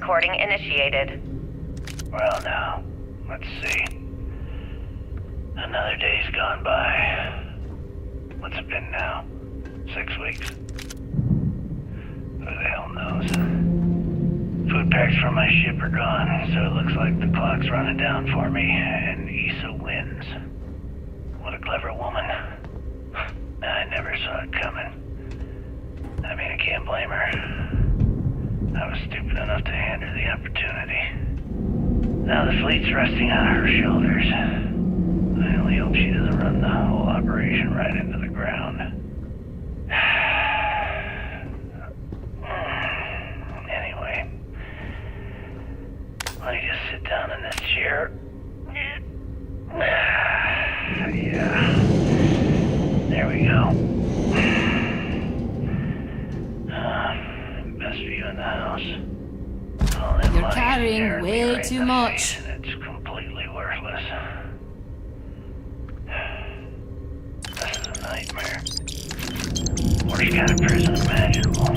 recording initiated. Well now, let's see. Another day's gone by. What's it been now? 6 weeks? Who the hell knows? Food packs from my ship are gone, so it looks like the clock's running down for me, and Issa wins. What a clever woman. I never saw it coming. I mean, I can't blame her. I was stupid enough to hand her the opportunity. Now the fleet's resting on her shoulders. I only hope she doesn't run the whole operation right into the ground. Anyway, let me just sit down in this chair. Yeah. There we go. Best view in the house. All that You're money carrying staring me way right in too the much. face, and it's completely worthless. This is a nightmare. Worst kind of prison imaginable.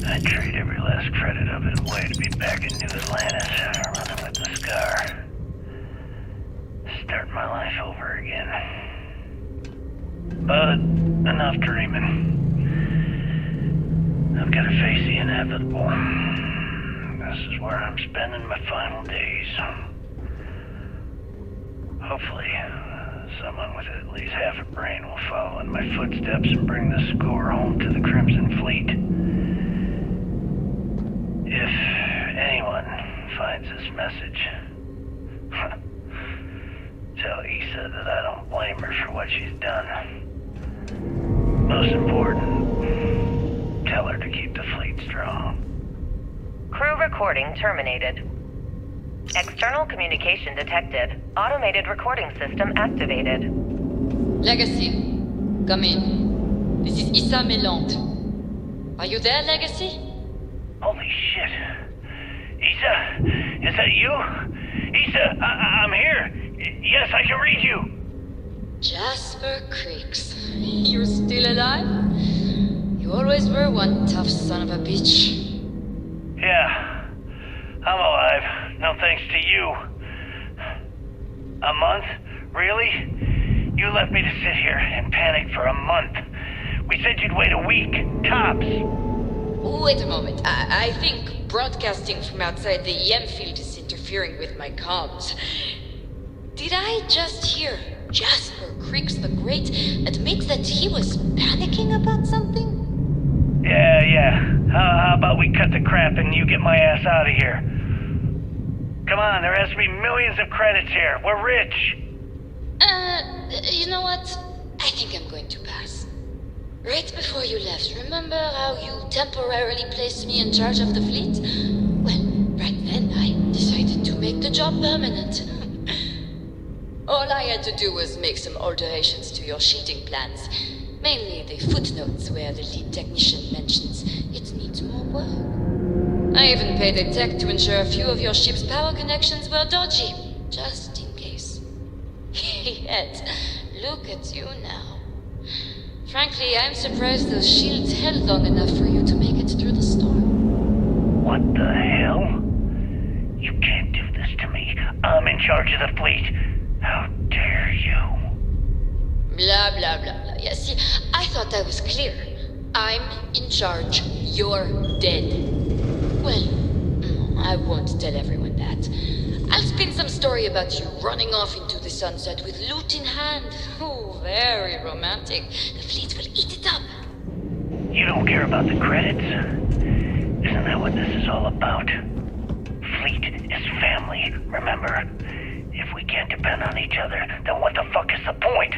I'd trade every last credit of it away to be back in New Atlantis, running with the Scar. Start my life over again. But enough dreaming. I've got to face the inevitable. This is where I'm spending my final days. Hopefully, someone with at least half a brain will follow in my footsteps and bring the score home to the Crimson Fleet. If anyone finds this message, tell Issa that I don't blame her for what she's done. Most important, tell her to keep the fleet strong. Crew recording terminated. External communication detected. Automated recording system activated. Legacy, come in. This is Issa Melant. Are you there, Legacy? Holy shit. Issa, is that you? Issa, I'm here. Yes, I can read you. Jasper Creeks. You're still alive? You always were one tough son of a bitch. Yeah, I'm alive. No thanks to you. A month? Really? You left me to sit here and panic for a month. We said you'd wait a week, tops. Wait a moment. I think broadcasting from outside the EM field is interfering with my comms. Did I just hear Jasper Creeks the Great admit that he was panicking about something? Yeah. How about we cut the crap and you get my ass out of here? Come on, there has to be millions of credits here. We're rich. You know what? I think I'm going to pass. Right before you left, remember how you temporarily placed me in charge of the fleet? Well, right then I decided to make the job permanent. All I had to do was make some alterations to your shielding plans. Mainly the footnotes where the lead technician mentions it needs more work. I even paid a tech to ensure a few of your ship's power connections were dodgy, just in case. Yet, look at you now. Frankly, I'm surprised those shields held long enough for you to make it through the storm. What the hell? You can't do this to me. I'm in charge of the fleet. How dare you? Blah, blah, blah, blah. Yeah, see, I thought I was clear. I'm in charge. You're dead. Well, I won't tell everyone that. I'll spin some story about you running off into the sunset with loot in hand. Oh, very romantic. The fleet will eat it up. You don't care about the credits? Isn't that what this is all about? Fleet is family, remember? If we can't depend on each other, then what the fuck is the point?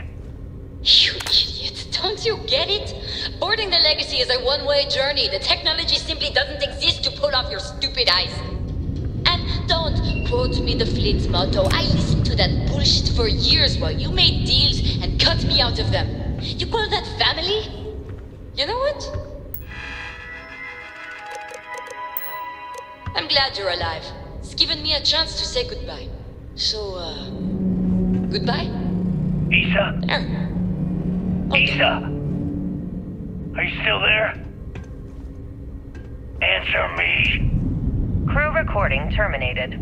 You idiot. Don't you get it? Boarding the Legacy is a one-way journey. The technology simply doesn't exist to pull off your stupid eyes. And don't quote me the fleet's motto. I listened to that bullshit for years while you made deals and cut me out of them. You call that family? You know what? I'm glad you're alive. It's given me a chance to say goodbye. So, goodbye? Issa? There. Issa! Are you still there? Answer me. Crew recording terminated.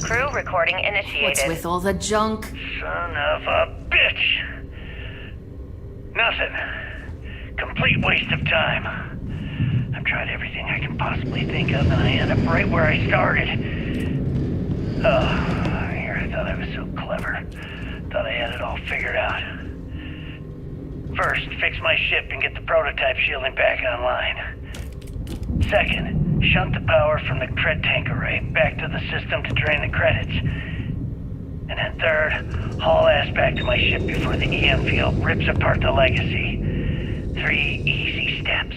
Crew recording initiated. What's with all the junk? Son of a bitch! Nothing. Complete waste of time. I've tried everything I can possibly think of, and I end up right where I started. Oh, here I thought I was so clever. Thought I had it all figured out. First, fix my ship and get the prototype shielding back online. Second, shunt the power from the cred tank array back to the system to drain the credits. And then third, haul ass back to my ship before the EM field rips apart the legacy. 3 easy steps,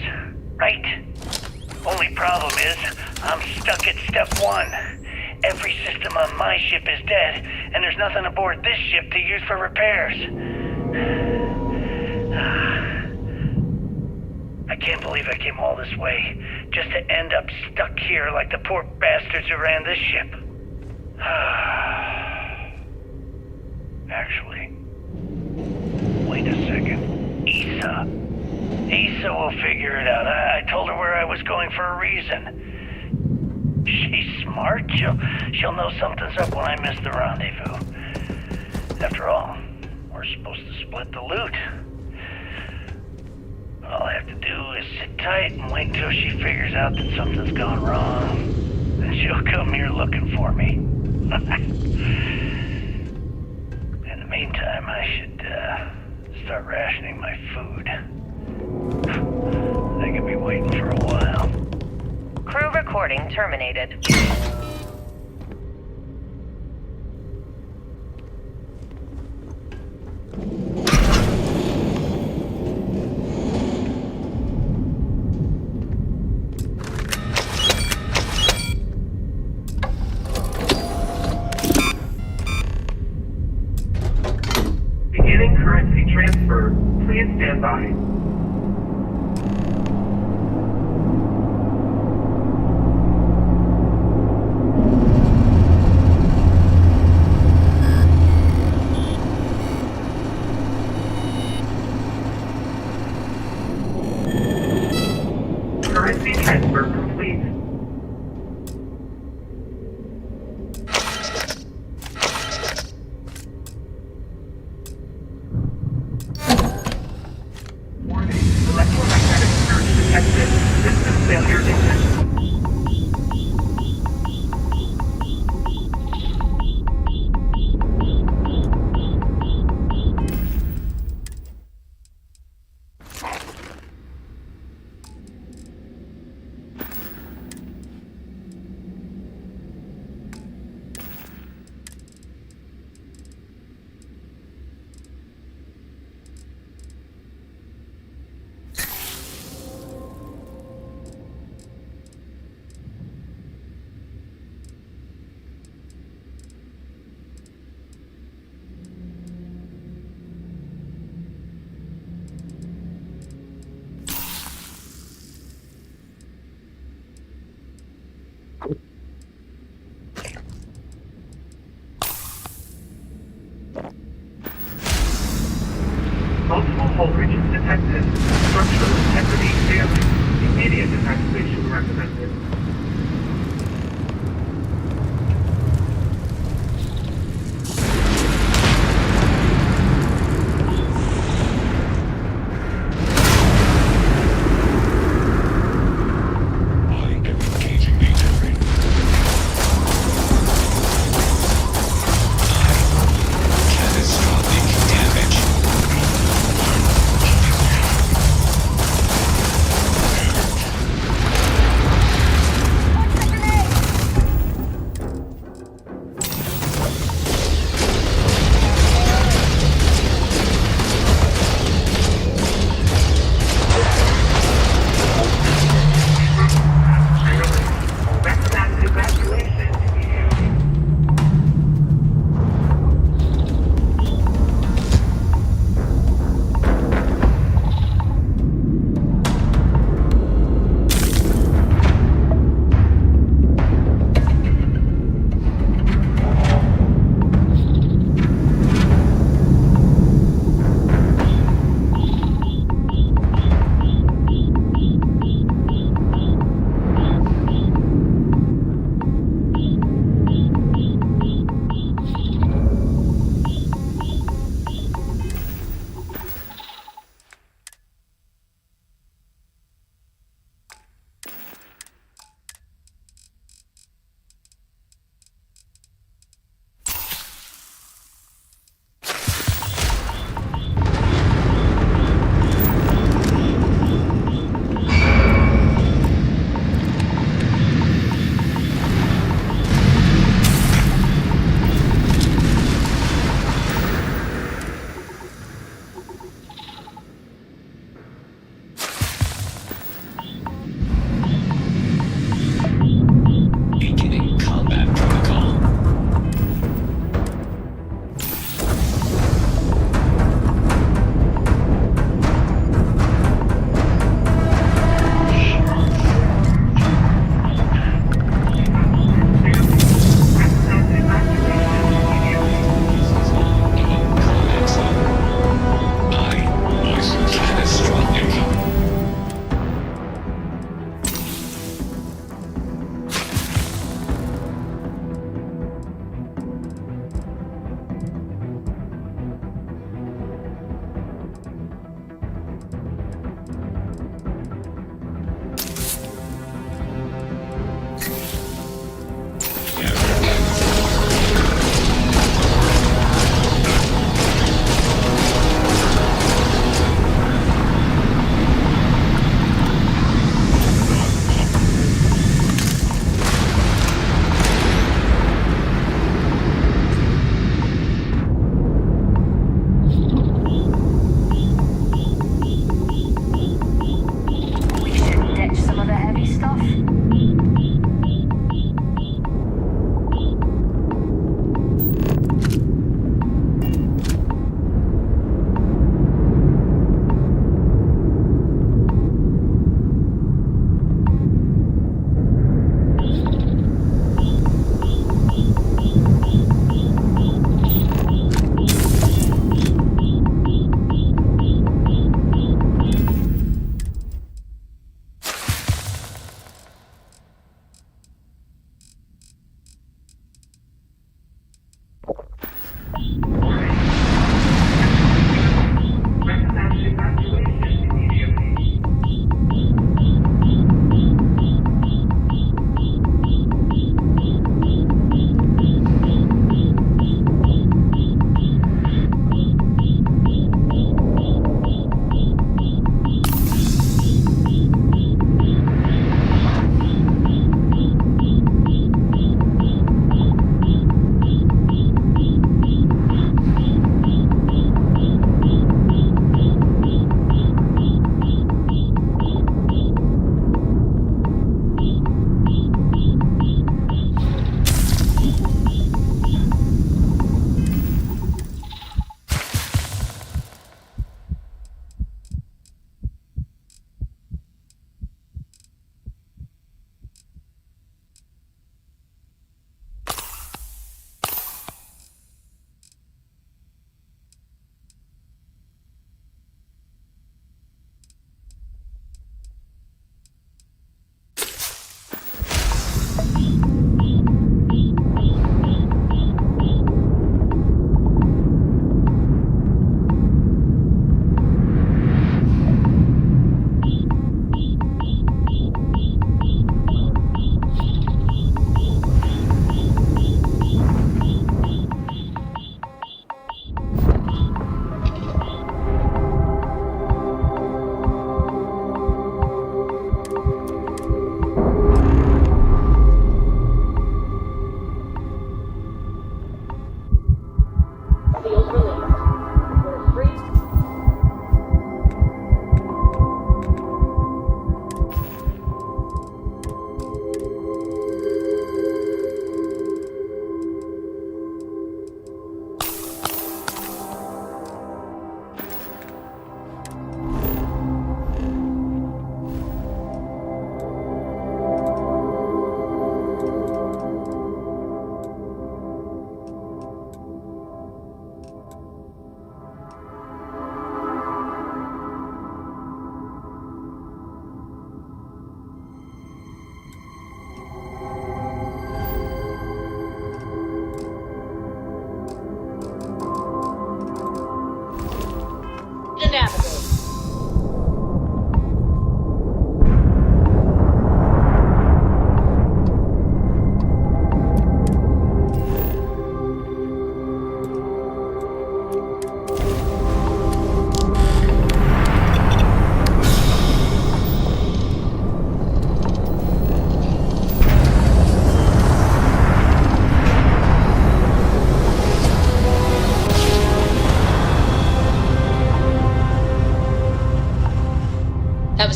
right? Only problem is, I'm stuck at step 1. Every system on my ship is dead, and there's nothing aboard this ship to use for repairs. I can't believe I came all this way, just to end up stuck here like the poor bastards who ran this ship. Actually, wait a second. Issa will figure it out. I told her where I was going for a reason. She's smart. She'll know something's up when I miss the rendezvous. After all, we're supposed to split the loot. All I have to do is sit tight and wait until she figures out that something's gone wrong. Then she'll come here looking for me. In the meantime, I should start rationing my food. They could be waiting for a while. Crew recording terminated. Beginning currency transfer. Please stand by. Currency transfer complete. Warning, electromagnetic surge detected. System failure detected. Multiple hull breaches detected. Structural integrity failing. Immediate evacuation recommended.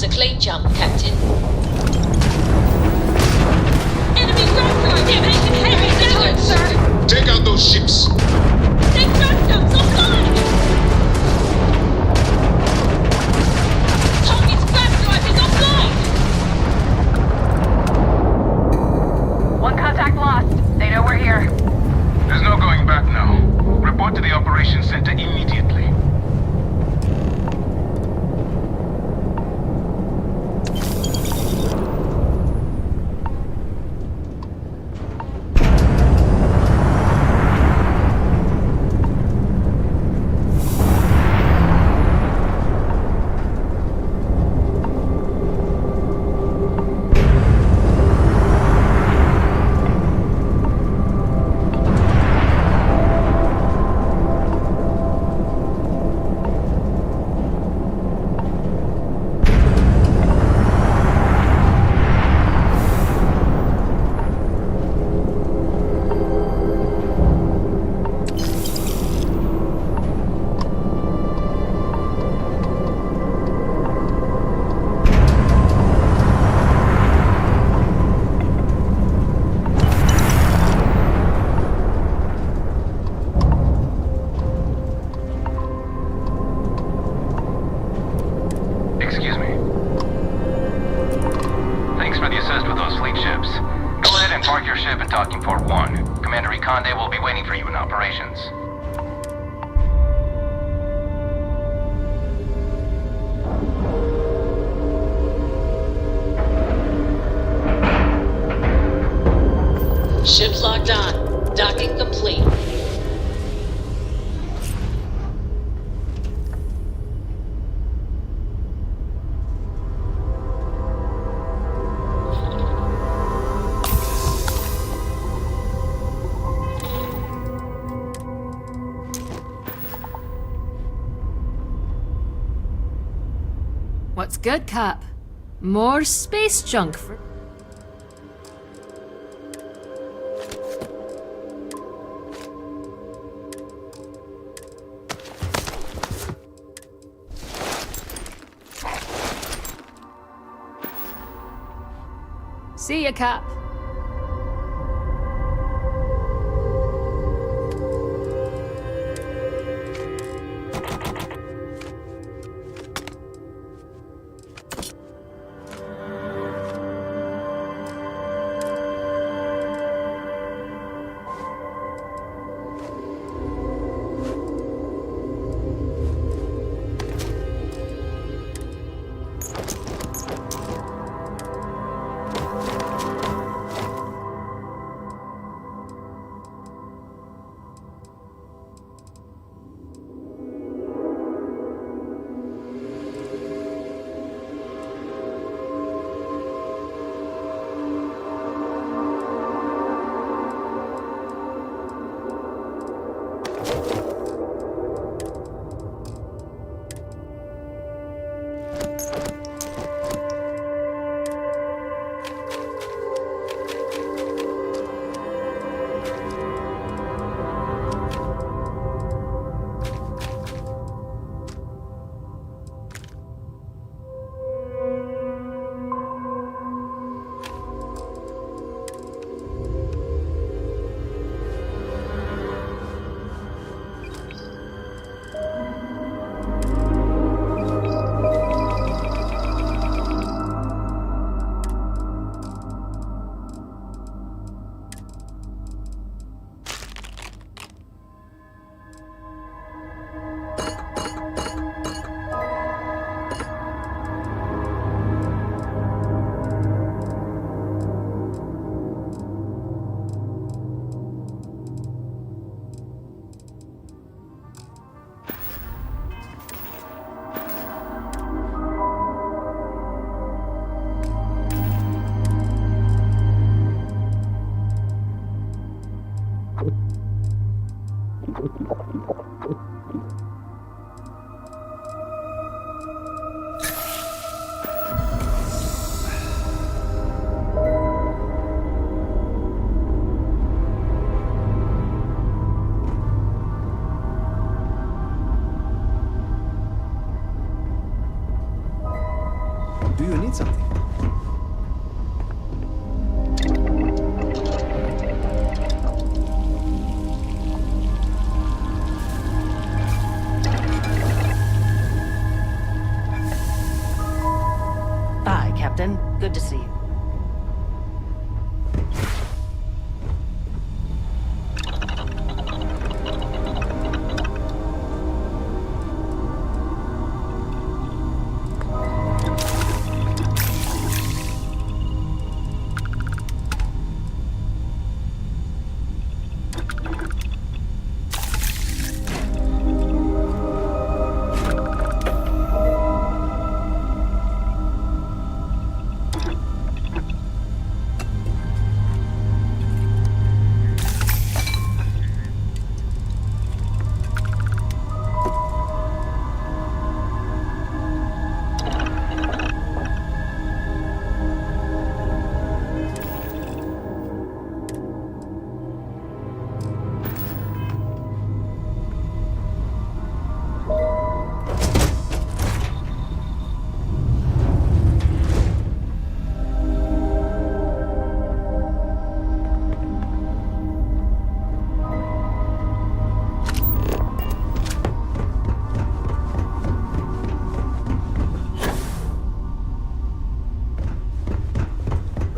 was a clean jump, Captain. Enemy rotor! Damaging heavy damage, sir! Take out those ships! They knocked us offline! Target's flash drive is offline! One contact lost. They know we're here. There's no going back now. Report to the operations center immediately. Ship's locked on. Docking complete. What's good, Cap? More space junk for... See ya, Cap.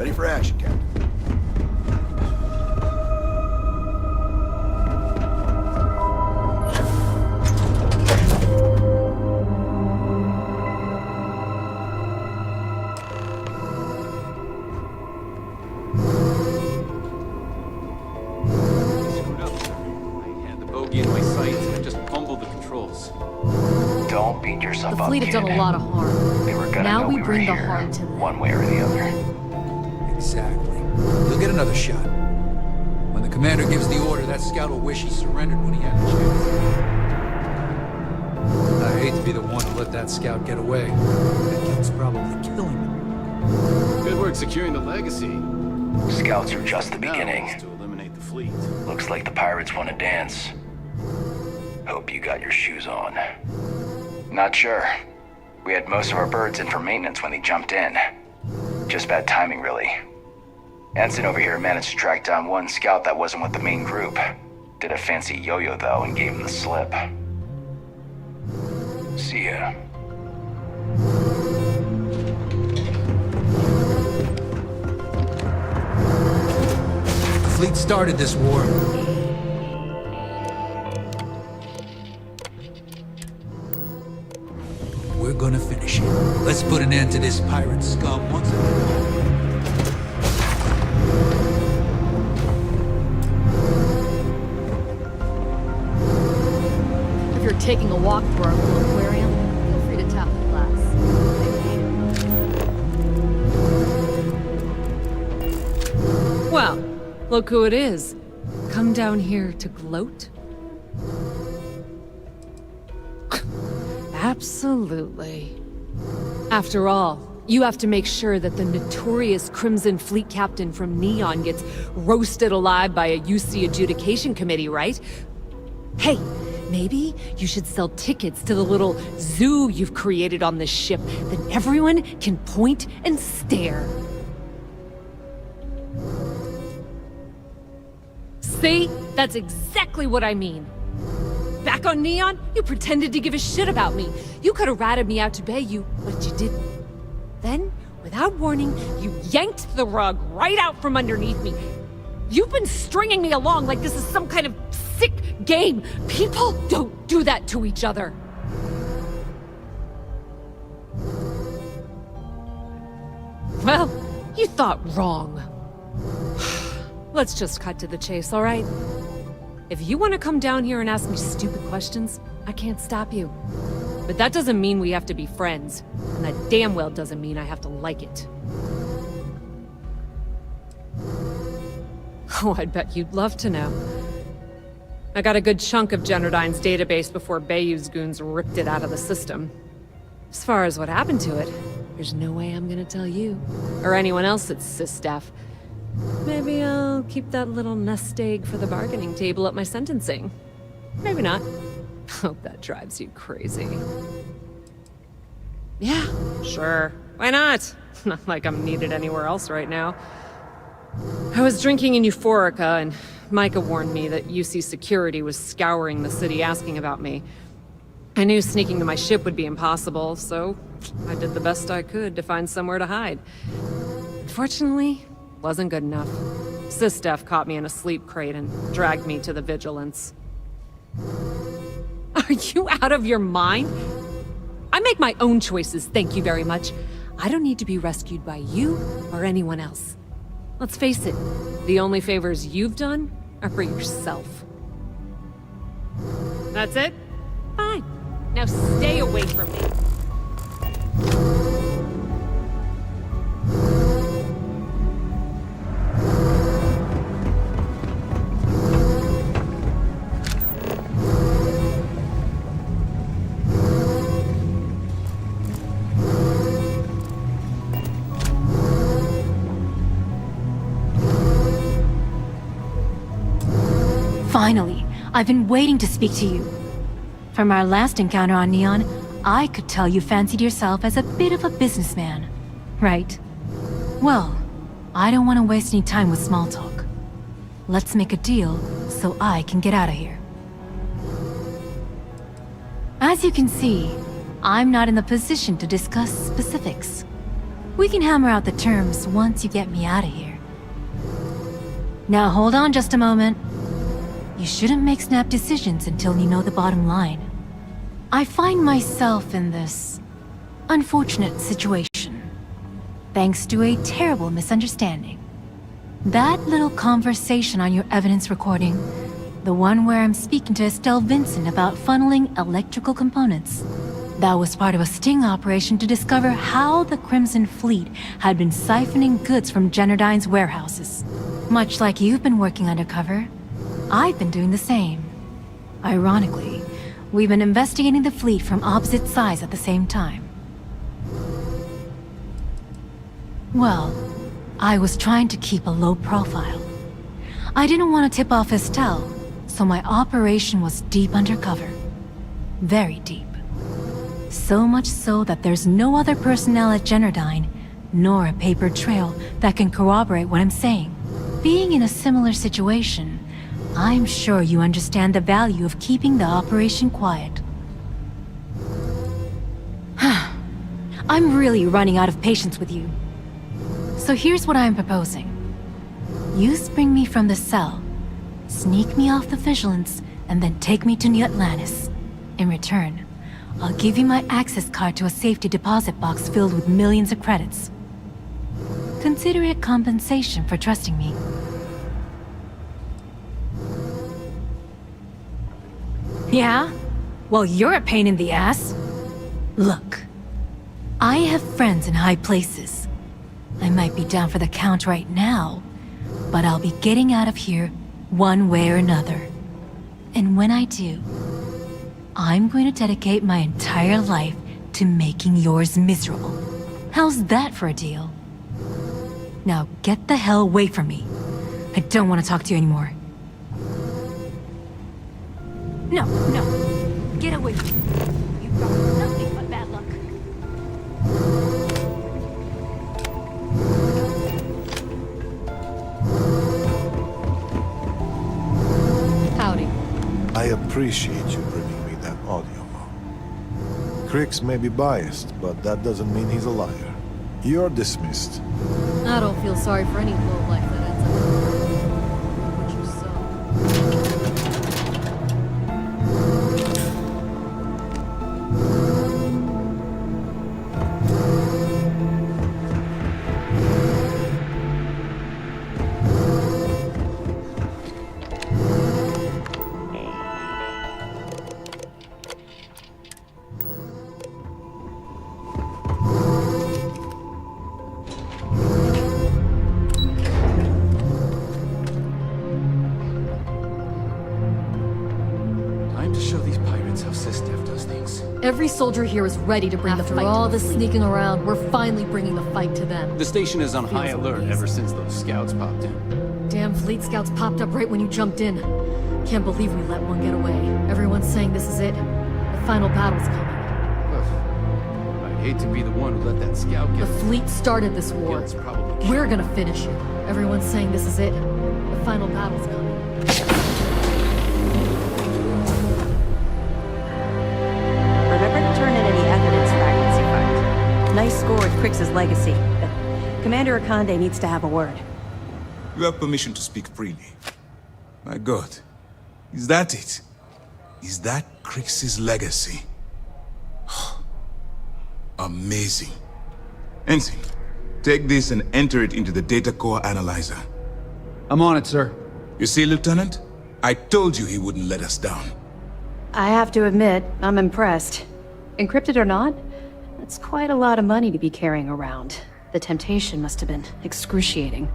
Ready for action, Captain. In my sights, and I just fumbled the controls. Don't beat yourself The up, fleet have done kid. a lot of harm. They were gonna Now know we we were bring the here, harm to them. one way or the other. Exactly. You'll get another shot. When the commander gives the order, that scout will wish he surrendered when he had the chance. I hate to be the one to let that scout get away. That guilt's probably killing him. Good work securing the legacy. Scouts are just the beginning. To eliminate the fleet. Looks like the pirates want to dance. Hope you got your shoes on. Not sure. We had most of our birds in for maintenance when they jumped in. Just bad timing, really. Ensign over here managed to track down one scout that wasn't with the main group. Did a fancy yo-yo, though, and gave him the slip. See ya. The fleet started this war. We're gonna finish it. Let's put an end to this pirate scum once and for all. If you're taking a walk through our little aquarium, feel free to tap the glass. Well, look who it is. Come down here to gloat? Absolutely. After all, you have to make sure that the notorious Crimson Fleet Captain from Neon gets roasted alive by a UC adjudication committee, right? Hey, maybe you should sell tickets to the little zoo you've created on this ship, then everyone can point and stare. See? That's exactly what I mean. Back on Neon, you pretended to give a shit about me. You could have ratted me out to Bayou, but you didn't. Then, without warning, you yanked the rug right out from underneath me. You've been stringing me along like this is some kind of sick game. People don't do that to each other. Well, you thought wrong. Let's just cut to the chase, all right? If you want to come down here and ask me stupid questions, I can't stop you. But that doesn't mean we have to be friends. And that damn well doesn't mean I have to like it. Oh, I'd bet you'd love to know. I got a good chunk of Generdyne's database before Bayou's goons ripped it out of the system. As far as what happened to it, there's no way I'm gonna tell you. Or anyone else at sysdef. Maybe I'll keep that little nest egg for the bargaining table at my sentencing. Maybe not. Hope that drives you crazy. Yeah, sure. Why not? Not like I'm needed anywhere else right now. I was drinking in Euphorica, and Micah warned me that UC security was scouring the city asking about me. I knew sneaking to my ship would be impossible, so I did the best I could to find somewhere to hide. Unfortunately, wasn't good enough. Sysdef caught me in a sleep crate and dragged me to the Vigilance. Are you out of your mind? I make my own choices, thank you very much. I don't need to be rescued by you or anyone else. Let's face it, the only favors you've done are for yourself. That's it? Fine. Now stay away from me. Finally, I've been waiting to speak to you. From our last encounter on Neon, I could tell you fancied yourself as a bit of a businessman, right? Well, I don't want to waste any time with small talk. Let's make a deal so I can get out of here. As you can see, I'm not in the position to discuss specifics. We can hammer out the terms once you get me out of here. Now hold on just a moment. You shouldn't make snap decisions until you know the bottom line. I find myself in this unfortunate situation, thanks to a terrible misunderstanding. That little conversation on your evidence recording, the one where I'm speaking to Estelle Vincent about funneling electrical components, that was part of a sting operation to discover how the Crimson Fleet had been siphoning goods from Generdyne's warehouses. Much like you've been working undercover, I've been doing the same. Ironically, we've been investigating the fleet from opposite sides at the same time. Well, I was trying to keep a low profile. I didn't want to tip off Estelle, so my operation was deep undercover. Very deep. So much so that there's no other personnel at Generdyne, nor a paper trail that can corroborate what I'm saying. Being in a similar situation, I'm sure you understand the value of keeping the operation quiet. I'm really running out of patience with you. So here's what I'm proposing. You spring me from the cell, sneak me off the vigilance, and then take me to New Atlantis. In return, I'll give you my access card to a safety deposit box filled with millions of credits. Consider it compensation for trusting me. Yeah? Well, you're a pain in the ass. Look, I have friends in high places. I might be down for the count right now, but I'll be getting out of here one way or another. And when I do, I'm going to dedicate my entire life to making yours miserable. How's that for a deal? Now get the hell away from me. I don't want to talk to you anymore. No, no. Get away from me. You've got nothing but bad luck. Howdy. I appreciate you bringing me that audio log. Crix may be biased, but that doesn't mean he's a liar. You're dismissed. I don't feel sorry for any lowlife that ends up what you sow. Every soldier here is ready to bring the fight to the fleet. After all this sneaking around, we're finally bringing the fight to them. The station is on high alert ever since those scouts popped in. Damn fleet scouts popped up right when you jumped in. Can't believe we let one get away. Everyone's saying this is it. The final battle's coming. I'd hate to be the one who let that scout get... The fleet started this war. We're gonna finish it. Everyone's saying this is it. The final battle's coming. Nice score with Crix's legacy, but Commander Akande needs to have a word. You have permission to speak freely. My God, is that it? Is that Crix's legacy? Amazing. Ensign, take this and enter it into the data core analyzer. I'm on it, sir. You see, Lieutenant? I told you he wouldn't let us down. I have to admit, I'm impressed. Encrypted or not, that's quite a lot of money to be carrying around. The temptation must have been excruciating.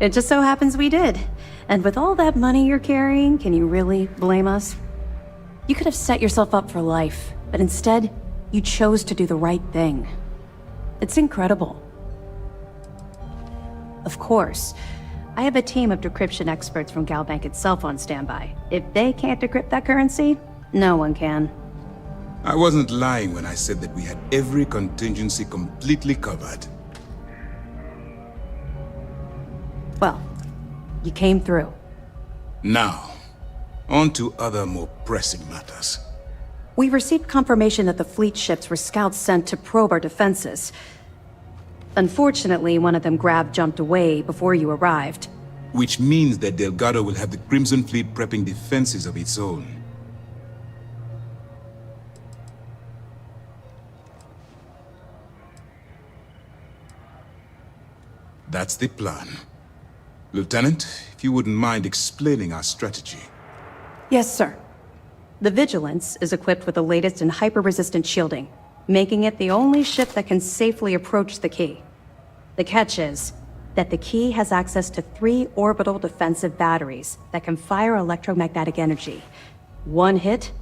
It just so happens we did. And with all that money you're carrying, can you really blame us? You could have set yourself up for life, but instead, you chose to do the right thing. It's incredible. Of course, I have a team of decryption experts from Galbank itself on standby. If they can't decrypt that currency, no one can. I wasn't lying when I said that we had every contingency completely covered. Well, you came through. Now, On to other, more pressing matters. We received confirmation that the fleet ships were scouts sent to probe our defenses. Unfortunately, one of them jumped away before you arrived. Which means that Delgado will have the Crimson Fleet prepping defenses of its own. That's the plan. Lieutenant, if you wouldn't mind explaining our strategy. Yes, sir. The Vigilance is equipped with the latest in hyper-resistant shielding, making it the only ship that can safely approach the key. The catch is that the key has access to 3 orbital defensive batteries that can fire electromagnetic energy. One hit,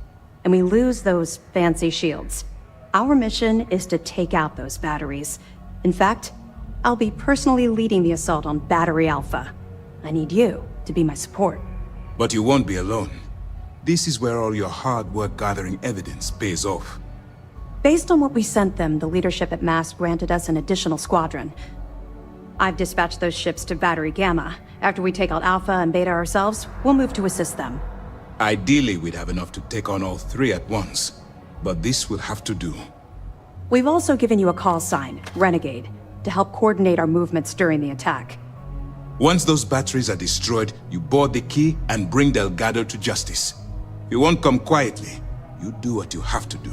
and we lose those fancy shields. Our mission is to take out those batteries. In fact, I'll be personally leading the assault on Battery Alpha. I need you to be my support. But you won't be alone. This is where all your hard work gathering evidence pays off. Based on what we sent them, the leadership at MAST granted us an additional squadron. I've dispatched those ships to Battery Gamma. After we take out Alpha and Beta ourselves, we'll move to assist them. Ideally, we'd have enough to take on all 3 at once. But this will have to do. We've also given you a call sign, Renegade, to help coordinate our movements during the attack. Once those batteries are destroyed, you board the key and bring Delgado to justice. You won't come quietly. You do what you have to do.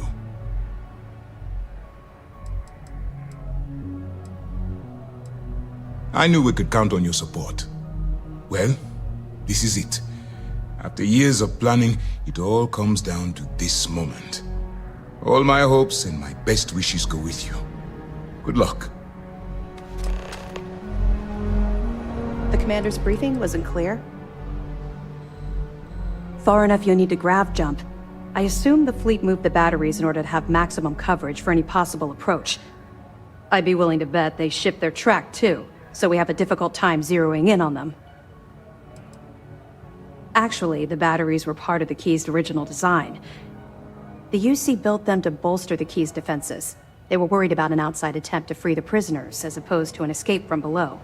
I knew we could count on your support. Well, this is it. After years of planning, it all comes down to this moment. All my hopes and my best wishes go with you. Good luck. The commander's briefing wasn't clear. Far enough you'll need to grav jump. I assume the fleet moved the batteries in order to have maximum coverage for any possible approach. I'd be willing to bet they shipped their track too, so we have a difficult time zeroing in on them. Actually, the batteries were part of the key's original design. The UC built them to bolster the key's defenses. They were worried about an outside attempt to free the prisoners, as opposed to an escape from below.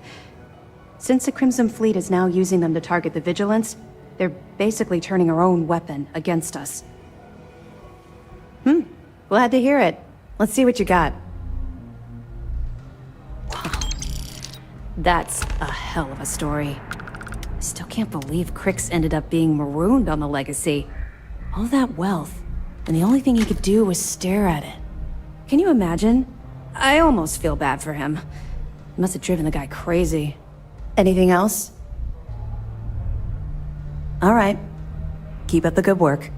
Since the Crimson Fleet is now using them to target the Vigilance, they're basically turning our own weapon against us. Glad to hear it. Let's see what you got. Wow. That's a hell of a story. I still can't believe Crix ended up being marooned on the Legacy. All that wealth, and the only thing he could do was stare at it. Can you imagine? I almost feel bad for him. It must have driven the guy crazy. Anything else? All right. Keep up the good work.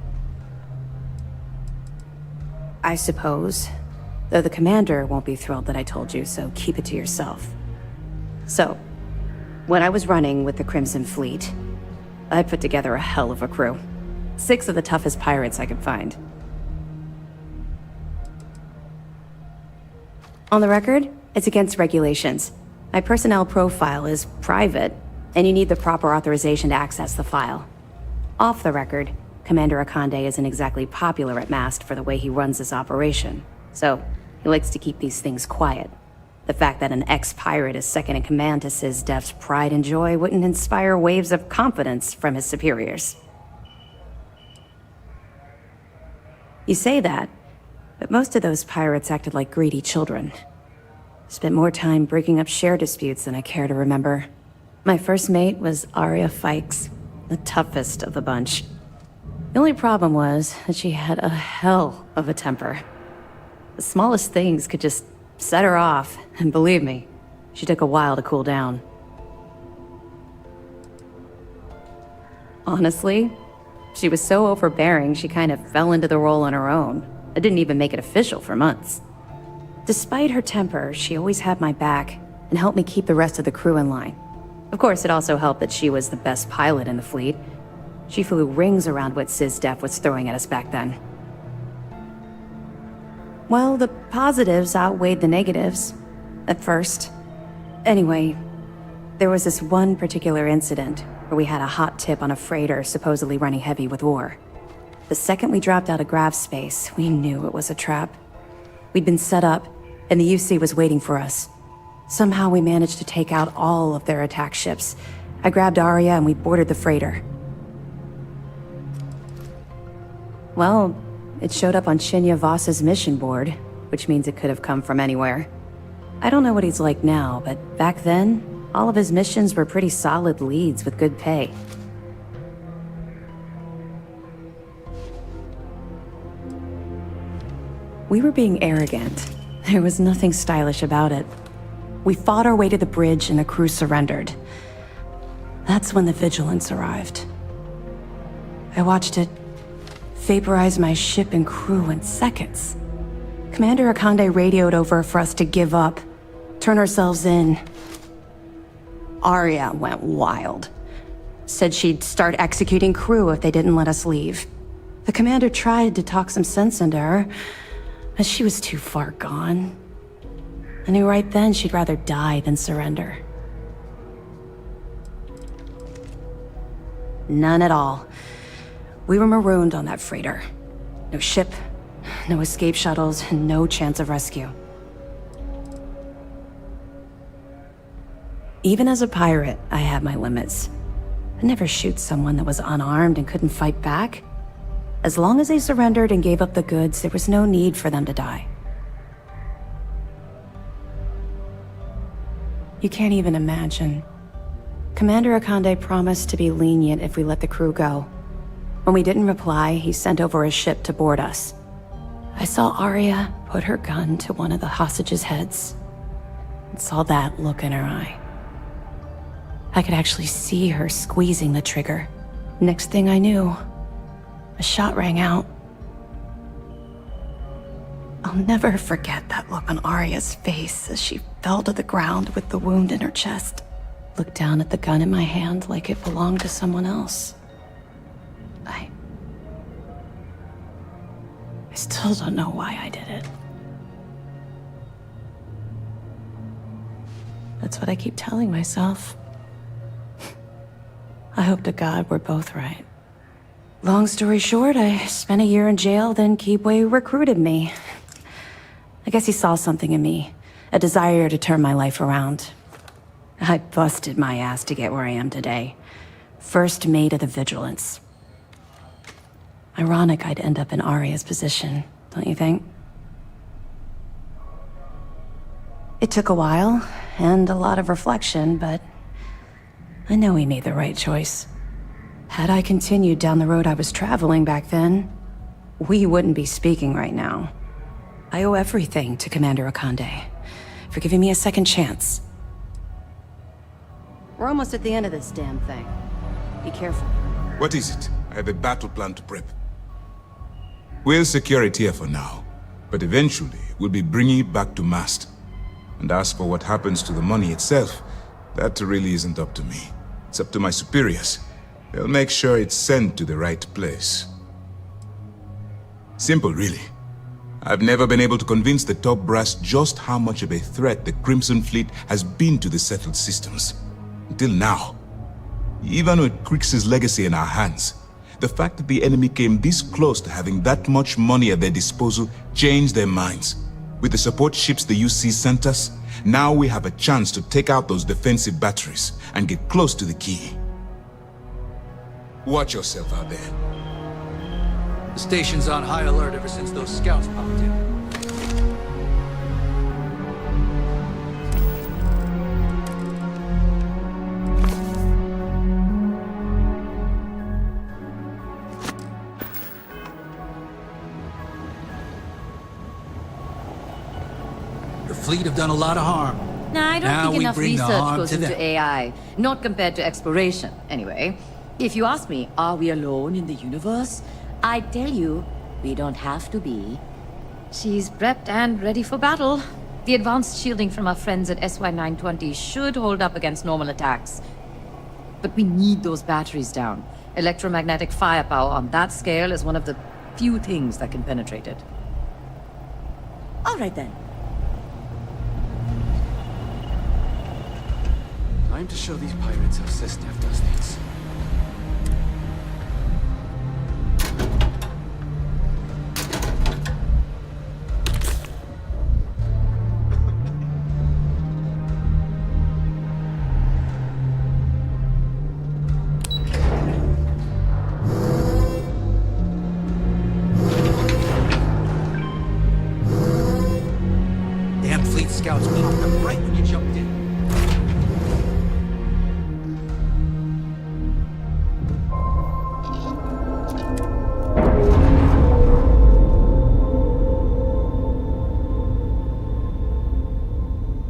I suppose. Though the commander won't be thrilled that I told you, so keep it to yourself. So, when I was running with the Crimson Fleet, I put together a hell of a crew. 6 of the toughest pirates I could find. On the record, it's against regulations. My personnel profile is private, and you need the proper authorization to access the file. Off the record, Commander Akande isn't exactly popular at MAST for the way he runs his operation, so he likes to keep these things quiet. The fact that an ex-pirate is second in command to sysdef's pride and joy wouldn't inspire waves of confidence from his superiors. You say that, but most of those pirates acted like greedy children. Spent more time breaking up share disputes than I care to remember. My first mate was Arya Fikes, the toughest of the bunch. The only problem was that she had a hell of a temper. The smallest things could just set her off, and believe me, she took a while to cool down. Honestly, she was so overbearing she kind of fell into the role on her own. I didn't even make it official for months. Despite her temper, she always had my back and helped me keep the rest of the crew in line. Of course, it also helped that she was the best pilot in the fleet. She flew rings around what sysdef was throwing at us back then. Well, the positives outweighed the negatives. At first. Anyway, there was this one particular incident where we had a hot tip on a freighter supposedly running heavy with ore. The second we dropped out of grav space, we knew it was a trap. We'd been set up, and the UC was waiting for us. Somehow we managed to take out all of their attack ships. I grabbed Arya and we boarded the freighter. Well, it showed up on Chinya Voss's mission board, which means it could have come from anywhere. I don't know what he's like now, but back then, all of his missions were pretty solid leads with good pay. We were being arrogant. There was nothing stylish about it. We fought our way to the bridge and the crew surrendered. That's when the Vigilance arrived. I watched it vaporize my ship and crew in seconds. Commander Akande radioed over for us to give up, turn ourselves in. Arya went wild. Said she'd start executing crew if they didn't let us leave. The commander tried to talk some sense into her, but she was too far gone. I knew right then she'd rather die than surrender. None at all. We were marooned on that freighter. No ship, no escape shuttles, and no chance of rescue. Even as a pirate, I had my limits. I'd never shoot someone that was unarmed and couldn't fight back. As long as they surrendered and gave up the goods, there was no need for them to die. You can't even imagine. Commander Akande promised to be lenient if we let the crew go. When we didn't reply, he sent over a ship to board us. I saw Arya put her gun to one of the hostages' heads, and saw that look in her eye. I could actually see her squeezing the trigger. Next thing I knew, a shot rang out. I'll never forget that look on Arya's face as she fell to the ground with the wound in her chest. Looked down at the gun in my hand like it belonged to someone else. I still don't know why I did it. That's what I keep telling myself. I hope to God we're both right. Long story short, I spent a year in jail, then Keebway recruited me. I guess he saw something in me, a desire to turn my life around. I busted my ass to get where I am today. First mate of the Vigilance. Ironic I'd end up in Arya's position, don't you think? It took a while, and a lot of reflection, but I know we made the right choice. Had I continued down the road I was traveling back then, we wouldn't be speaking right now. I owe everything to Commander Akande for giving me a second chance. We're almost at the end of this damn thing. Be careful. What is it? I have a battle plan to prep. We'll secure it here for now, but eventually we'll be bringing it back to mast. And as for what happens to the money itself, that really isn't up to me. It's up to my superiors. They'll make sure it's sent to the right place. Simple, really. I've never been able to convince the top brass just how much of a threat the Crimson Fleet has been to the settled systems. Until now. Even with Krix's legacy in our hands, the fact that the enemy came this close to having that much money at their disposal changed their minds. With the support ships the UC sent us, now we have a chance to take out those defensive batteries and get close to the key. Watch yourself out there. The station's on high alert ever since those scouts popped in. Your fleet have done a lot of harm. Nah, I don't Now think we enough bring the research harm goes to into them. AI. Not compared to exploration, anyway. If you ask me, are we alone in the universe? I tell you, we don't have to be. She's prepped and ready for battle. The advanced shielding from our friends at SY-920 should hold up against normal attacks. But we need those batteries down. Electromagnetic firepower on that scale is one of the few things that can penetrate it. All right then. Time to show these pirates how sysdef does things. scouts popped up right when you jumped in.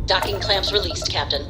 Docking clamps released, Captain.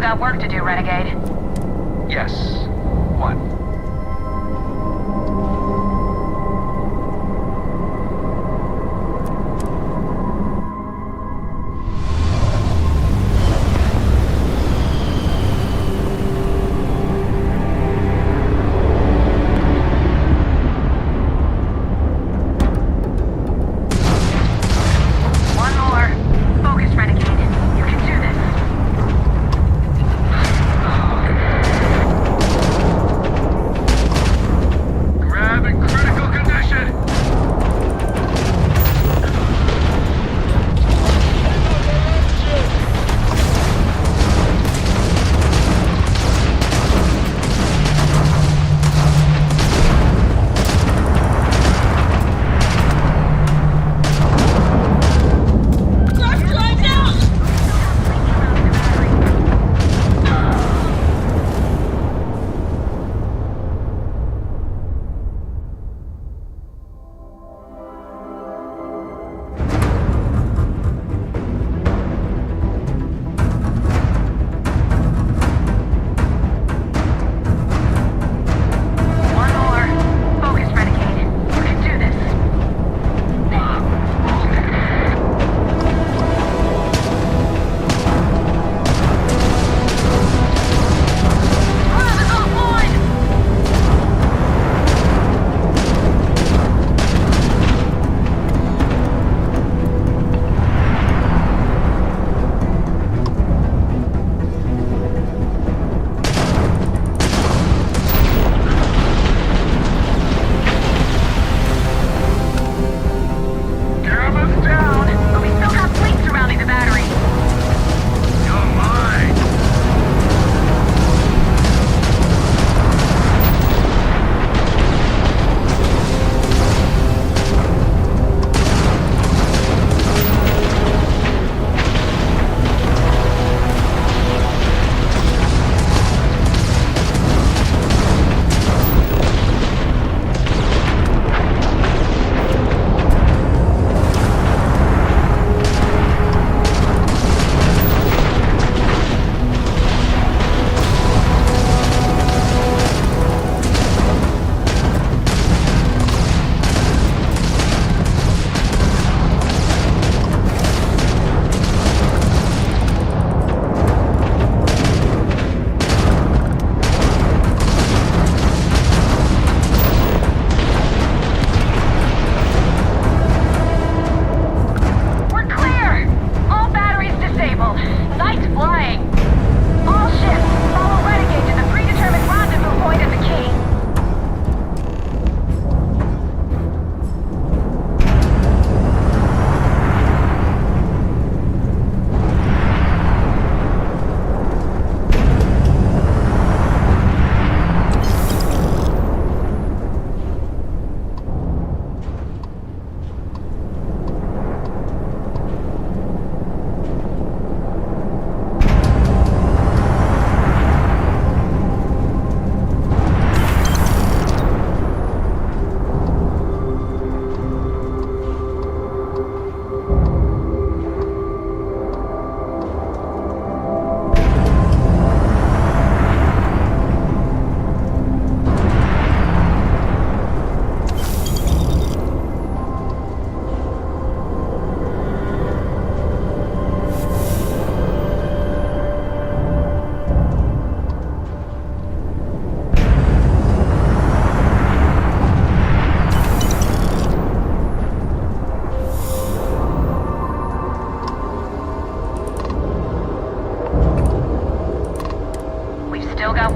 got work to do, Renegade. Yes. What?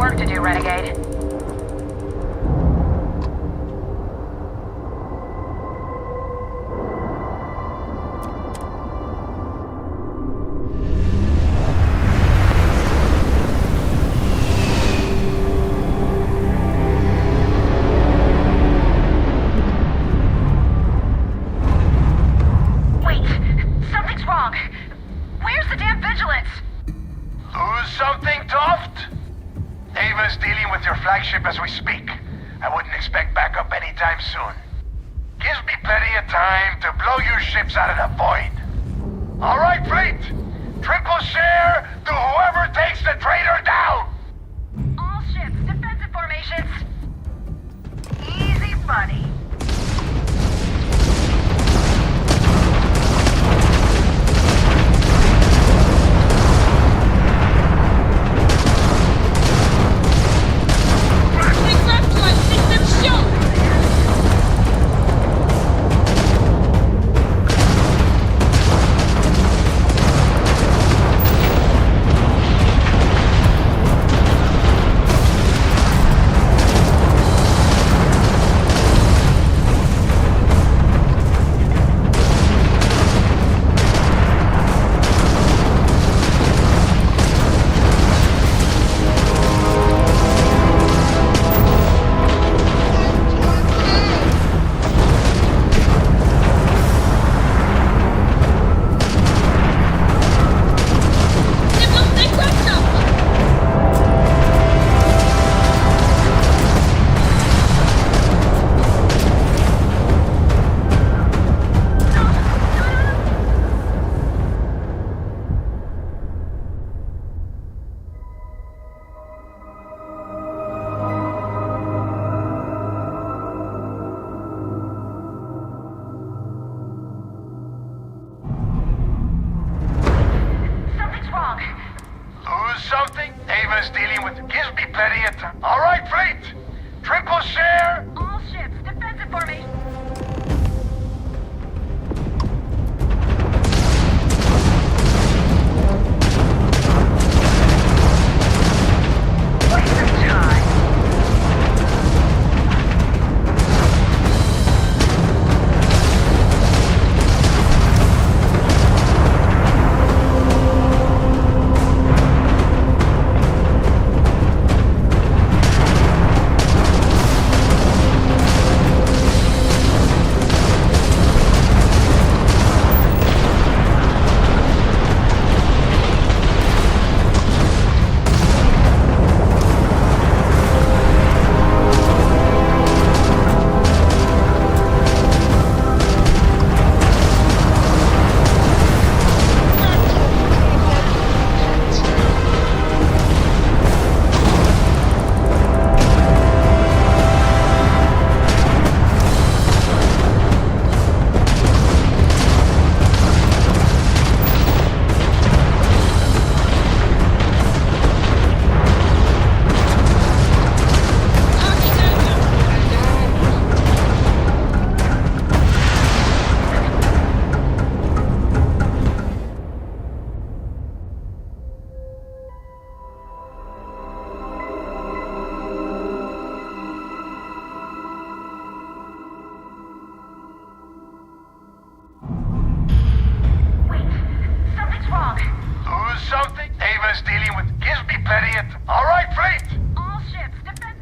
work to do, Renegade. Wait, something's wrong. Where's the damn vigilance? Lose something, Toft? Ava's dealing with your flagship as we speak. I wouldn't expect backup anytime soon. Gives me plenty of time to blow your ships out of the void. All right, fleet. Triple share to whoever takes the traitor Ava's dealing with... Gives me plenty of time. All right, fleet! Triple share! All ships, defensive formation. Waste of time. Something Ava's dealing with. Gives me plenty of... All right, fleet! All ships, defensive.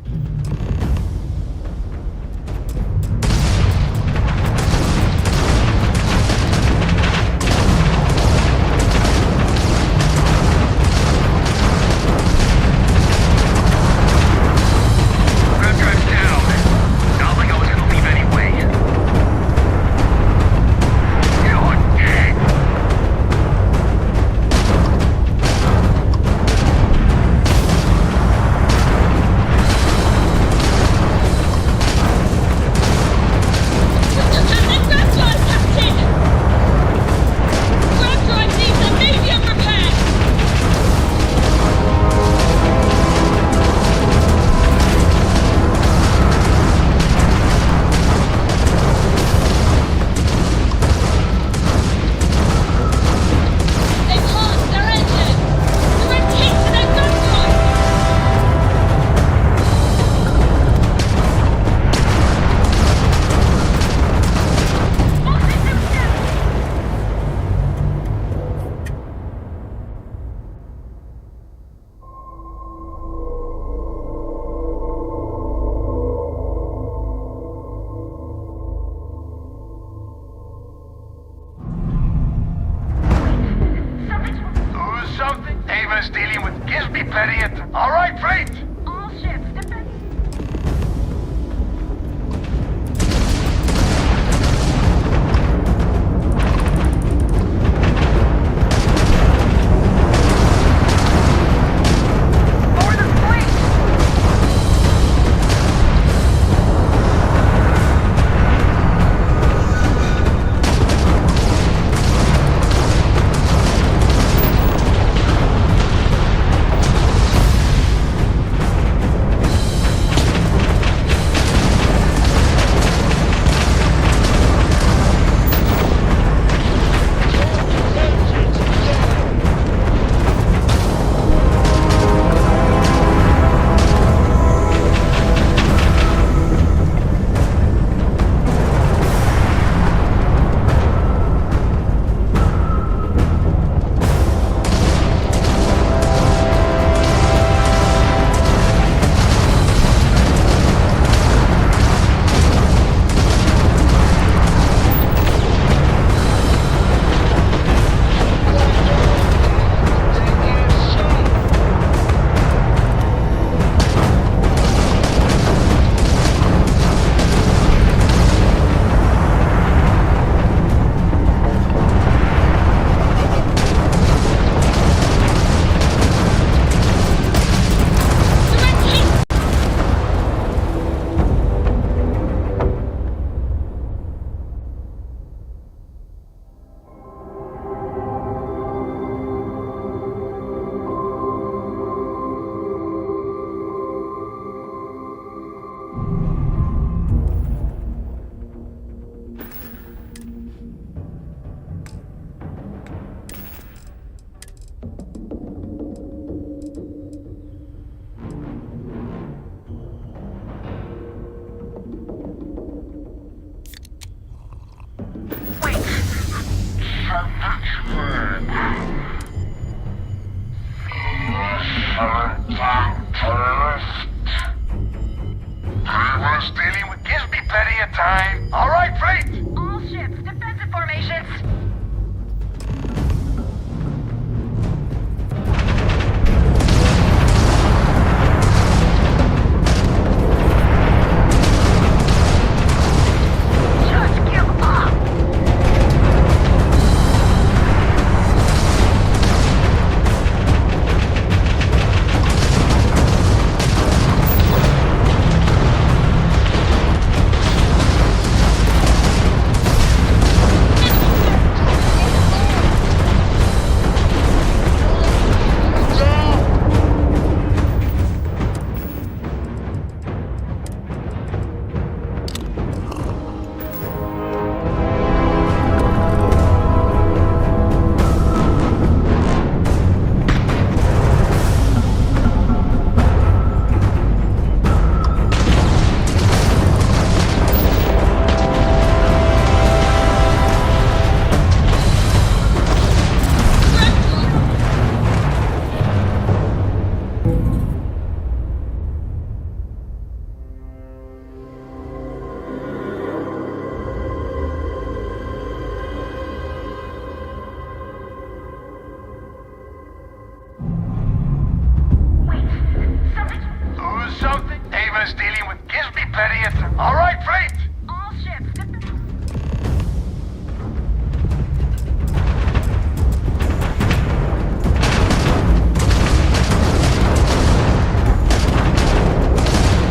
Something Ava's dealing with. Gives me plenty of... All right, fleet! All ships, defensive. Ava's dealing with... Gives me plenty of time. All right, Freight! All ships, defensive formations. Something Ava's dealing with. Gives me plenty of time. All right, Freight! All ships,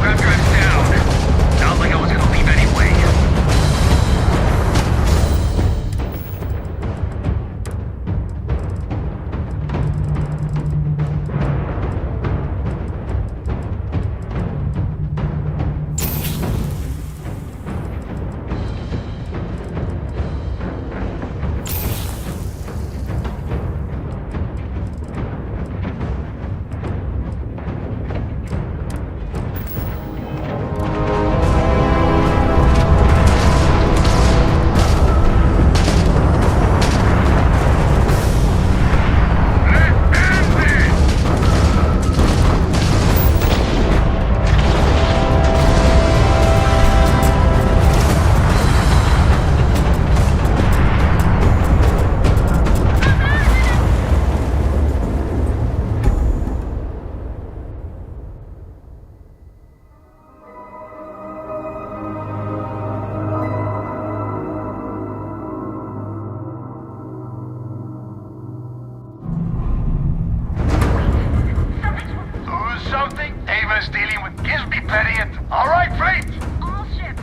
Raptor is down. Not like I was gonna leave anyway. Something Ava's dealing with. Gives me plenty of time. All right, Freight! all ships,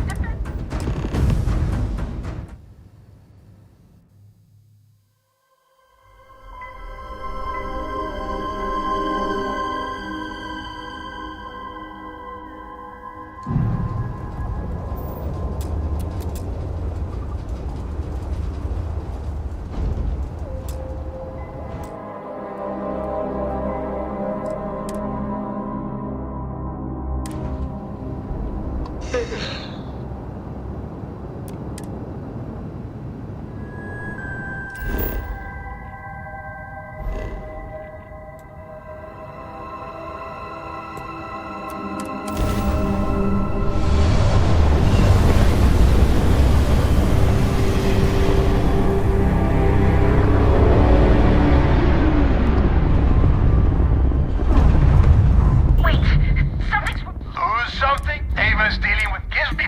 Something Ava's dealing with. Gives me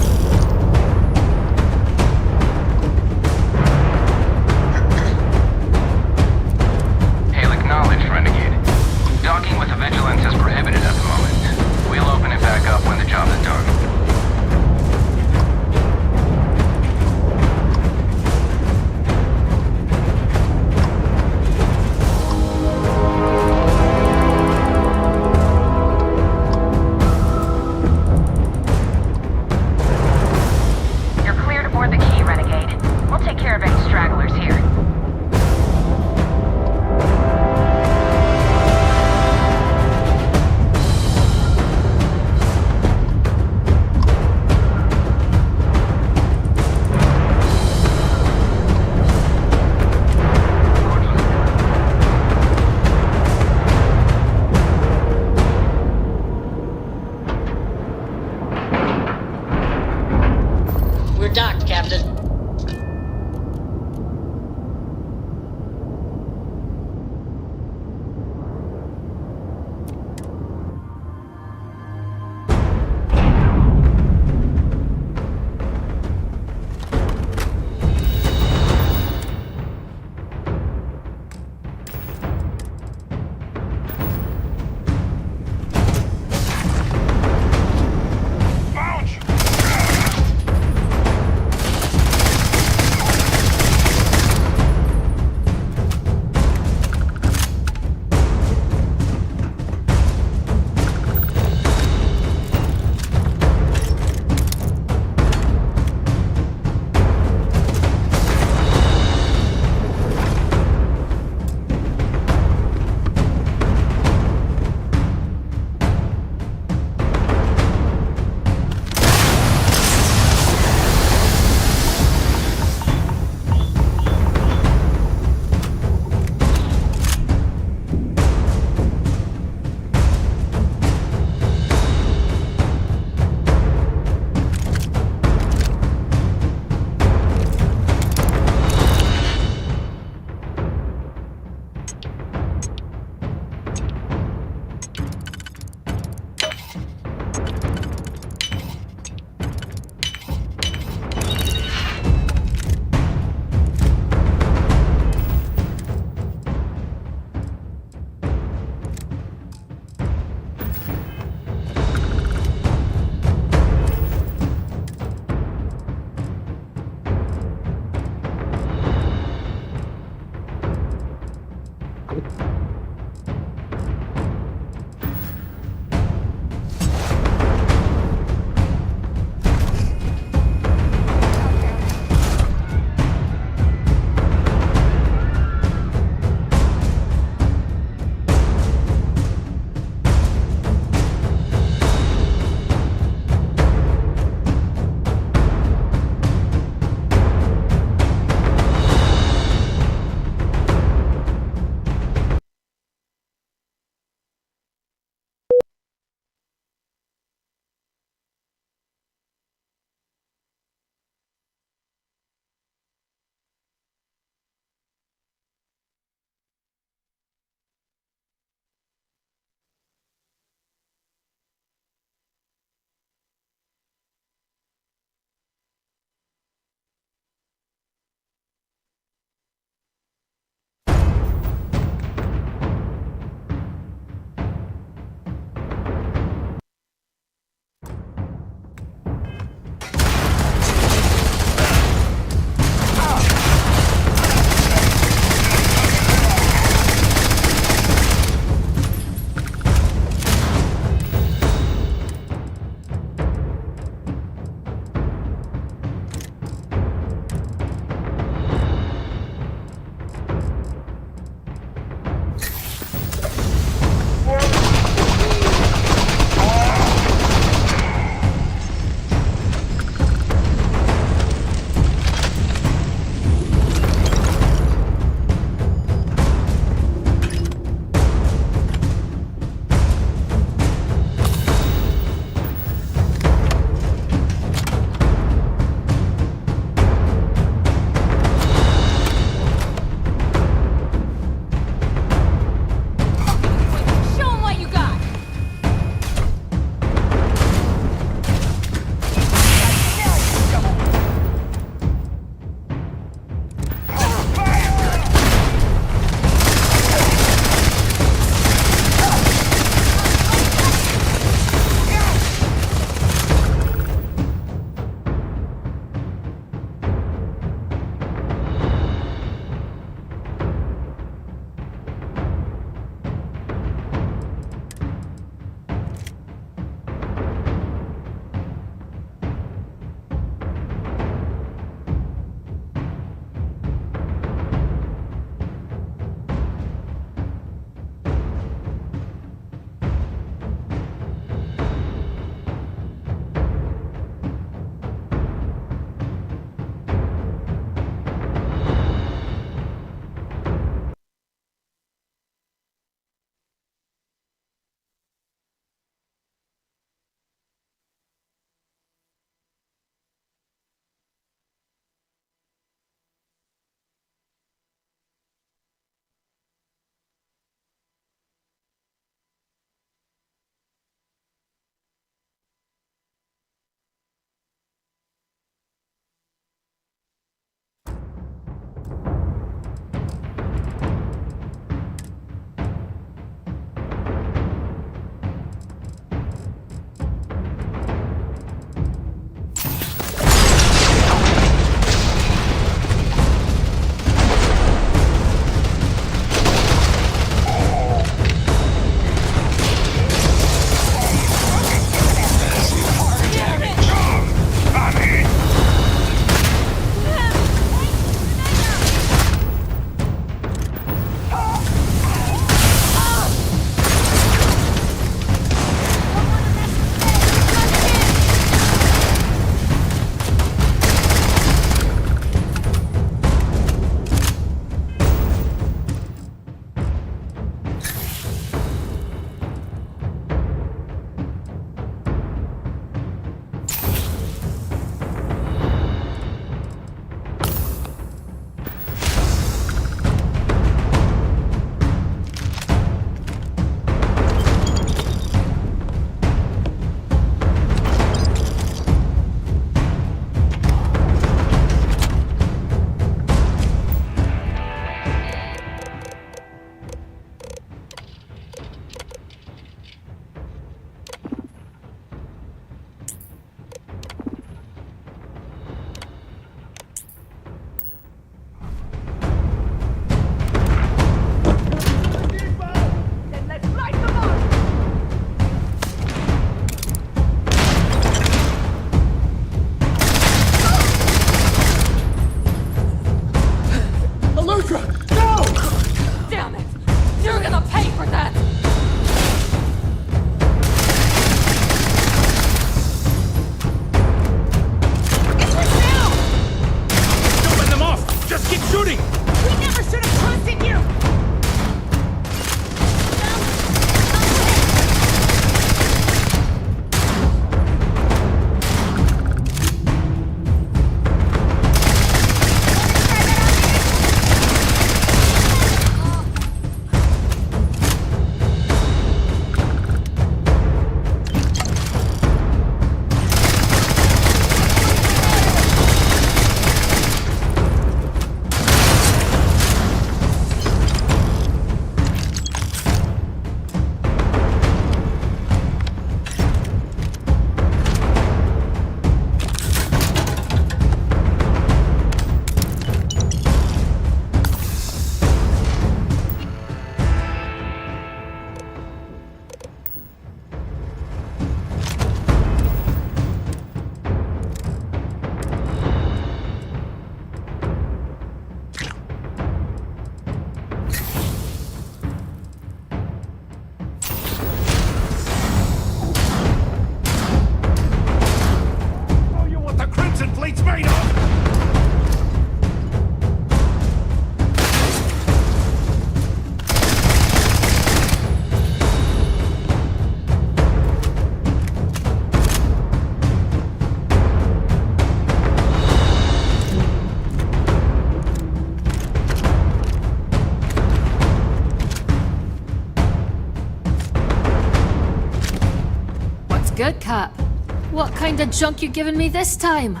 What kind of junk you giving me this time?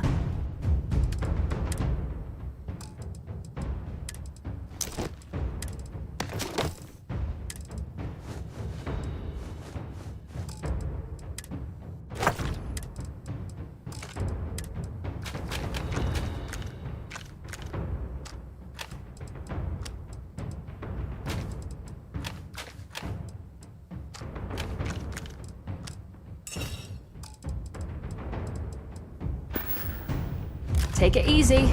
Take it easy.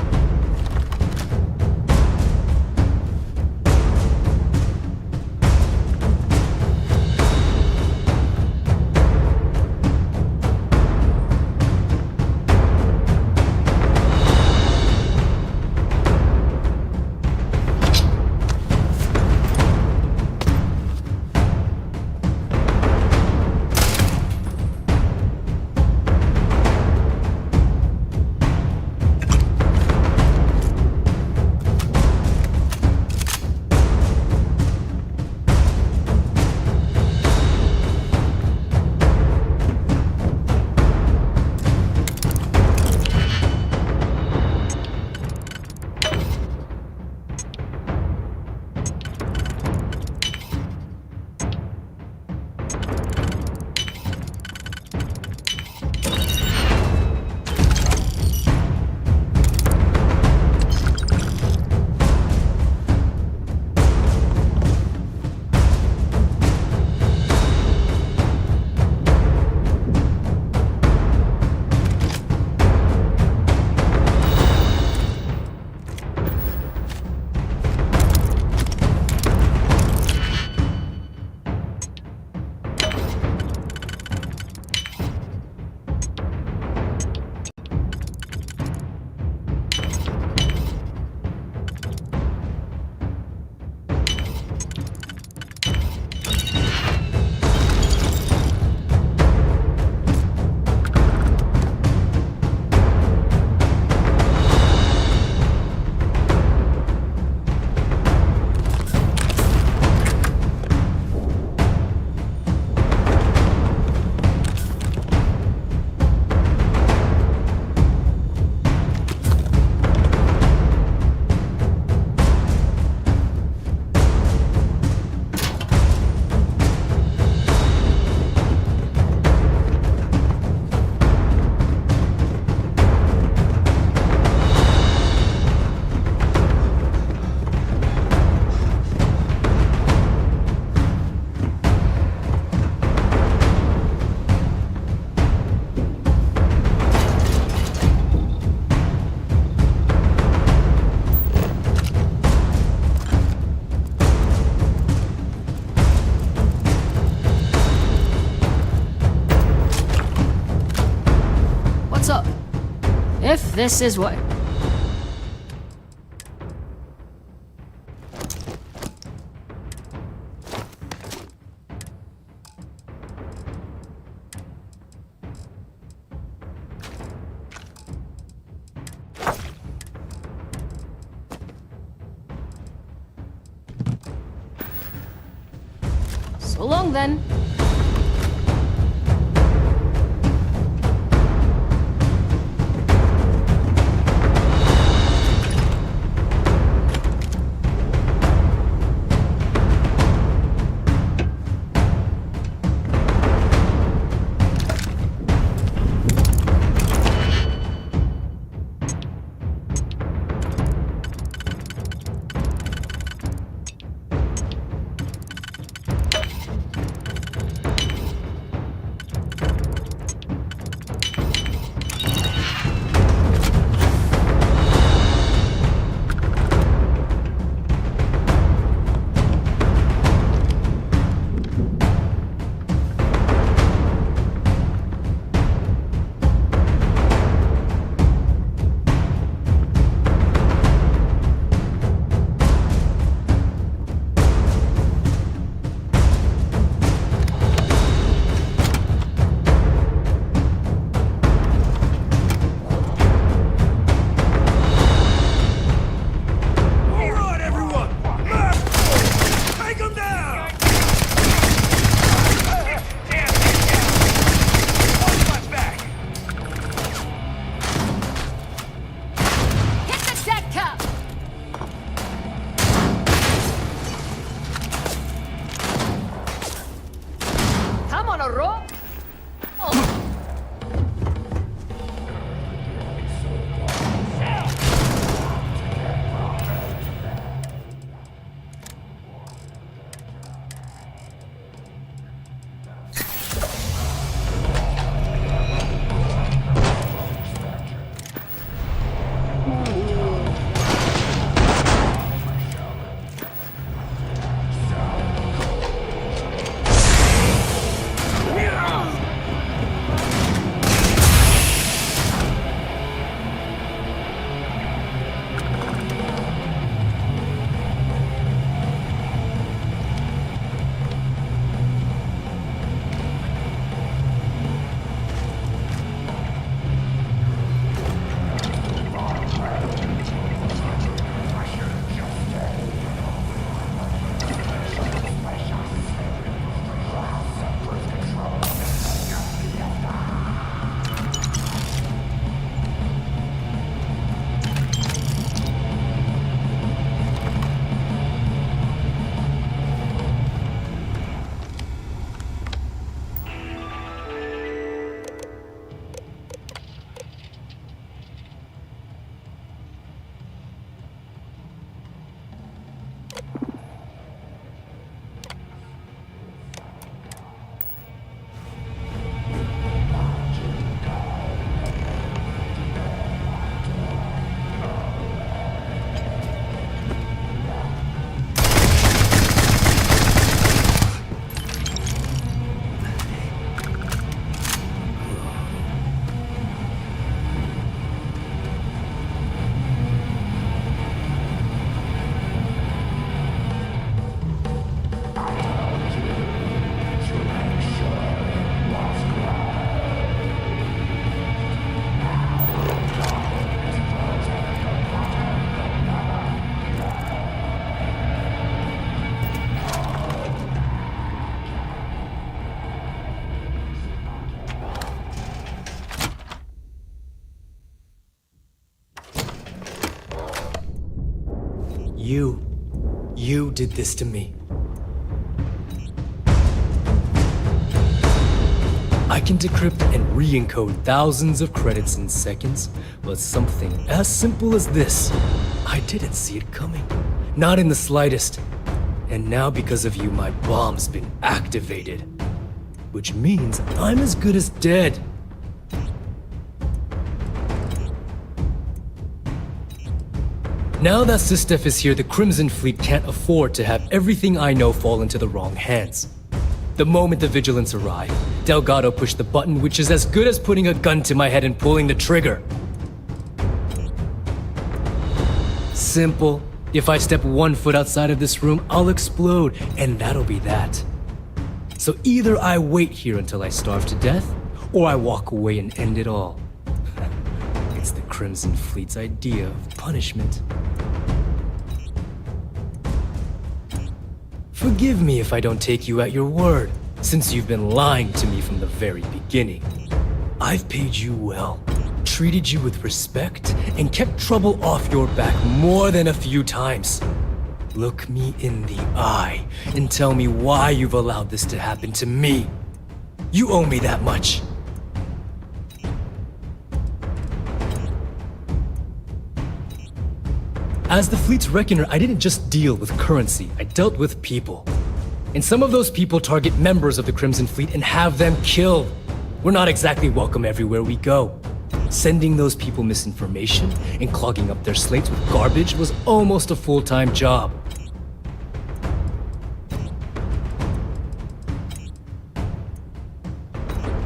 If this is what... So long then. You did this to me. I can decrypt and re-encode thousands of credits in seconds, but something as simple as this, I didn't see it coming. Not in the slightest. And now because of you, my bomb's been activated. Which means I'm as good as dead. Now that sysdef is here, the Crimson Fleet can't afford to have everything I know fall into the wrong hands. The moment the Vigilants arrive, Delgado pushed the button, which is as good as putting a gun to my head and pulling the trigger. Simple. If I step 1 foot outside of this room, I'll explode, and that'll be that. So either I wait here until I starve to death, or I walk away and end it all. It's the Crimson Fleet's idea of punishment. Forgive me if I don't take you at your word, since you've been lying to me from the very beginning. I've paid you well, treated you with respect, and kept trouble off your back more than a few times. Look me in the eye and tell me why you've allowed this to happen to me. You owe me that much. As the fleet's reckoner, I didn't just deal with currency, I dealt with people. And some of those people target members of the Crimson Fleet and have them killed. We're not exactly welcome everywhere we go. Sending those people misinformation and clogging up their slates with garbage was almost a full-time job.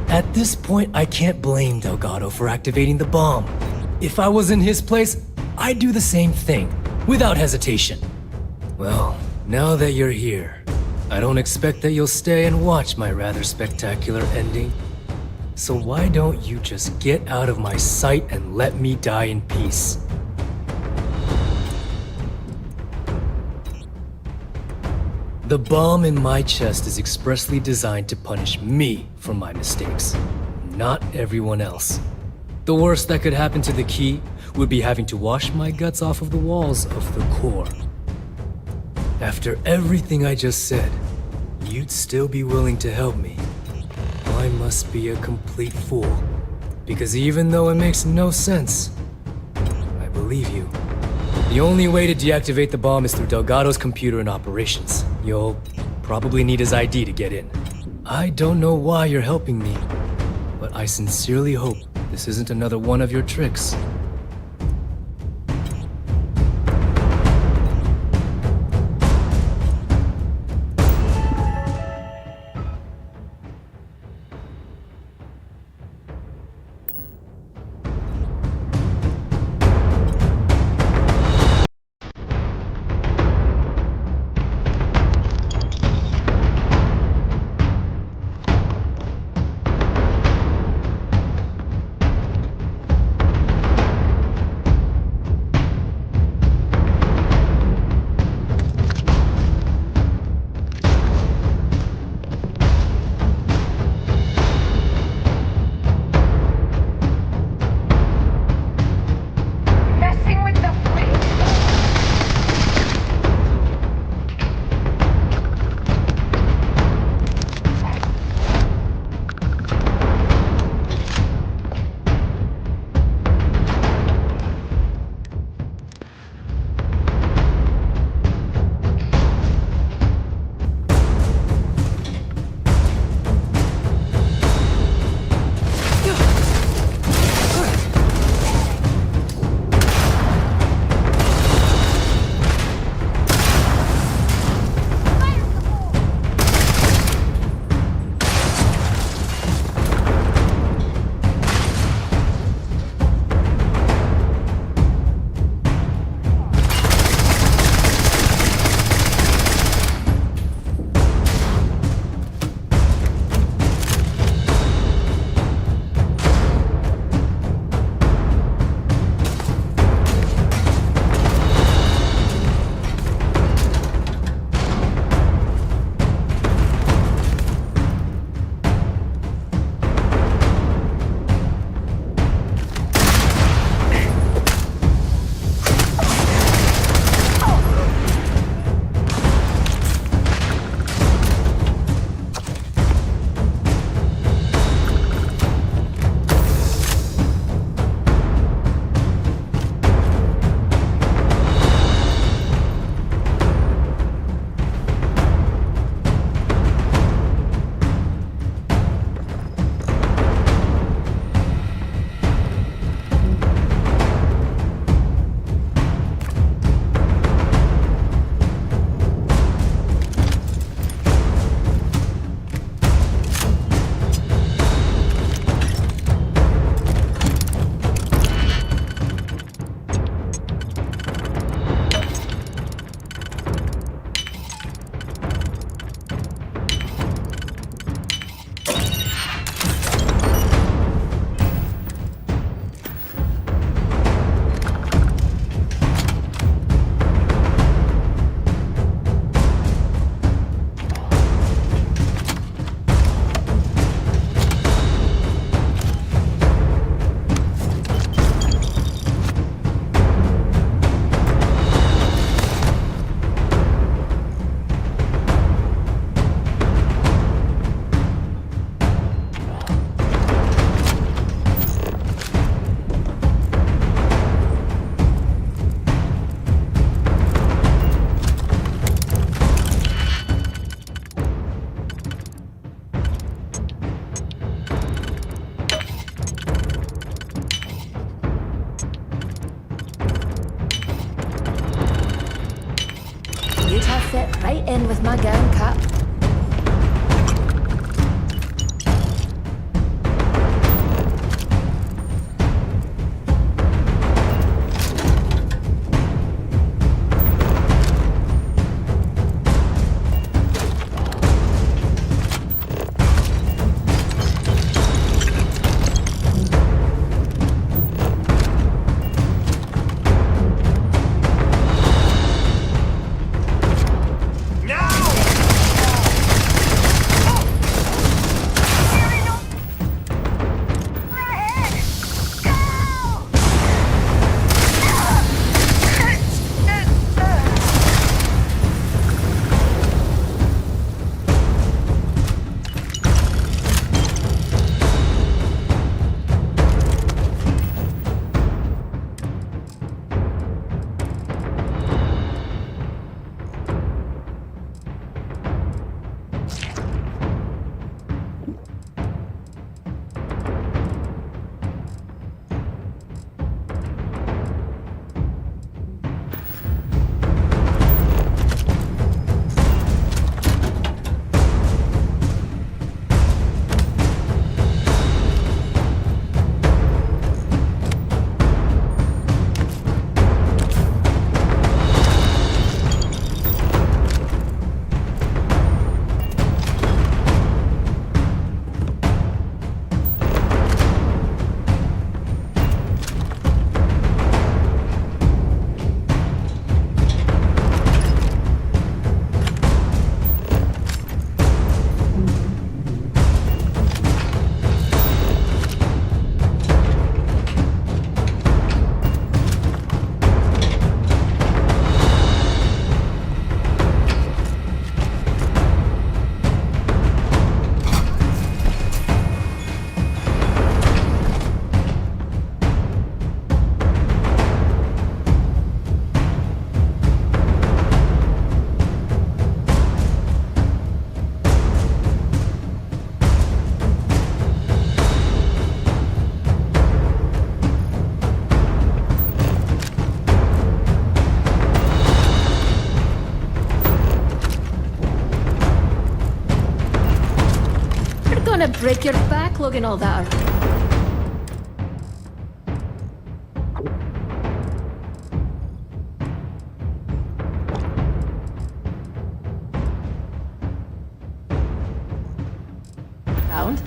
At this point, I can't blame Delgado for activating the bomb. If I was in his place, I'd do the same thing, without hesitation. Well, now that you're here, I don't expect that you'll stay and watch my rather spectacular ending. So why don't you just get out of my sight and let me die in peace? The bomb in my chest is expressly designed to punish me for my mistakes, not everyone else. The worst that could happen to the key would be having to wash my guts off of the walls of the core. After everything I just said, you'd still be willing to help me. I must be a complete fool, because even though it makes no sense, I believe you. The only way to deactivate the bomb is through Delgado's computer and operations. You'll probably need his ID to get in. I don't know why you're helping me, but I sincerely hope this isn't another one of your tricks. fit right in with my gown cap. Gonna break your back looking all that. Round.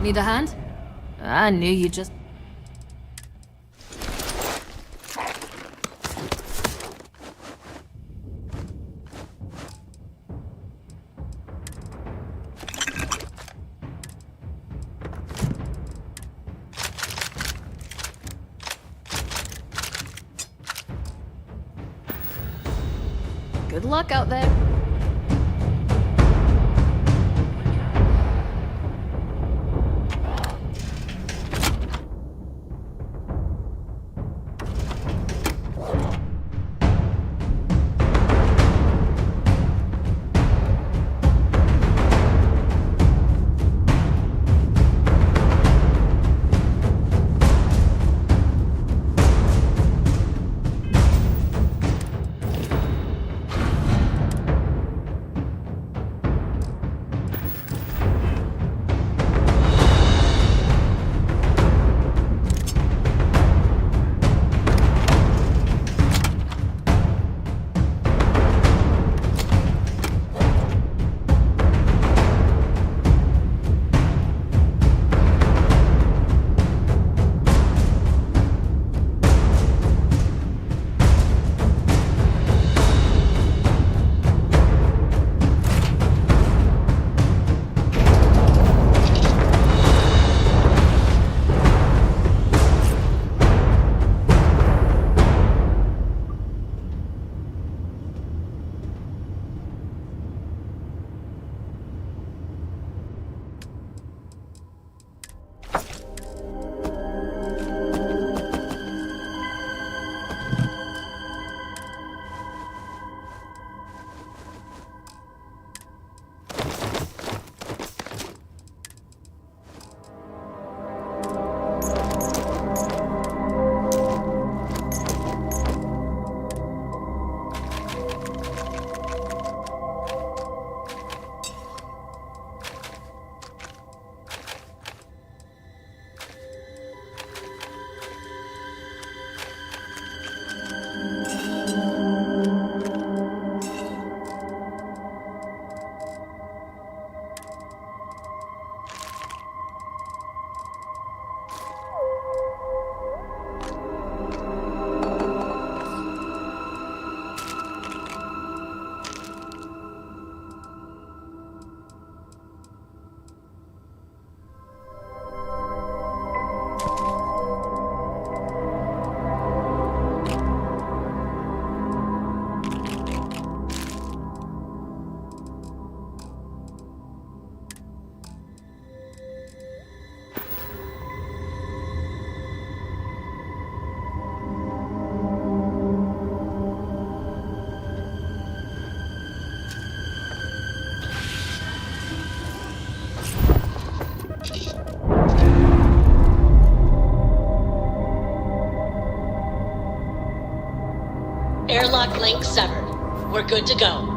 Need a hand? I knew you just... Good luck out there. Airlock link severed. We're good to go.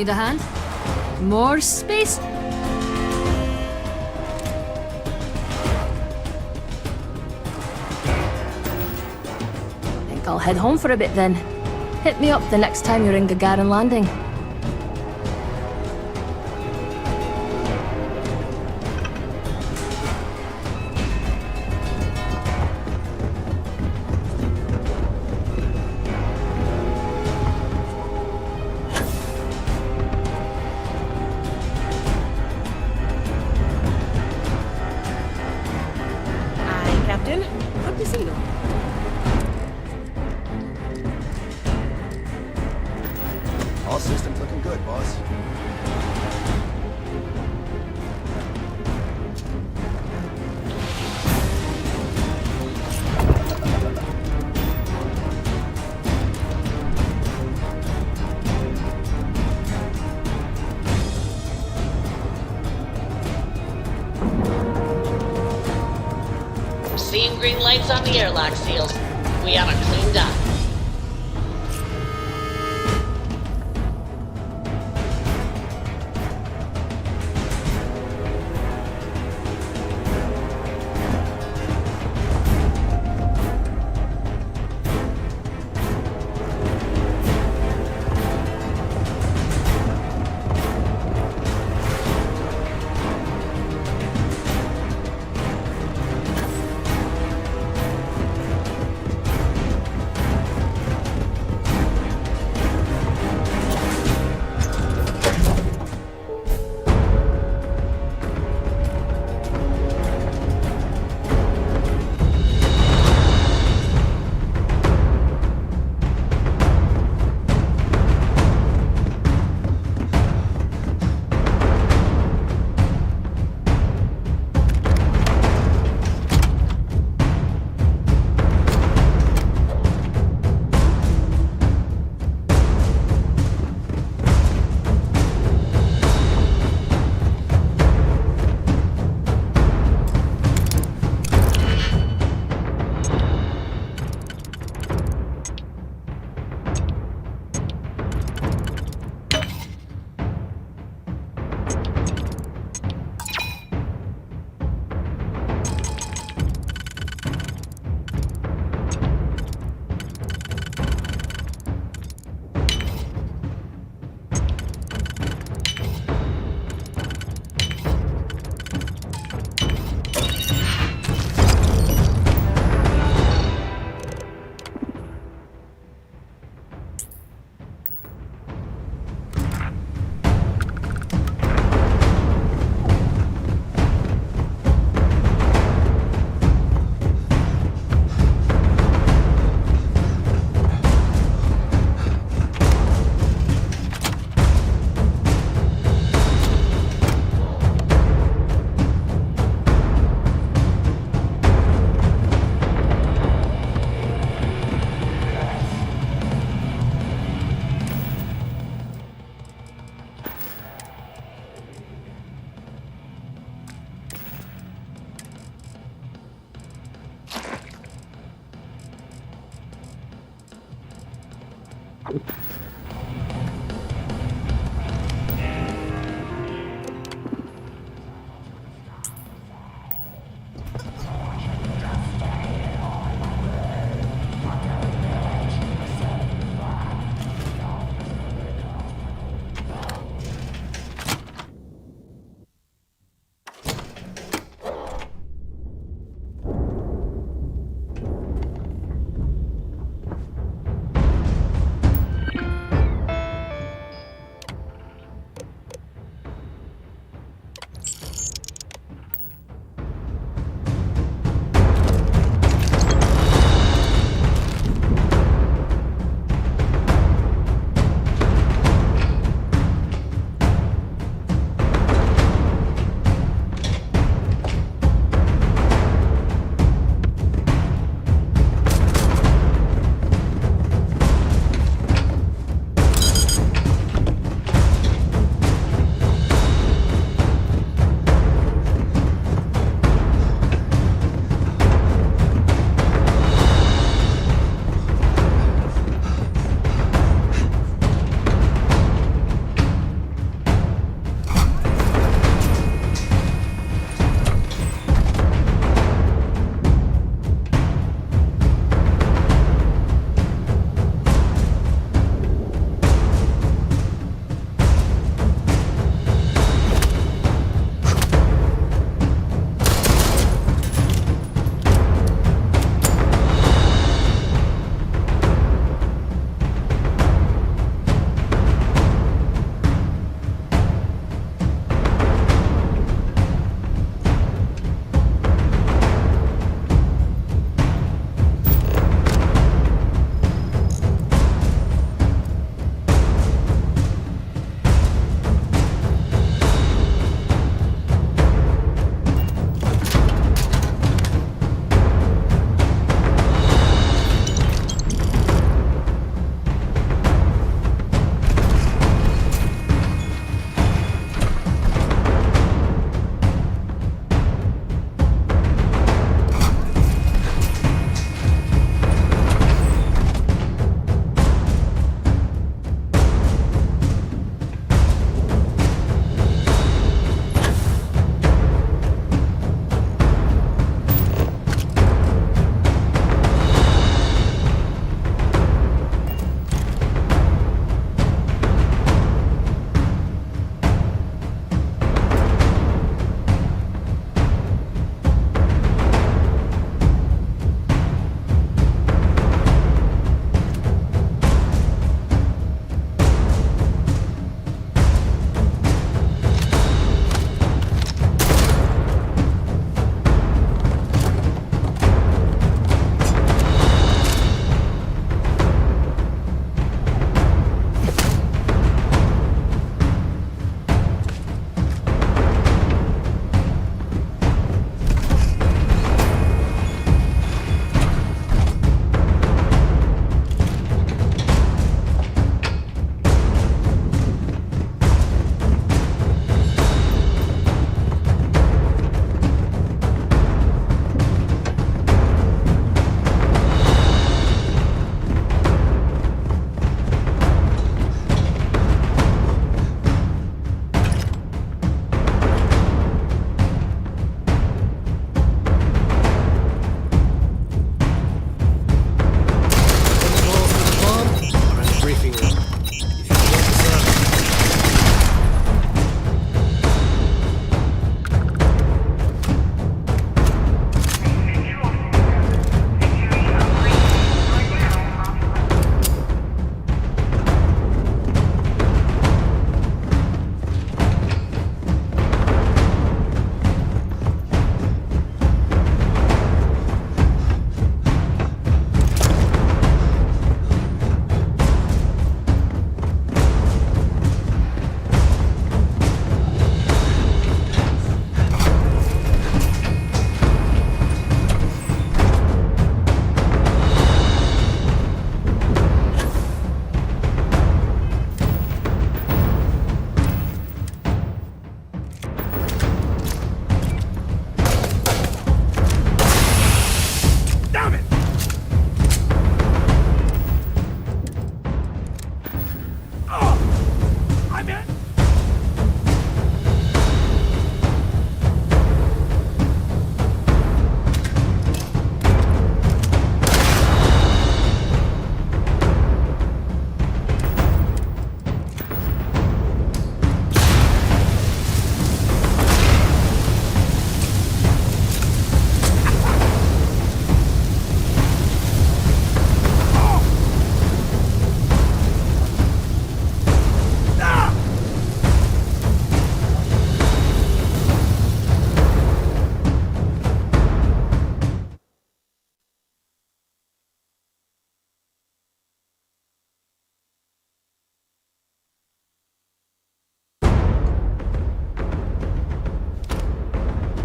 Need a hand? More space? Think I'll head home for a bit then. Hit me up the next time you're in Gagarin Landing. Captain. Good to see you. All systems looking good, boss. Seeing green lights on the airlock seals. We have it cleaned up.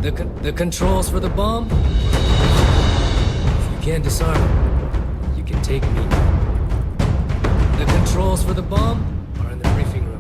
The controls for the bomb? If you can't disarm it, you can take me. The controls for the bomb are in the briefing room.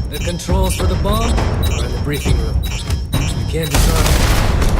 The controls for the bomb are in the briefing room. You can't disarm it.